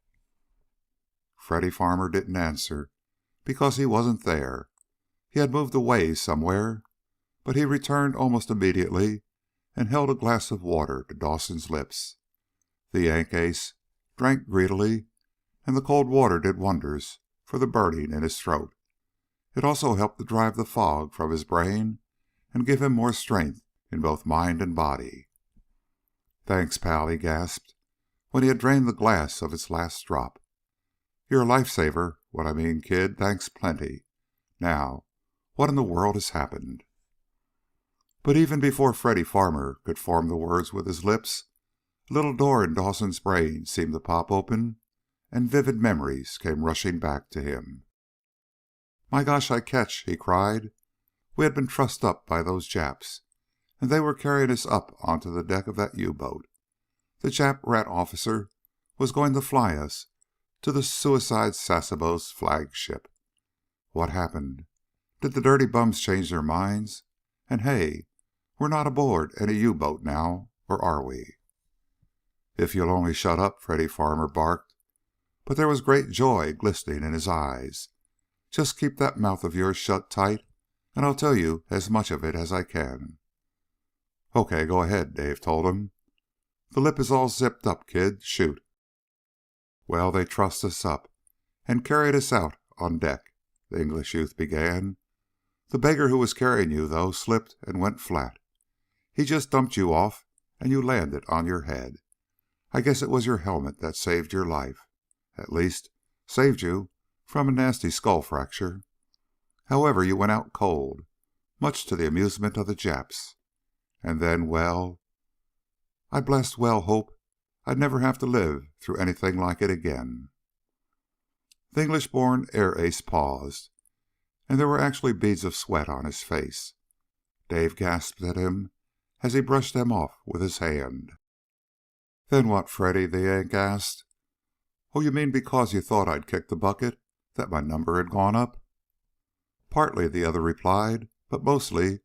Freddy Farmer didn't answer because he wasn't there. He had moved away somewhere, but he returned almost immediately and held a glass of water to Dawson's lips. The Yank ace drank greedily, and the cold water did wonders for the burning in his throat. It also helped to drive the fog from his brain and give him more strength in both mind and body. "Thanks, pal," he gasped when he had drained the glass of its last drop. "You're a lifesaver, what I mean, kid. Thanks plenty. Now, what in the world has happened?" But even before Freddy Farmer could form the words with his lips, a little door in Dawson's brain seemed to pop open, and vivid memories came rushing back to him. "My gosh, I catch!" he cried. "We had been trussed up by those Japs, and they were carrying us up onto the deck of that U-boat. The Jap rat officer was going to fly us to the Suicide Sasebo's flagship. What happened? Did the dirty bums change their minds? And hey, we're not aboard any U-boat now, or are we?" "If you'll only shut up," Freddy Farmer barked, but there was great joy glistening in his eyes. "Just keep that mouth of yours shut tight, and I'll tell you as much of it as I can." "Okay, go ahead," Dave told him. "The lip is all zipped up, kid. Shoot." "Well, they trussed us up and carried us out on deck," the English youth began. "The beggar who was carrying you, though, slipped and went flat. He just dumped you off, and you landed on your head. I guess it was your helmet that saved your life. At least, saved you from a nasty skull fracture. However, you went out cold, much to the amusement of the Japs. And then, well, I blessed well hope I'd never have to live through anything like it again." The English-born air ace paused, and there were actually beads of sweat on his face. Dave gasped at him as he brushed them off with his hand. "Then what, Freddy?" the Yank asked. "Oh, you mean because you thought I'd kicked the bucket that my number had gone up?" "Partly," the other replied, "but mostly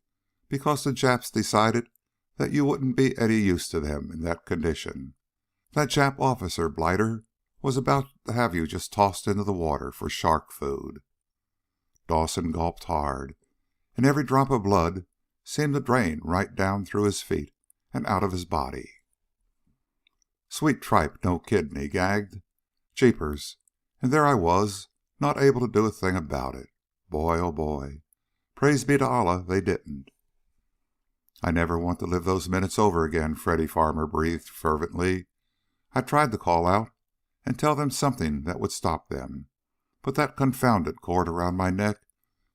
because the Japs decided that you wouldn't be any use to them in that condition. That Jap officer blighter was about to have you just tossed into the water for shark food." Dawson gulped hard, and every drop of blood seemed to drain right down through his feet and out of his body. "Sweet tripe, no kidding," he gagged. "Jeepers, and there I was, not able to do a thing about it. Boy, oh boy. Praise be to Allah, they didn't." "I never want to live those minutes over again," Freddy Farmer breathed fervently. "I tried to call out and tell them something that would stop them, but that confounded cord around my neck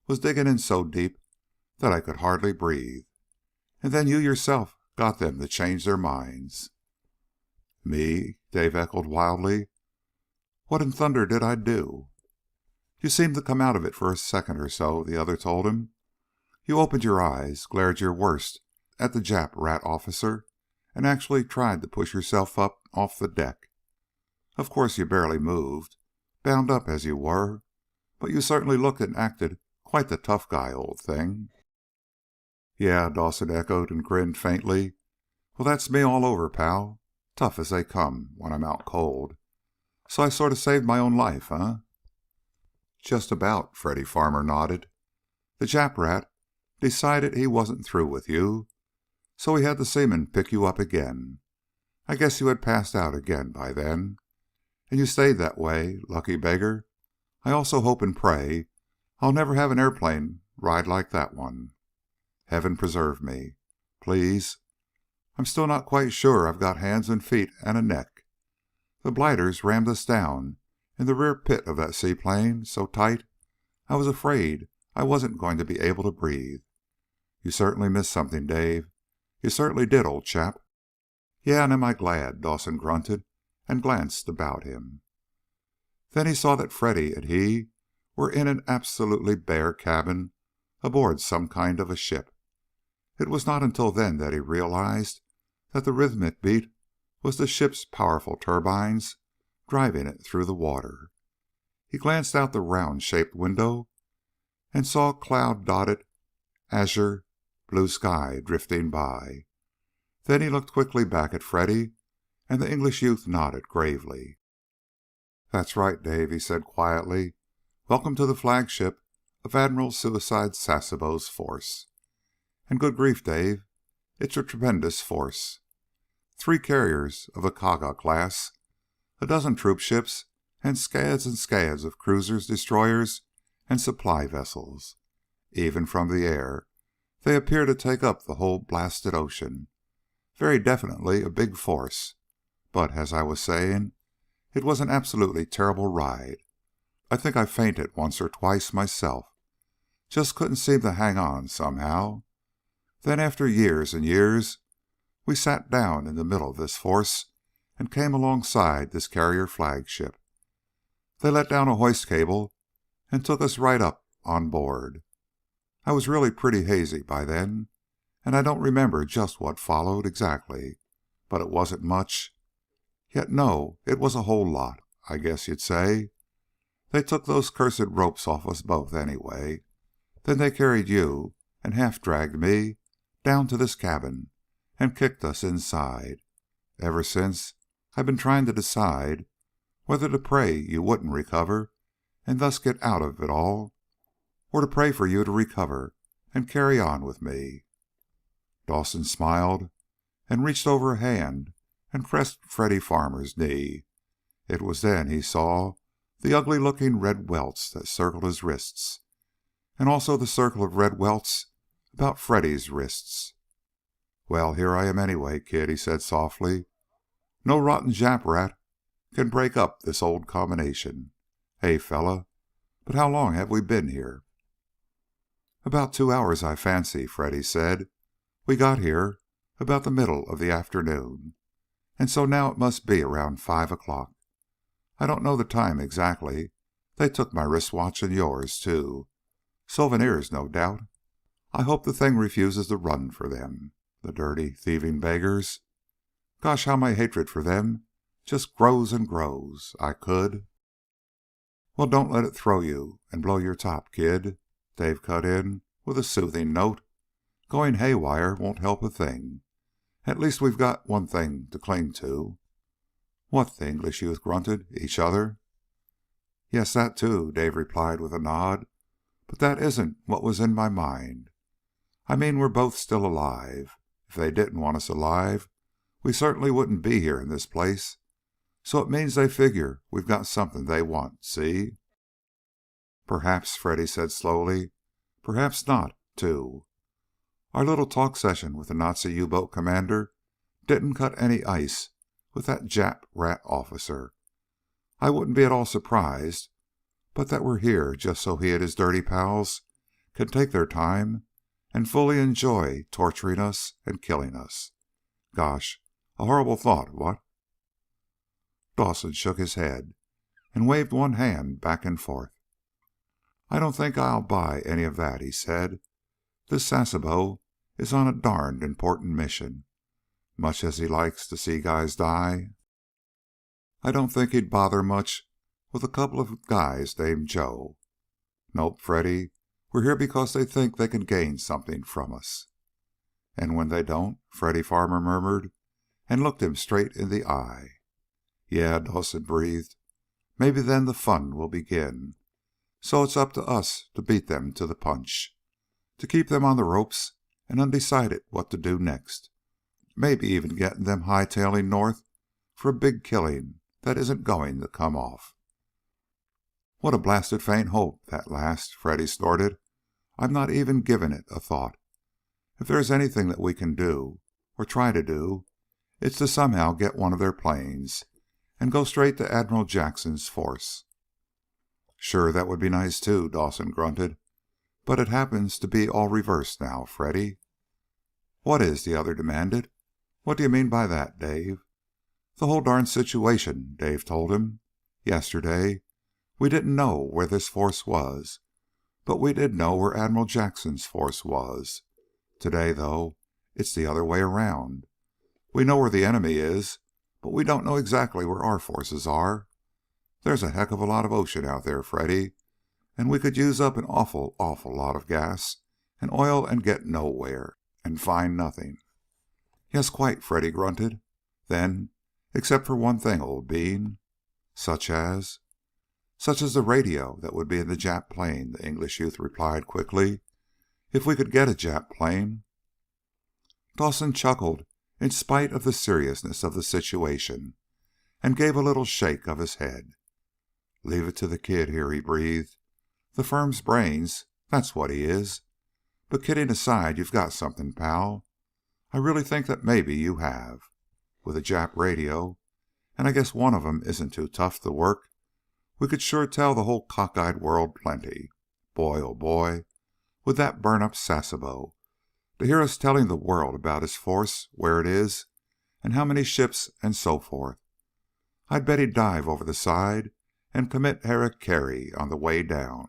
was digging in so deep that I could hardly breathe. And then you yourself got them to change their minds." "Me?" Dave echoed wildly. "What in thunder did I do?" "You seemed to come out of it for a second or so," the other told him. "You opened your eyes, glared your worst at the Jap rat officer, and actually tried to push yourself up off the deck. Of course, you barely moved, bound up as you were, but you certainly looked and acted quite the tough guy, old thing." "Yeah," Dawson echoed and grinned faintly. "Well, that's me all over, pal. Tough as they come when I'm out cold. So I sort of saved my own life, huh?" "Just about," Freddy Farmer nodded. "The Jap rat decided he wasn't through with you, so he had the seaman pick you up again. I guess you had passed out again by then. And you stayed that way, lucky beggar. I also hope and pray I'll never have an airplane ride like that one. Heaven preserve me. Please. I'm still not quite sure I've got hands and feet and a neck. The blighters rammed us down in the rear pit of that seaplane so tight I was afraid I wasn't going to be able to breathe. You certainly missed something, Dave. You certainly did, old chap." "Yeah, and am I glad," Dawson grunted and glanced about him. Then he saw that Freddy and he were in an absolutely bare cabin aboard some kind of a ship. It was not until then that he realized that the rhythmic beat was the ship's powerful turbines driving it through the water. He glanced out the round-shaped window and saw cloud-dotted azure blue sky drifting by. Then he looked quickly back at Freddy, and the English youth nodded gravely. That's right, Dave, he said quietly. Welcome to the flagship of Admiral Suicide Sasebo's force. And good grief, Dave, it's a tremendous force. 3 carriers of the Kaga class, a dozen troop ships, and scads of cruisers, destroyers, and supply vessels. Even from the air, they appear to take up the whole blasted ocean. Very definitely a big force. But, as I was saying, it was an absolutely terrible ride. I think I fainted once or twice myself. Just couldn't seem to hang on somehow. Then, after years and years, we sat down in the middle of this force and came alongside this carrier flagship. They let down a hoist cable and took us right up on board. I was really pretty hazy by then, and I don't remember just what followed exactly, but it wasn't much. Yet no, it was a whole lot, I guess you'd say. They took those cursed ropes off us both anyway. Then they carried you and half-dragged me down to this cabin and kicked us inside. Ever since, I've been trying to decide whether to pray you wouldn't recover and thus get out of it all, or to pray for you to recover and carry on with me. Dawson smiled and reached over a hand and pressed Freddy Farmer's knee. It was then he saw the ugly-looking red welts that circled his wrists, and also the circle of red welts about Freddy's wrists. "Well, here I am anyway, kid," he said softly. "No rotten Jap rat can break up this old combination. Hey, fella, but how long have we been here?" "About 2 hours, I fancy," Freddy said. "We got here about the middle of the afternoon, and so now it must be around 5 o'clock. I don't know the time exactly. They took my wristwatch and yours, too. Souvenirs, no doubt. I hope the thing refuses to run for them. The dirty, thieving beggars. Gosh, how my hatred for them just grows and grows. I could..." "Well, don't let it throw you and blow your top, kid," Dave cut in with a soothing note. "Going haywire won't help a thing. At least we've got one thing to cling to." "What?" the English youth grunted. "Each other?" "Yes, that too," Dave replied with a nod. "But that isn't what was in my mind. I mean, we're both still alive. If they didn't want us alive, we certainly wouldn't be here in this place. So it means they figure we've got something they want, see?" "Perhaps," Freddy said slowly. "Perhaps not, too. Our little talk session with the Nazi U-boat commander didn't cut any ice with that Jap rat officer. I wouldn't be at all surprised but that we're here just so he and his dirty pals can take their time and fully enjoy torturing us and killing us. Gosh, a horrible thought, what?" Dawson shook his head and waved one hand back and forth. "I don't think I'll buy any of that," he said. "This Sasebo is on a darned important mission. Much as he likes to see guys die, I don't think he'd bother much with a couple of guys named Joe. Nope, Freddy, we're here because they think they can gain something from us." "And when they don't?" Freddy Farmer murmured, and looked him straight in the eye. "Yeah," Dawson breathed. "Maybe then the fun will begin. So it's up to us to beat them to the punch. To keep them on the ropes and undecided what to do next. Maybe even getting them hightailing north for a big killing that isn't going to come off." "What a blasted faint hope, that last," Freddy snorted. "I'm not even giving it a thought. If there's anything that we can do, or try to do, it's to somehow get one of their planes and go straight to Admiral Jackson's force." "Sure, that would be nice too," Dawson grunted. "But it happens to be all reversed now, Freddy." "What is?" the other demanded. "What do you mean by that, Dave?" "The whole darn situation," Dave told him. "Yesterday, we didn't know where this force was, but we did know where Admiral Jackson's force was. Today, though, it's the other way around. We know where the enemy is, but we don't know exactly where our forces are. There's a heck of a lot of ocean out there, Freddy, and we could use up an awful lot of gas and oil and get nowhere, and find nothing." "Yes, quite," Freddy grunted. "Then, except for one thing, old bean." Such as? Such as the radio that would be in the Jap plane, the English youth replied quickly. If we could get a Jap plane. Dawson chuckled in spite of the seriousness of the situation, and gave a little shake of his head. Leave it to the kid here, he breathed. The firm's brains, that's what he is. But kidding aside, you've got something, pal. I really think that maybe you have. With a Jap radio, and I guess one of 'em isn't too tough to work, we could sure tell the whole cockeyed world plenty. Boy, oh boy, would that burn up Sasebo, to hear us telling the world about his force, where it is, and how many ships, and so forth. I'd bet he'd dive over the side and commit hara-kiri on the way down.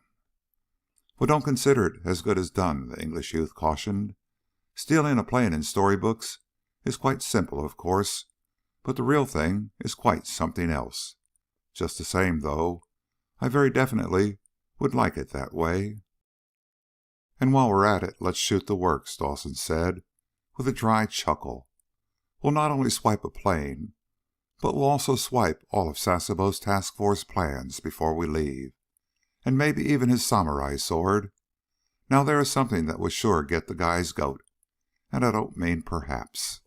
Well, don't consider it as good as done, the English youth cautioned. Stealing a plane in storybooks is quite simple, of course, but the real thing is quite something else. Just the same, though, I very definitely would like it that way. And while we're at it, let's shoot the works, Dawson said, with a dry chuckle. We'll not only swipe a plane, but we'll also swipe all of Sasebo's task force plans before we leave, and maybe even his samurai sword. Now there is something that would sure get the guy's goat, and I don't mean perhaps.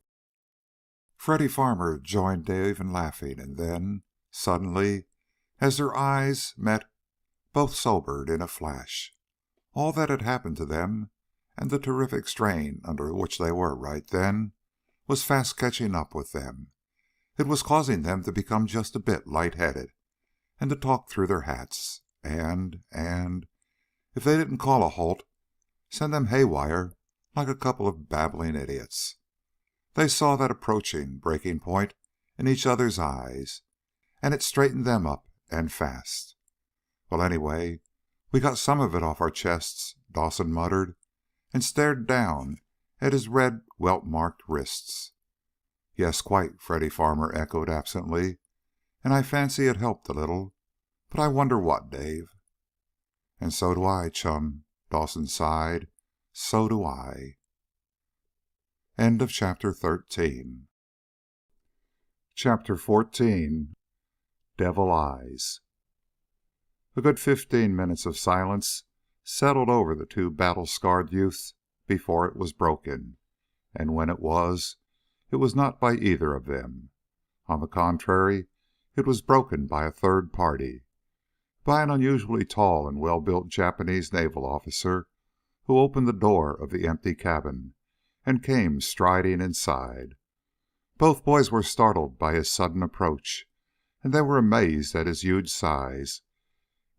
Freddy Farmer joined Dave in laughing, and then, suddenly, as their eyes met, both sobered in a flash. All that had happened to them, and the terrific strain under which they were right then, was fast catching up with them. It was causing them to become just a bit light-headed, and to talk through their hats, and, if they didn't call a halt, send them haywire like a couple of babbling idiots. They saw that approaching breaking point in each other's eyes, and it straightened them up, and fast. Well, anyway, we got some of it off our chests, Dawson muttered, and stared down at his red, welt-marked wrists. Yes, quite, Freddy Farmer echoed absently, and I fancy it helped a little, but I wonder what, Dave. And so do I, chum, Dawson sighed. So do I. End of chapter 13. Chapter 14. Devil Eyes. A good 15 minutes of silence settled over the two battle-scarred youths before it was broken, and when it was not by either of them. On the contrary, it was broken by a third party, by an unusually tall and well-built Japanese naval officer who opened the door of the empty cabin and came striding inside. Both boys were startled by his sudden approach, and they were amazed at his huge size,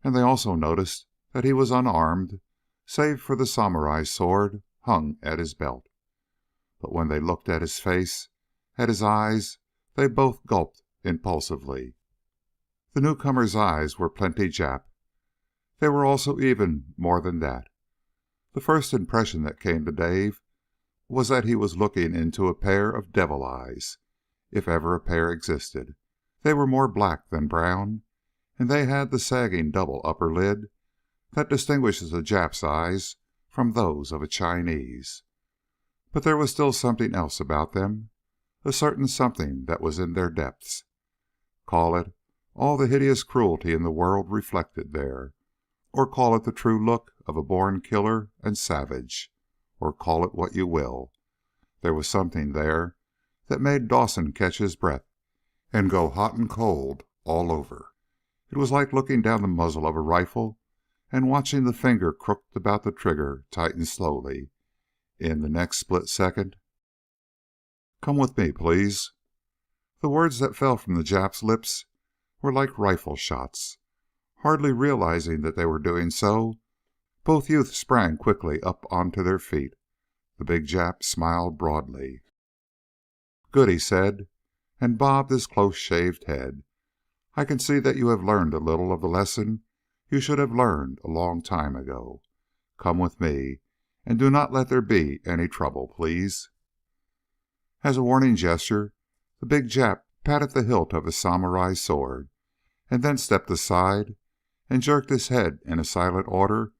and they also noticed that he was unarmed, save for the samurai sword hung at his belt. But when they looked at his face, at his eyes, they both gulped impulsively. The newcomer's eyes were plenty Jap. They were also even more than that. The first impression that came to Dave was that he was looking into a pair of devil eyes, if ever a pair existed. They were more black than brown, and they had the sagging double upper lid that distinguishes a Jap's eyes from those of a Chinese. But there was still something else about them, a certain something that was in their depths. Call it all the hideous cruelty in the world reflected there, or call it the true look of a born killer and savage, or call it what you will. There was something there that made Dawson catch his breath and go hot and cold all over. It was like looking down the muzzle of a rifle and watching the finger crooked about the trigger tighten slowly. In the next split second, "Come with me, please." The words that fell from the Jap's lips were like rifle shots. Hardly realizing that they were doing so, both youths sprang quickly up onto their feet. The big Jap smiled broadly. "Good," he said, and bobbed his close-shaved head. "I can see that you have learned a little of the lesson you should have learned a long time ago. Come with me, and do not let there be any trouble, please." As a warning gesture, the big Jap patted the hilt of his samurai sword, and then stepped aside and jerked his head in a silent order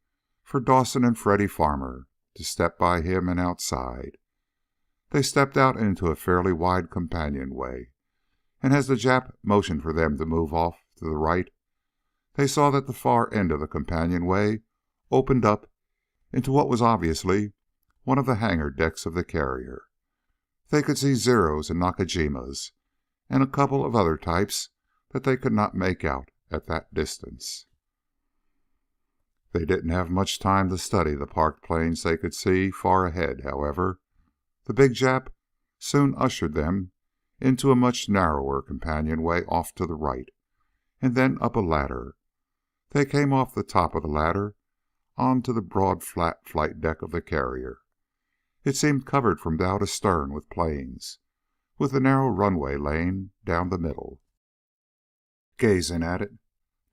for Dawson and Freddy Farmer to step by him and outside. They stepped out into a fairly wide companionway, and as the Jap motioned for them to move off to the right, they saw that the far end of the companionway opened up into what was obviously one of the hangar decks of the carrier. They could see Zeros and Nakajimas, and a couple of other types that they could not make out at that distance. They didn't have much time to study the parked planes they could see far ahead, however. The big Jap soon ushered them into a much narrower companionway off to the right, and then up a ladder. They came off the top of the ladder onto the broad flat flight deck of the carrier. It seemed covered from bow to stern with planes, with a narrow runway lane down the middle. Gazing at it,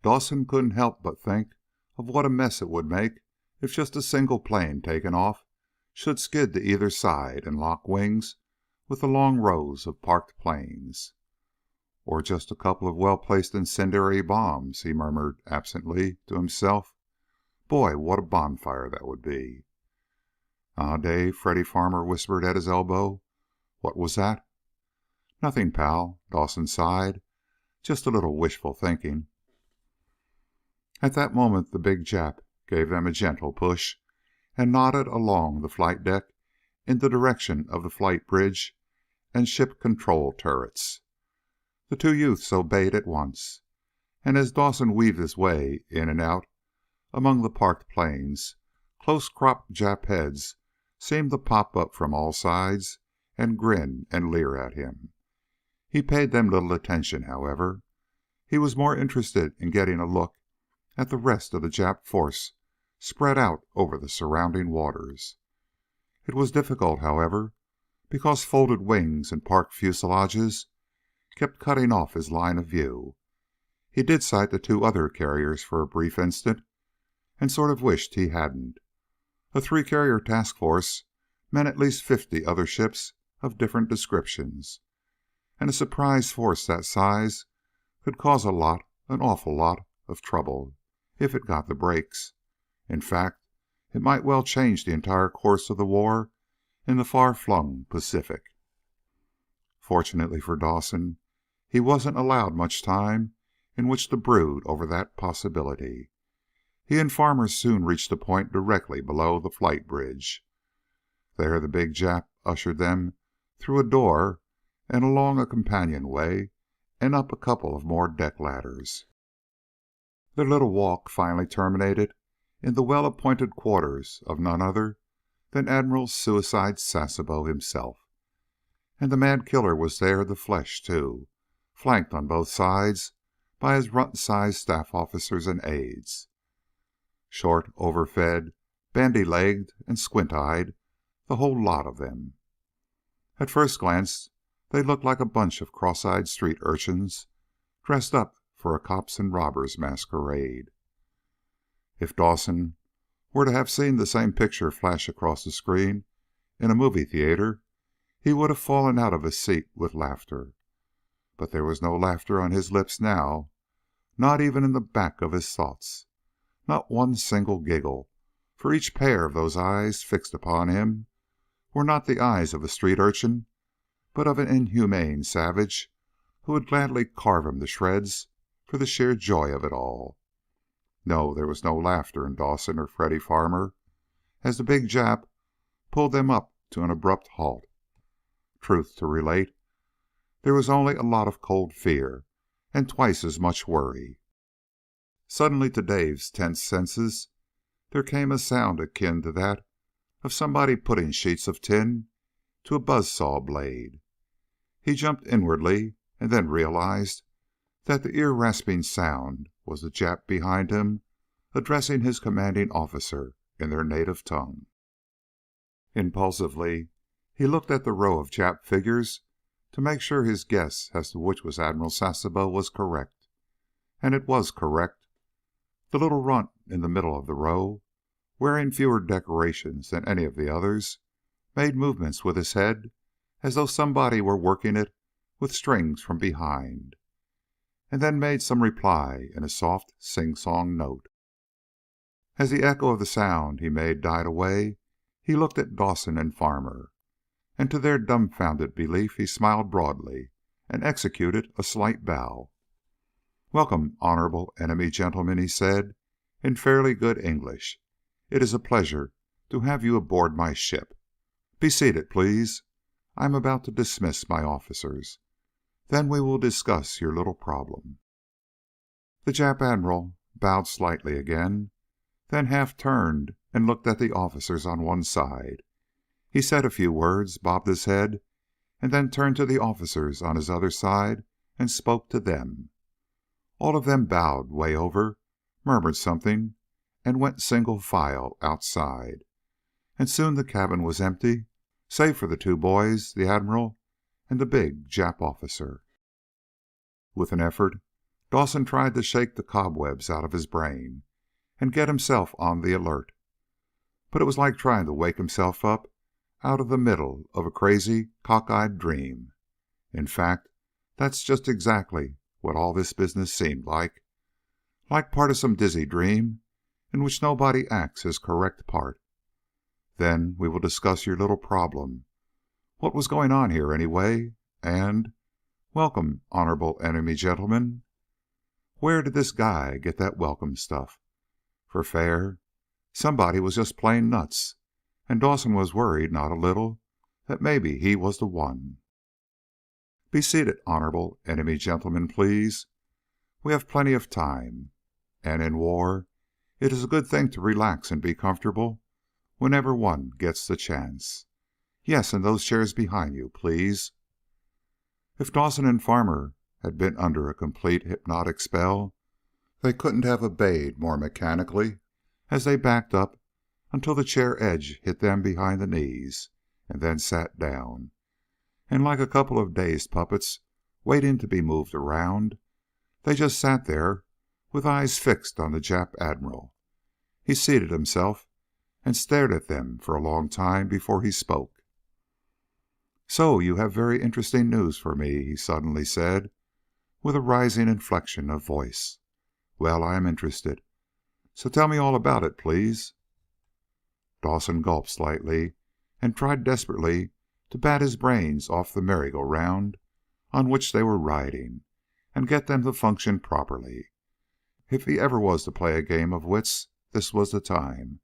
Dawson couldn't help but think of what a mess it would make if just a single plane taken off should skid to either side and lock wings with the long rows of parked planes. Or just a couple of well-placed incendiary bombs, he murmured absently to himself. Boy, what a bonfire that would be. Dave, Freddy Farmer whispered at his elbow. What was that? Nothing, pal, Dawson sighed. Just a little wishful thinking. At that moment, the big Jap gave them a gentle push and nodded along the flight deck in the direction of the flight bridge and ship control turrets. The two youths obeyed at once, and as Dawson weaved his way in and out among the parked planes, close-cropped Jap heads seemed to pop up from all sides and grin and leer at him. He paid them little attention, however. He was more interested in getting a look at the rest of the Jap force spread out over the surrounding waters. It was difficult, however, because folded wings and parked fuselages kept cutting off his line of view. He did sight the two other carriers for a brief instant, and sort of wished he hadn't. A three-carrier task force meant at least 50 other ships of different descriptions, and a surprise force that size could cause a lot, an awful lot, of trouble if it got the breaks. In fact, it might well change the entire course of the war in the far-flung Pacific. Fortunately for Dawson, he wasn't allowed much time in which to brood over that possibility. He and Farmer soon reached a point directly below the flight bridge. There the big Jap ushered them through a door and along a companionway and up a couple of more deck ladders. Their little walk finally terminated in the well-appointed quarters of none other than Admiral Suicide Sasebo himself. And the mad killer was there, the flesh, too, flanked on both sides by his runt-sized staff officers and aides. Short, overfed, bandy-legged, and squint-eyed, the whole lot of them. At first glance, they looked like a bunch of cross-eyed street urchins dressed up for a cops and robbers masquerade. If Dawson were to have seen the same picture flash across the screen in a movie theater, he would have fallen out of his seat with laughter. But there was no laughter on his lips now, not even in the back of his thoughts. Not one single giggle, for each pair of those eyes fixed upon him were not the eyes of a street urchin, but of an inhumane savage who would gladly carve him to shreds for the sheer joy of it all. No, there was no laughter in Dawson or Freddy Farmer as the big Jap pulled them up to an abrupt halt. Truth to relate, there was only a lot of cold fear and twice as much worry. Suddenly, to Dave's tense senses, there came a sound akin to that of somebody putting sheets of tin to a buzzsaw blade. He jumped inwardly and then realized that the ear-rasping sound was the Jap behind him addressing his commanding officer in their native tongue. Impulsively, he looked at the row of Jap figures to make sure his guess as to which was Admiral Sasebo was correct. And it was correct. The little runt in the middle of the row, wearing fewer decorations than any of the others, made movements with his head as though somebody were working it with strings from behind, and then made some reply in a soft sing-song note. As the echo of the sound he made died away, he looked at Dawson and Farmer, and to their dumbfounded belief he smiled broadly and executed a slight bow. "Welcome, honorable enemy gentlemen," he said, in fairly good English. "It is a pleasure to have you aboard my ship. Be seated, please. I am about to dismiss my officers. Then we will discuss your little problem." The Jap Admiral bowed slightly again, then half turned and looked at the officers on one side. He said a few words, bobbed his head, and then turned to the officers on his other side and spoke to them. All of them bowed way over, murmured something, and went single file outside. And soon the cabin was empty, save for the two boys, the Admiral, and the big Jap officer. With an effort, Dawson tried to shake the cobwebs out of his brain and get himself on the alert. But it was like trying to wake himself up out of the middle of a crazy, cockeyed dream. In fact, that's just exactly what all this business seemed like part of some dizzy dream in which nobody acts his correct part. Then we will discuss your little problem. What was going on here, anyway? And, welcome, honorable enemy gentlemen. Where did this guy get that welcome stuff? For fair, somebody was just plain nuts, and Dawson was worried not a little that maybe he was the one. Be seated, honorable enemy gentlemen, please. We have plenty of time, and in war it is a good thing to relax and be comfortable whenever one gets the chance. Yes, in those chairs behind you, please. If Dawson and Farmer had been under a complete hypnotic spell, they couldn't have obeyed more mechanically as they backed up until the chair edge hit them behind the knees, and then sat down. And like a couple of dazed puppets waiting to be moved around, they just sat there with eyes fixed on the Jap Admiral. He seated himself and stared at them for a long time before he spoke. "So you have very interesting news for me," he suddenly said, with a rising inflection of voice. "Well, I am interested. So tell me all about it, please." Dawson gulped slightly and tried desperately to bat his brains off the merry-go-round on which they were riding and get them to function properly. If he ever was to play a game of wits, this was the time.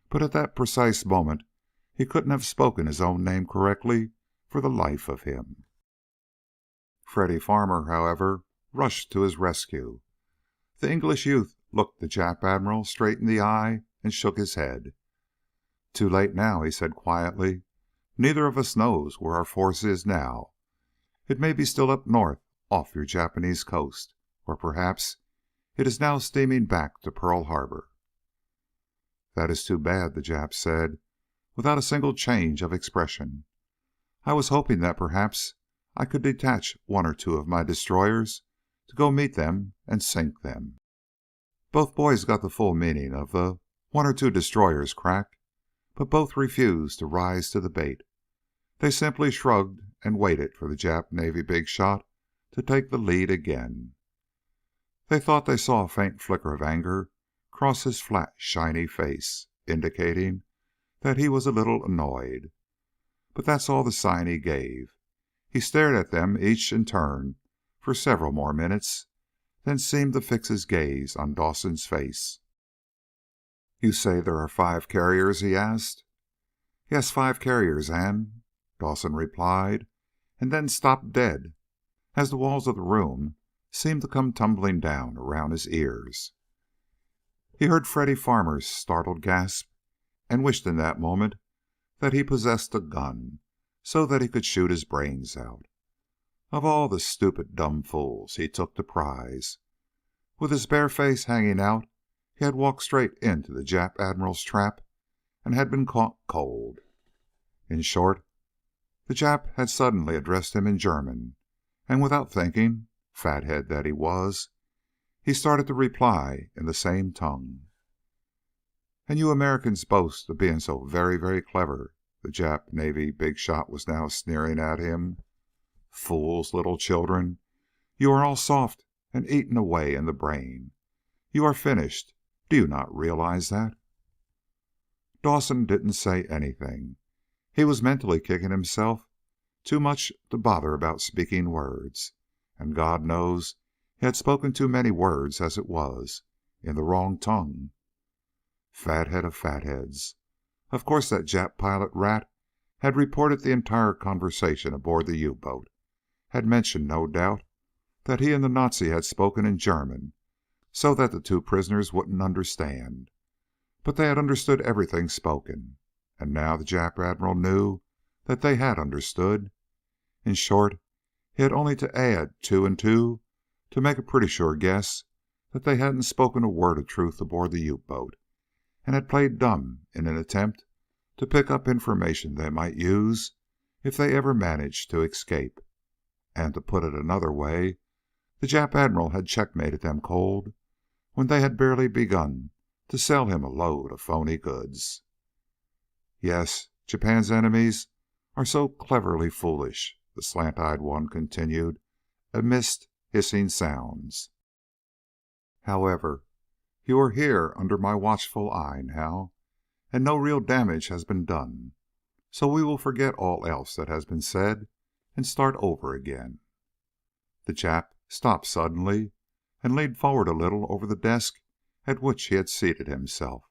But at that precise moment he couldn't have spoken his own name correctly for the life of him. Freddy Farmer, however, rushed to his rescue. The English youth looked the Jap Admiral straight in the eye and shook his head. "Too late now," he said quietly. "Neither of us knows where our force is now. It may be still up north off your Japanese coast, or perhaps it is now steaming back to Pearl Harbor." "That is too bad," the Jap said, without a single change of expression. "I was hoping that perhaps I could detach one or two of my destroyers to go meet them and sink them." Both boys got the full meaning of the "one or two destroyers" crack, but both refused to rise to the bait. They simply shrugged and waited for the Jap Navy big shot to take the lead again. They thought they saw a faint flicker of anger cross his flat, shiny face, indicating that he was a little annoyed. But that's all the sign he gave. He stared at them each in turn for several more minutes, then seemed to fix his gaze on Dawson's face. "You say there are 5 carriers?" he asked. "Yes, 5 carriers, and," Dawson replied, and then stopped dead as the walls of the room seemed to come tumbling down around his ears. He heard Freddy Farmer's startled gasp and wished in that moment that he possessed a gun so that he could shoot his brains out. Of all the stupid, dumb fools he took to prize. With his bare face hanging out, he had walked straight into the Jap Admiral's trap and had been caught cold. In short, the Jap had suddenly addressed him in German, and without thinking, fathead that he was, he started to reply in the same tongue. "And you Americans boast of being so very, very clever," the Jap Navy big shot was now sneering at him. "Fools, little children, you are all soft and eaten away in the brain. You are finished. Do you not realize that?" Dawson didn't say anything. He was mentally kicking himself too much to bother about speaking words, and God knows He had spoken too many words as it was, in the wrong tongue. Fathead of fatheads. Of course that Jap pilot rat had reported the entire conversation aboard the U-boat. Had mentioned, no doubt, that he and the Nazi had spoken in German so that the two prisoners wouldn't understand. But they had understood everything spoken. And now the Jap Admiral knew that they had understood. In short, he had only to add 2 and 2 to make a pretty sure guess that they hadn't spoken a word of truth aboard the U-boat, and had played dumb in an attempt to pick up information they might use if they ever managed to escape. And to put it another way, the Jap Admiral had checkmated them cold when they had barely begun to sell him a load of phony goods. Yes, Japan's enemies are so cleverly foolish, the slant-eyed one continued, amidst hissing sounds. However, you are here under my watchful eye now, and no real damage has been done, so we will forget all else that has been said and start over again. The Jap stopped suddenly and leaned forward a little over the desk at which he had seated himself.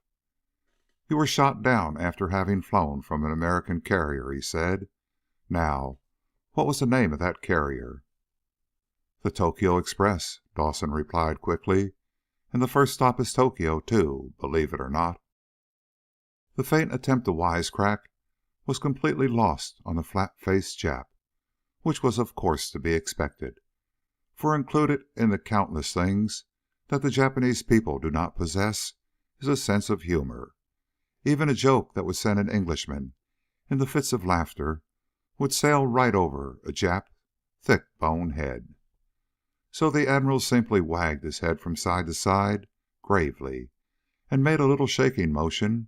You were shot down after having flown from an American carrier, he said. Now, what was the name of that carrier? The Tokyo Express, Dawson replied quickly. And the first stop is Tokyo, too, believe it or not. The faint attempt to wisecrack was completely lost on the flat-faced Jap, which was of course to be expected, for included in the countless things that the Japanese people do not possess is a sense of humor. Even a joke that would send an Englishman into fits of laughter would sail right over a Jap's thick-boned head. So the Admiral simply wagged his head from side to side, gravely, and made a little shaking motion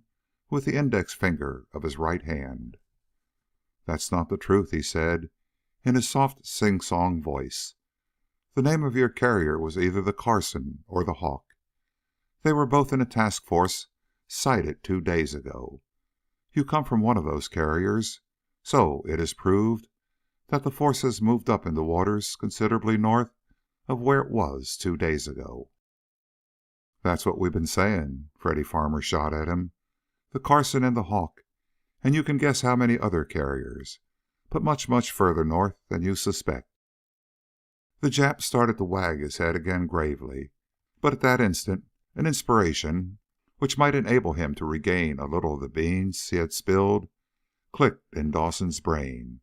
with the index finger of his right hand. That's not the truth, he said, in his soft sing-song voice. The name of your carrier was either the Carson or the Hawk. They were both in a task force sighted 2 days ago. You come from one of those carriers, so it is proved that the force has moved up into waters considerably north of where it was 2 days ago. That's what we've been saying, Freddy Farmer shot at him. The Carson and the Hawk, and you can guess how many other carriers, but much, much further north than you suspect. The Jap started to wag his head again gravely, but at that instant an inspiration, which might enable him to regain a little of the beans he had spilled, clicked in Dawson's brain.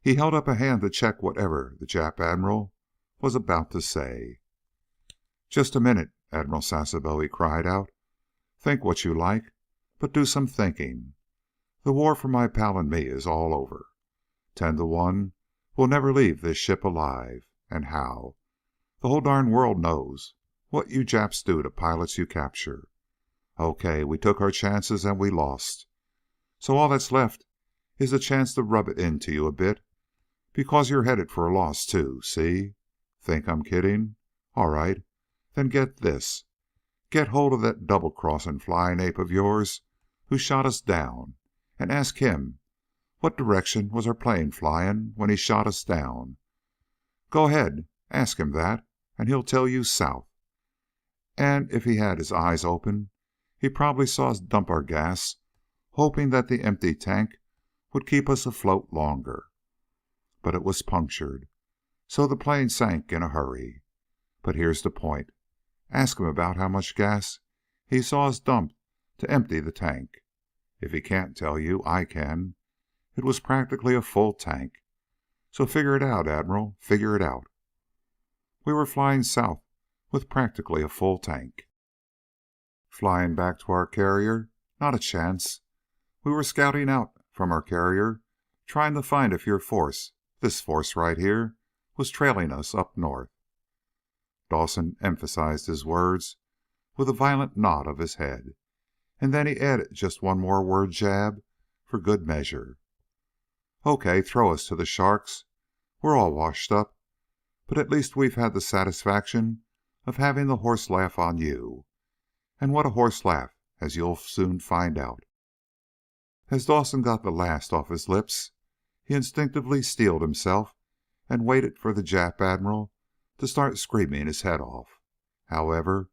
He held up a hand to check whatever the Jap Admiral was about to say. Just a minute, Admiral Sasebo, he cried out. Think what you like, but do some thinking. The war for my pal and me is all over. 10 to 1, we'll never leave this ship alive. And how? The whole darn world knows what you Japs do to pilots you capture. Okay, we took our chances and we lost. So all that's left is the chance to rub it into you a bit, because you're headed for a loss too, see? Think I'm kidding? All right, then get this. Get hold of that double-crossing flying ape of yours who shot us down, and ask him what direction was our plane flying when he shot us down. Go ahead, ask him that, and he'll tell you south. And if he had his eyes open, he probably saw us dump our gas, hoping that the empty tank would keep us afloat longer. But it was punctured, so the plane sank in a hurry. But here's the point. Ask him about how much gas he saw us dump to empty the tank. If he can't tell you, I can. It was practically a full tank. So figure it out, Admiral. Figure it out. We were flying south with practically a full tank. Flying back to our carrier? Not a chance. We were scouting out from our carrier, trying to find if your force, this force right here, was trailing us up north. Dawson emphasized his words with a violent nod of his head, and then he added just one more word jab for good measure. Okay, throw us to the sharks. We're all washed up, but at least we've had the satisfaction of having the horse laugh on you. And what a horse laugh, as you'll soon find out. As Dawson got the last off his lips, he instinctively steeled himself and waited for the Jap Admiral to start screaming his head off. However,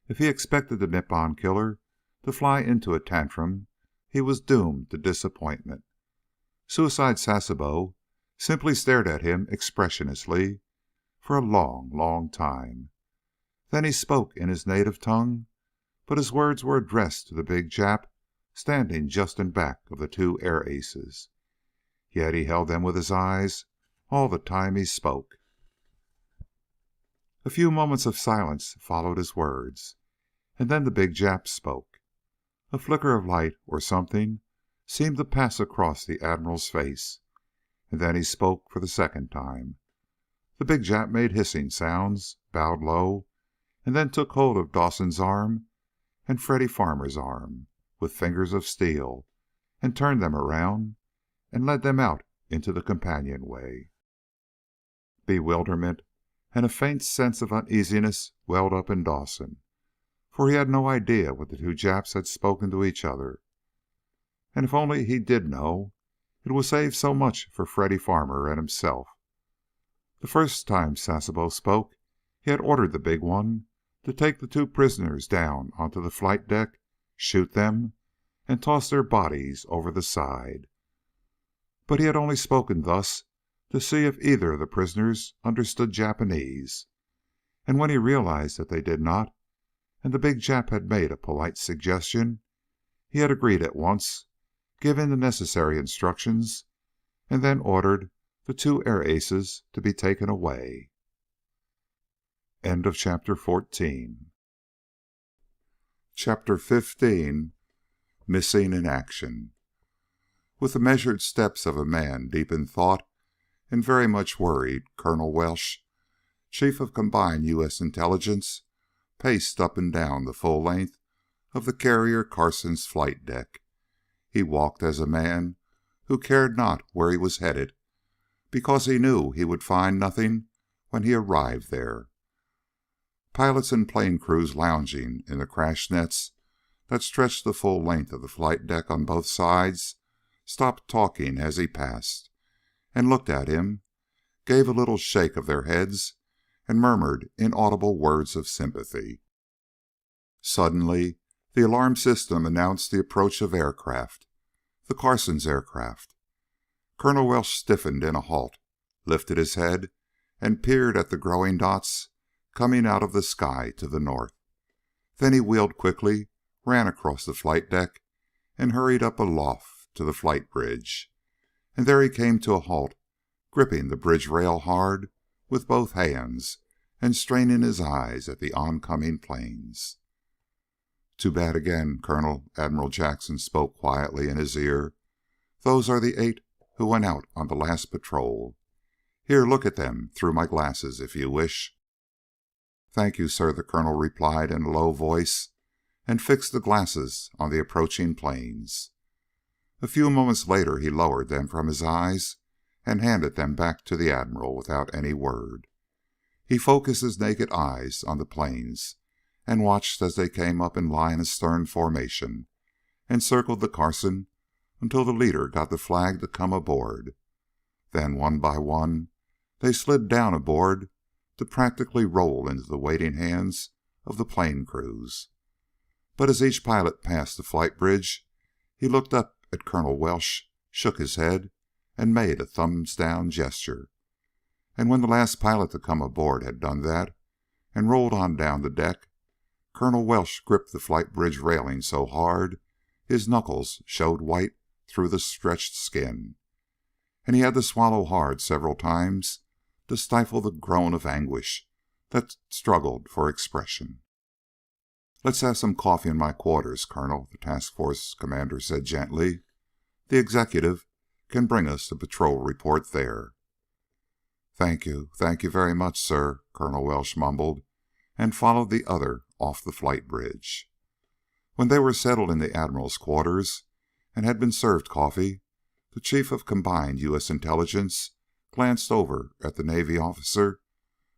if he expected the Nippon killer to fly into a tantrum, he was doomed to disappointment. Suicide Sasebo simply stared at him expressionlessly for a long, long time. Then he spoke in his native tongue, but his words were addressed to the big Jap standing just in back of the two air aces. Yet he held them with his eyes all the time he spoke. A few moments of silence followed his words, and then the big Jap spoke. A flicker of light or something seemed to pass across the Admiral's face, and then he spoke for the second time. The big Jap made hissing sounds, bowed low, and then took hold of Dawson's arm and Freddy Farmer's arm with fingers of steel and turned them around and led them out into the companionway. Bewilderment and a faint sense of uneasiness welled up in Dawson, for he had no idea what the two Japs had spoken to each other. And if only he did know, it would save so much for Freddy Farmer and himself. The first time Sasebo spoke, he had ordered the big one to take the two prisoners down onto the flight deck, shoot them, and toss their bodies over the side. But he had only spoken thus to see if either of the prisoners understood Japanese, and when he realized that they did not, and the big Jap had made a polite suggestion, he had agreed at once, given the necessary instructions, and then ordered the two air aces to be taken away. End of chapter 14. Chapter 15. Missing in Action. With the measured steps of a man deep in thought and very much worried, Colonel Welsh, Chief of Combined U.S. Intelligence, paced up and down the full length of the carrier Carson's flight deck. He walked as a man who cared not where he was headed, because he knew he would find nothing when he arrived there. Pilots and plane crews lounging in the crash nets that stretched the full length of the flight deck on both sides stopped talking as he passed, and looked at him, gave a little shake of their heads, and murmured inaudible words of sympathy. Suddenly, the alarm system announced the approach of aircraft, the Carson's aircraft. Colonel Welsh stiffened in a halt, lifted his head, and peered at the growing dots coming out of the sky to the north. Then he wheeled quickly, ran across the flight deck, and hurried up aloft to the flight bridge. And there he came to a halt, gripping the bridge rail hard with both hands and straining his eyes at the oncoming planes. "Too bad again, Colonel," Admiral Jackson spoke quietly in his ear. "Those are the 8 who went out on the last patrol. Here, look at them through my glasses, if you wish." "Thank you, sir," the colonel replied in a low voice, and fixed the glasses on the approaching planes. A few moments later he lowered them from his eyes and handed them back to the Admiral without any word. He focused his naked eyes on the planes and watched as they came up in line astern formation and circled the Carson until the leader got the flag to come aboard. Then, one by one, they slid down aboard to practically roll into the waiting hands of the plane crews. But as each pilot passed the flight bridge, he looked up at Colonel Welsh, shook his head, and made a thumbs-down gesture. And when the last pilot to come aboard had done that and rolled on down the deck, Colonel Welsh gripped the flight bridge railing so hard his knuckles showed white through the stretched skin, and he had to swallow hard several times to stifle the groan of anguish that struggled for expression. "Let's have some coffee in my quarters, Colonel," the task force commander said gently. "The executive can bring us the patrol report there." Thank you very much, sir," Colonel Welsh mumbled, and followed the other off the flight bridge. When they were settled in the Admiral's quarters and had been served coffee, the Chief of Combined U.S. Intelligence glanced over at the Navy officer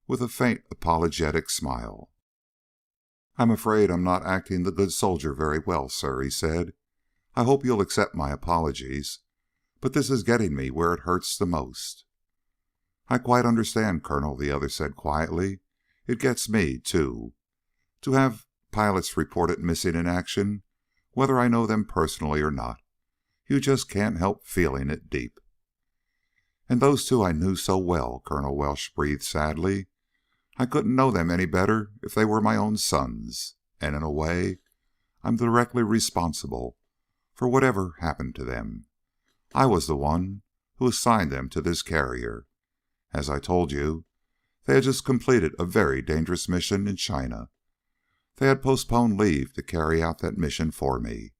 with a faint apologetic smile. "I'm afraid I'm not acting the good soldier very well, sir," he said. "I hope you'll accept my apologies, but this is getting me where it hurts the most." "I quite understand, Colonel," the other said quietly. "It gets me, too. To have pilots reported missing in action, whether I know them personally or not, you just can't help feeling it deep." "And those two I knew so well," Colonel Welsh breathed sadly. "I couldn't know them any better if they were my own sons. And in a way, I'm directly responsible for whatever happened to them. I was the one who assigned them to this carrier. As I told you, they had just completed a very dangerous mission in China. They had postponed leave to carry out that mission for me.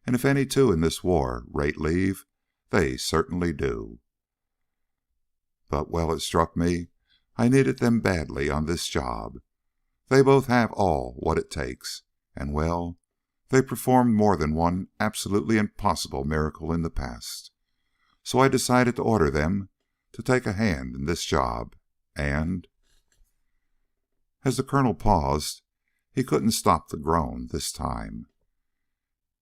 And if any two in this war rate leave, they certainly do. But, well, it struck me I needed them badly on this job. They both have all what it takes. And, well, they performed more than one absolutely impossible miracle in the past. So I decided to order them to take a hand in this job. And..." As the colonel paused, he couldn't stop the groan this time.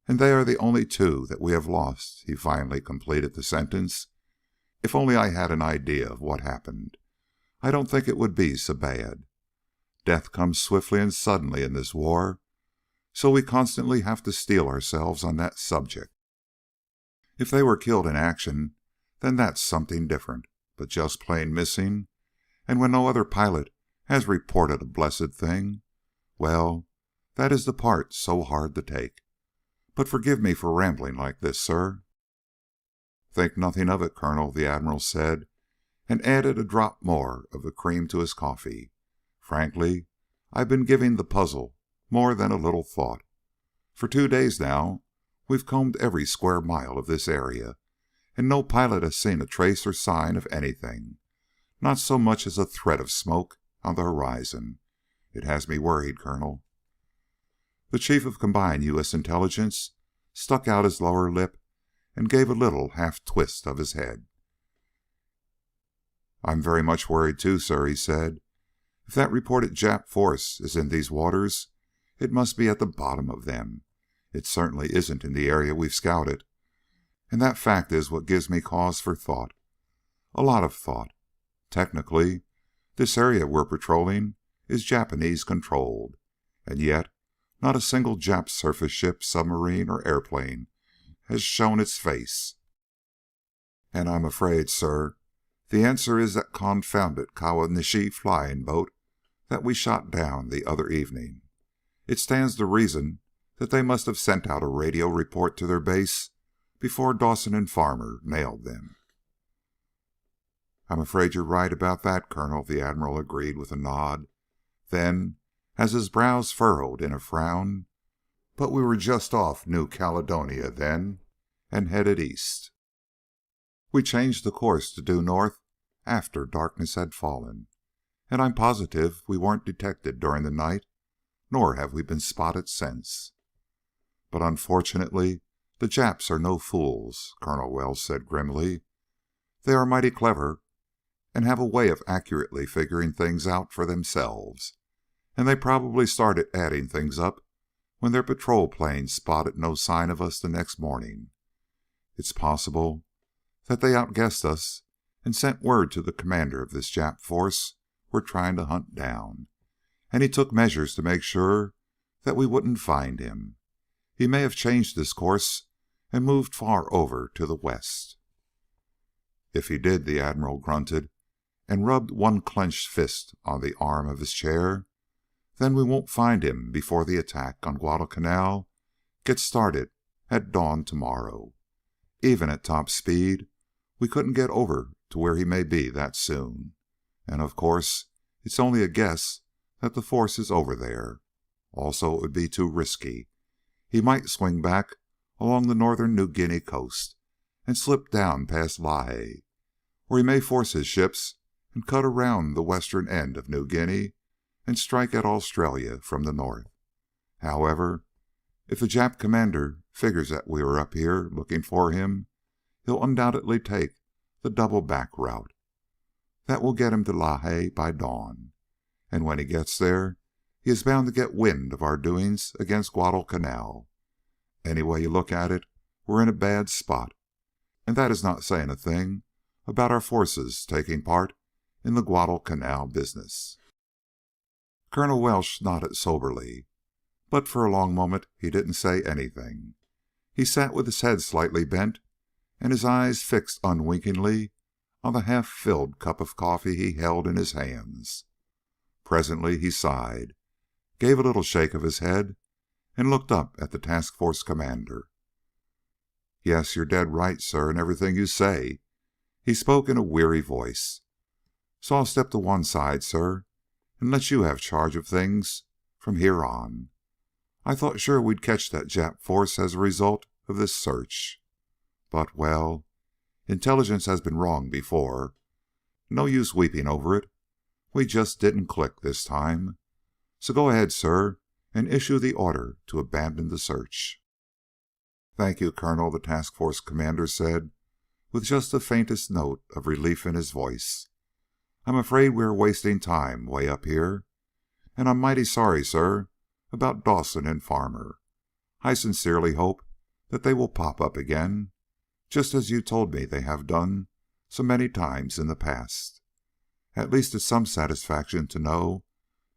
"And they are the only two that we have lost," he finally completed the sentence. "If only I had an idea of what happened, I don't think it would be so bad. Death comes swiftly and suddenly in this war, so we constantly have to steel ourselves on that subject. If they were killed in action, then that's something different. But just plain missing, and when no other pilot has reported a blessed thing, well, that is the part so hard to take. But forgive me for rambling like this, sir." "Think nothing of it, Colonel," the Admiral said, and added a drop more of the cream to his coffee. "Frankly, I've been giving the puzzle more than a little thought. For 2 days now, we've combed every square mile of this area, and no pilot has seen a trace or sign of anything, not so much as a thread of smoke on the horizon. It has me worried, Colonel." The Chief of Combined U.S. Intelligence stuck out his lower lip and gave a little half-twist of his head. "I'm very much worried too, sir," he said. "If that reported Jap force is in these waters, it must be at the bottom of them. It certainly isn't in the area we've scouted. And that fact is what gives me cause for thought. A lot of thought. Technically, this area we're patrolling is Japanese-controlled, and yet not a single Jap surface ship, submarine, or airplane has shown its face. And I'm afraid, sir, the answer is that confounded Kawanishi flying boat that we shot down the other evening. It stands to reason that they must have sent out a radio report to their base before Dawson and Farmer nailed them." "I'm afraid you're right about that, Colonel," the Admiral agreed with a nod. Then, as his brows furrowed in a frown, "But we were just off New Caledonia then, and headed east. We changed the course to due north after darkness had fallen, and I'm positive we weren't detected during the night, nor have we been spotted since." "But unfortunately, the Japs are no fools," Colonel Welsh said grimly. "They are mighty clever and have a way of accurately figuring things out for themselves, and they probably started adding things up when their patrol plane spotted no sign of us the next morning. It's possible that they outguessed us and sent word to the commander of this Jap force we're trying to hunt down, and he took measures to make sure that we wouldn't find him. He may have changed his course and moved far over to the west." "If he did," the Admiral grunted and rubbed one clenched fist on the arm of his chair, "then we won't find him before the attack on Guadalcanal gets started at dawn tomorrow. Even at top speed, we couldn't get over to where he may be that soon. And, of course, it's only a guess that the force is over there. Also, it would be too risky. He might swing back along the northern New Guinea coast and slip down past Lae, or he may force his ships and cut around the western end of New Guinea and strike at Australia from the north. However, if the Jap commander figures that we are up here looking for him, he'll undoubtedly take the double-back route. That will get him to Lae by dawn, and when he gets there, he is bound to get wind of our doings against Guadalcanal. Any way you look at it, we're in a bad spot, and that is not saying a thing about our forces taking part in the Guadalcanal business." Colonel Welsh nodded soberly, but for a long moment he didn't say anything. He sat with his head slightly bent and his eyes fixed unwinkingly on the half-filled cup of coffee he held in his hands. Presently he sighed, gave a little shake of his head, and looked up at the task force commander. "Yes, you're dead right, sir, in everything you say." He spoke in a weary voice. "So I'll step to one side, sir, and let you have charge of things from here on. I thought sure we'd catch that Jap force as a result of this search. But, well, intelligence has been wrong before. No use weeping over it. We just didn't click this time. So go ahead, sir, and issue the order to abandon the search." "Thank you, Colonel," the task force commander said, with just the faintest note of relief in his voice. "I'm afraid we are wasting time way up here. And I'm mighty sorry, sir, about Dawson and Farmer. I sincerely hope that they will pop up again, just as you told me they have done so many times in the past. At least it's some satisfaction to know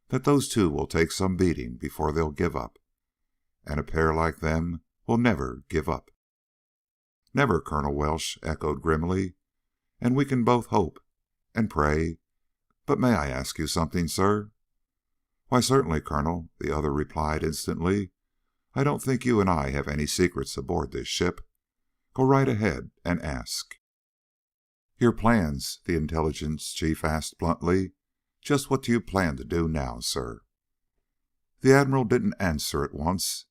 that those two will take some beating before they'll give up. And a pair like them will never give up." "Never," Colonel Welsh echoed grimly. "And we can both hope and pray. But may I ask you something, sir?" "Why, certainly, Colonel," the other replied instantly. "I don't think you and I have any secrets aboard this ship. Go right ahead and ask." "Your plans," the intelligence chief asked bluntly. "Just what do you plan to do now, sir?" The Admiral didn't answer at once.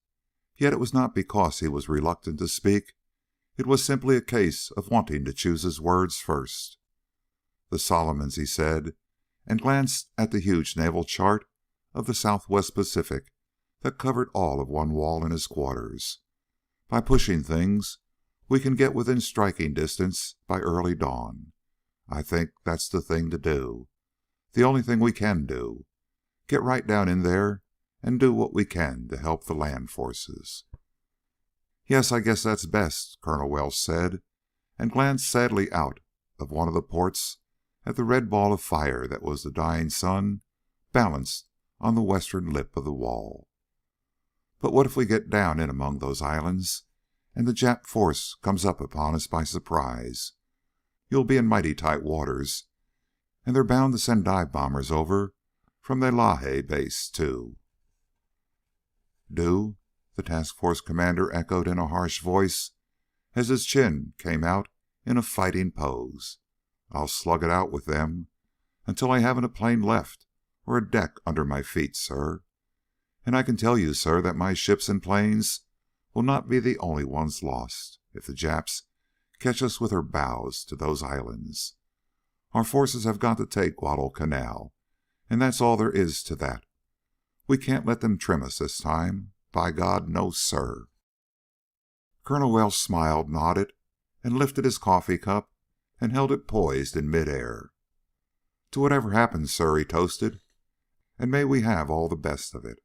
Yet it was not because he was reluctant to speak. It was simply a case of wanting to choose his words first. "The Solomons," he said, and glanced at the huge naval chart of the Southwest Pacific that covered all of one wall in his quarters. "By pushing things, we can get within striking distance by early dawn. I think that's the thing to do. The only thing we can do. Get right down in there and do what we can to help the land forces." "Yes, I guess that's best," Colonel Welsh said, and glanced sadly out of one of the ports at the red ball of fire that was the dying sun balanced on the western lip of the wall. "But what if we get down in among those islands and the Jap force comes up upon us by surprise? You'll be in mighty tight waters, and they're bound to send dive bombers over from the Lae base, too." "Do?" the task force commander echoed in a harsh voice, as his chin came out in a fighting pose. "I'll slug it out with them until I haven't a plane left or a deck under my feet, sir. And I can tell you, sir, that my ships and planes will not be the only ones lost if the Japs catch us with our bows to those islands. Our forces have got to take Guadalcanal, and that's all there is to that. We can't let them trim us this time. By God, no, sir." Colonel Welsh smiled, nodded, and lifted his coffee cup and held it poised in midair. "To whatever happens, sir," he toasted, "and may we have all the best of it."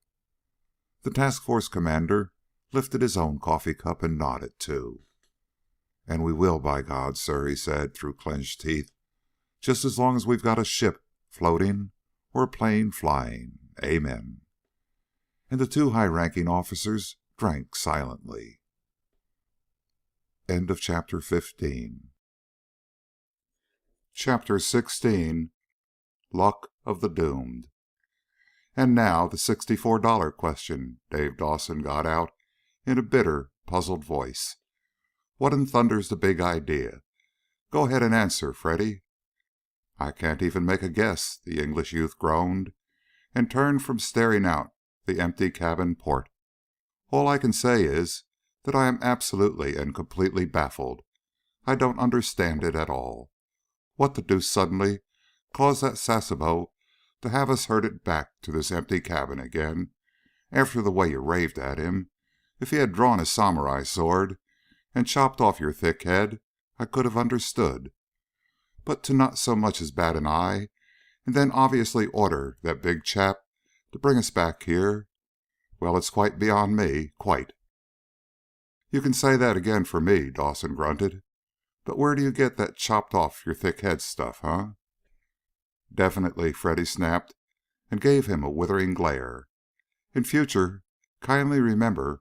The task force commander lifted his own coffee cup and nodded too. "And we will, by God, sir," he said through clenched teeth, "just as long as we've got a ship floating or a plane flying. Amen." And the two high-ranking officers drank silently. End of chapter 15. Chapter 16. Luck of the Doomed. "And now the $64 question," Dave Dawson got out in a bitter, puzzled voice. "What in thunder's the big idea? Go ahead and answer, Freddy." "I can't even make a guess," the English youth groaned, and turned from staring out the empty cabin port. "All I can say is that I am absolutely and completely baffled. I don't understand it at all. What the deuce suddenly caused that Sasebo to have us herded back to this empty cabin again? After the way you raved at him, if he had drawn his samurai sword and chopped off your thick head, I could have understood. But to not so much as bat an eye, and then obviously order that big chap to bring us back here, well, it's quite beyond me, quite." "You can say that again for me," Dawson grunted. "But where do you get that chopped off your thick head stuff, huh?" Definitely, Freddy snapped and gave him a withering glare. In future, kindly remember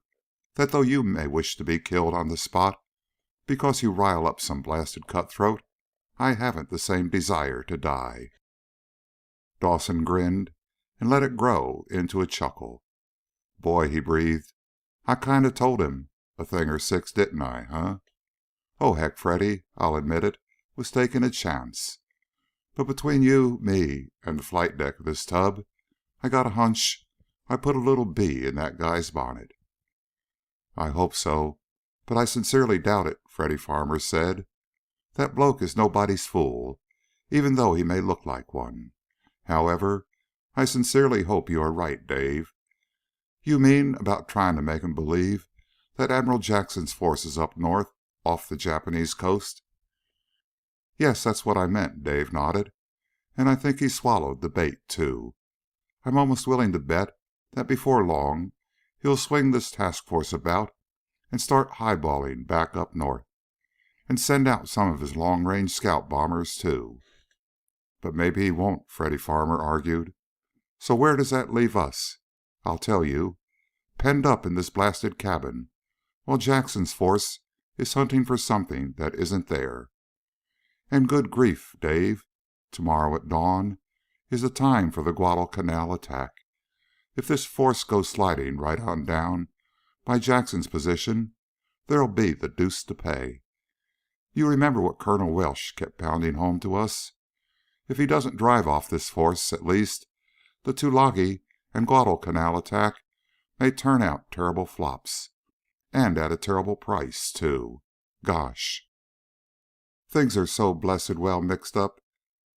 that though you may wish to be killed on the spot because you rile up some blasted cutthroat, I haven't the same desire to die. Dawson grinned and let it grow into a chuckle. Boy, he breathed, I kind of told him a thing or six, didn't I, huh? Oh, heck, Freddy, I'll admit it was taking a chance. But between you, me, and the flight deck of this tub, I got a hunch I put a little bee in that guy's bonnet. I hope so, but I sincerely doubt it, Freddy Farmer said. That bloke is nobody's fool, even though he may look like one. However, I sincerely hope you are right, Dave. You mean about trying to make him believe that Admiral Jackson's force is up north, off the Japanese coast? Yes, that's what I meant, Dave nodded. And I think he swallowed the bait, too. I'm almost willing to bet that before long he'll swing this task force about and start highballing back up north, and send out some of his long-range scout bombers, too. But maybe he won't, Freddy Farmer argued. So where does that leave us? I'll tell you, penned up in this blasted cabin, while Jackson's force is hunting for something that isn't there. And good grief, Dave, tomorrow at dawn is the time for the Guadalcanal attack. If this force goes sliding right on down by Jackson's position, there'll be the deuce to pay. You remember what Colonel Welsh kept pounding home to us? If he doesn't drive off this force, at least, the Tulagi and Guadalcanal attack may turn out terrible flops. And at a terrible price, too. Gosh. Things are so blessed well mixed up,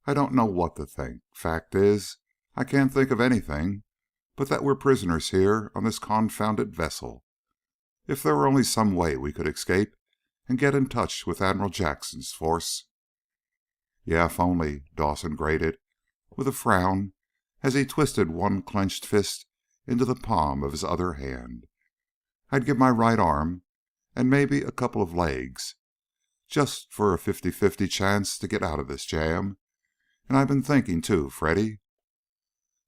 I don't know what to think. Fact is, I can't think of anything but that we're prisoners here on this confounded vessel. If there were only some way we could escape and get in touch with Admiral Jackson's force. Yeah, if only, Dawson grated, with a frown as he twisted one clenched fist into the palm of his other hand. I'd give my right arm and maybe a couple of legs just for a 50-50 chance to get out of this jam. And I've been thinking, too, Freddy.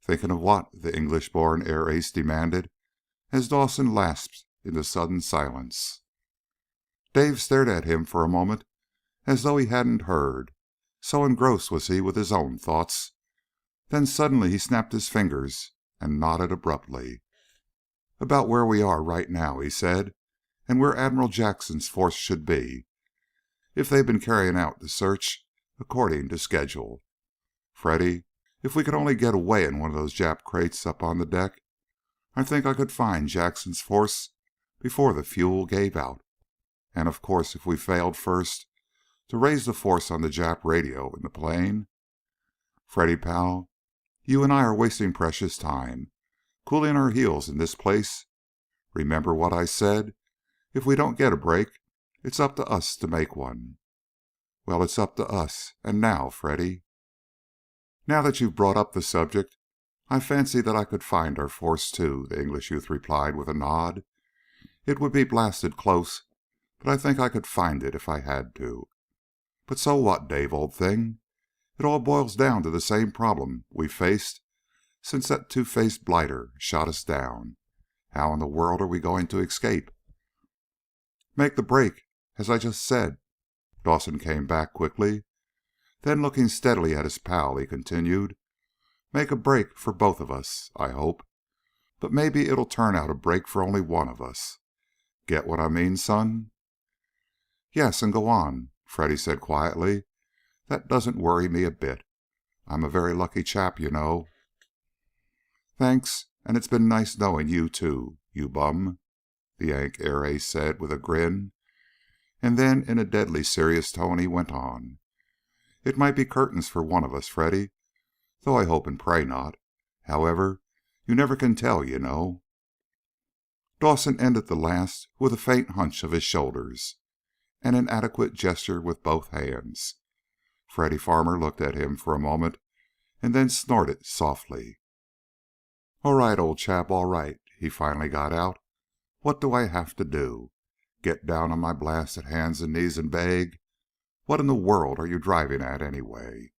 Thinking of what? The English-born air ace demanded, as Dawson lapsed into sudden silence. Dave stared at him for a moment as though he hadn't heard, so engrossed was he with his own thoughts. Then suddenly he snapped his fingers and nodded abruptly. About where we are right now, he said, and where Admiral Jackson's force should be, if they've been carrying out the search according to schedule. Freddy, if we could only get away in one of those Jap crates up on the deck, I think I could find Jackson's force before the fuel gave out. And of course, if we failed first to raise the force on the Jap radio in the plane. Freddy, pal, you and I are wasting precious time, cooling our heels in this place. Remember what I said? If we don't get a break, it's up to us to make one. Well, it's up to us. And now, Freddy. Now that you've brought up the subject, I fancy that I could find our force, too, the English youth replied with a nod. It would be blasted close, but I think I could find it if I had to. But so what, Dave, old thing? It all boils down to the same problem we've faced since that two-faced blighter shot us down. How in the world are we going to escape? Make the break, as I just said. Dawson came back quickly. Then, looking steadily at his pal, he continued, make a break for both of us, I hope. But maybe it'll turn out a break for only one of us. Get what I mean, son? Yes, and go on, Freddy said quietly. That doesn't worry me a bit. I'm a very lucky chap, you know. Thanks, and it's been nice knowing you, too, you bum, the Yank air ace said with a grin. And then, in a deadly serious tone, he went on. It might be curtains for one of us, Freddy, though I hope and pray not. However, you never can tell, you know. Dawson ended the last with a faint hunch of his shoulders and an adequate gesture with both hands. Freddy Farmer looked at him for a moment and then snorted softly. All right, old chap, all right, he finally got out. What do I have to do? Get down on my blasted hands and knees and beg? What in the world are you driving at, anyway?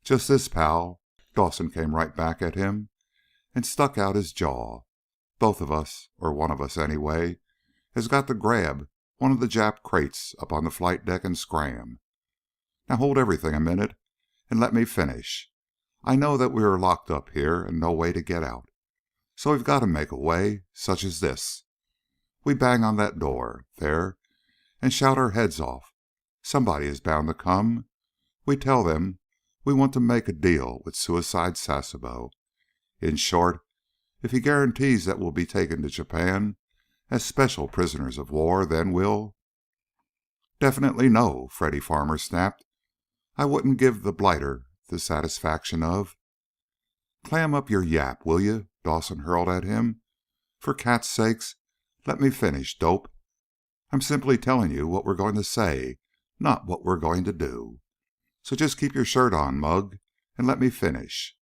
Just this, pal. Dawson came right back at him and stuck out his jaw. Both of us, or one of us anyway, has got to grab one of the Jap crates up on the flight deck and scram. Now hold everything a minute and let me finish. I know that we are locked up here and no way to get out. So we've got to make a way, such as this. We bang on that door, there, and shout our heads off. Somebody is bound to come. We tell them we want to make a deal with Suicide Sasebo. In short, if he guarantees that we'll be taken to Japan as special prisoners of war, then we'll... Definitely no, Freddy Farmer snapped. I wouldn't give the blighter the satisfaction of... Clam up your yap, will you? Dawson hurled at him. For cat's sakes, let me finish, dope. I'm simply telling you what we're going to say, not what we're going to do. So just keep your shirt on, mug, and let me finish.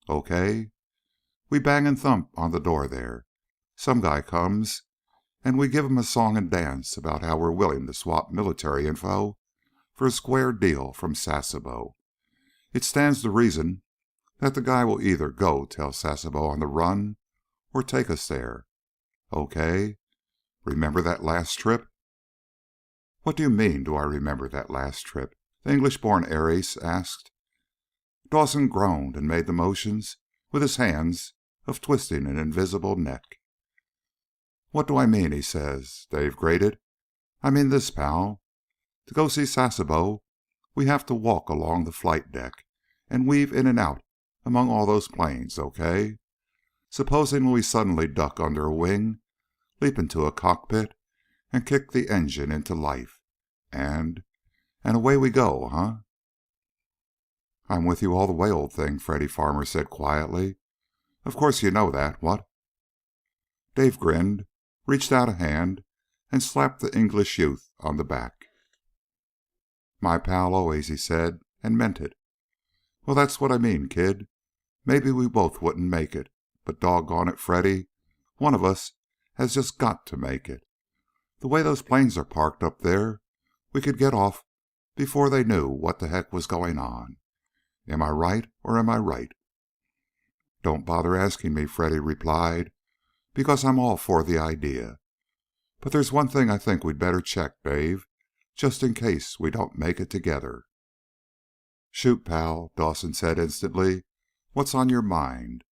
Okay? We bang and thump on the door there. Some guy comes, and we give him a song and dance about how we're willing to swap military info for a square deal from Sasebo. It stands to reason that the guy will either go tell Sasebo on the run or take us there. Okay? Remember that last trip? What do you mean, do I remember that last trip? The English-born air ace asked. Dawson groaned and made the motions with his hands of twisting an invisible neck. What do I mean, he says, Dave grated. I mean this, pal. To go see Sasebo, we have to walk along the flight deck and weave in and out among all those planes, okay? Supposing we suddenly duck under a wing, leap into a cockpit, and kick the engine into life. And away we go, huh? I'm with you all the way, old thing, Freddy Farmer said quietly. Of course you know that, what? Dave grinned, reached out a hand, and slapped the English youth on the back. My pal always, he said, and meant it. Well, that's what I mean, kid. Maybe we both wouldn't make it, but doggone it, Freddy, one of us has just got to make it. The way those planes are parked up there, we could get off before they knew what the heck was going on. Am I right, or am I right? Don't bother asking me, Freddy replied, because I'm all for the idea. But there's one thing I think we'd better check, Dave, just in case we don't make it together. Shoot, pal, Dawson said instantly. What's on your mind?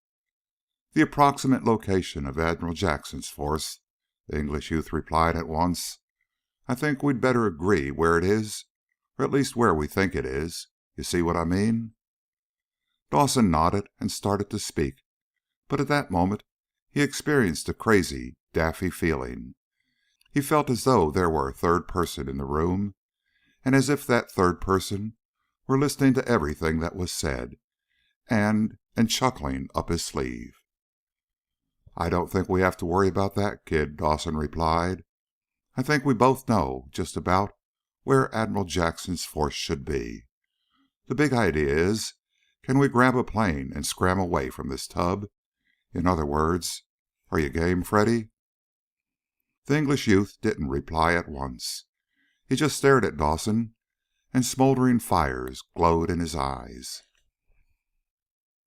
The approximate location of Admiral Jackson's force, the English youth replied at once. I think we'd better agree where it is, or at least where we think it is. You see what I mean? Dawson nodded and started to speak, but at that moment he experienced a crazy, daffy feeling. He felt as though there were a third person in the room, and as if that third person were listening to everything that was said, and chuckling up his sleeve. I don't think we have to worry about that, kid, Dawson replied. I think we both know just about where Admiral Jackson's force should be. The big idea is, can we grab a plane and scram away from this tub? In other words, are you game, Freddy? The English youth didn't reply at once. He just stared at Dawson, and smoldering fires glowed in his eyes.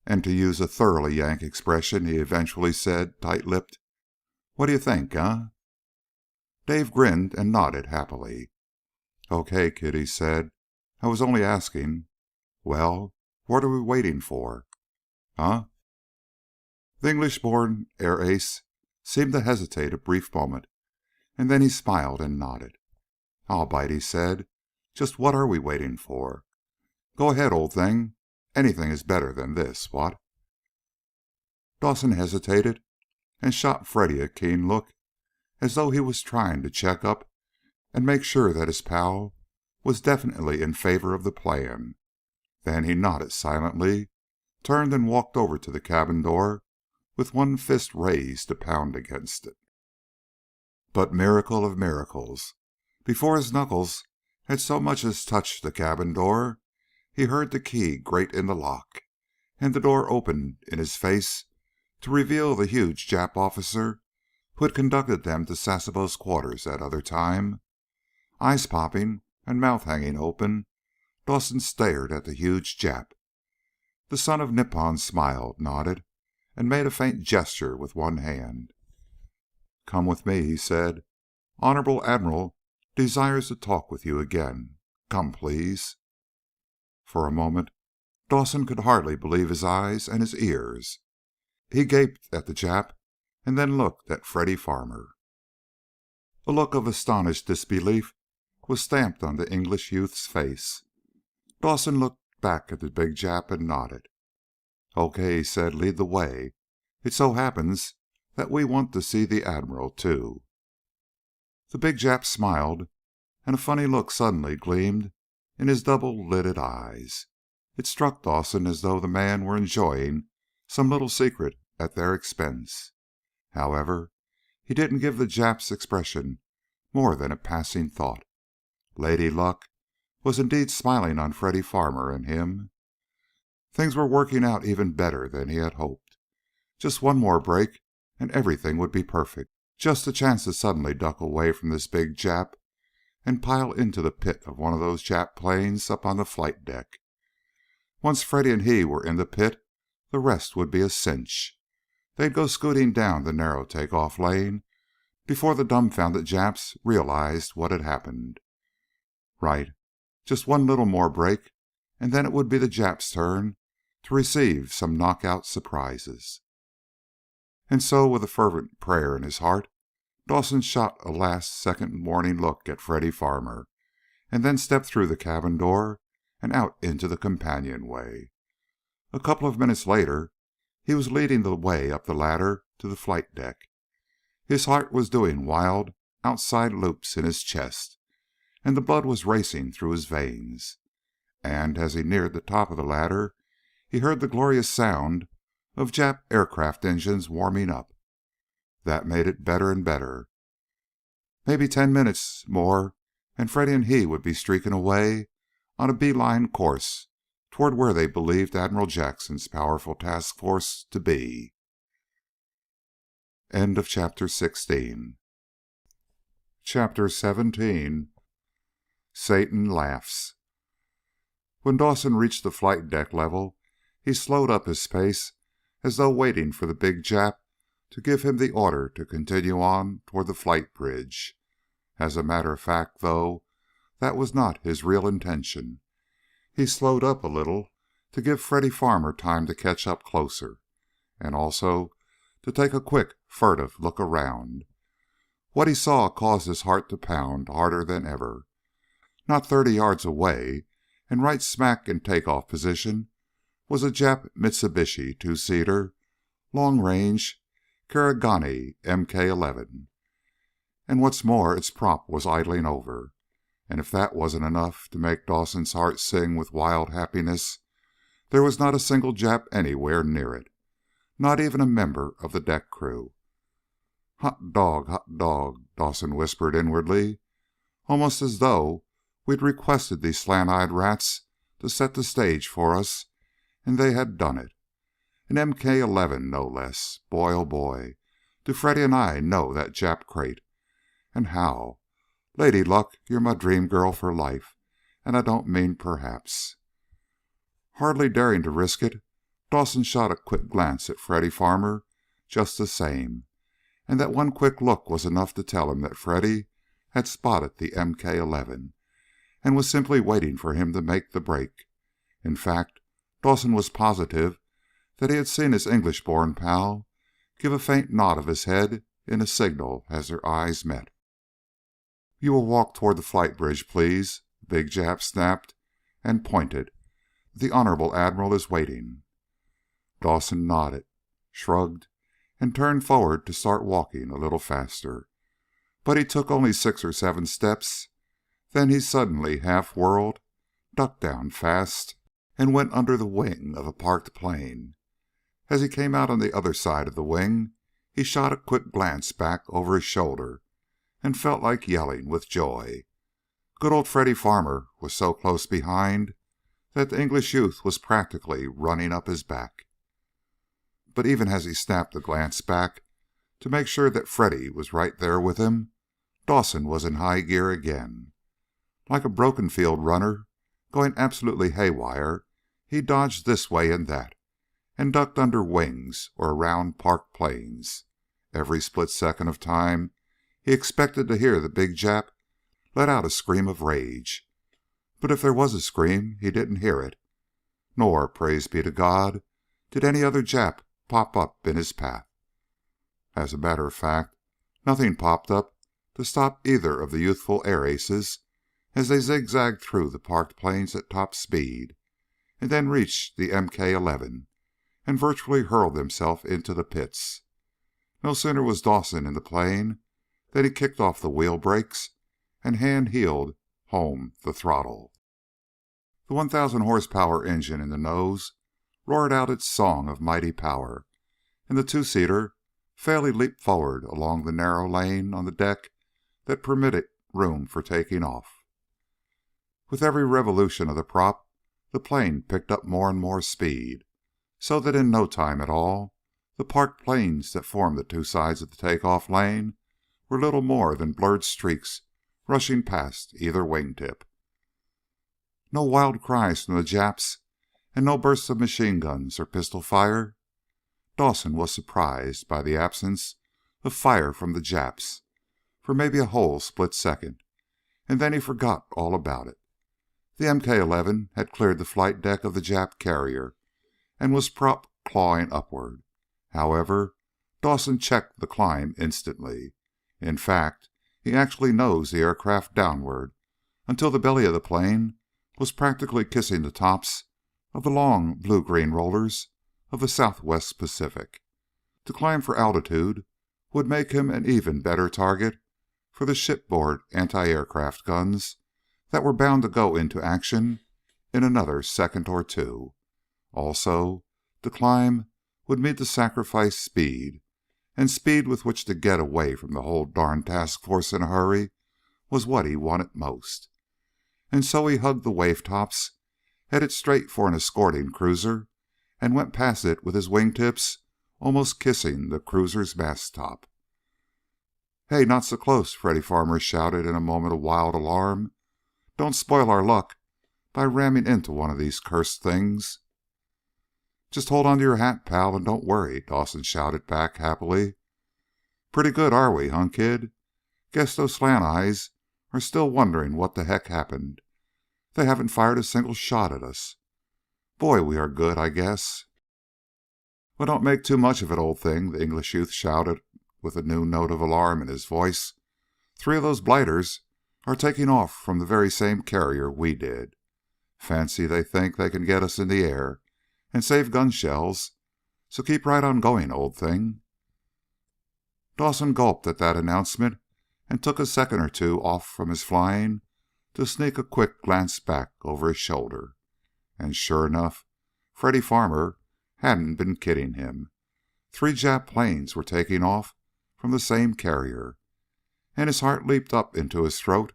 And to use a thoroughly Yank expression, he eventually said, tight-lipped, "What do you think, eh?" Dave grinned and nodded happily. "Okay, kid," he said. "I was only asking. Well, what are we waiting for? Huh?" The English-born air ace seemed to hesitate a brief moment, and then he smiled and nodded. "I'll bite," he said. "Just what are we waiting for? Go ahead, old thing. Anything is better than this, what?" Dawson hesitated and shot Freddy a keen look, as though he was trying to check up and make sure that his pal was definitely in favor of the plan. Then he nodded silently, turned and walked over to the cabin door with one fist raised to pound against it. But miracle of miracles! Before his knuckles had so much as touched the cabin door, he heard the key grate in the lock, and the door opened in his face to reveal the huge Jap officer who had conducted them to Sasebo's quarters that other time. Eyes popping and mouth hanging open, Dawson stared at the huge Jap. The son of Nippon smiled, nodded, and made a faint gesture with one hand. "Come with me," he said. "Honorable Admiral desires to talk with you again. Come, please." For a moment Dawson could hardly believe his eyes and his ears. He gaped at the Jap and then looked at Freddy Farmer. A look of astonished disbelief was stamped on the English youth's face. Dawson looked back at the big Jap and nodded. "Okay," he said. "Lead the way. It so happens that we want to see the Admiral, too." The big Jap smiled, and a funny look suddenly gleamed in his double-lidded eyes. It struck Dawson as though the man were enjoying some little secret at their expense. However, he didn't give the Jap's expression more than a passing thought. Lady Luck was indeed smiling on Freddy Farmer and him. Things were working out even better than he had hoped. Just one more break and everything would be perfect. Just a chance to suddenly duck away from this big Jap and pile into the pit of one of those Jap planes up on the flight deck. Once Freddy and he were in the pit, the rest would be a cinch. They'd go scooting down the narrow takeoff lane before the dumbfounded Japs realized what had happened. Right. Just one little more break, and then it would be the Japs' turn to receive some knockout surprises. And so, with a fervent prayer in his heart, Dawson shot a last-second warning look at Freddy Farmer, and then stepped through the cabin door and out into the companionway. A couple of minutes later, he was leading the way up the ladder to the flight deck. His heart was doing wild, outside loops in his chest, and the blood was racing through his veins. And as he neared the top of the ladder, he heard the glorious sound of Jap aircraft engines warming up. That made it better and better. Maybe 10 minutes more and Freddy and he would be streaking away on a beeline course toward where they believed Admiral Jackson's powerful task force to be. End of chapter 16. Chapter 17. Satan Laughs. When Dawson reached the flight deck level, he slowed up his pace as though waiting for the big Jap to give him the order to continue on toward the flight bridge. As a matter of fact, though, that was not his real intention. He slowed up a little to give Freddy Farmer time to catch up closer, and also to take a quick, furtive look around. What he saw caused his heart to pound harder than ever. Not 30 yards away, and right smack in takeoff position, was a Jap Mitsubishi two-seater, long-range Karagani Mk-11. And what's more, its prop was idling over. And if that wasn't enough to make Dawson's heart sing with wild happiness, there was not a single Jap anywhere near it. Not even a member of the deck crew. Hot dog, Dawson whispered inwardly. Almost as though we'd requested these slant-eyed rats to set the stage for us, and they had done it. An Mk-11, no less. Boy, oh boy, do Freddy and I know that Jap crate. And how? Lady Luck, you're my dream girl for life, and I don't mean perhaps. Hardly daring to risk it, Dawson shot a quick glance at Freddy Farmer just the same, and that one quick look was enough to tell him that Freddy had spotted the Mk-11 and was simply waiting for him to make the break. In fact, Dawson was positive that he had seen his English-born pal give a faint nod of his head in a signal as their eyes met. "You will walk toward the flight bridge, please," the big Jap snapped and pointed. "The Honorable Admiral is waiting." Dawson nodded, shrugged, and turned forward to start walking a little faster. But he took only 6 or 7 steps. Then he suddenly half-whirled, ducked down fast, and went under the wing of a parked plane. As he came out on the other side of the wing, he shot a quick glance back over his shoulder and felt like yelling with joy. Good old Freddy Farmer was so close behind that the English youth was practically running up his back. But even as he snapped a glance back to make sure that Freddy was right there with him, Dawson was in high gear again. Like a broken field runner going absolutely haywire, he dodged this way and that, and ducked under wings or around parked planes. Every split second of time he expected to hear the big Jap let out a scream of rage. But if there was a scream, he didn't hear it. Nor, praise be to God, did any other Jap pop up in his path. As a matter of fact, nothing popped up to stop either of the youthful air aces as they zigzagged through the parked planes at top speed, and then reached the MK-11 and virtually hurled himself into the pits. No sooner was Dawson in the plane than he kicked off the wheel brakes and hand-heeled home the throttle. The 1,000 horsepower engine in the nose roared out its song of mighty power, and the two-seater fairly leaped forward along the narrow lane on the deck that permitted room for taking off. With every revolution of the prop, the plane picked up more and more speed, so that in no time at all, the parked planes that formed the two sides of the takeoff lane were little more than blurred streaks rushing past either wingtip. No wild cries from the Japs, and no bursts of machine guns or pistol fire. Dawson was surprised by the absence of fire from the Japs for maybe a whole split second, and then he forgot all about it. The MK-11 had cleared the flight deck of the Jap carrier and was prop clawing upward. However, Dawson checked the climb instantly. In fact, he actually nosed the aircraft downward until the belly of the plane was practically kissing the tops of the long blue-green rollers of the Southwest Pacific. To climb for altitude would make him an even better target for the shipboard anti-aircraft guns that were bound to go into action in another second or two. Also, to climb would mean to sacrifice speed, and speed with which to get away from the whole darn task force in a hurry was what he wanted most. And so he hugged the wave tops, headed straight for an escorting cruiser, and went past it with his wingtips almost kissing the cruiser's mast top. "Hey, not so close," Freddy Farmer shouted in a moment of wild alarm. "Don't spoil our luck by ramming into one of these cursed things." "Just hold on to your hat, pal, and don't worry," Dawson shouted back happily. "Pretty good, are we, huh, kid? Guess those slant eyes are still wondering what the heck happened. They haven't fired a single shot at us. Boy, we are good, I guess." "Well, don't make too much of it, old thing," the English youth shouted with a new note of alarm in his voice. "Three of those blighters are taking off from the very same carrier we did. Fancy they think they can get us in the air and save gun shells, so keep right on going, old thing." Dawson gulped at that announcement and took a second or two off from his flying to sneak a quick glance back over his shoulder. And sure enough, Freddy Farmer hadn't been kidding him. 3 Jap planes were taking off from the same carrier, and his heart leaped up into his throat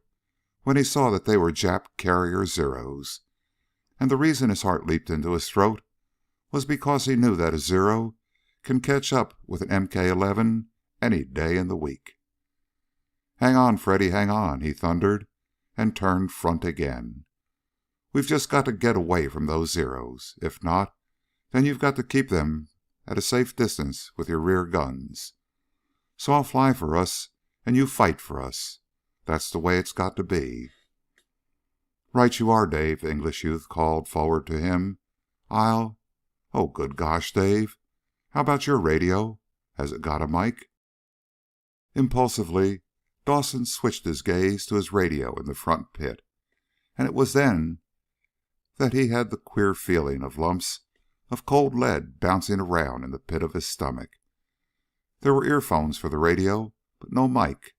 when he saw that they were Jap carrier Zeros. And the reason his heart leaped into his throat was because he knew that a Zero can catch up with an MK-11 any day in the week. "Hang on, Freddy, hang on," he thundered, and turned front again. "We've just got to get away from those Zeros. If not, then you've got to keep them at a safe distance with your rear guns. So I'll fly for us, and you fight for us. That's the way it's got to be." "Right you are, Dave," the English youth called forward to him. Oh, good gosh, Dave. How about your radio? Has it got a mic?" Impulsively, Dawson switched his gaze to his radio in the front pit, and it was then that he had the queer feeling of lumps of cold lead bouncing around in the pit of his stomach. There were earphones for the radio, but no mic.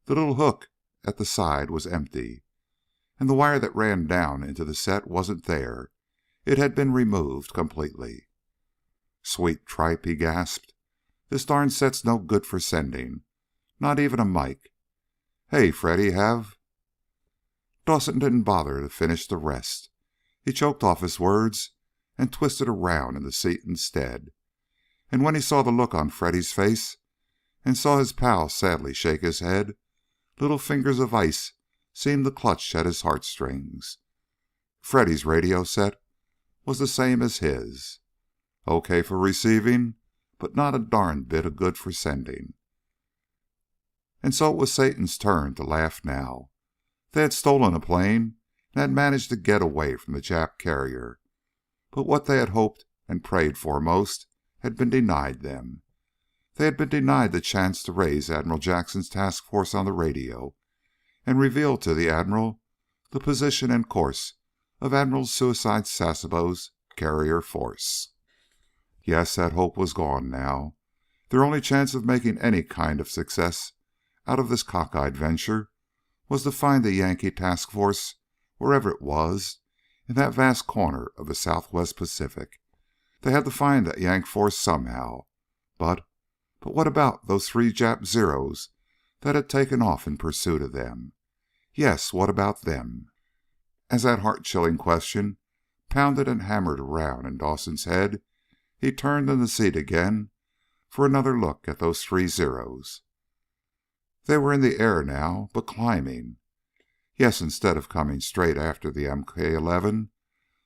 The little hook at the side was empty, and the wire that ran down into the set wasn't there. It had been removed completely. "Sweet tripe," he gasped. "This darn set's no good for sending. Not even a mic. Hey, Freddy, have..." Dawson didn't bother to finish the rest. He choked off his words and twisted around in the seat instead. And when he saw the look on Freddy's face, and saw his pal sadly shake his head, little fingers of ice seemed to clutch at his heartstrings. Freddy's radio set was the same as his. Okay for receiving, but not a darned bit of good for sending. And so it was Satan's turn to laugh now. They had stolen a plane and had managed to get away from the Jap carrier. But what they had hoped and prayed for most had been denied them. They had been denied the chance to raise Admiral Jackson's task force on the radio and reveal to the Admiral the position and course of Admiral Suicide Sasebo's carrier force. Yes, that hope was gone now. Their only chance of making any kind of success out of this cockeyed venture was to find the Yankee task force wherever it was in that vast corner of the Southwest Pacific. They had to find that Yank force somehow. But what about those 3 Jap Zeros that had taken off in pursuit of them? Yes, what about them? As that heart-chilling question pounded and hammered around in Dawson's head, he turned in the seat again for another look at those 3 Zeros. They were in the air now, but climbing. Yes, instead of coming straight after the MK-11,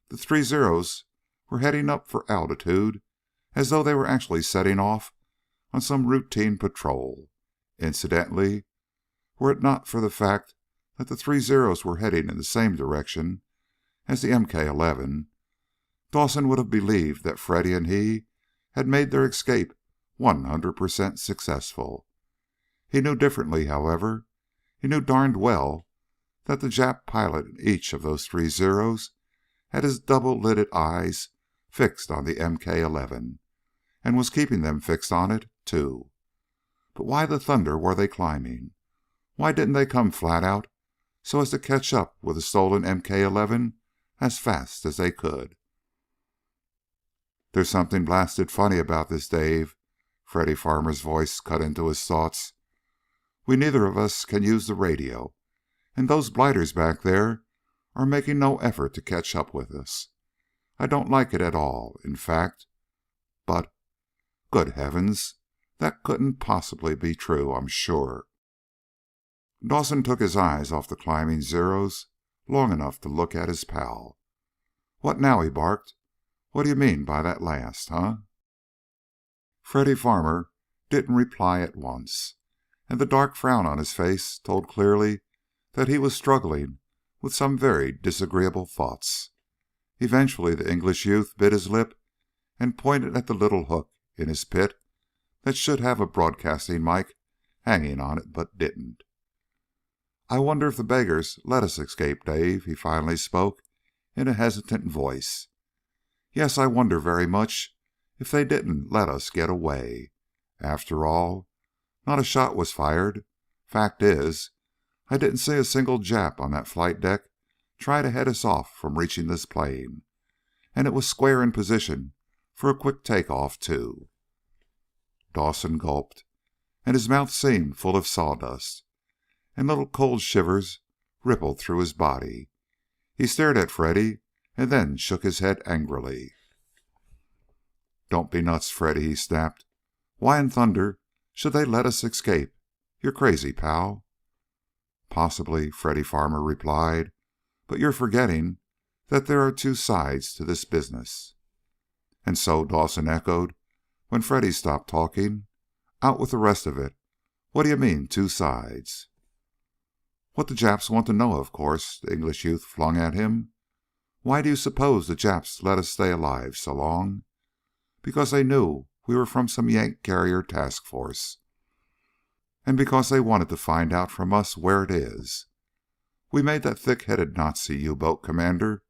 the 3 Zeros were heading up for altitude as though they were actually setting off on some routine patrol. Incidentally, were it not for the fact that the 3 Zeros were heading in the same direction as the MK-11, Dawson would have believed that Freddy and he had made their escape 100% successful. He knew differently, however. He knew darned well that the Jap pilot in each of those 3 Zeros had his double-lidded eyes fixed on the MK-11 and was keeping them fixed on it, too. But why the thunder were they climbing? Why didn't they come flat out so as to catch up with the stolen MK-11 as fast as they could? "There's something blasted funny about this, Dave." Freddy Farmer's voice cut into his thoughts. "We neither of us can use the radio, and those blighters back there are making no effort to catch up with us. I don't like it at all, in fact. But, good heavens, that couldn't possibly be true, I'm sure." Dawson took his eyes off the climbing Zeros long enough to look at his pal. "What now?" he barked. "What do you mean by that last, huh?" Freddy Farmer didn't reply at once, and the dark frown on his face told clearly that he was struggling with some very disagreeable thoughts. Eventually the English youth bit his lip and pointed at the little hook in his pit that should have a broadcasting mic hanging on it but didn't. "I wonder if the beggars let us escape, Dave," he finally spoke in a hesitant voice. "Yes, I wonder very much if they didn't let us get away. After all, not a shot was fired. Fact is, I didn't see a single Jap on that flight deck try to head us off from reaching this plane, and it was square in position for a quick takeoff, too." Dawson gulped, and his mouth seemed full of sawdust, and little cold shivers rippled through his body. He stared at Freddy and then shook his head angrily. "Don't be nuts, Freddy," he snapped. "Why in thunder should they let us escape? You're crazy, pal." "Possibly," Freddy Farmer replied, "but you're forgetting that there are 2 sides to this business." "And so?" Dawson echoed when Freddy stopped talking. "Out with the rest of it. What do you mean, 2 sides?" "What the Japs want to know, of course," the English youth flung at him. "Why do you suppose the Japs let us stay alive so long? Because they knew we were from some Yank carrier task force, and because they wanted to find out from us where it is. We made that thick-headed Nazi U-boat commander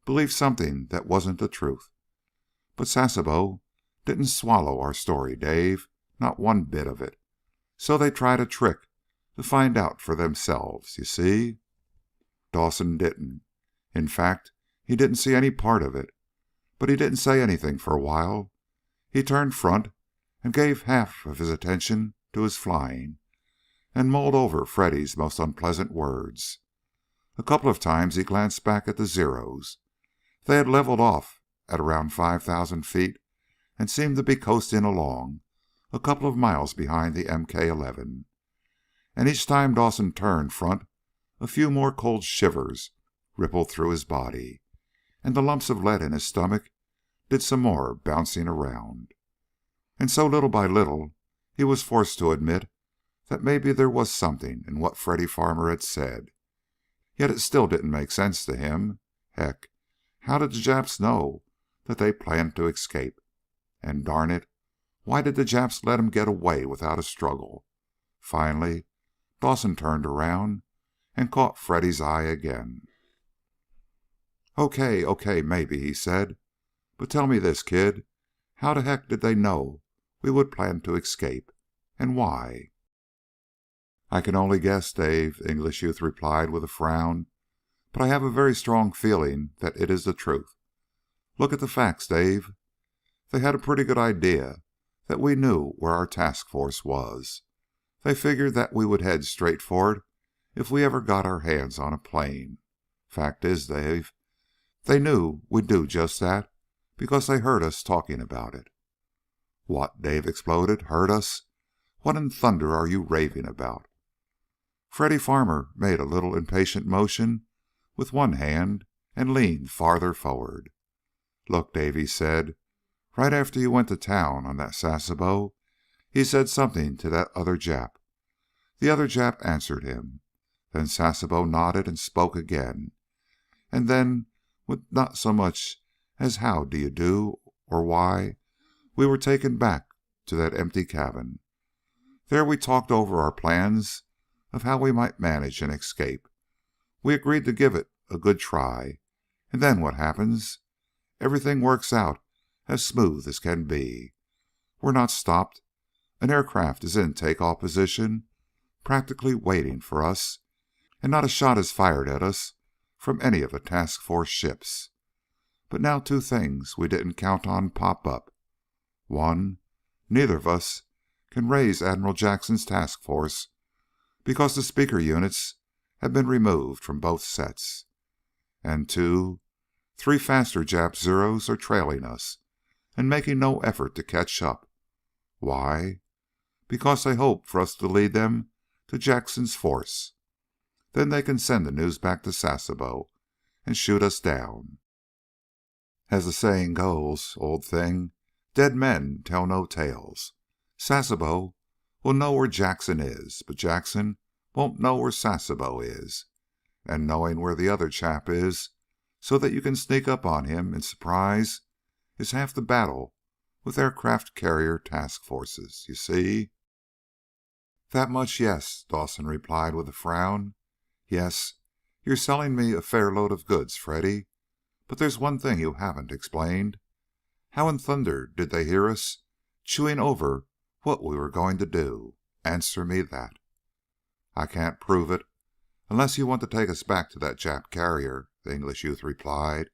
believe something that wasn't the truth. But Sasebo didn't swallow our story, Dave. Not one bit of it. So they tried a trick to find out for themselves, you see?" Dawson didn't. In fact, he didn't see any part of it. But he didn't say anything for a while. He turned front and gave half of his attention to his flying, and mulled over Freddy's most unpleasant words. A couple of times he glanced back at the Zeros. They had leveled off at around 5,000 feet and seemed to be coasting along a couple of miles behind the MK-11. And each time Dawson turned front, a few more cold shivers rippled through his body. and the lumps of lead in his stomach did some more bouncing around. And so little by little he was forced to admit that maybe there was something in what Freddy Farmer had said. Yet it still didn't make sense to him. Heck, how did the Japs know that they planned to escape? And darn it, why did the Japs let him get away without a struggle? Finally, Dawson turned around and caught Freddy's eye again. Okay, maybe, he said. But tell me this, kid. How the heck did they know we would plan to escape? And why? I can only guess, Dave, the English youth replied with a frown. But I have a very strong feeling that it is the truth. Look at the facts, Dave. They had a pretty good idea that we knew where our task force was. They figured that we would head straight for it if we ever got our hands on a plane. Fact is, Dave, they knew we'd do just that because they heard us talking about it. What? Dave exploded. Heard us? What in thunder are you raving about? Freddy Farmer made a little impatient motion with one hand and leaned farther forward. Look, Dave, he said, right after you went to town on that Sasebo, he said something to that other Jap. The other Jap answered him. Then Sasebo nodded and spoke again. And then, with not so much as how do you do or why, we were taken back to that empty cabin. There we talked over our plans of how we might manage an escape. We agreed to give it a good try. And then what happens? Everything works out as smooth as can be. We're not stopped. An aircraft is in takeoff position, practically waiting for us, and not a shot is fired at us from any of the task force ships. But now two things we didn't count on pop up. One, neither of us can raise Admiral Jackson's task force because the speaker units have been removed from both sets. And two, three faster Jap Zeros are trailing us and making no effort to catch up. Why? Because they hope for us to lead them to Jackson's force. Then they can send the news back to Sasebo and shoot us down. As the saying goes, old thing, dead men tell no tales. Sasebo will know where Jackson is, but Jackson won't know where Sasebo is. And knowing where the other chap is, so that you can sneak up on him in surprise, is half the battle with aircraft carrier task forces, you see? That much, yes, Dawson replied with a frown. Yes, you're selling me a fair load of goods, Freddy. But there's one thing you haven't explained. How in thunder did they hear us chewing over what we were going to do? Answer me that. I can't prove it, unless you want to take us back to that Jap carrier, the English youth replied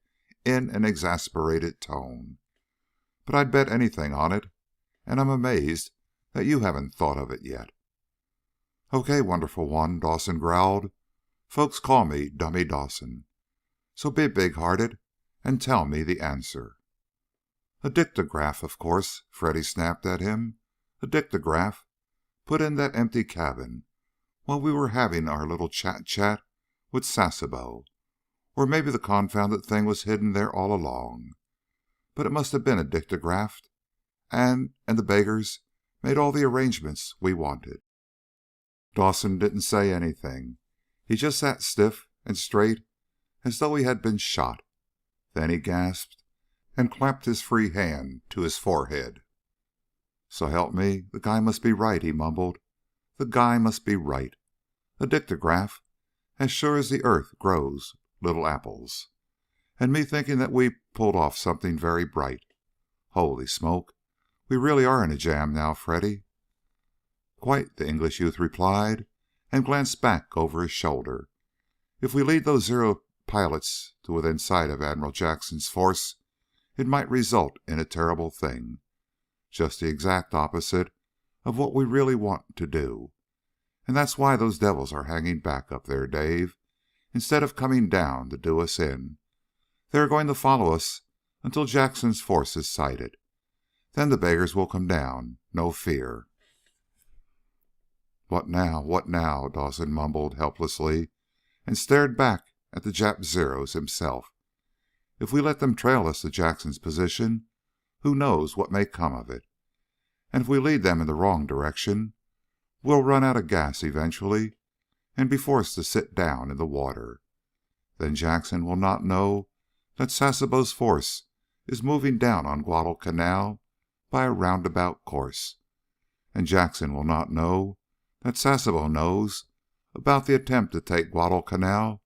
in an exasperated tone. But I'd bet anything on it, and I'm amazed that you haven't thought of it yet. Okay, wonderful one, Dawson growled. Folks call me Dummy Dawson. So be big-hearted and tell me the answer. A dictograph, of course, Freddy snapped at him. A dictograph put in that empty cabin while we were having our little chat with Sasebo. Or maybe the confounded thing was hidden there all along. But it must have been a dictograph, and the beggars made all the arrangements we wanted. Dawson didn't say anything. He just sat stiff and straight as though he had been shot. Then he gasped and clapped his free hand to his forehead. So help me, the guy must be right, he mumbled. The guy must be right. A dictograph, as sure as the earth grows little apples. And me thinking that we pulled off something very bright. Holy smoke, we really are in a jam now, Freddy. Quite, the English youth replied, and glanced back over his shoulder. If we lead those Zero pilots to within sight of Admiral Jackson's force, it might result in a terrible thing. Just the exact opposite of what we really want to do. And that's why those devils are hanging back up there, Dave. Instead of coming down to do us in, they are going to follow us until Jackson's force is sighted. Then the beggars will come down, no fear. What now? What now? Dawson mumbled helplessly and stared back at the Jap Zeros himself. If we let them trail us to Jackson's position, who knows what may come of it? And if we lead them in the wrong direction, we'll run out of gas eventually and be forced to sit down in the water. Then Jackson will not know that Sasebo's force is moving down on Guadalcanal by a roundabout course, and Jackson will not know that Sasebo knows about the attempt to take Guadalcanal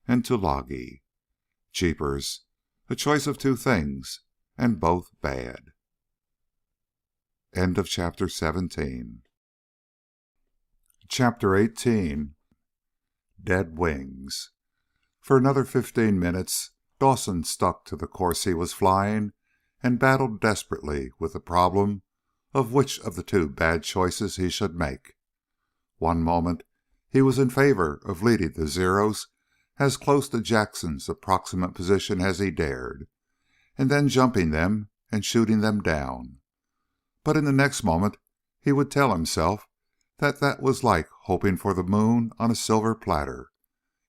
and Tulagi. Jeepers, a choice of two things, and both bad. End of chapter 17. Chapter 18. Dead Wings. For another 15 minutes, Dawson stuck to the course he was flying and battled desperately with the problem of which of the two bad choices he should make. One moment he was in favor of leading the Zeros as close to Jackson's approximate position as he dared, and then jumping them and shooting them down. But in the next moment he would tell himself that that was like hoping for the moon on a silver platter,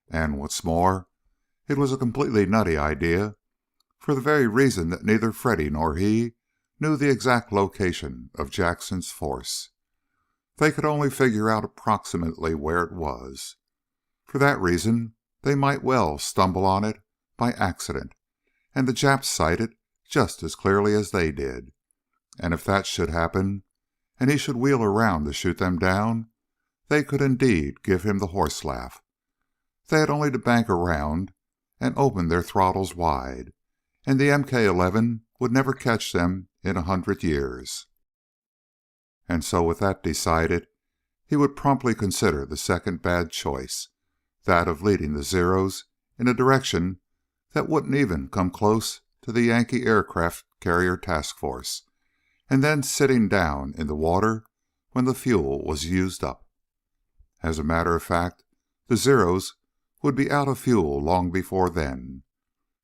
and what's more, it was a completely nutty idea, for the very reason that neither Freddy nor he knew the exact location of Jackson's force. They could only figure out approximately where it was. For that reason, they might well stumble on it by accident, and the Japs sight it just as clearly as they did. And if that should happen, and he should wheel around to shoot them down, they could indeed give him the horse laugh. They had only to bank around and open their throttles wide, and the MK-11 would never catch them in 100 years. And so with that decided, he would promptly consider the second bad choice, that of leading the Zeros in a direction that wouldn't even come close to the Yankee aircraft carrier task force, and then sitting down in the water when the fuel was used up. As a matter of fact, the Zeros would be out of fuel long before then,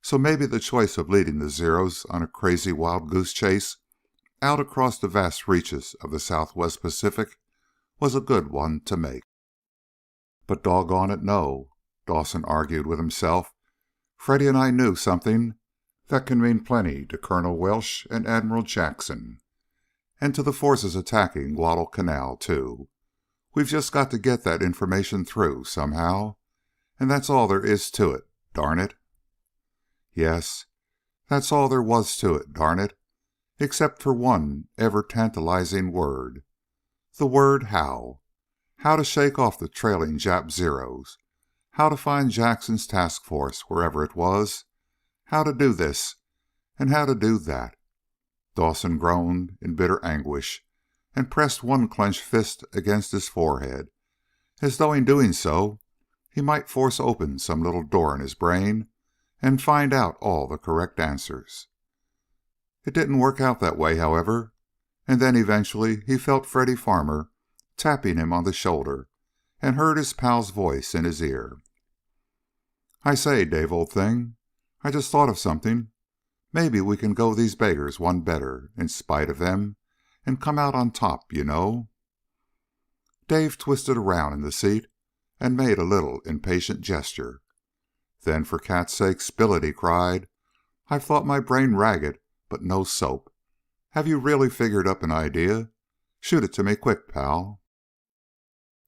so maybe the choice of leading the Zeros on a crazy wild goose chase out across the vast reaches of the Southwest Pacific was a good one to make. But doggone it, no, Dawson argued with himself. Freddy and I knew something that can mean plenty to Colonel Welsh and Admiral Jackson, and to the forces attacking Guadalcanal, too. We've just got to get that information through somehow, and that's all there is to it, darn it. Yes, that's all there was to it, darn it, except for one ever-tantalizing word. The word how. How to shake off the trailing Jap Zeros. How to find Jackson's task force, wherever it was. How to do this, and how to do that. Dawson groaned in bitter anguish and pressed one clenched fist against his forehead, as though in doing so he might force open some little door in his brain and find out all the correct answers. It didn't work out that way, however, and then eventually he felt Freddy Farmer tapping him on the shoulder and heard his pal's voice in his ear. "I say, Dave, old thing, I just thought of something. Maybe we can go these beggars one better, in spite of them, and come out on top, you know." Dave twisted around in the seat and made a little impatient gesture. "Then, for cat's sake, spill it," he cried. "I've thought my brain ragged, but no soap. Have you really figured up an idea? Shoot it to me quick, pal."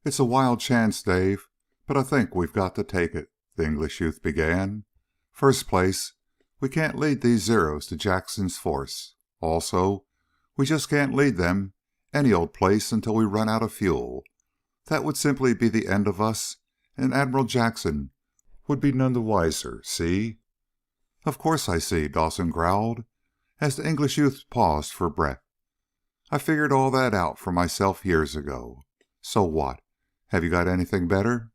"It's a wild chance, Dave, but I think we've got to take it," the English youth began. "First place, we can't lead these Zeros to Jackson's force. Also, we just can't lead them any old place until we run out of fuel. That would simply be the end of us, and Admiral Jackson would be none the wiser, see?" "Of course I see," Dawson growled, as the English youth paused for breath. "I figured all that out for myself years ago. So what? Have you got anything better?"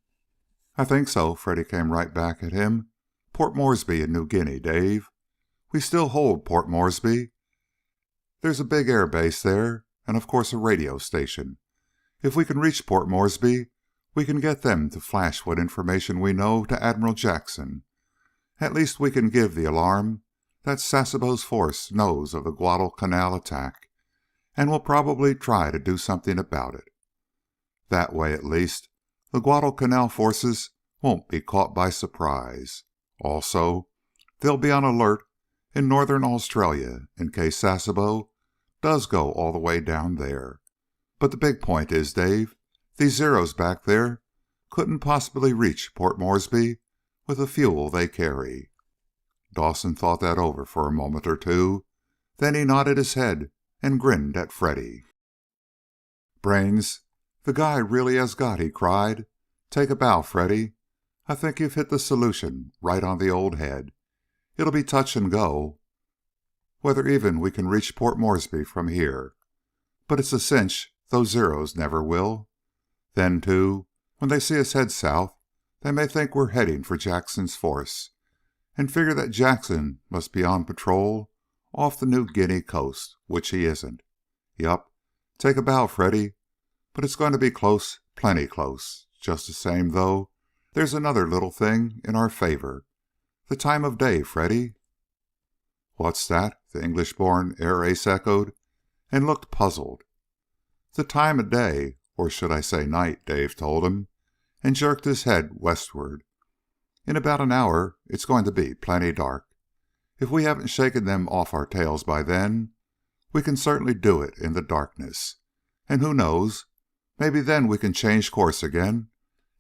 "I think so," Freddy came right back at him. "Port Moresby in New Guinea, Dave. We still hold Port Moresby. There's a big air base there, and of course a radio station. If we can reach Port Moresby, we can get them to flash what information we know to Admiral Jackson. At least we can give the alarm that Sasebo's force knows of the Guadalcanal attack, and will probably try to do something about it. That way, at least, the Guadalcanal forces won't be caught by surprise. Also, they'll be on alert in northern Australia, in case Sasebo does go all the way down there. But the big point is, Dave, these Zeros back there couldn't possibly reach Port Moresby with the fuel they carry." Dawson thought that over for a moment or two. Then he nodded his head and grinned at Freddy. "Brains, the guy really has got," he cried. "Take a bow, Freddy. I think you've hit the solution right on the old head. It'll be touch and go whether even we can reach Port Moresby from here. But it's a cinch those Zeros never will. Then, too, when they see us head south, they may think we're heading for Jackson's force, and figure that Jackson must be on patrol off the New Guinea coast, which he isn't. Yup, take a bow, Freddy, but it's going to be close, plenty close. Just the same, though, there's another little thing in our favor. The time of day, Freddy." "What's that?" the English-born air ace echoed, and looked puzzled. "The time of day, or should I say night," Dave told him, and jerked his head westward. "In about an hour it's going to be plenty dark. If we haven't shaken them off our tails by then, we can certainly do it in the darkness. And who knows, maybe then we can change course again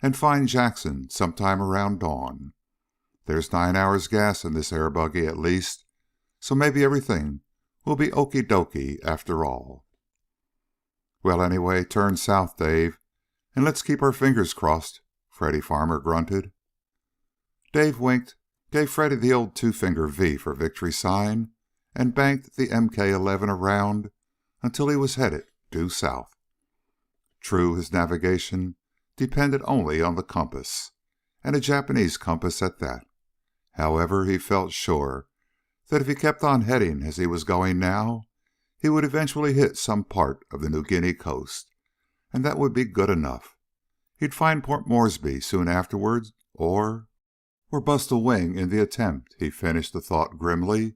and find Jackson sometime around dawn. There's 9 hours gas in this air buggy at least, so maybe everything will be okie dokie after all." "Well, anyway, turn south, Dave, and let's keep our fingers crossed," Freddy Farmer grunted. Dave winked, gave Freddy the old two-finger V for victory sign, and banked the MK-11 around until he was headed due south. True, his navigation depended only on the compass, and a Japanese compass at that. However, he felt sure that if he kept on heading as he was going now, he would eventually hit some part of the New Guinea coast, and that would be good enough. He'd find Port Moresby soon afterwards, or bust a wing in the attempt, he finished the thought grimly.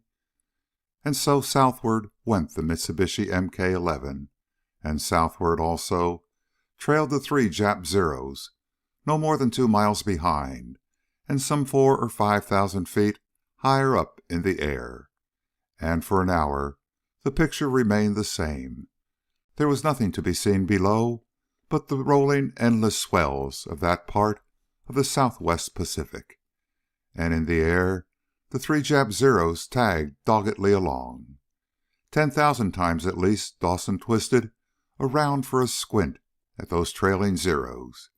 And so southward went the Mitsubishi MK-11, and southward also trailed the 3 Jap Zeros, no more than 2 miles behind, and some 4,000 or 5,000 feet higher up in the air. And for an hour the picture remained the same. There was nothing to be seen below but the rolling endless swells of that part of the Southwest Pacific. And in the air the 3 Jap Zeros tagged doggedly along. 10,000 times at least Dawson twisted around for a squint at those trailing Zeros.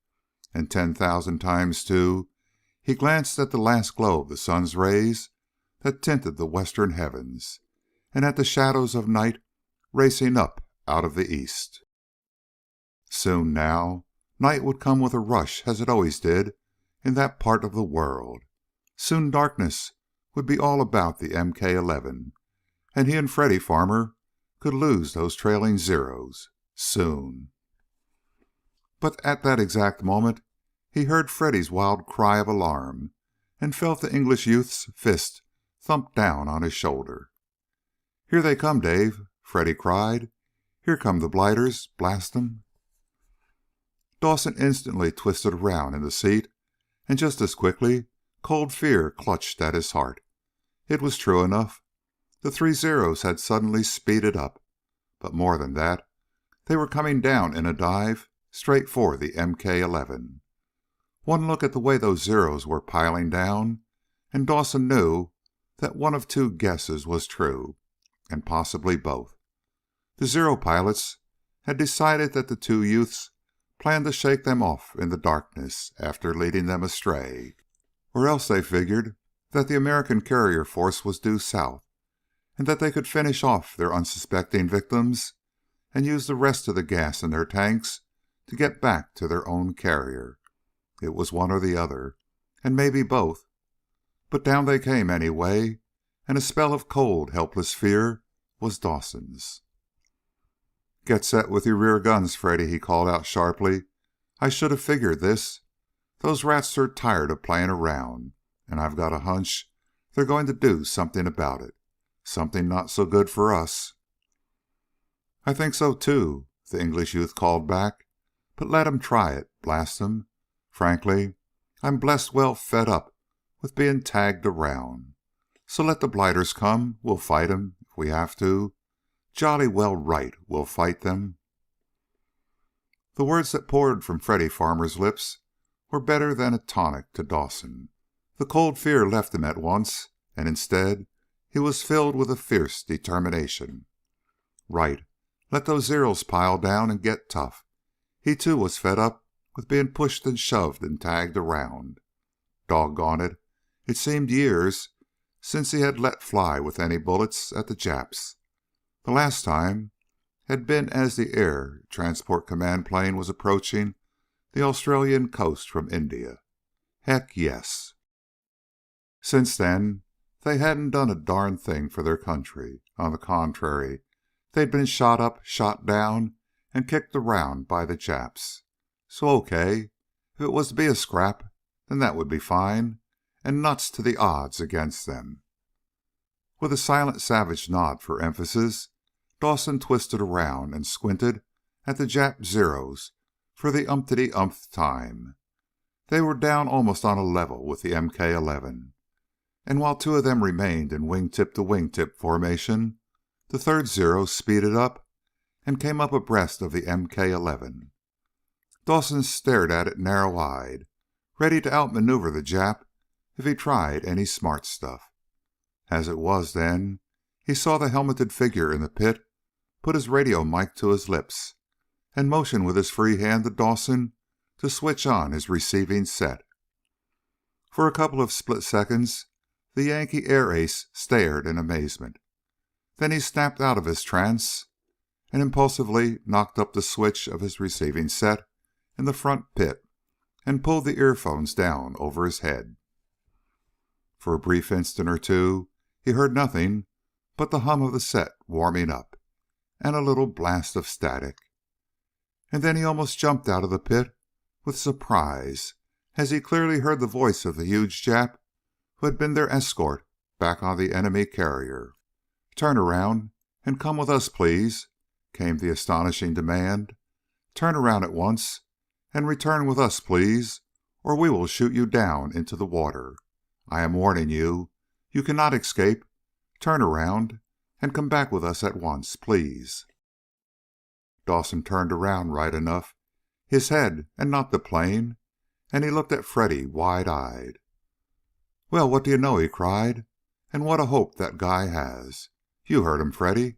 And 10,000 times, too, he glanced at the last glow of the sun's rays that tinted the western heavens, and at the shadows of night racing up out of the east. Soon now, night would come with a rush as it always did in that part of the world. Soon darkness would be all about the MK-11, and he and Freddy Farmer could lose those trailing Zeros. Soon. But at that exact moment he heard Freddy's wild cry of alarm, and felt the English youth's fist thump down on his shoulder. "Here they come, Dave!" Freddy cried. "Here come the blighters, blast 'em!" Dawson instantly twisted around in the seat, and just as quickly cold fear clutched at his heart. It was true enough. The 3 Zeros had suddenly speeded up. But more than that, they were coming down in a dive straight for the MK-11. One look at the way those Zeros were piling down, and Dawson knew that one of 2 guesses was true, and possibly both. The Zero pilots had decided that the 2 youths planned to shake them off in the darkness after leading them astray, or else they figured that the American carrier force was due south, and that they could finish off their unsuspecting victims and use the rest of the gas in their tanks to get back to their own carrier. It was one or the other, and maybe both. But down they came anyway, and a spell of cold, helpless fear was Dawson's. "Get set with your rear guns, Freddy," he called out sharply. "I should have figured this. Those rats are tired of playing around, and I've got a hunch they're going to do something about it. Something not so good for us." "I think so, too," the English youth called back. "But let 'em try it, blast 'em. Frankly, I'm blessed well fed up with being tagged around. So let the blighters come. We'll fight 'em if we have to. Jolly well right we'll fight them." The words that poured from Freddy Farmer's lips were better than a tonic to Dawson. The cold fear left him at once, and instead he was filled with a fierce determination. Right. Let those Zeros pile down and get tough. He too was fed up with being pushed and shoved and tagged around. Doggone it, it seemed years since he had let fly with any bullets at the Japs. The last time had been as the Air Transport Command plane was approaching the Australian coast from India. Heck, yes. Since then, they hadn't done a darn thing for their country. On the contrary, they'd been shot up, shot down, and kicked around by the Japs. So, okay, if it was to be a scrap, then that would be fine, and nuts to the odds against them. With a silent, savage nod for emphasis, Dawson twisted around and squinted at the Jap Zeros for the umpty-umpth time. They were down almost on a level with the MK-11, and while two of them remained in wingtip-to-wingtip formation, the third Zero speeded up and came up abreast of the MK-11. Dawson stared at it narrow-eyed, ready to outmaneuver the Jap if he tried any smart stuff. As it was then, he saw the helmeted figure in the pit put his radio mic to his lips and motion with his free hand to Dawson to switch on his receiving set. For a couple of split seconds, the Yankee air ace stared in amazement. Then he snapped out of his trance and impulsively knocked up the switch of his receiving set in the front pit and pulled the earphones down over his head. For a brief instant or two, he heard nothing but the hum of the set warming up and a little blast of static. And then he almost jumped out of the pit with surprise as he clearly heard the voice of the huge Jap who had been their escort back on the enemy carrier. "Turn around and come with us, please," came the astonishing demand. "Turn around at once and return with us, please, or we will shoot you down into the water. I am warning you. You cannot escape. Turn around and come back with us at once, please." Dawson turned around right enough, his head and not the plane, and he looked at Freddy wide-eyed. "Well, what do you know?" he cried. "And what a hope that guy has. You heard him, Freddy."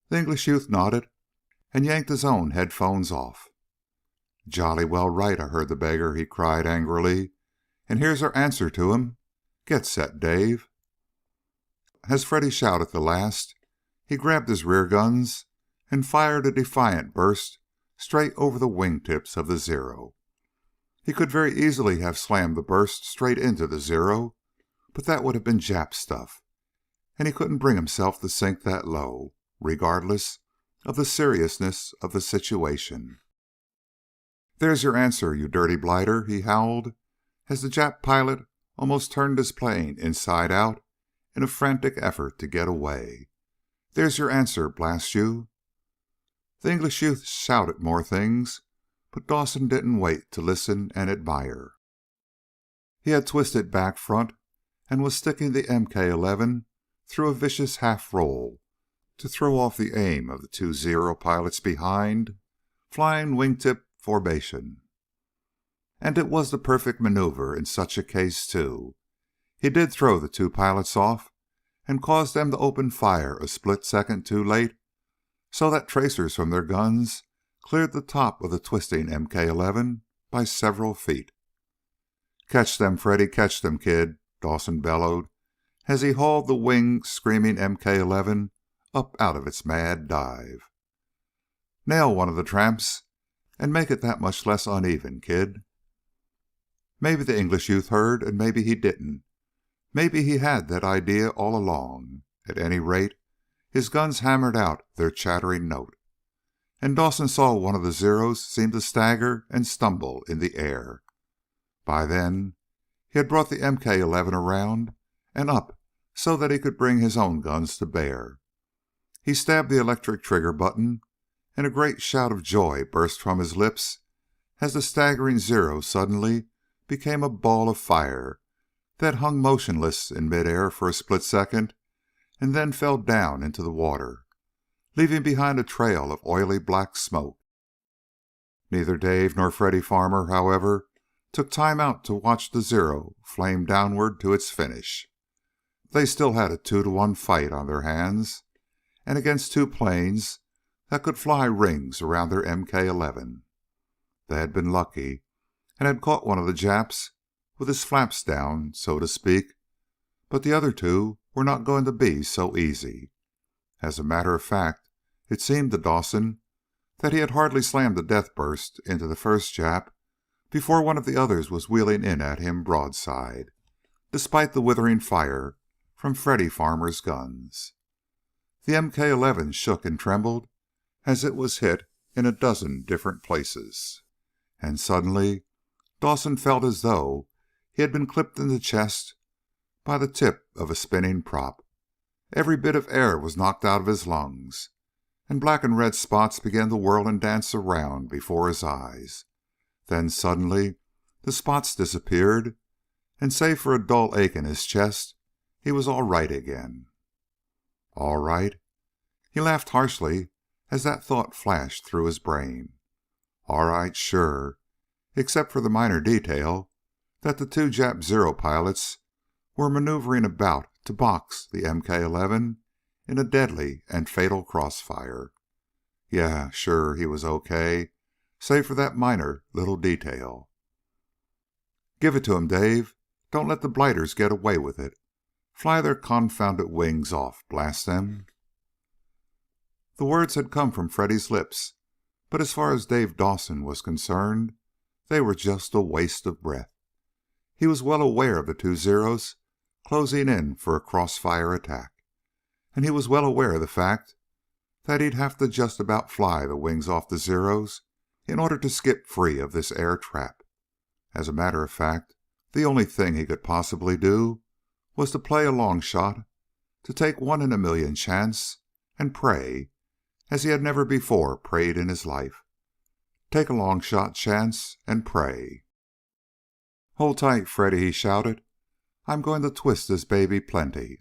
The English youth nodded and yanked his own headphones off. "Jolly well right, I heard the beggar," he cried angrily. "And here's our answer to him. Get set, Dave." As Freddy shouted the last, he grabbed his rear guns and fired a defiant burst straight over the wingtips of the Zero. He could very easily have slammed the burst straight into the Zero, but that would have been Jap stuff, and he couldn't bring himself to sink that low, regardless of the seriousness of the situation. "There's your answer, you dirty blighter," he howled, as the Jap pilot almost turned his plane inside out in a frantic effort to get away. "There's your answer, blast you." The English youth shouted more things, but Dawson didn't wait to listen and admire. He had twisted back front and was sticking the MK-11 through a vicious half-roll to throw off the aim of the two Zero pilots behind, flying wingtip formation. And it was the perfect maneuver in such a case, too. He did throw the two pilots off and caused them to open fire a split second too late, so that tracers from their guns cleared the top of the twisting MK-11 by several feet. "Catch them, Freddy, catch them, kid," Dawson bellowed as he hauled the wing-screaming MK-11 up out of its mad dive. "Nail one of the tramps and make it that much less uneven, kid." Maybe the English youth heard, and maybe he didn't. Maybe he had that idea all along. At any rate, his guns hammered out their chattering note, and Dawson saw one of the Zeros seem to stagger and stumble in the air. By then, he had brought the MK-11 around and up so that he could bring his own guns to bear. He stabbed the electric trigger button, and a great shout of joy burst from his lips as the staggering Zero suddenly became a ball of fire that hung motionless in midair for a split second and then fell down into the water, leaving behind a trail of oily black smoke. Neither Dave nor Freddy Farmer, however, took time out to watch the Zero flame downward to its finish. They still had a 2-to-1 fight on their hands, and against two planes that could fly rings around their MK-11. They had been lucky and had caught one of the Japs with his flaps down, so to speak, but the other two were not going to be so easy. As a matter of fact, it seemed to Dawson that he had hardly slammed a death burst into the first Jap before one of the others was wheeling in at him broadside, despite the withering fire from Freddy Farmer's guns. The MK-11 shook and trembled as it was hit in a dozen different places, and suddenly Dawson felt as though he had been clipped in the chest by the tip of a spinning prop. Every bit of air was knocked out of his lungs, and black and red spots began to whirl and dance around before his eyes. Then suddenly the spots disappeared, and save for a dull ache in his chest, he was all right again. All right? He laughed harshly as that thought flashed through his brain. All right, sure, except for the minor detail that the two Jap Zero pilots were maneuvering about to box the MK-11 in a deadly and fatal crossfire. Yeah, sure, he was okay, save for that minor little detail. Give it to him, Dave. Don't let the blighters get away with it. Fly their confounded wings off, blast them. The words had come from Freddy's lips, but as far as Dave Dawson was concerned, they were just a waste of breath. He was well aware of the two Zeros closing in for a crossfire attack, and he was well aware of the fact that he'd have to just about fly the wings off the Zeros in order to skip free of this air trap. As a matter of fact, the only thing he could possibly do was to play a long shot, to take 1 in a million chance, and pray as he had never before prayed in his life. Take a long shot chance and pray. Hold tight, Freddy, he shouted. I'm going to twist this baby plenty.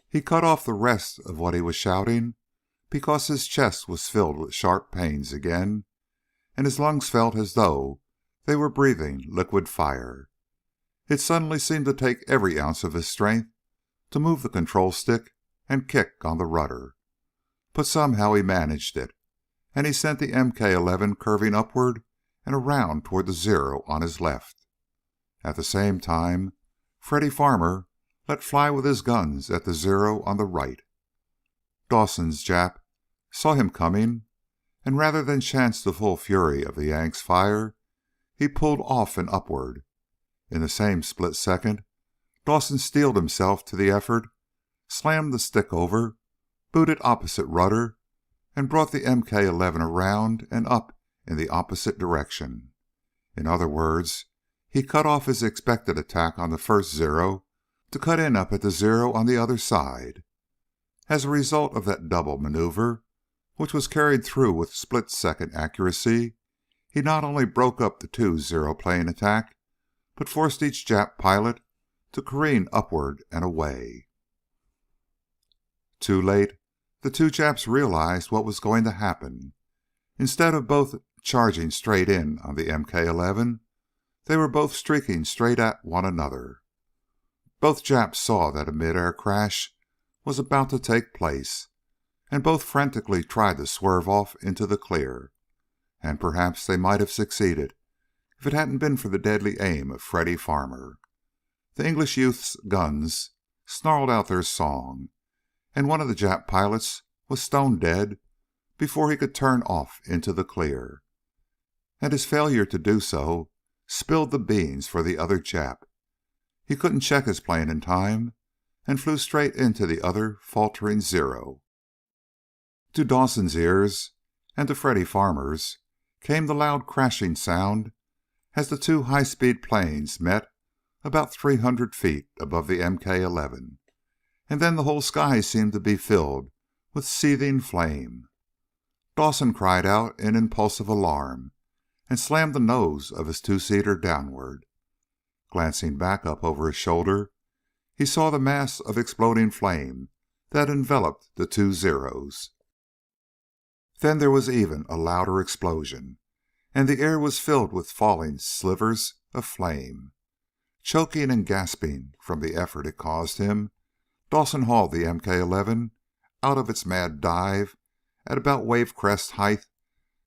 He cut off the rest of what he was shouting because his chest was filled with sharp pains again, and his lungs felt as though they were breathing liquid fire. It suddenly seemed to take every ounce of his strength to move the control stick and kick on the rudder. But somehow he managed it, and he sent the MK-11 curving upward and around toward the Zero on his left. At the same time, Freddy Farmer let fly with his guns at the Zero on the right. Dawson's Jap saw him coming, and rather than chance the full fury of the Yank's fire, he pulled off and upward. In the same split second, Dawson steeled himself to the effort, slammed the stick over, booted opposite rudder, and brought the MK-11 around and up in the opposite direction. In other words, he cut off his expected attack on the first Zero to cut in up at the Zero on the other side. As a result of that double maneuver, which was carried through with split-second accuracy, he not only broke up the two Zero-plane attack, but forced each Jap pilot to careen upward and away. Too late, the two Japs realized what was going to happen. Instead of both charging straight in on the MK-11, they were both streaking straight at one another. Both Japs saw that a mid-air crash was about to take place, and both frantically tried to swerve off into the clear. And perhaps they might have succeeded if it hadn't been for the deadly aim of Freddy Farmer. The English youth's guns snarled out their song, and one of the Jap pilots was stone dead before he could turn off into the clear. And his failure to do so spilled the beans for the other Jap. He couldn't check his plane in time and flew straight into the other faltering Zero. To Dawson's ears and to Freddy Farmer's came the loud crashing sound as the two high-speed planes met about 300 feet above the MK-11, and then the whole sky seemed to be filled with seething flame. Dawson cried out in impulsive alarm and slammed the nose of his two-seater downward. Glancing back up over his shoulder, he saw the mass of exploding flame that enveloped the two Zeros. Then there was even a louder explosion, and the air was filled with falling slivers of flame. Choking and gasping from the effort it caused him, Dawson hauled the MK-11 out of its mad dive at about wave crest height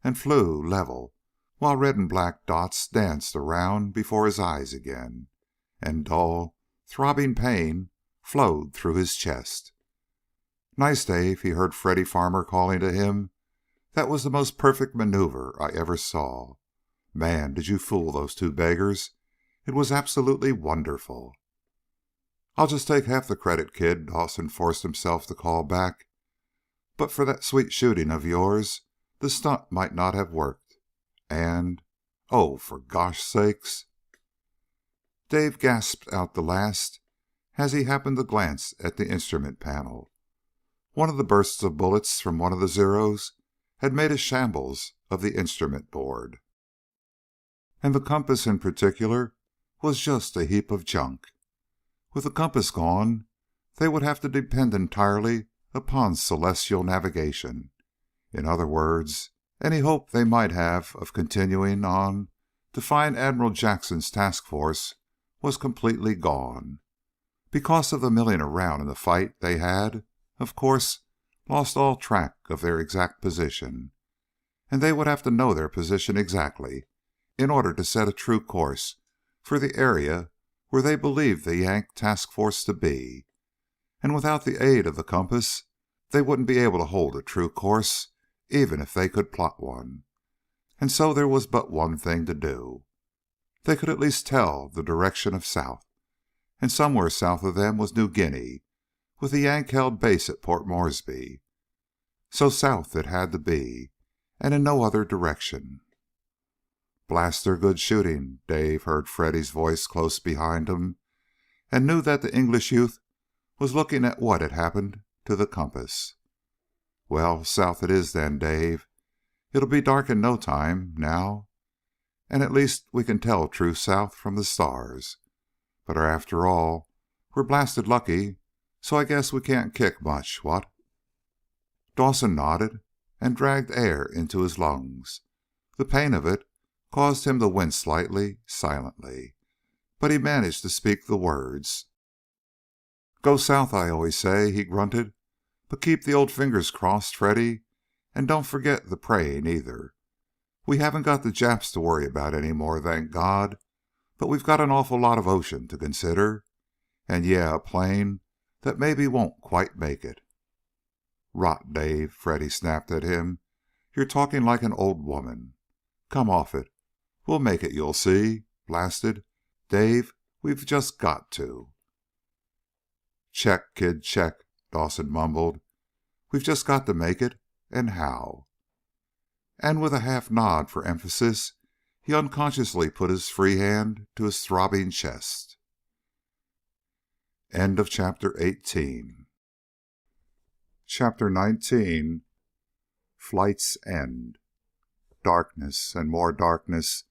and flew level, while red and black dots danced around before his eyes again, and dull, throbbing pain flowed through his chest. "Nice, Dave," he heard Freddy Farmer calling to him. "That was the most perfect maneuver I ever saw. Man, did you fool those two beggars. It was absolutely wonderful." "I'll just take half the credit, kid," Dawson forced himself to call back. "But for that sweet shooting of yours, the stunt might not have worked. And, oh, for gosh sakes." Dave gasped out the last as he happened to glance at the instrument panel. One of the bursts of bullets from one of the Zeros had made a shambles of the instrument board, and the compass in particular was just a heap of junk. With the compass gone, they would have to depend entirely upon celestial navigation. In other words, any hope they might have of continuing on to find Admiral Jackson's task force was completely gone. Because of the milling around in the fight, they had, of course, lost all track of their exact position, and they would have to know their position exactly in order to set a true course for the area where they believed the Yank task force to be. And without the aid of the compass, they wouldn't be able to hold a true course, even if they could plot one. And so there was but one thing to do. They could at least tell the direction of south, and somewhere south of them was New Guinea, with the Yank-held base at Port Moresby. So south it had to be, and in no other direction. "Blast their good shooting," Dave heard Freddy's voice close behind him, and knew that the English youth was looking at what had happened to the compass. "Well, south it is then, Dave. It'll be dark in no time, now, and at least we can tell true south from the stars. But after all, we're blasted lucky, so I guess we can't kick much, what?" Dawson nodded and dragged air into his lungs. The pain of it caused him to wince slightly, silently, but he managed to speak the words. "Go south, I always say," he grunted. "But keep the old fingers crossed, Freddy, and don't forget the praying either. We haven't got the Japs to worry about any more, thank God, but we've got an awful lot of ocean to consider, and yeah, a plane that maybe won't quite make it." "Rot, Dave," Freddy snapped at him. "You're talking like an old woman. Come off it. We'll make it, you'll see. Blasted, Dave, we've just got to." "Check, kid, check," Dawson mumbled. "We've just got to make it, and how?" And with a half nod for emphasis, he unconsciously put his free hand to his throbbing chest. End of chapter 18. Chapter 19. Flight's End. Darkness, and more darkness,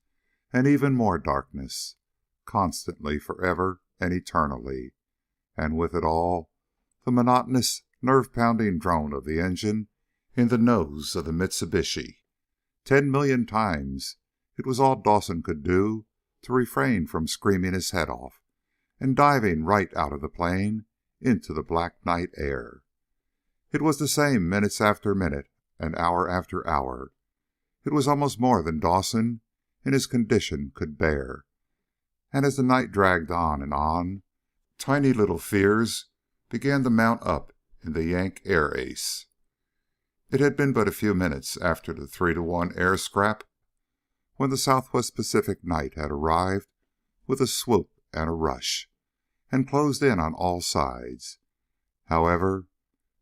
and even more darkness, constantly, forever, and eternally, and with it all the monotonous, nerve-pounding drone of the engine in the nose of the Mitsubishi. 10,000,000 times it was all Dawson could do to refrain from screaming his head off and diving right out of the plane into the black night air. It was the same minutes after minute and hour after hour. It was almost more than Dawson, in his condition, could bear. And as the night dragged on, tiny little fears began to mount up in the Yank air ace. It had been but a few minutes after the 3-to-1 air scrap when the Southwest Pacific night had arrived with a swoop and a rush, and closed in on all sides. However,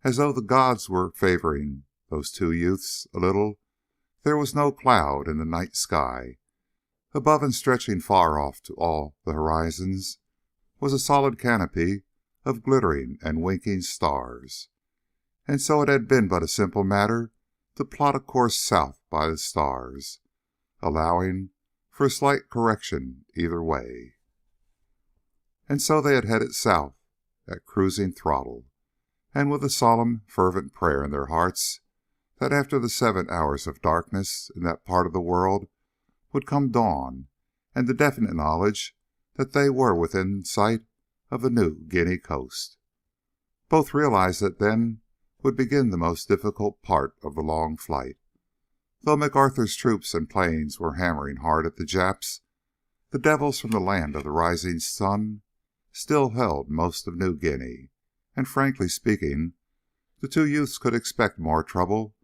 as though the gods were favoring those two youths a little, there was no cloud in the night sky. Above and stretching far off to all the horizons was a solid canopy of glittering and winking stars. And so it had been but a simple matter to plot a course south by the stars, allowing for a slight correction either way. And so they had headed south at cruising throttle, and with a solemn, fervent prayer in their hearts that after the 7 hours of darkness in that part of the world would come dawn and the definite knowledge that they were within sight of the New Guinea coast. Both realized that then would begin the most difficult part of the long flight. Though MacArthur's troops and planes were hammering hard at the Japs, the devils from the land of the rising sun still held most of New Guinea, and frankly speaking, the two youths could expect more trouble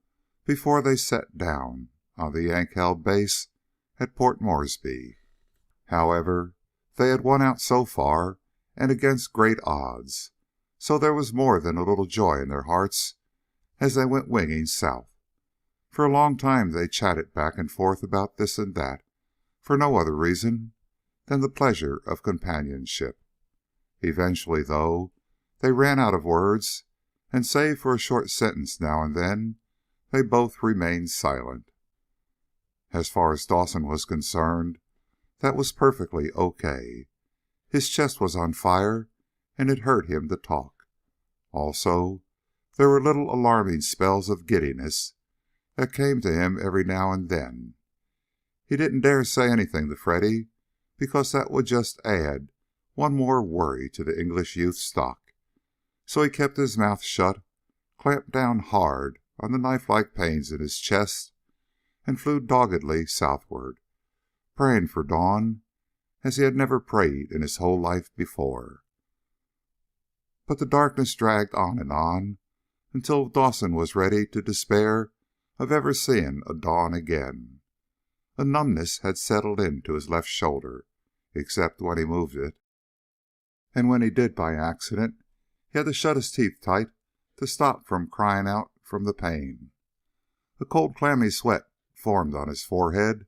before they set down on the Yank-held base at Port Moresby. However, they had won out so far and against great odds, so there was more than a little joy in their hearts as they went winging south. For a long time they chatted back and forth about this and that, for no other reason than the pleasure of companionship. Eventually, though, they ran out of words, and save for a short sentence now and then, they both remained silent. As far as Dawson was concerned, that was perfectly okay. His chest was on fire, and it hurt him to talk. Also, there were little alarming spells of giddiness that came to him every now and then. He didn't dare say anything to Freddy, because that would just add one more worry to the English youth's stock. So he kept his mouth shut, clamped down hard on the knife-like pains in his chest, and flew doggedly southward, praying for dawn as he had never prayed in his whole life before. But the darkness dragged on until Dawson was ready to despair of ever seeing a dawn again. A numbness had settled into his left shoulder, except when he moved it, and when he did by accident, he had to shut his teeth tight to stop from crying out from the pain. A cold, clammy sweat formed on his forehead,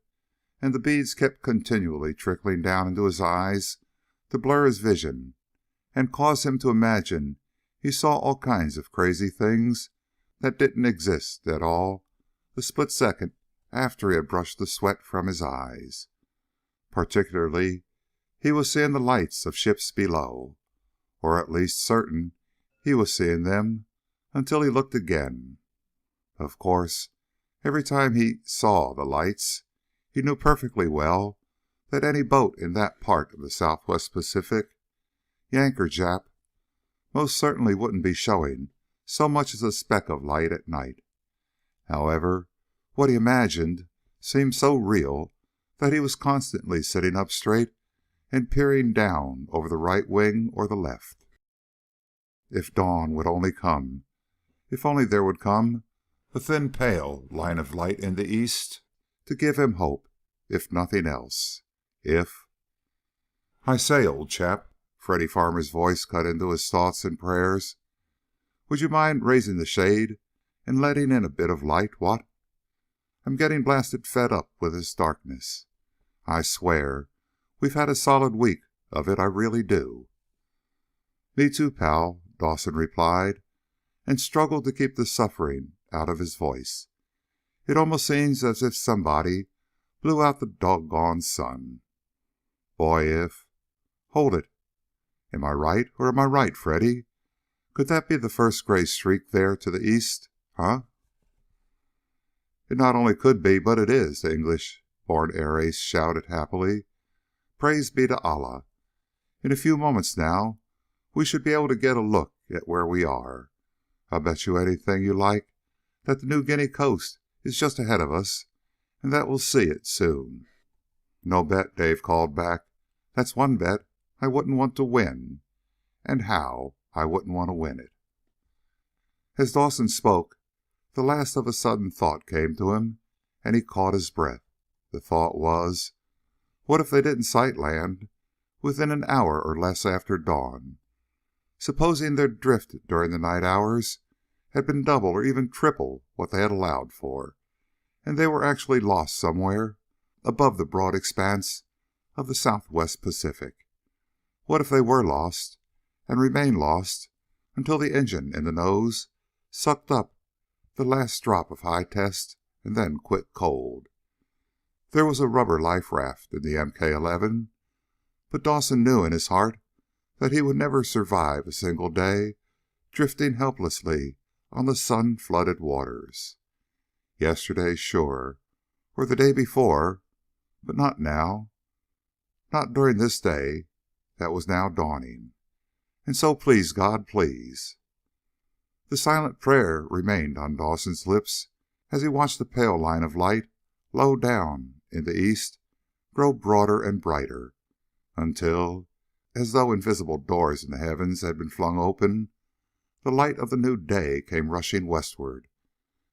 and the beads kept continually trickling down into his eyes to blur his vision and cause him to imagine he saw all kinds of crazy things that didn't exist at all a split second after he had brushed the sweat from his eyes. Particularly, he was seeing the lights of ships below, or at least certain he was seeing them until he looked again. Of course, every time he saw the lights, he knew perfectly well that any boat in that part of the Southwest Pacific, Yank or Jap, most certainly wouldn't be showing so much as a speck of light at night. However, what he imagined seemed so real that he was constantly sitting up straight and peering down over the right wing or the left. If dawn would only come! If only there would come a thin, pale line of light in the east to give him hope, if nothing else. If... "I say, old chap," Freddy Farmer's voice cut into his thoughts and prayers, "would you mind raising the shade and letting in a bit of light, what? I'm getting blasted fed up with this darkness. I swear, we've had a solid week of it, I really do." "Me too, pal," Dawson replied, and struggled to keep the suffering out of his voice. "It almost seems as if somebody blew out the doggone sun. Boy, if... Hold it. Am I right, or am I right, Freddy? Could that be the first gray streak there to the east, huh?" "It not only could be, but it is," the English-born air ace shouted happily. "Praise be to Allah. In a few moments now, we should be able to get a look at where we are. I'll bet you anything you like that the New Guinea coast is just ahead of us, and that we'll see it soon." "No bet," Dave called back. "That's one bet I wouldn't want to win. And how I wouldn't want to win it." As Dawson spoke, the last of a sudden thought came to him, and he caught his breath. The thought was, what if they didn't sight land within an hour or less after dawn? Supposing their drift during the night hours had been double or even triple what they had allowed for, and they were actually lost somewhere above the broad expanse of the Southwest Pacific. What if they were lost, and remained lost until the engine in the nose sucked up the last drop of high test and then quit cold? There was a rubber life raft in the MK-11, but Dawson knew in his heart that he would never survive a single day drifting helplessly on the sun-flooded waters. Yesterday, sure, or the day before, but not now, not during this day that was now dawning. And so, please, God, please. The silent prayer remained on Dawson's lips as he watched the pale line of light low down in the east grow broader and brighter, until, as though invisible doors in the heavens had been flung open, the light of the new day came rushing westward,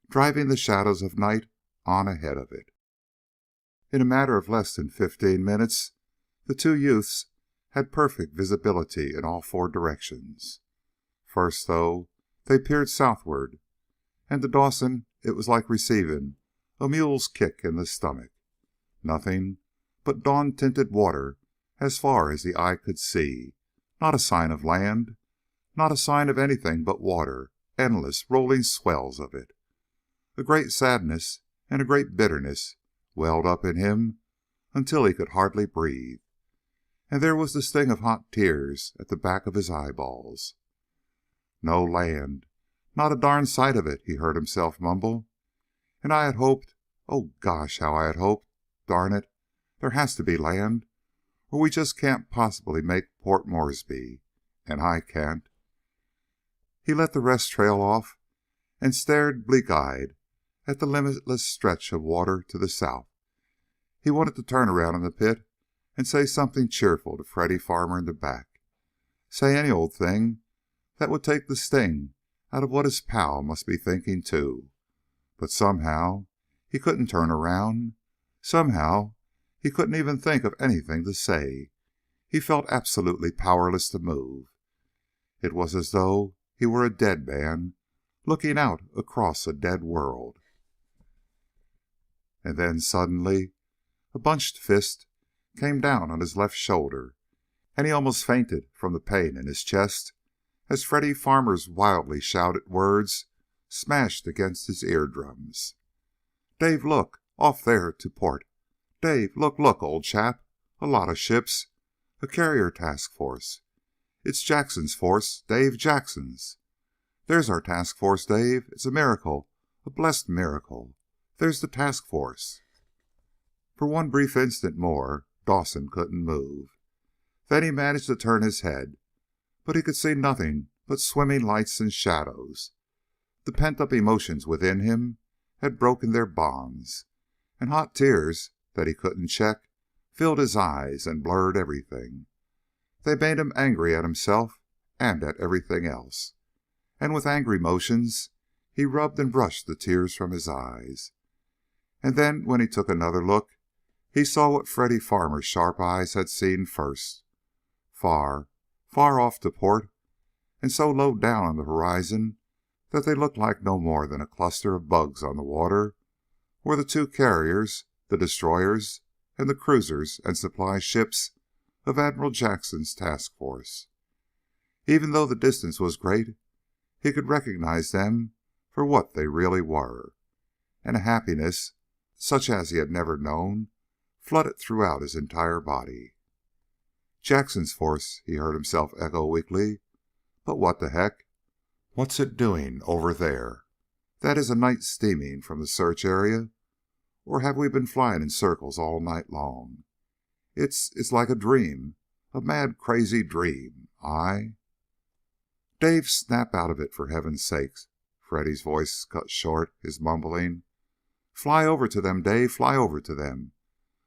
driving the shadows of night on ahead of it. In a matter of less than 15 minutes, the two youths had perfect visibility in all 4 directions. First, though, they peered southward, and to Dawson it was like receiving a mule's kick in the stomach. Nothing but dawn-tinted water as far as the eye could see. Not a sign of land, not a sign of anything but water, endless rolling swells of it. A great sadness and a great bitterness welled up in him until he could hardly breathe, and there was the sting of hot tears at the back of his eyeballs. No land, not a darn sight of it, he heard himself mumble. And I had hoped, oh gosh, how I had hoped, darn it, there has to be land, or we just can't possibly make Port Moresby, and I can't. He let the rest trail off and stared bleak-eyed at the limitless stretch of water to the south. He wanted to turn around in the pit and say something cheerful to Freddy Farmer in the back. Say any old thing that would take the sting out of what his pal must be thinking too. But somehow he couldn't turn around. Somehow he couldn't even think of anything to say. He felt absolutely powerless to move. It was as though he were a dead man looking out across a dead world. And then suddenly a bunched fist came down on his left shoulder, and he almost fainted from the pain in his chest as Freddy Farmer's wildly shouted words smashed against his eardrums. "Dave, look! Off there to port! Dave, look, look, old chap! A lot of ships! A carrier task force! It's Jackson's force, Dave, Jackson's! There's our task force, Dave! It's a miracle, a blessed miracle! There's the task force!" For one brief instant more, Dawson couldn't move. Then he managed to turn his head, but he could see nothing but swimming lights and shadows. The pent-up emotions within him had broken their bonds, and hot tears that he couldn't check filled his eyes and blurred everything. They made him angry at himself and at everything else, and with angry motions he rubbed and brushed the tears from his eyes. And then when he took another look, he saw what Freddy Farmer's sharp eyes had seen first. Far, far off to port, and so low down on the horizon that they looked like no more than a cluster of bugs on the water, were the 2 carriers, the destroyers, and the cruisers and supply ships of Admiral Jackson's task force. Even though the distance was great, he could recognize them for what they really were, and a happiness such as he had never known flooded throughout his entire body. "Jackson's force," he heard himself echo weakly. "But what the heck? What's it doing over there? That is a night steaming from the search area, or have we been flying in circles all night long? It's like a dream, a mad, crazy dream. Dave, snap out of it, for heaven's sake!" Freddy's voice cut short his mumbling. "Fly over to them, Dave, fly over to them.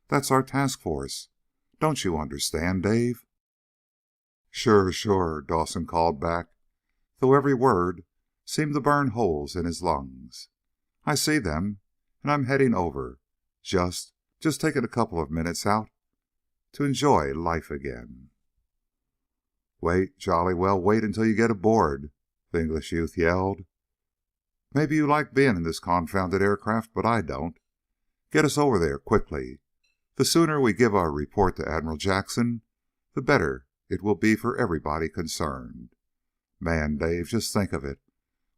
That's our task force. Don't you understand, Dave?" "Sure, sure," Dawson called back, though every word seemed to burn holes in his lungs. "I see them, and I'm heading over. Just taking a couple of minutes out to enjoy life again." "Wait, jolly well wait until you get aboard," the English youth yelled. "Maybe you like being in this confounded aircraft, but I don't. Get us over there quickly. The sooner we give our report to Admiral Jackson, the better it will be for everybody concerned. Man, Dave, just think of it.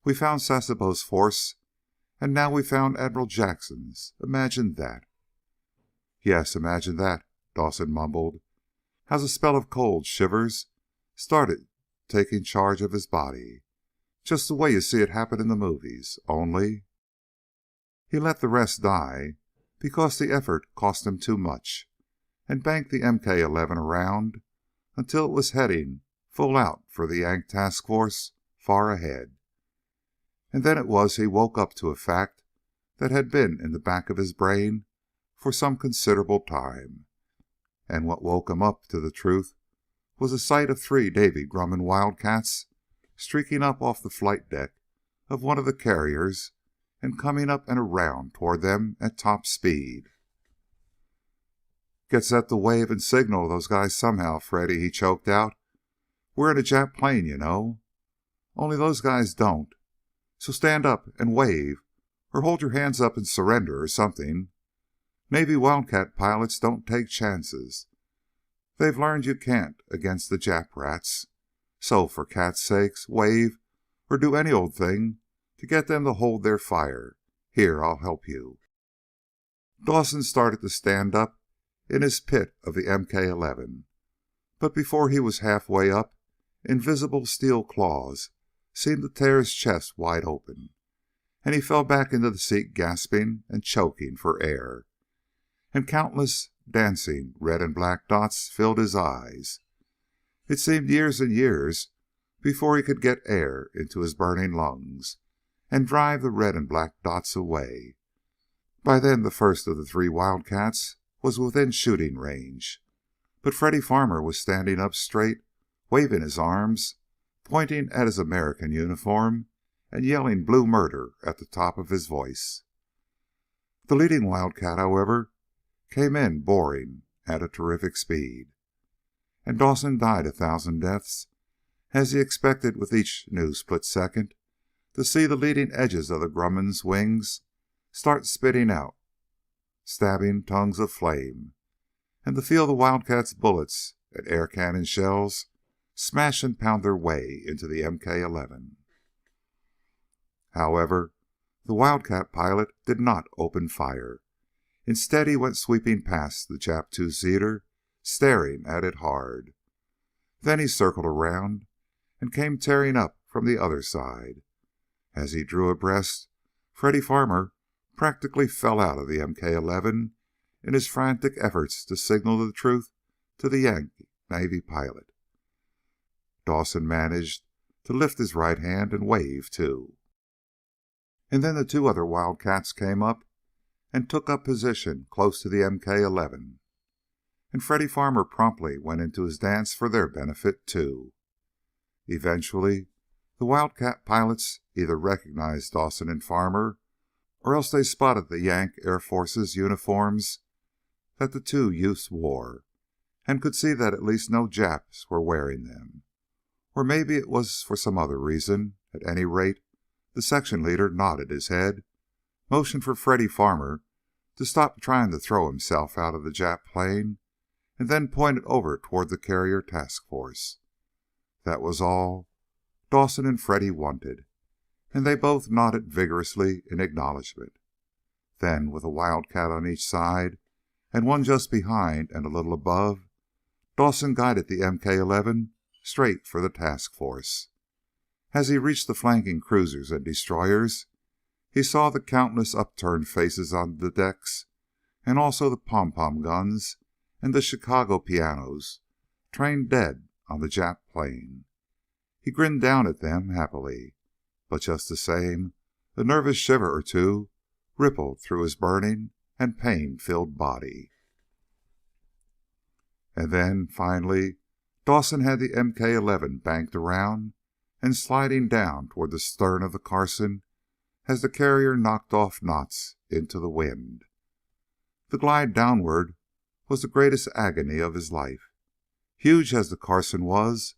We found Sasebo's force, and now we found Admiral Jackson's. Imagine that." "Yes, imagine that," Dawson mumbled, as a spell of cold shivers started taking charge of his body, just the way you see it happen in the movies, only he let the rest die because the effort cost him too much, and banked the MK-11 around until it was heading full out for the Yank task force far ahead. And then it was he woke up to a fact that had been in the back of his brain for some considerable time. And what woke him up to the truth was a sight of 3 Davy Grumman Wildcats streaking up off the flight deck of one of the carriers and coming up and around toward them at top speed. "Get set to wave and signal those guys somehow, Freddy," he choked out. "We're in a Jap plane, you know. Only those guys don't. So stand up and wave, or hold your hands up and surrender or something. Navy Wildcat pilots don't take chances. They've learned you can't against the Jap rats. So, for cat's sakes, wave or do any old thing to get them to hold their fire. Here, I'll help you." Dawson started to stand up in his pit of the MK-11, but before he was halfway up, invisible steel claws seemed to tear his chest wide open, and he fell back into the seat gasping and choking for air. And countless dancing red and black dots filled his eyes. It seemed years and years before he could get air into his burning lungs and drive the red and black dots away. By then the first of the 3 Wildcats was within shooting range, but Freddy Farmer was standing up straight, waving his arms, pointing at his American uniform, and yelling blue murder at the top of his voice. The leading Wildcat, however, came in boring at a terrific speed, and Dawson died 1,000 deaths as he expected with each new split second to see the leading edges of the Grumman's wings start spitting out stabbing tongues of flame, and to feel the Wildcat's bullets and air cannon shells smash and pound their way into the MK-11. However, the Wildcat pilot did not open fire. Instead, he went sweeping past the Jap two-seater, staring at it hard. Then he circled around and came tearing up from the other side. As he drew abreast, Freddy Farmer practically fell out of the MK-11 in his frantic efforts to signal the truth to the Yankee Navy pilot. Dawson managed to lift his right hand and wave, too. And then the 2 other Wildcats came up and took up position close to the MK-11. And Freddy Farmer promptly went into his dance for their benefit, too. Eventually, the Wildcat pilots either recognized Dawson and Farmer, or else they spotted the Yank Air Force's uniforms that the 2 youths wore, and could see that at least no Japs were wearing them. Or maybe it was for some other reason. At any rate, the section leader nodded his head, motioned for Freddy Farmer to stop trying to throw himself out of the Jap plane, and then pointed over toward the carrier task force. That was all Dawson and Freddy wanted, and they both nodded vigorously in acknowledgement. Then, with a Wildcat on each side, and one just behind and a little above, Dawson guided the MK-11 straight for the task force. As he reached the flanking cruisers and destroyers, he saw the countless upturned faces on the decks, and also the pom-pom guns and the Chicago pianos trained dead on the Jap plane. He grinned down at them happily, but just the same, a nervous shiver or 2 rippled through his burning and pain-filled body. And then, finally, Dawson had the MK-11 banked around and sliding down toward the stern of the Carson as the carrier knocked off knots into the wind. The glide downward was the greatest agony of his life. Huge as the Carson was,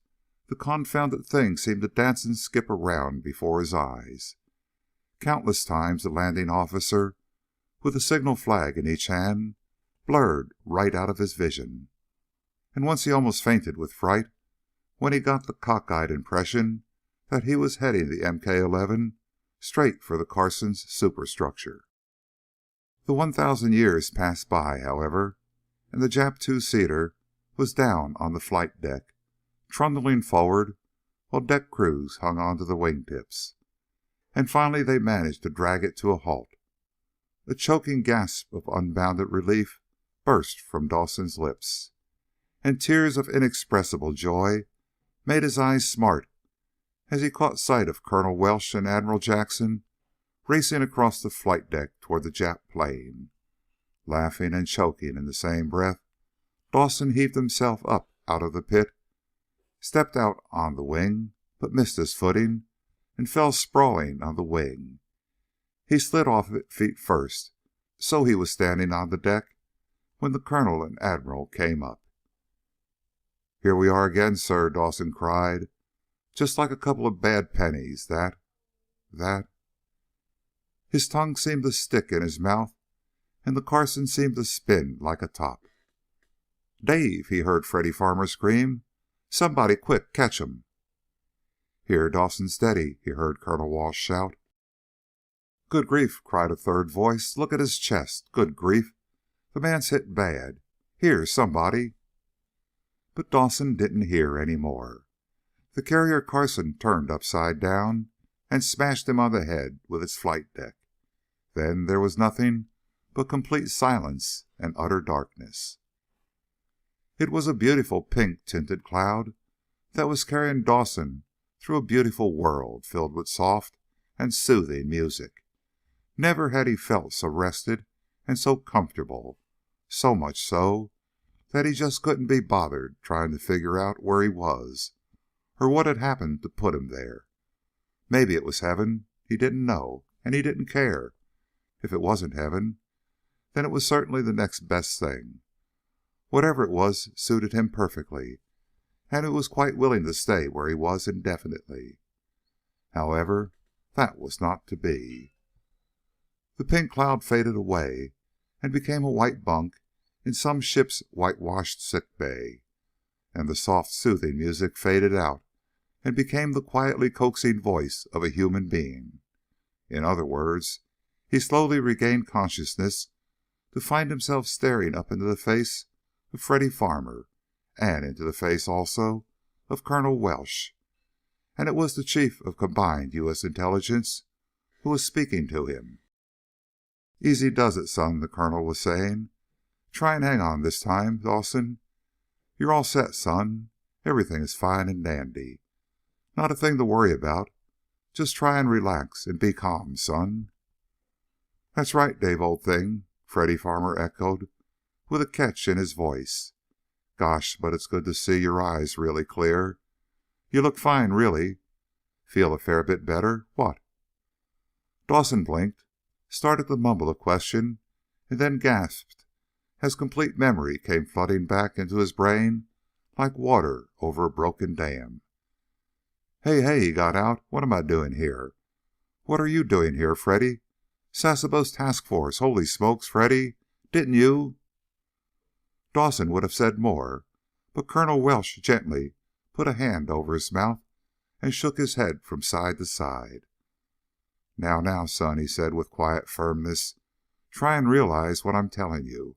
the confounded thing seemed to dance and skip around before his eyes. Countless times the landing officer, with a signal flag in each hand, blurred right out of his vision. And once he almost fainted with fright when he got the cockeyed impression that he was heading the MK-11 straight for the Carson's superstructure. The 1,000 years passed by, however, and the Jap two-seater was down on the flight deck, trundling forward while deck crews hung onto the wingtips. And finally they managed to drag it to a halt. A choking gasp of unbounded relief burst from Dawson's lips, and tears of inexpressible joy made his eyes smart as he caught sight of Colonel Welsh and Admiral Jackson racing across the flight deck toward the Jap plane. Laughing and choking in the same breath, Dawson heaved himself up out of the pit, stepped out on the wing, but missed his footing and fell sprawling on the wing. He slid off it feet first, so he was standing on the deck when the Colonel and Admiral came up. "Here we are again, sir," Dawson cried. "Just like a couple of bad pennies, that... His tongue seemed to stick in his mouth, and the Carson seemed to spin like a top. "Dave!" he heard Freddy Farmer scream. "Somebody quick, catch him!" "Here, Dawson, steady!" he heard Colonel Walsh shout. "Good grief!" cried a third voice. "Look at his chest! Good grief! The man's hit bad! Here, somebody!" But Dawson didn't hear any more. The carrier Carson turned upside down and smashed him on the head with its flight deck. Then there was nothing but complete silence and utter darkness. It was a beautiful pink-tinted cloud that was carrying Dawson through a beautiful world filled with soft and soothing music. Never had he felt so rested and so comfortable, so much so that he just couldn't be bothered trying to figure out where he was or what had happened to put him there. Maybe it was heaven. He didn't know, and he didn't care. If it wasn't heaven, then it was certainly the next best thing. Whatever it was suited him perfectly, and he was quite willing to stay where he was indefinitely. However, that was not to be. The pink cloud faded away and became a white bunk in some ship's whitewashed sick bay, and the soft, soothing music faded out and became the quietly coaxing voice of a human being. In other words, he slowly regained consciousness to find himself staring up into the face of Freddy Farmer and into the face also of Colonel Welsh, and it was the Chief of Combined U.S. Intelligence who was speaking to him. "Easy does it, son," the Colonel was saying. "Try and hang on this time, Dawson. You're all set, son. Everything is fine and dandy. Not a thing to worry about. Just try and relax and be calm, son." "That's right, Dave, old thing," Freddy Farmer echoed, with a catch in his voice. "Gosh, but it's good to see your eyes really clear. You look fine, really. Feel a fair bit better? What?" Dawson blinked, started to mumble a question, and then gasped as complete memory came flooding back into his brain like water over a broken dam. Hey, he got out. "What am I doing here? What are you doing here, Freddy? Sasebo's task force. Holy smokes, Freddy. Didn't you..." Dawson would have said more, but Colonel Welsh gently put a hand over his mouth and shook his head from side to side. Now, son," he said with quiet firmness, "try and realize what I'm telling you.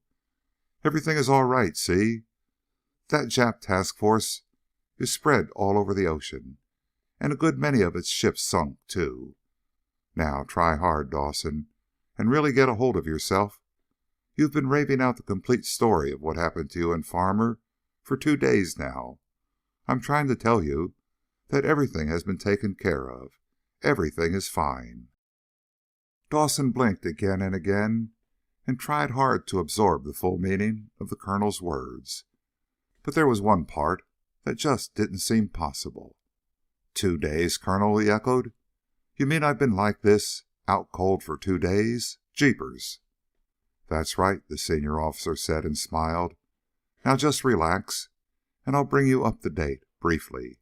Everything is all right, see? That Jap task force is spread all over the ocean, and a good many of its ships sunk, too. Now, try hard, Dawson, and really get a hold of yourself. You've been raving out the complete story of what happened to you and Farmer for 2 days now. I'm trying to tell you that everything has been taken care of. Everything is fine." Dawson blinked again and again and tried hard to absorb the full meaning of the Colonel's words. But there was one part that just didn't seem possible. 2 days, Colonel?" he echoed. "You mean I've been like this, out cold for 2 days? Jeepers!" "That's right," the senior officer said and smiled. "Now just relax, and I'll bring you up to date, briefly.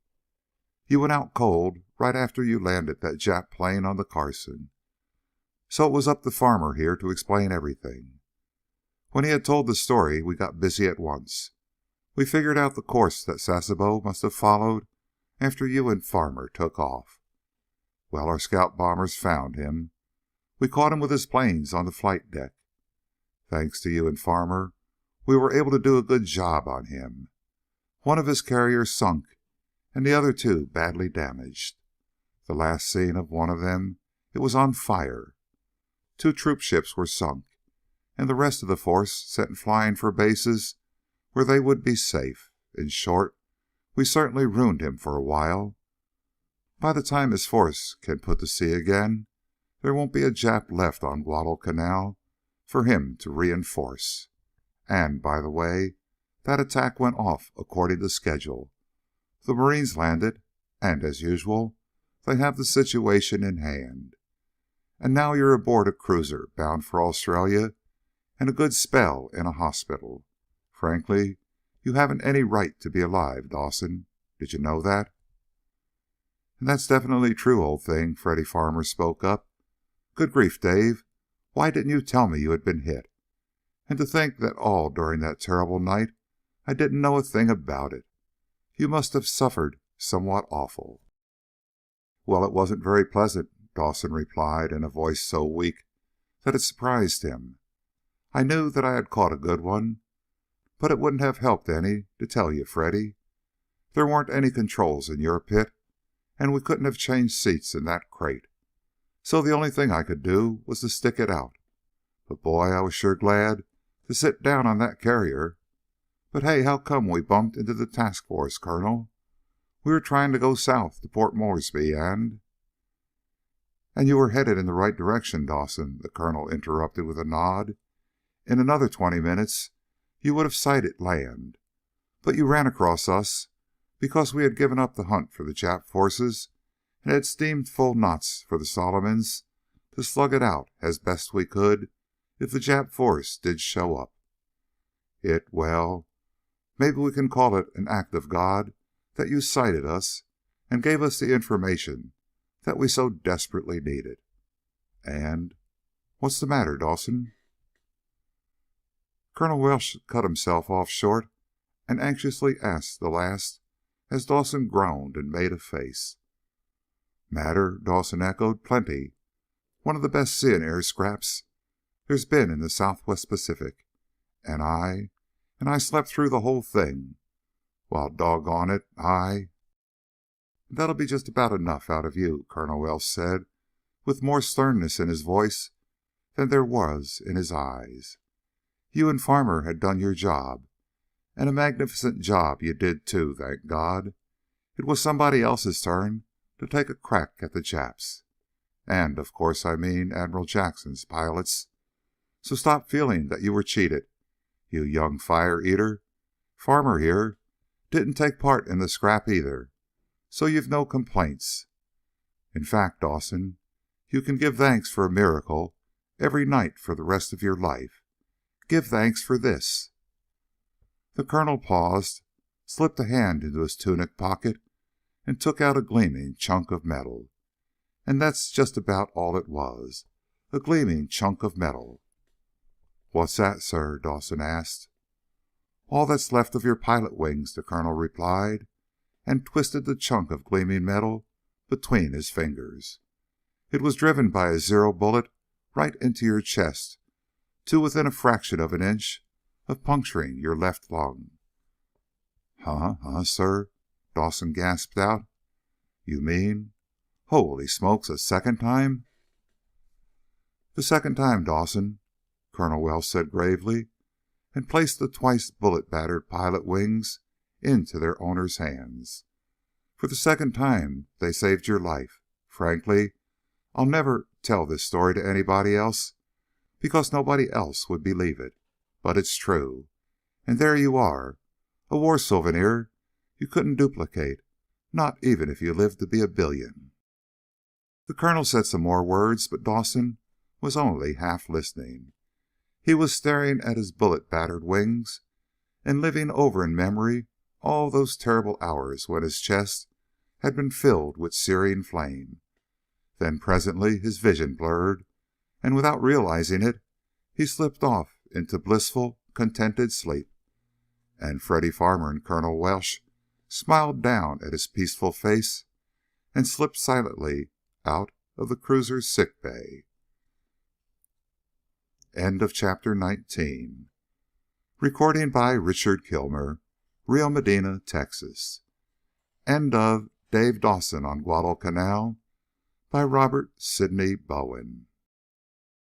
You went out cold right after you landed that Jap plane on the Carson. So it was up to Farmer here to explain everything. When he had told the story, we got busy at once. We figured out the course that Sasebo must have followed after you and Farmer took off. Well, our scout bombers found him. We caught him with his planes on the flight deck. Thanks to you and Farmer, we were able to do a good job on him. One of his carriers sunk, and the other two badly damaged. The last seen of one of them, it was on fire. 2 troop ships were sunk, and the rest of the force sent flying for bases where they would be safe. In short, we certainly ruined him for a while. By the time his force can put to sea again, there won't be a Jap left on Guadalcanal for him to reinforce. And, by the way, that attack went off according to schedule. The Marines landed, and, as usual, they have the situation in hand. And now you're aboard a cruiser bound for Australia and a good spell in a hospital. Frankly, you haven't any right to be alive, Dawson. Did you know that? And that's definitely true, old thing, Freddy Farmer spoke up. Good grief, Dave. Why didn't you tell me you had been hit? And to think that all during that terrible night I didn't know a thing about it. You must have suffered somewhat awful. Well, it wasn't very pleasant, Dawson replied in a voice so weak that it surprised him. I knew that I had caught a good one, but it wouldn't have helped any to tell you, Freddy. There weren't any controls in your pit, and we couldn't have changed seats in that crate. So the only thing I could do was to stick it out. But boy, I was sure glad to sit down on that carrier. But hey, how come we bumped into the task force, Colonel? We were trying to go south to Port Moresby and you were headed in the right direction, Dawson, the Colonel interrupted with a nod. In another 20 minutes, you would have sighted land. But you ran across us because we had given up the hunt for the Jap forces and had steamed full knots for the Solomons to slug it out as best we could if the Jap force did show up. Well, maybe we can call it an act of God that you sighted us and gave us the information that we so desperately needed. And what's the matter, Dawson? Colonel Welsh cut himself off short and anxiously asked the last as Dawson groaned and made a face. Matter, Dawson echoed. Plenty. One of the best sea and air scraps there's been in the Southwest Pacific. And I slept through the whole thing. Well, doggone it, That'll be just about enough out of you, Colonel Welsh said, with more sternness in his voice than there was in his eyes. You and Farmer had done your job, and a magnificent job you did too, thank God. It was somebody else's turn to take a crack at the Japs. And, of course, I mean Admiral Jackson's pilots. So stop feeling that you were cheated, you young fire-eater. Farmer here didn't take part in the scrap either, so you've no complaints. In fact, Dawson, you can give thanks for a miracle every night for the rest of your life. Give thanks for this. The Colonel paused, slipped a hand into his tunic pocket, and took out a gleaming chunk of metal. And that's just about all it was, a gleaming chunk of metal. What's that, sir? Dawson asked. All that's left of your pilot wings, the Colonel replied, and twisted the chunk of gleaming metal between his fingers. It was driven by a zero bullet right into your chest, to within a fraction of an inch of puncturing your left lung. Sir? Dawson gasped out. You mean, holy smokes, a second time? The second time, Dawson, Colonel Welsh said gravely, and placed the twice bullet-battered pilot wings into their owner's hands. For the second time, they saved your life. Frankly, I'll never tell this story to anybody else because nobody else would believe it. But it's true. And there you are, a war souvenir you couldn't duplicate, not even if you lived to be 1,000,000,000. The Colonel said some more words, but Dawson was only half listening. He was staring at his bullet-battered wings and living over in memory all those terrible hours when his chest had been filled with searing flame. Then presently his vision blurred, and without realizing it, he slipped off into blissful, contented sleep. And Freddy Farmer and Colonel Welsh smiled down at his peaceful face and slipped silently out of the cruiser's sick bay. End of chapter 19. Recording by Richard Kilmer, Rio Medina, Texas. End of Dave Dawson on Guadalcanal by Robert Sidney Bowen.